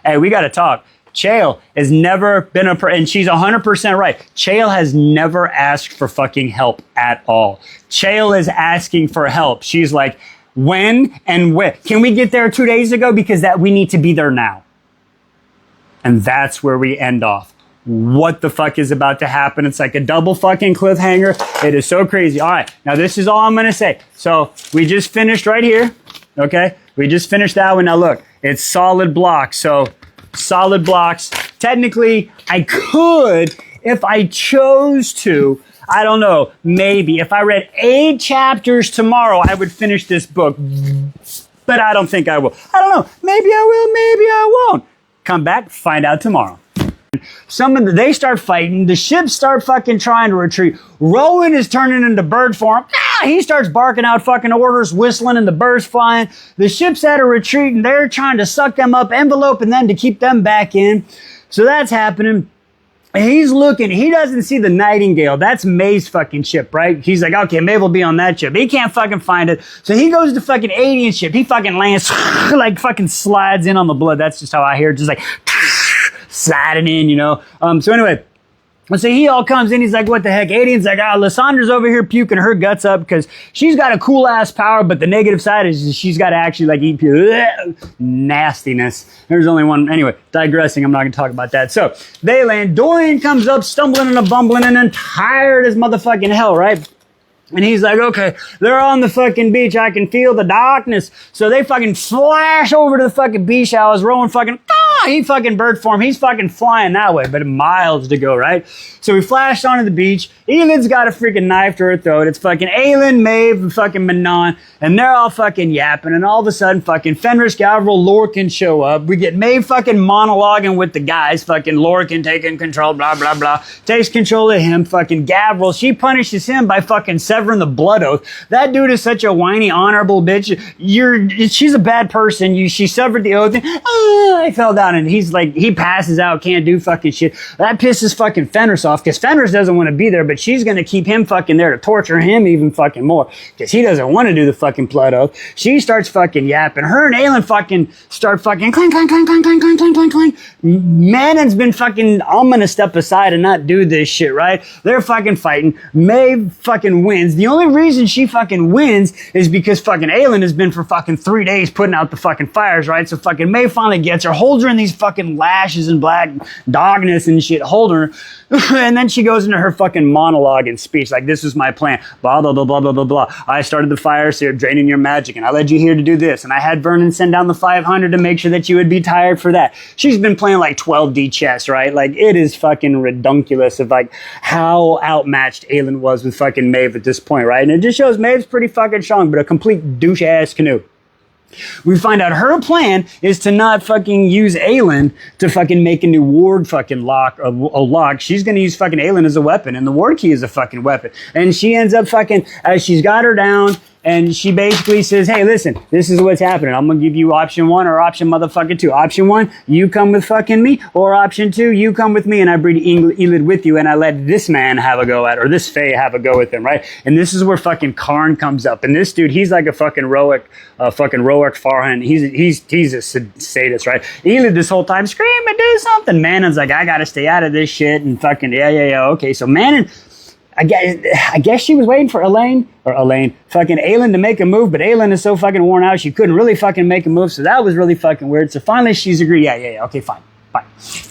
hey, we got to talk. Chael has never been and she's 100% right. Chael has never asked for fucking help at all. Chael is asking for help. She's like, when and where? Can we get there 2 days ago? Because we need to be there now. And that's where we end off. What the fuck is about to happen? It's like a double fucking cliffhanger. It is so crazy. All right. Now this is all I'm going to say. So we just finished right here. Okay. We just finished that one. Now look, it's solid blocks. So solid blocks. Technically, I could, if I chose to, I don't know, maybe. If I read 8 chapters tomorrow, I would finish this book. But I don't think I will. I don't know. Maybe I will, maybe I won't. Come back, find out tomorrow. They start fighting. The ships start fucking trying to retreat. Rowan is turning into bird form. He starts barking out fucking orders, whistling, and the birds flying. The ship's at a retreat, and they're trying to suck them up, enveloping them to keep them back in. So that's happening. He's looking. He doesn't see the Nightingale. That's May's fucking ship, right? He's like, okay, May will be on that ship. He can't fucking find it. So he goes to fucking alien ship. He fucking lands, like fucking slides in on the blood. That's just how I hear it. Just like sliding in, you know. So anyway, so he all comes in. He's like, what the heck? Aiden's like, Lysandra's over here puking her guts up because she's got a cool ass power, but the negative side is she's got to actually like eat nastiness. There's only one. Anyway, digressing. I'm not going to talk about that. So they land. Dorian comes up stumbling and bumbling and then tired as motherfucking hell, right? And he's like, okay, they're on the fucking beach. I can feel the darkness. So they fucking flash over to the fucking beach. I was rolling fucking, he fucking bird form. He's fucking flying that way, but miles to go, right? So we flashed onto the beach. Elin's got a freaking knife to her throat. It's fucking Aelin, Maeve, and fucking Manon. And they're all fucking yapping. And all of a sudden, fucking Fenris, Gavril, Lorcan show up. We get Maeve fucking monologuing with the guys. Fucking Lorcan taking control, blah, blah, blah. Takes control of him. Fucking Gavril, she punishes him by fucking severing the blood oath. That dude is such a whiny, honorable bitch. She's a bad person. She severed the oath. And, I fell down and he's like, he passes out, can't do fucking shit. That pisses fucking Fenris off, because Fenris doesn't want to be there, but she's going to keep him fucking there to torture him even fucking more, because he doesn't want to do the fucking blood oath. She starts fucking yapping. Her and Aelin fucking start fucking clang, clang, clang, clang, clang, clang, clang, clang, clang. Manon's been fucking, I'm going to step aside and not do this shit, right? They're fucking fighting. Maeve fucking wins. The only reason she fucking wins is because fucking Aelin has been for fucking 3 days putting out the fucking fires, right? So fucking Maeve finally gets her, holds her in these fucking lashes and black dogness and shit, hold her. And then she goes into her fucking monologue and speech, like, this is my plan, blah, blah, blah, blah, blah, blah, blah. I started the fire, so you're draining your magic, and I led you here to do this, and I had Vernon send down the 500 to make sure that you would be tired for that. She's been playing like 12D chess, right? Like, it is fucking redunculous of like how outmatched Aelin was with fucking Maeve at this point, right? And it just shows Maeve's pretty fucking strong, but a complete douche-ass canoe. We find out her plan is to not fucking use Aelin to fucking make a new ward fucking lock, a lock. She's going to use fucking Aelin as a weapon, and the ward key is a fucking weapon. And she ends up fucking, as she's got her down, and she basically says, hey, listen, this is what's happening. I'm going to give you option 1 or option motherfucking 2. Option 1, you come with fucking me, or option 2, you come with me and I breed Elid with you and I let this man have a go at, or this Fae have a go with him, right? And this is where fucking Karn comes up. And this dude, he's like a fucking Roic Farhan. He's a sadist, right? Elid this whole time screaming, do something. Manon's like, I got to stay out of this shit, and fucking, yeah. Okay, so Manon, I guess she was waiting for fucking Aelin to make a move, but Aelin is so fucking worn out, she couldn't really fucking make a move, so that was really fucking weird. So finally she's agreed, yeah, okay, fine.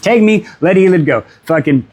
Take me, let Elid go. Fucking,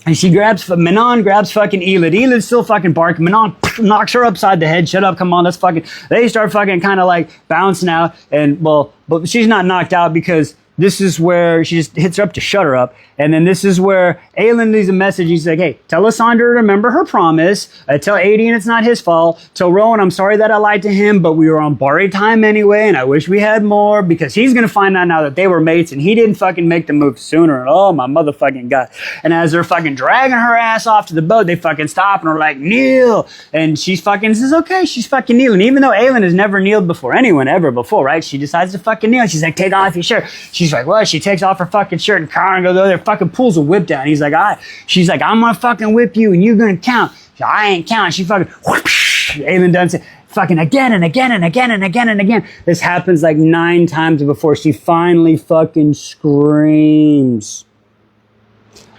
and Manon grabs fucking Elid. Elid's still fucking barking. Manon knocks her upside the head. Shut up, come on, let's fucking, they start fucking kind of like bouncing out, and well, but she's not knocked out because this is where she just hits her up to shut her up. And then this is where Aelin leaves a message. He's like, hey, tell Lysandra to remember her promise. Tell Adian it's not his fault. Tell Rowan I'm sorry that I lied to him, but we were on borrowed time anyway, and I wish we had more, because he's going to find out now that they were mates, and he didn't fucking make the move sooner. Oh, my motherfucking God. And as they're fucking dragging her ass off to the boat, they fucking stop and are like, kneel. And she fucking says, okay, she's fucking kneeling. Even though Aelin has never kneeled before anyone ever before, right? She decides to fucking kneel. She's like, take off your shirt. She's like, what? She takes off her fucking shirt, and Karn goes over there, fucking pulls a whip down. He's like, she's like, I'm gonna fucking whip you and you're gonna count. I ain't counting. She fucking whoosh. Aelin does it fucking again and again and again and again and again. This happens like 9 times before she finally fucking screams.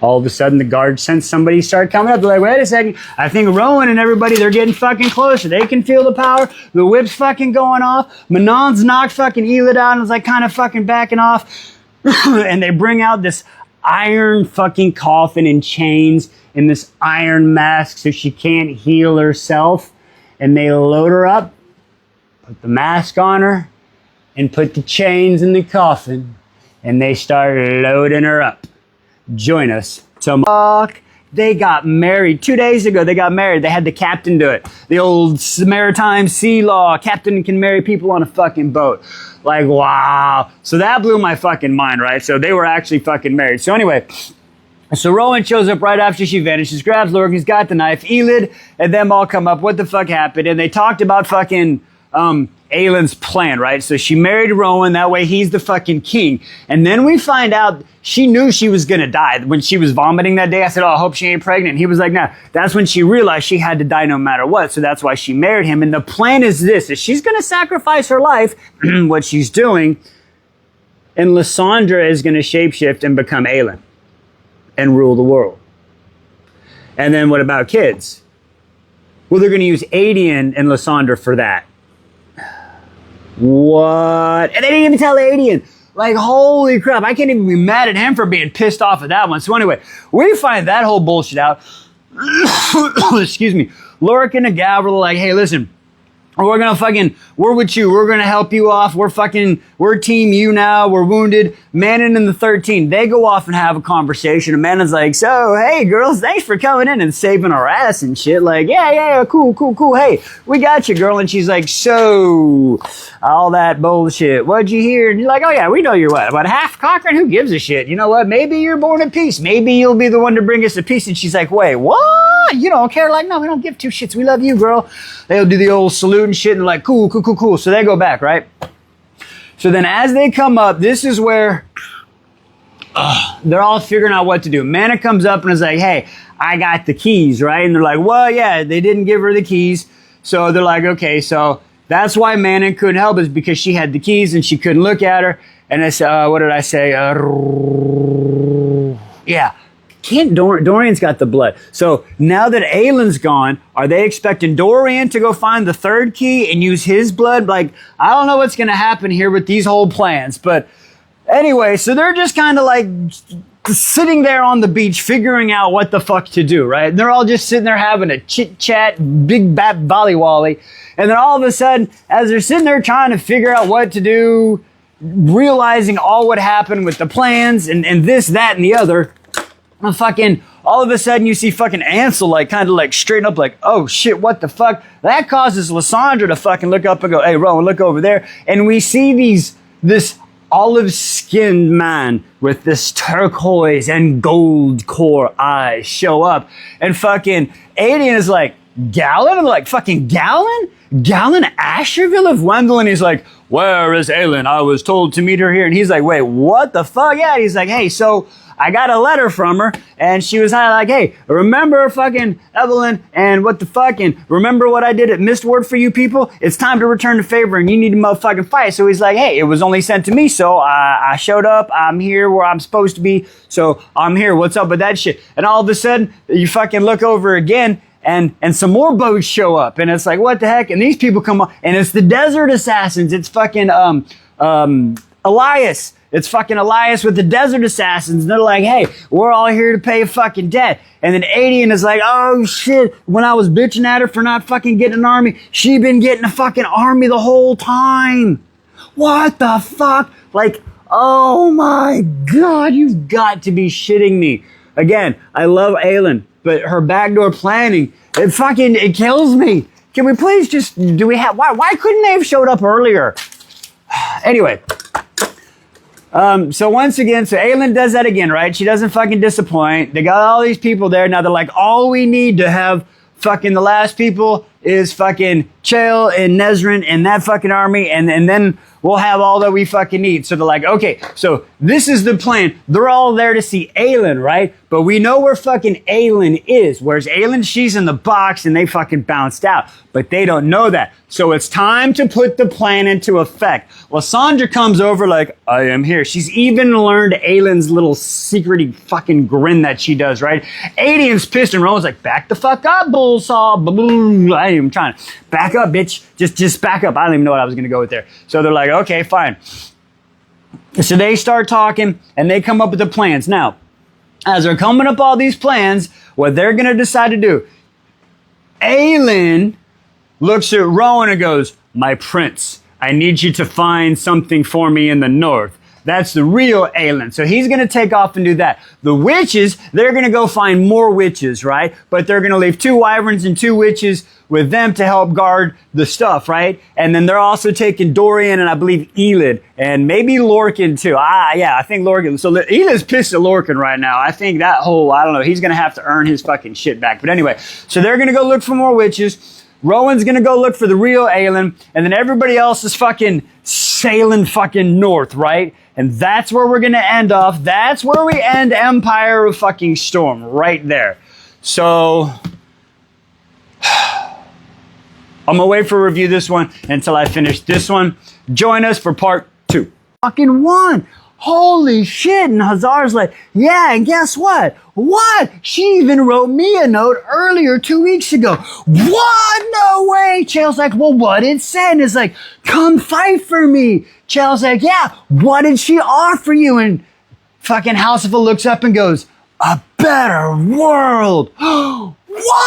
All of a sudden, the guards sense somebody start coming up. They're like, wait a second. I think Rowan and everybody, they're getting fucking closer. They can feel the power. The whip's fucking going off. Manon's knocked fucking Elid out and is like kind of fucking backing off. And they bring out this iron fucking coffin in chains in this iron mask so she can't heal herself. And they load her up, put the mask on her, and put the chains in the coffin. And they start loading her up. Join us tomorrow. They got married 2 days ago. They got married. They had the captain do it. The old maritime sea law. Captain can marry people on a fucking boat. Like, wow. So that blew my fucking mind, right? So they were actually fucking married. So anyway, so Rowan shows up right after she vanishes, grabs Lorcan, he's got the knife. Elid and them all come up. What the fuck happened? And they talked about fucking Aelin's plan, right? So she married Rowan, that way he's the fucking king. And then we find out she knew she was gonna die. When she was vomiting that day, I said, oh, I hope she ain't pregnant. He was like, nah. That's when she realized she had to die no matter what. So that's why she married him. And the plan is this, is she's gonna sacrifice her life, what she's doing, and Lysandra is gonna shapeshift and become Aelin and rule the world. And then what about kids? Well, they're gonna use Adian and Lysandra for that. What? And they didn't even tell Adian. Like, holy crap, I can't even be mad at him for being pissed off at that one. So anyway, we find that whole bullshit out. Excuse me. Lorcan and Gavril are like, hey, listen, we're with you. We're gonna help you off. We're team you now. We're wounded. Manon and the 13, they go off and have a conversation. And Manon's like, so, hey, girls, thanks for coming in and saving our ass and shit. Like, yeah, cool. Hey, we got you, girl. And she's like, so, all that bullshit. What'd you hear? And you're like, oh yeah, we know you're what? About half Cochrane? Who gives a shit? You know what? Maybe you're born at peace. Maybe you'll be the one to bring us a peace. And she's like, wait, what? You don't care? Like, no, we don't give 2 shits. We love you, girl. They'll do the old salute and shit and like, cool. So they go back, right? So then as they come up, this is where they're all figuring out what to do. Mana comes up and is like, hey, I got the keys, right? And they're like, well, yeah, they didn't give her the keys. So they're like, okay, so that's why Mana couldn't help us, because she had the keys and she couldn't look at her. And I said, what did I say? Yeah. Dorian's got the blood. So now that Aylin's gone, are they expecting Dorian to go find the third key and use his blood? Like, I don't know what's going to happen here with these whole plans. But anyway, so they're just kind of like sitting there on the beach figuring out what the fuck to do, right? And they're all just sitting there having a chit-chat, big bat volley-wally. And then all of a sudden, as they're sitting there trying to figure out what to do, realizing all what happened with the plans and this, that, and the other, fucking all of a sudden you see fucking Ansel like kind of like straighten up like, oh shit, what the fuck? That causes Lysandra to fucking look up and go, hey Rowan, look over there. And we see this olive skinned man with this turquoise and gold core eyes show up, and fucking Aiden is like, Gallon? And they're like, fucking Gallon? Gallon Asherville of Wendell? And he's like, where is Aylin? I was told to meet her here. And he's like, wait, what the fuck? Yeah, he's like, hey, so I got a letter from her, and she was like, hey, remember fucking Evelyn and what the fuck, and remember what I did at Mistward for you people? It's time to return the favor, and you need to motherfucking fight. So he's like, hey, it was only sent to me, so I showed up. I'm here where I'm supposed to be, so I'm here. What's up with that shit? And all of a sudden, you fucking look over again, and some more boats show up, and it's like, what the heck? And these people come up, and it's the Desert Assassins. It's fucking Elias. It's fucking Elias with the Desert Assassins. And they're like, hey, we're all here to pay a fucking debt. And then Adian is like, oh shit, when I was bitching at her for not fucking getting an army, she been getting a fucking army the whole time. What the fuck? Like, oh my God, you've got to be shitting me. Again, I love Aylin, but her backdoor planning, it kills me. Can we please just, why couldn't they have showed up earlier? Anyway. So once again, so Aylin does that again, right? She doesn't fucking disappoint. They got all these people there. Now they're like, all we need to have fucking the last people is fucking Chael and Nezrin and that fucking army, and then we'll have all that we fucking need. So they're like, okay, so this is the plan. They're all there to see Aylin, right? But we know where fucking Aylin is. Whereas Aylin, she's in the box and they fucking bounced out. But they don't know that. So it's time to put the plan into effect. Lysandra comes over like, I am here. She's even learned Aylin's little secrety fucking grin that she does, right? Adian's pissed and Rowan's like, back the fuck up, bullsaw. I ain't even trying to. Back up, bitch. Just back up. I don't even know what I was going to go with there. So they're like, okay, fine. So they start talking and they come up with the plans. Now, as they're coming up all these plans, what they're going to decide to do, Aylin looks at Rowan and goes, my prince, I need you to find something for me in the north. That's the real Aylin. So he's going to take off and do that. The witches, they're going to go find more witches, right? But they're going to leave 2 wyverns and 2 witches with them to help guard the stuff, right? And then they're also taking Dorian and I believe Elid and maybe Lorcan too. Yeah, I think Lorcan. So Elid's pissed at Lorcan right now. I think that whole, I don't know, he's going to have to earn his fucking shit back. But anyway, so they're going to go look for more witches. Rowan's going to go look for the real Aylin, and then everybody else is fucking sailing fucking north, right? And that's where we're going to end off. That's where we end Empire of fucking Storm, right there. So I'm going to wait for review this one until I finish this one. Join us for part 2. Fucking 1. Holy shit. And Hazar's like, yeah, and guess what? What? She even wrote me a note earlier 2 weeks ago. What? No way. Chael's like, well, what did it say? And it's like, come fight for me. Chael's like, yeah, what did she offer you? And fucking Houseful looks up and goes, a better world. What?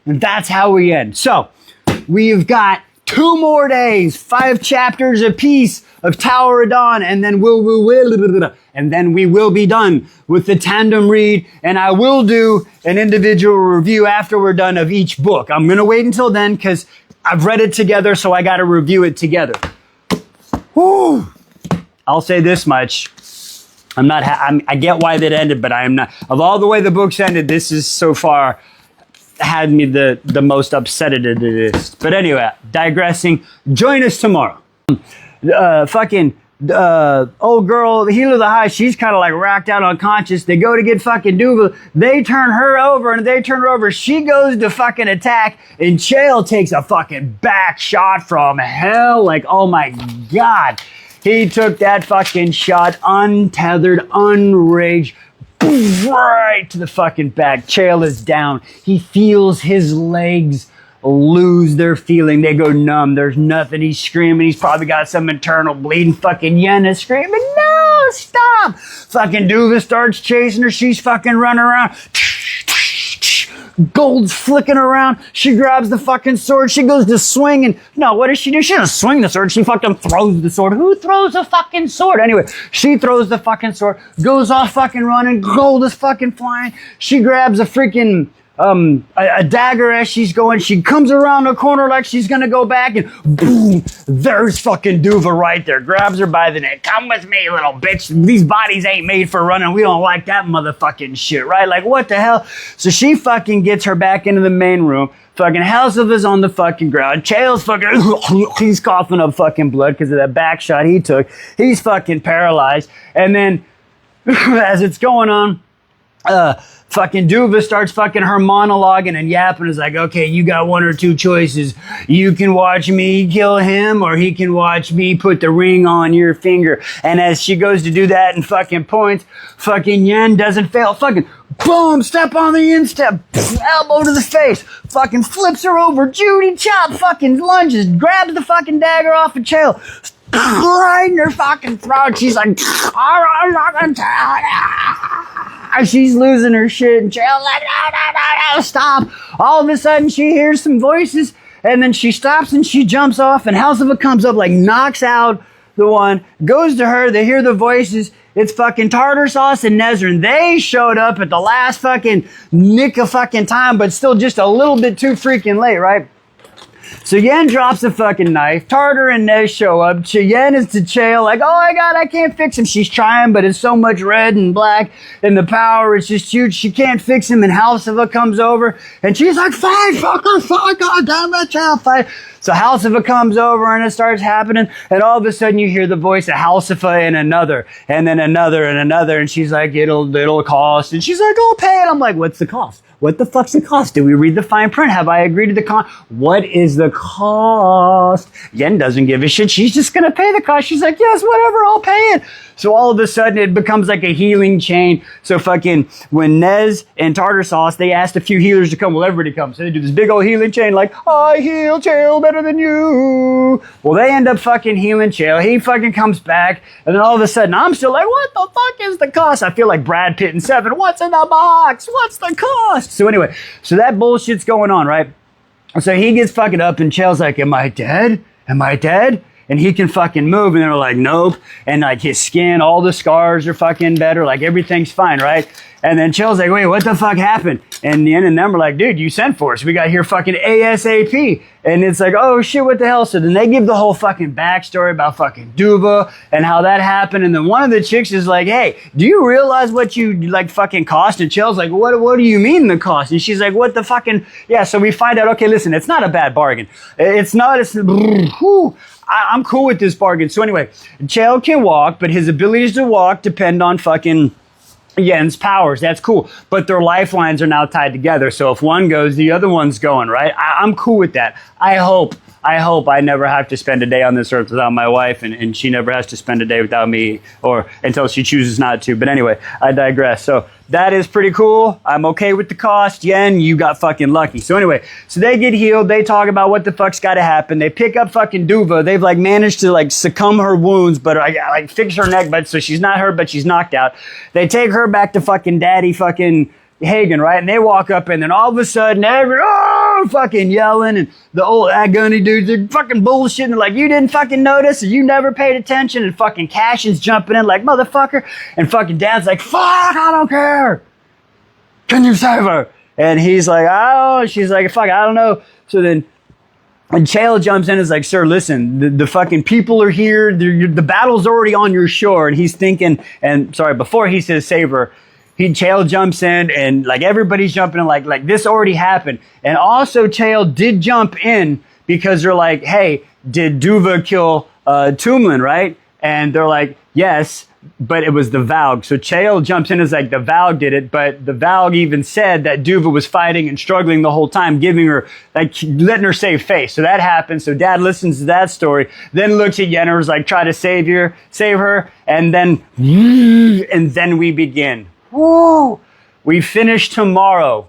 And that's how we end. So we've got 2 more days, 5 chapters apiece of Tower of Dawn, and then we will be done with the tandem read, and I will do an individual review after we're done of each book. I'm gonna wait until then because I've read it together, so I gotta review it together. Whew. I'll say this much. I get why that ended, but I am not. Of all the way the books ended, this is so far had me the most upset it is. But anyway, digressing. Join us tomorrow. Fucking old girl, the heel of the high, she's kind of like racked out unconscious. They go to get fucking Duva. They turn her over, and they turn her over. She goes to fucking attack, and Chael takes a fucking back shot from hell. Like, oh my God. He took that fucking shot untethered, unraged, right to the fucking back. Chael is down. He feels his legs lose their feeling. They go numb. There's nothing. He's screaming. He's probably got some internal bleeding. Fucking Yen is screaming, no, stop. Fucking Duva starts chasing her. She's fucking running around. Gold's flicking around. She grabs the fucking sword. She goes to swing, and no, what does she do? She doesn't swing the sword. She fucking throws the sword. Who throws a fucking sword? Anyway, she throws the fucking sword, goes off fucking running. Gold is fucking flying. She grabs a freaking a dagger as she's going. She comes around the corner like she's gonna go back, and boom, there's fucking Duva right there. Grabs her by the neck. Come with me, little bitch. These bodies ain't made for running. We don't like that motherfucking shit, right? Like, what the hell? So she fucking gets her back into the main room. Fucking Halsiva's on the fucking ground. Chael's fucking, he's coughing up fucking blood because of that back shot he took. He's fucking paralyzed. And then, as it's going on, fucking Duva starts fucking her monologuing and yapping. Is like, okay, you got one or two choices. You can watch me kill him, or he can watch me put the ring on your finger. And as she goes to do that and fucking points, fucking Yen doesn't fail. Fucking boom, step on the instep, elbow to the face, fucking flips her over, Judy chop, fucking lunges, grabs the fucking dagger off of Chael, right in her fucking throat. She's like, I'm not gonna tell you. She's losing her shit, and Chael's like, no, stop. All of a sudden, she hears some voices, and then she stops and she jumps off, and Halsiva comes up, like, knocks out the one, goes to her, they hear the voices. It's fucking Tartar Sauce and Nezrin. They showed up at the last fucking nick of fucking time, but still just a little bit too freaking late, right? So Yen drops the fucking knife. Tartar and Nez show up. Yen is to Chael, like, oh my God, I can't fix him. She's trying, but it's so much red and black, and the power is just huge. She can't fix him, and Halsiva comes over, and she's like, fight, fucker, fuck, God damn it, Chael, fight. So Halsiva comes over, and it starts happening, and all of a sudden you hear the voice of Halsiva and another, and then another, and another, and she's like, it'll cost, and she's like, I'll pay it. I'm like, what's the cost? What the fuck's the cost? Did we read the fine print? Have I agreed to the cost? What is the cost? Yen doesn't give a shit. She's just gonna pay the cost. She's like, yes, whatever, I'll pay it. So all of a sudden it becomes like a healing chain. So fucking when Nez and Tartar Sauce, they asked a few healers to come. Well, everybody comes. So they do this big old healing chain like, I heal Chael better than you. Well, they end up fucking healing Chael. He fucking comes back. And then all of a sudden I'm still like, what the fuck is the cost? I feel like Brad Pitt in Seven. What's in the box? What's the cost? So anyway, so that bullshit's going on, right? So he gets fucking up, and Chael's like, am I dead? Am I dead? And he can fucking move, and they're like, nope. And like his skin, all the scars are fucking better. Like everything's fine, right? And then Chael's like, wait, what the fuck happened? And the end and them are like, dude, you sent for us. We got here fucking ASAP. And it's like, oh shit, what the hell? So then they give the whole fucking backstory about fucking Duva and how that happened. And then one of the chicks is like, hey, do you realize what you like fucking cost? And Chael's like, what do you mean the cost? And she's like, what the fucking, yeah. So we find out, okay, listen, it's not a bad bargain. I'm cool with this bargain. So anyway, Chael can walk, but his abilities to walk depend on fucking Yen's powers. That's cool. But their lifelines are now tied together. So if one goes, the other one's going, right? I'm cool with that. I hope I never have to spend a day on this earth without my wife, and she never has to spend a day without me, or until she chooses not to. But anyway, I digress. So that is pretty cool. I'm okay with the cost. Yen, you got fucking lucky. So anyway, so they get healed. They talk about what the fuck's got to happen. They pick up fucking Duva. They've like managed to like succumb her wounds, but like fix her neck, but so she's not hurt, but she's knocked out. They take her back to fucking daddy fucking Hagen, right? And they walk up, and then all of a sudden, fucking yelling, and the old Agony dudes are fucking bullshitting. They're like, you didn't fucking notice, or you never paid attention, and fucking Cashin's jumping in like, motherfucker, and fucking Dad's like, fuck, I don't care. Can you save her? And he's like, oh, she's like, fuck, I don't know. So then, and Chael jumps in and is like, sir, listen, the fucking people are here. The battle's already on your shore. And he's thinking, and sorry, before he says save her, Chael jumps in, and like everybody's jumping in like this already happened. And also Chael did jump in because they're like, hey, did Duva kill Tumlin, right? And they're like, yes, but it was the Valg. So Chael jumps in as like, the Valg did it, but the Valg even said that Duva was fighting and struggling the whole time, giving her, like, letting her save face. So that happened. So Dad listens to that story, then looks at Yenner's like, try to save her, and then we begin. Woo! We finish tomorrow.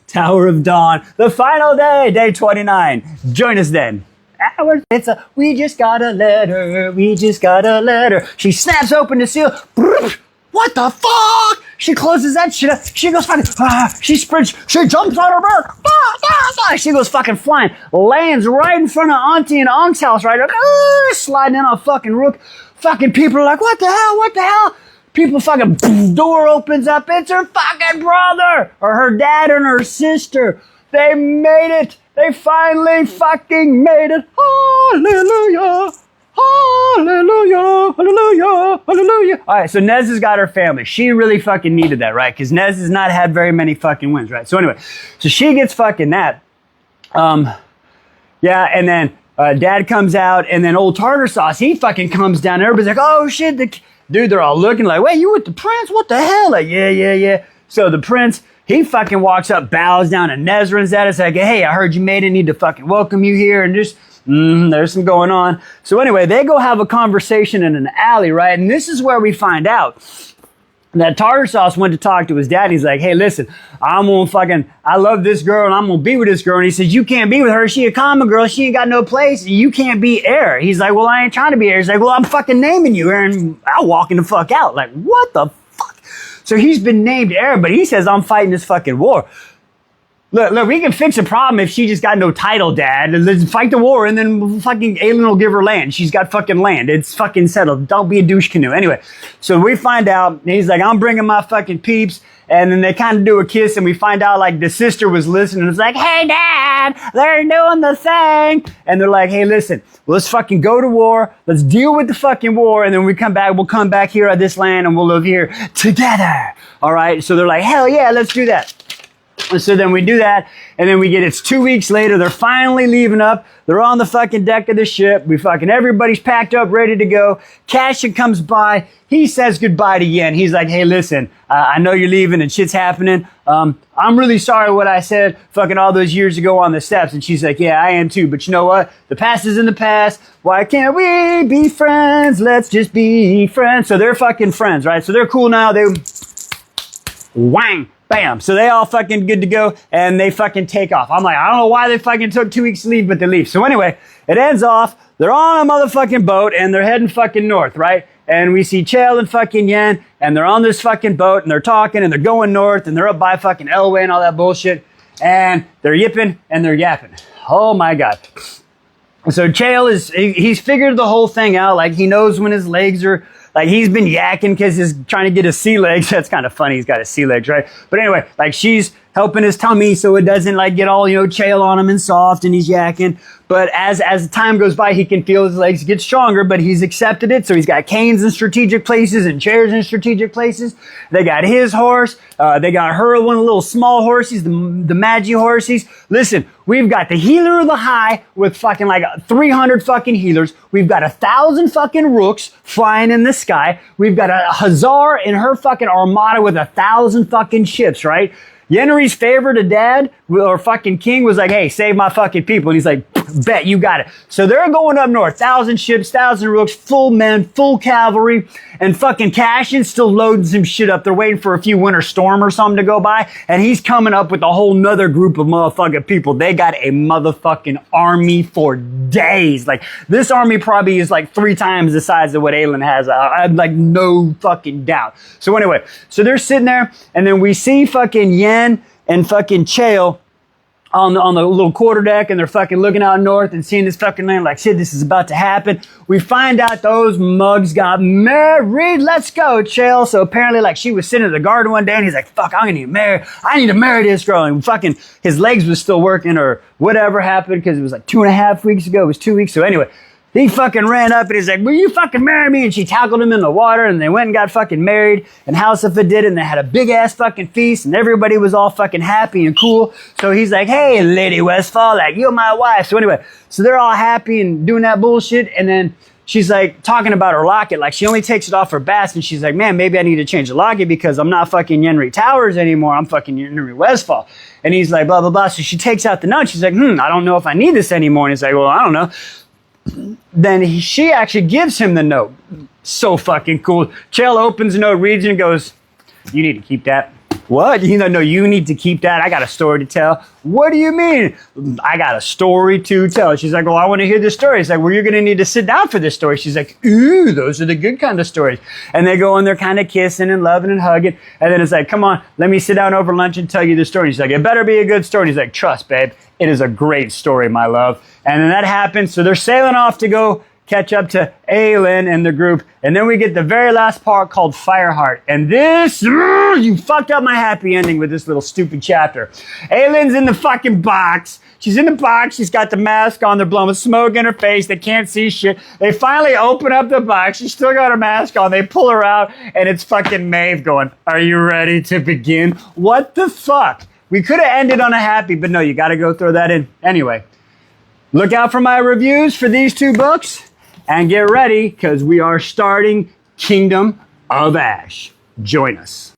Tower of Dawn, the final day, day 29. Join us then. We just got a letter. She snaps open the seal. What the fuck? She closes that shit up. She goes fucking, she sprints, she jumps on her bird. She goes fucking flying, lands right in front of Auntie and Unc's house, right? Like, sliding in on a fucking rook. Fucking people are like, what the hell? People fucking, door opens up. It's her fucking brother or her dad and her sister. They made it. They finally fucking made it. Hallelujah. Hallelujah. Hallelujah. Hallelujah. All right, so Nez has got her family. She really fucking needed that, right? Because Nez has not had very many fucking wins, right? So anyway, so she gets fucking that. Yeah, and then Dad comes out, and then old Tartar Sauce, he fucking comes down. Everybody's like, oh shit. Dude, they're all looking like, wait, you with the prince? What the hell? Like, yeah. So the prince, he fucking walks up, bows down, and Nezrin's at us like, hey, I heard you made it. Need to fucking welcome you here. And just, there's some going on. So anyway, they go have a conversation in an alley, right? And this is where we find out that Tartar Sauce went to talk to his dad. He's like, hey, listen, I love this girl and I'm going to be with this girl. And he says, you can't be with her. She a common girl. She ain't got no place. You can't be heir. He's like, well, I ain't trying to be heir. He's like, well, I'm fucking naming you heir and I'll walk in the fuck out. Like, what the fuck? So he's been named heir, but he says, I'm fighting this fucking war. Look, we can fix a problem if she just got no title, Dad. Let's fight the war and then fucking Aelin will give her land. She's got fucking land. It's fucking settled. Don't be a douche canoe. Anyway, so we find out, and he's like, I'm bringing my fucking peeps. And then they kind of do a kiss and we find out like the sister was listening. It's like, hey, Dad, they're doing the thing. And they're like, hey, listen, let's fucking go to war. Let's deal with the fucking war. And then we'll come back here at this land and we'll live here together. All right. So they're like, hell yeah, let's do that. And so then we do that, and then it's 2 weeks later, they're finally leaving up, they're on the fucking deck of the ship, everybody's packed up, ready to go. Cassian comes by, he says goodbye to Yen, he's like, hey listen, I know you're leaving and shit's happening, I'm really sorry what I said fucking all those years ago on the steps. And she's like, yeah, I am too, but you know what, the past is in the past, why can't we be friends, let's just be friends. So they're fucking friends, right? So they're cool now, whang! Bam. So they all fucking good to go and they fucking take off. I'm like, I don't know why they fucking took 2 weeks to leave, but they leave. So anyway, it ends off. They're on a motherfucking boat and they're heading fucking north, right? And we see Chael and fucking Yen and they're on this fucking boat and they're talking and they're going north and they're up by fucking Elway and all that bullshit. And they're yipping and they're yapping. Oh my God. So Chael he's figured the whole thing out. Like he knows when his legs are, like he's been yakking because he's trying to get his sea legs. That's kind of funny. He's got his sea legs, right? But anyway, like she's helping his tummy so it doesn't like get all, Chael on him and soft and he's yakking. But as time goes by, he can feel his legs get stronger, but he's accepted it. So he's got canes in strategic places and chairs in strategic places. They got his horse. They got her one of the little small horses, the Magi horses. Listen, we've got the healer of the high with fucking like 300 fucking healers. We've got 1,000 fucking rooks flying in the sky. We've got a Hazar in her fucking armada with 1,000 fucking ships, right? Yennery's favor to Dad or fucking King was like, hey, save my fucking people. And he's like, bet you got it. So they're going up north, 1,000 ships, 1,000 rooks, full men, full cavalry, and fucking Cassian's still loading some shit up. They're waiting for a few winter storm or something to go by, and he's coming up with a whole nother group of motherfucking people. They got a motherfucking army for days. Like, this army probably is like 3 times the size of what Aelin has. I have like no fucking doubt. So anyway, so they're sitting there, and then we see fucking Yen and fucking Chael on the little quarterdeck, and they're fucking looking out north and seeing this fucking land like, shit, this is about to happen. We find out those mugs got married. Let's go, Chael. So apparently, like, she was sitting in the garden one day, and he's like, fuck, I need to marry this girl. And fucking his legs was still working or whatever happened, because it was like 2.5 weeks ago. It was 2 weeks. So anyway, he fucking ran up and he's like, will you fucking marry me? And she tackled him in the water, and they went and got fucking married, and Halsifa did it, and they had a big ass fucking feast, and everybody was all fucking happy and cool. So he's like, hey, Lady Westfall, like, you're my wife. So anyway, so they're all happy and doing that bullshit, and then she's like talking about her locket. Like she only takes it off her bats, and she's like, man, maybe I need to change the locket because I'm not fucking Henry Towers anymore. I'm fucking Henry Westphal. And he's like, blah, blah, blah. So she takes out the note. She's like, I don't know if I need this anymore. And he's like, well, I don't know. Then she actually gives him the note. So fucking cool. Chael opens the note, reads it, and goes, you need to keep that. What? No, you need to keep that. I got a story to tell. What do you mean? I got a story to tell. She's like, well, I want to hear the story. It's like, well, you're going to need to sit down for this story. She's like, ooh, those are the good kind of stories. And they go and they're kind of kissing and loving and hugging. And then it's like, come on, let me sit down over lunch and tell you the story. She's like, it better be a good story. And he's like, trust, babe. It is a great story, my love. And then that happens. So they're sailing off to go catch up to Aelin and the group. And then we get the very last part called Fireheart. And this, you fucked up my happy ending with this little stupid chapter. Aelin's in the fucking box. She's in the box. She's got the mask on. They're blowing smoke in her face. They can't see shit. They finally open up the box. She's still got her mask on. They pull her out, and it's fucking Maeve going, are you ready to begin? What the fuck? We could have ended on a happy, but no, you got to go throw that in. Anyway, look out for my reviews for these two books. And get ready, because we are starting Kingdom of Ash. Join us.